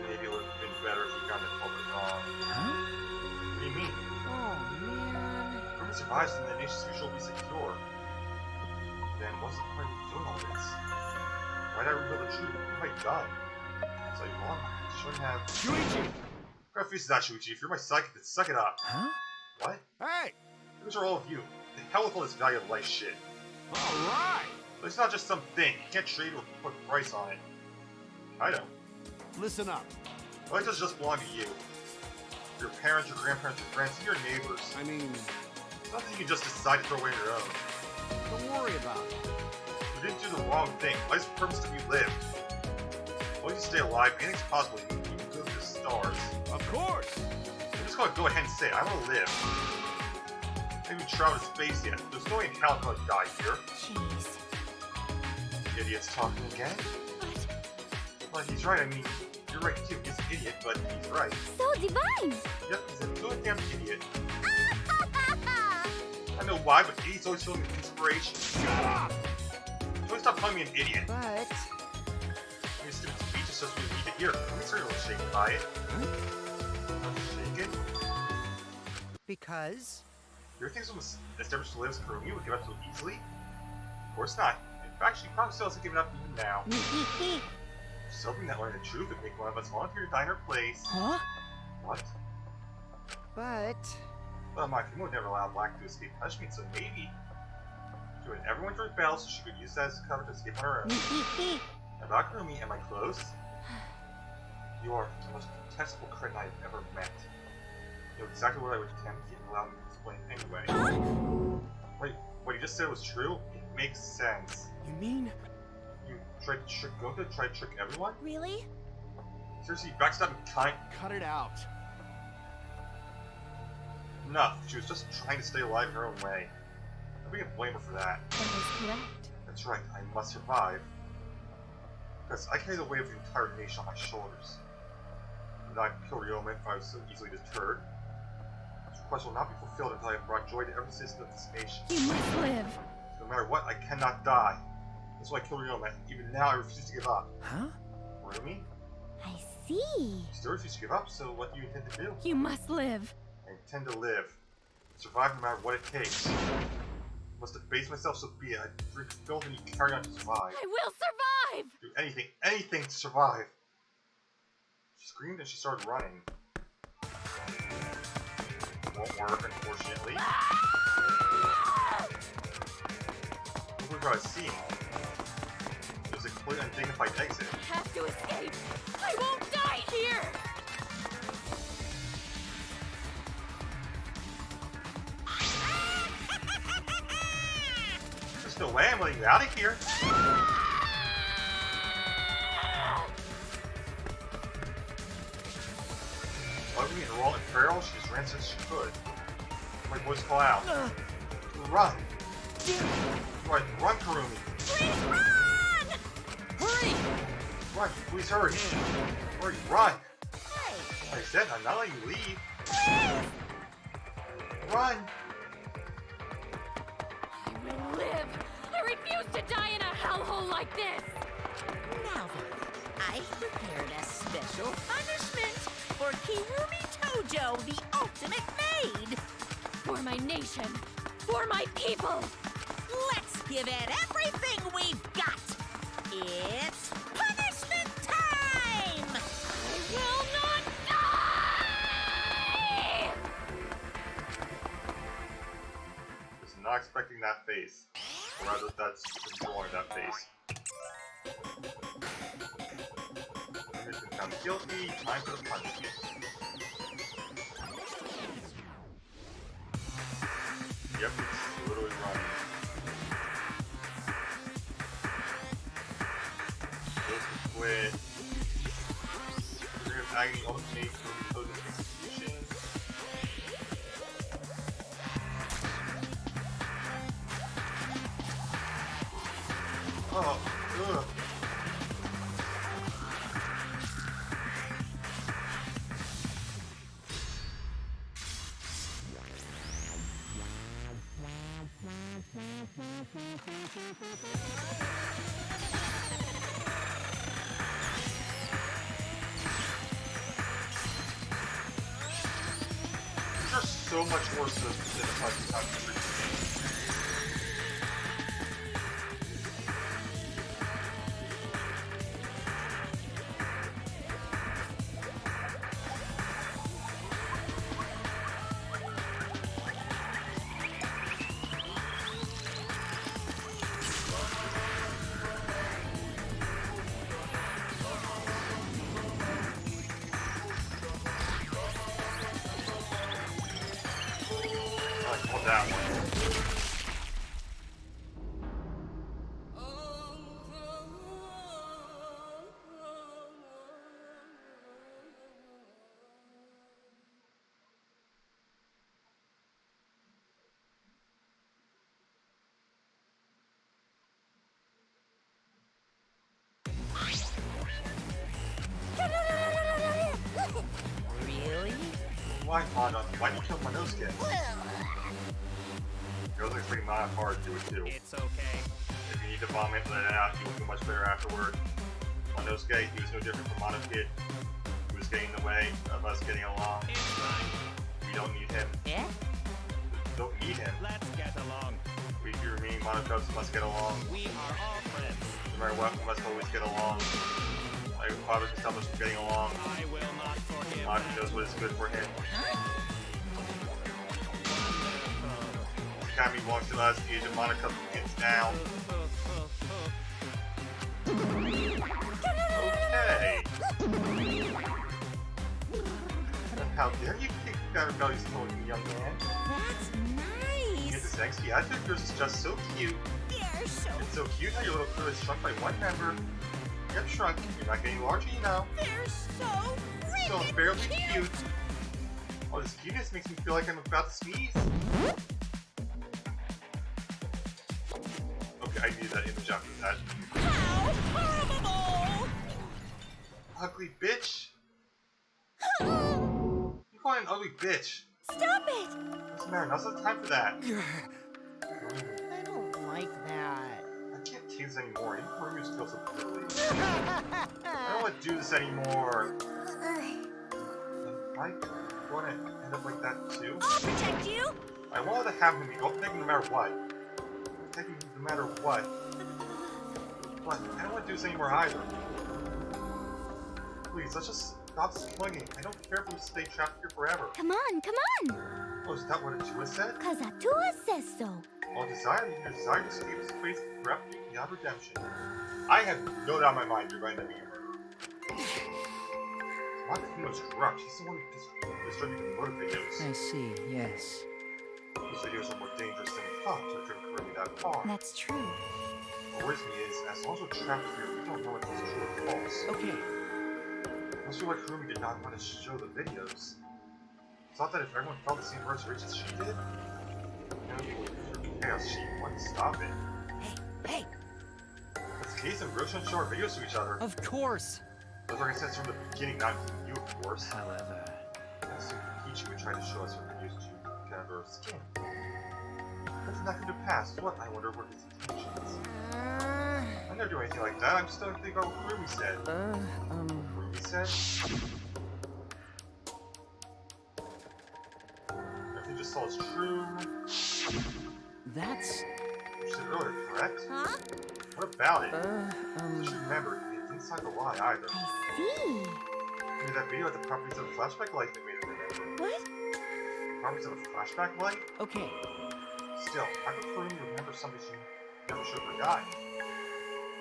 Maybe it would have been better if we got the culprit wrong. Huh? What do you mean? Oh, man. Kurumi survives and the nation's future will be secure. Then what's the point of doing all this? Why'd I reveal the truth? What have I done? So you want? I shouldn't have. Shuichi! Grab face that, Shuichi. If you're my sidekick, then suck it up. Huh? What? Hey! Those are all of you. The hell with all this value of life shit. Alright! But it's not just some thing. You can't trade or put a price on it. I don't. Listen up. Life doesn't just belong to you. Your parents, your grandparents, your friends, and your neighbors. I mean, It's nothing you can just decide to throw away on your own. don't worry about it. You didn't do the wrong thing. Life's purpose to be lived. As long as you stay alive, anything's possible. You can go through the stars. Of course! I'm just gonna go ahead and say it. I want to live. I haven't even traveled to space yet. There's no way in hell I'm gonna die here. Jeez. Idiot's talking again? Well, he's right. I mean, you're right too. He's an idiot, but he's right. So divine! Yep, he's a goddamn idiot. I know why, but idiots always feel inspiration. Shut up! Don't stop calling me an idiot. But... Your stupid speech is just what you need to hear. I'm certainly not shaken by it. Not shaken? Because? You ever think someone established to live as Kurumi would give up so easily? Of course not. In fact, she probably still hasn't given up even now. She's hoping that learning the truth would make one of us volunteer to die in her place. Huh? What? But... Well, my family would never allow Black to escape punishment, so maybe she would everyone to rebel so she could use that as cover to escape on her own. About Kurumi, am I close? You are the most detestable cretin I've ever met. You know exactly what I would attempt, yet allow me to explain anyway. Wait, what you just said was true? It makes sense. You mean? You tried to trick Goku, tried to trick everyone? Really? Seriously, you backstabbed me kind? Cut it out. Enough. She was just trying to stay alive in her own way. Nobody can blame her for that. That is correct. That's right, I must survive. Because I carry the weight of the entire nation on my shoulders. And I'd kill Ryoma if I was so easily deterred. This request will not be fulfilled until I have brought joy to every citizen of this nation. You must live. No matter what, I cannot die. That's why I killed Ryoma. Even now, I refuse to give up. Huh? Kurumi? I see. You still refuse to give up, so what do you intend to do? You must live. I intend to live. Survive no matter what it takes. I must debase myself, so be it. I drink filth and you carry on to survive. I will survive! Do anything to survive. She screamed and she started running. Won't work, unfortunately. Look what I was seeing. It was a completely undignified exit. I have to escape. I won't die here! There's no way I'm letting you out of here. Loving and roll in peril, she just ran as she could. My voice call out. Run! Right, run, Kurumi. Please run! Hurry! Run, please hurry. Hurry, run. Hey, I said I'm not letting you leave. Please! Run. I will live! I refuse to die in a hellhole like this! now then, I've prepared a special punishment for Kirumi Tojo, the ultimate maid. For my nation! For my people! Let's give it everything we've got. It's punishment time! I will not die! Was not expecting that face. Or rather, that's enjoying that face. Kurumi's been found guilty. Time for the punishment. Yep, it's literally running. Goes to quit. Trigger of agony ultimates Kurumi Tojo's execution. Oh, ugh. These are so much worse than the fucking country. Hold that one. Really? Why, Mada? Why did you kill Monosuke? Girls like pretty mad hard to do it too. It's okay. If you need to vomit, let it out. You will feel much better afterward. Monosuke, he was no different from Monosuke. He was getting in the way of us getting along. It's fine. We don't need him. Yeah? Don't need him. Let's get along. We, you, me, Monocubs must get along. We are all friends. No matter what, we must always get along. My father can stop us from getting along. I will not forgive Mada that. knows what is good for him. Wonderful. Kami walks to us, the age of Monocub begins now. Okay. How dare you kick that rebellious looking young man? That's You get nice. this angsty attitude of yours is just so cute. They're so It's so cute how your little crew is shrunk by one member. Yep, shrunk. You're not getting larger, you know. They're so So freaking barely cute. cute. All this cuteness makes me feel like I'm about to sneeze. Okay, I need that image after that. How horrible! Ugly bitch. You call an ugly bitch. Stop it! Doesn't matter, now's not the time for that. I don't like that. I can't take this anymore. You Kurumi feels so poorly. I don't want to do this anymore. Am I going to end up like that too? I'll protect you! I want to have him be. I'll protect him no matter what. Protect him no matter what. But I don't want to do this anymore either. Please, let's just stop swinging. I don't care if we stay trapped here forever. Come on, come on! Oh, is that what Atua said? Cause Atua says so. Well, desire to escape this place forever beyond redemption. I have no doubt in my mind you're going to be murdered. Not too much corrupt. He's the one who distributed the motivators. I see, yes. Those videos are more dangerous than we thought to have driven Kurumi that far. That's true. What worries me is, as long as we're trapped here, we don't know if it's true or false. Okay. Must be why Kurumi did not want to show the videos. Thought that if everyone felt the same urge as she did, then it would be chaos sheet. What? Stop it. Hey! That's the case, and we're showing our videos to each other. Of course. Those are consents from the beginning, not you, of course. However, I assume Peachy would try to show us her videos to get under her skin. But did not come to pass. What? I wonder what his intentions. I never do anything like that. I'm just don't think about what Ruby said. Ruby said? Everything just saw is true. that's... You said earlier, correct? Huh? What about it? Just remember, it didn't sign the lie either. I see. I mean, that video had the properties of a flashback light that made it remember. What? Properties of a flashback light? Okay. Still, how could Ruby remember something she never should have forgotten?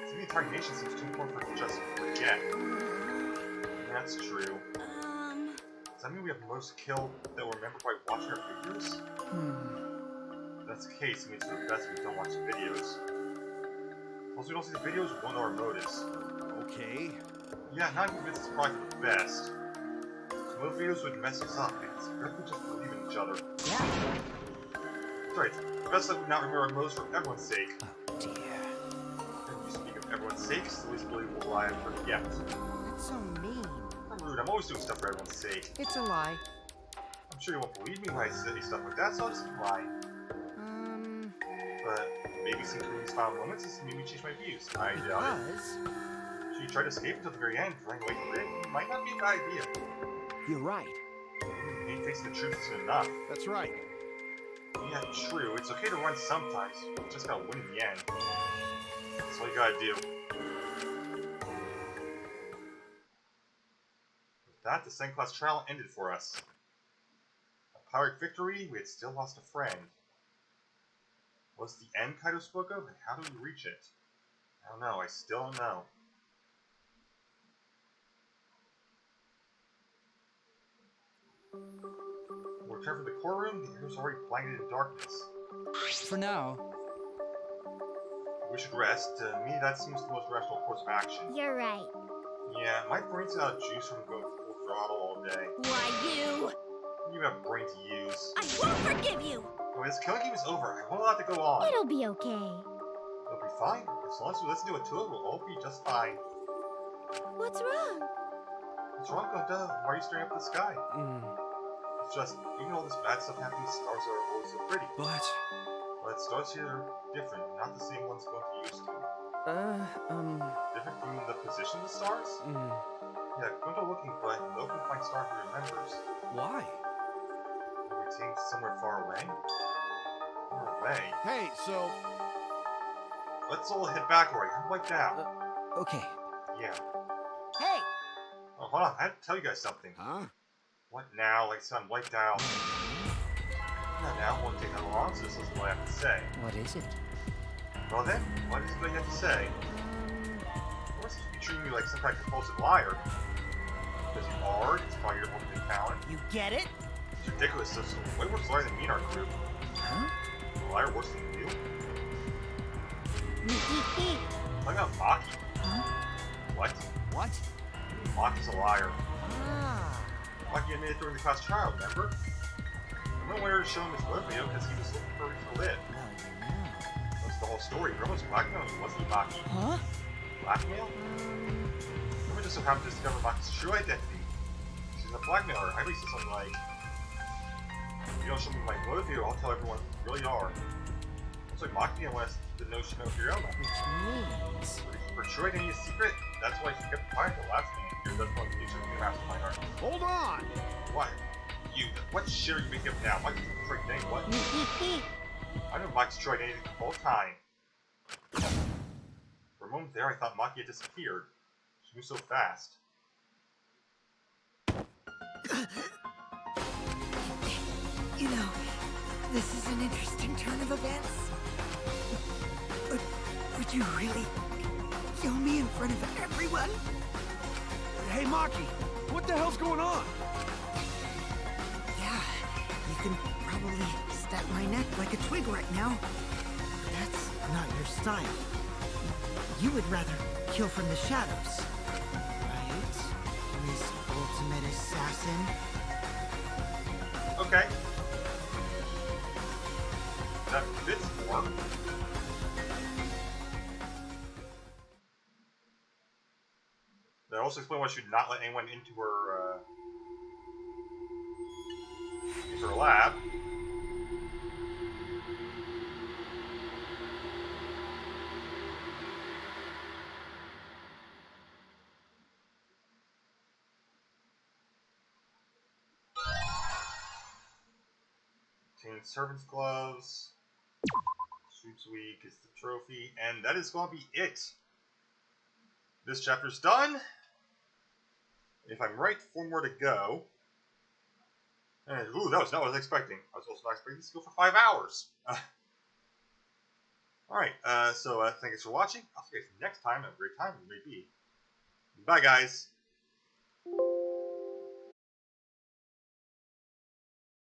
See, the entire nation seems too important for just forget. That's true. Does that mean we have most killed that were remembered by watching our videos? If that's the case, it means for the best we don't watch the videos. Once we don't see the videos, we won't know our motives. Okay. Yeah, not convinced it's probably for the best. Some of the videos would mess us up, and it's better we just believe in each other. Yeah. Right, best that we not remember our motives for everyone's sake. Oh, dear. And you speak of everyone's sake, it's the least believable lie I've heard yet. That's so mean. I'm rude, I'm always doing stuff for everyone's sake. It's a lie. I'm sure you won't believe me when I say stuff like that, so I'll just keep lying. But maybe since Ruby's final moments, this made me change my views. I doubt it. She tried to escape until the very end, running away from it. It might not be a bad idea. You're right. Maybe facing the truth isn't enough. That's right. Yeah, true. It's okay to run sometimes. You just gotta win in the end. That's all you gotta do. With that, the second class trial ended for us. A pirate victory, we had still lost a friend. What's the end Kaido spoke of, and how do we reach it? I don't know, I still don't know. We'll return from the core room, the air's already blinded in darkness. For now. We should rest. To me, that seems the most rational course of action. You're right. Yeah, my brain's out of juice from going full throttle all day. Why, you? You have a brain to use. I won't forgive you! When this killing game is over, I won't allow it to go on. It'll be okay. It'll be fine. As long as we listen to it, we'll all be just fine. What's wrong? What's wrong, Gonta? Why are you staring up at the sky? It's just, even all this bad stuff happening, stars are always so pretty. But stars here are different, not the same ones Gonta used to. Different from the position of the stars? Yeah, Gonta looking, but no can find stars he remembers. Why? Retained somewhere far away? Far away? Hey, so... Let's all head back already. I'm wiped out. Okay. Yeah. Hey! Oh, hold on. I have to tell you guys something. Huh? What now? Like I said, I'm wiped out. Not now. Won't take that long, so this is what I have to say. What is it? Well then, what is it that you have to say? Of course, you treating me like some kind of compulsive liar. Because you are. It's probably your only talent. You get it? It's ridiculous. So way worse liar than me in our group. Huh? A liar worse than you? Talking about Maki. What? What? Maki's a liar. Maki admitted during the class trial, remember? No one ever showed him his web video because he was looking for to live. That's the whole story. Everyone's blackmailing him, wasn't he, Maki? Huh? Blackmail? Everyone just so happened to discover Maki's true identity. She's a blackmailer. I basically something like, if you don't show me my web video, I'll tell everyone who you really are. Looks like Maki didn't want us to know she knows Hiroma. Which means... For true identity is secret, that's why she kept quiet the last minute. Here, that's one picture of the mastermind art. Hold on! What? You, what shit are you making up now? Mike's true identity, what? I know Mike's true identity the whole time. For a moment there, I thought Maki had disappeared. She moved so fast. You know, this is an interesting turn of events. Would you really kill me in front of everyone? Hey, Maki! What the hell's going on? Yeah, you can probably snap my neck like a twig right now. But that's not your style. You would rather kill from the shadows, right, Miss Ultimate Assassin? Okay. That fits more. also explain why she should not let anyone into her lab. Obtain servant's gloves. Sweeps week is the trophy, and that is going to be it. This chapter's done. If I'm right, 4 more to go. And, ooh, that was not what I was expecting. I was also not expecting this to go for 5 hours. Alright, so thanks for watching. I'll see you guys next time. Have a great time. It may be. Bye, guys.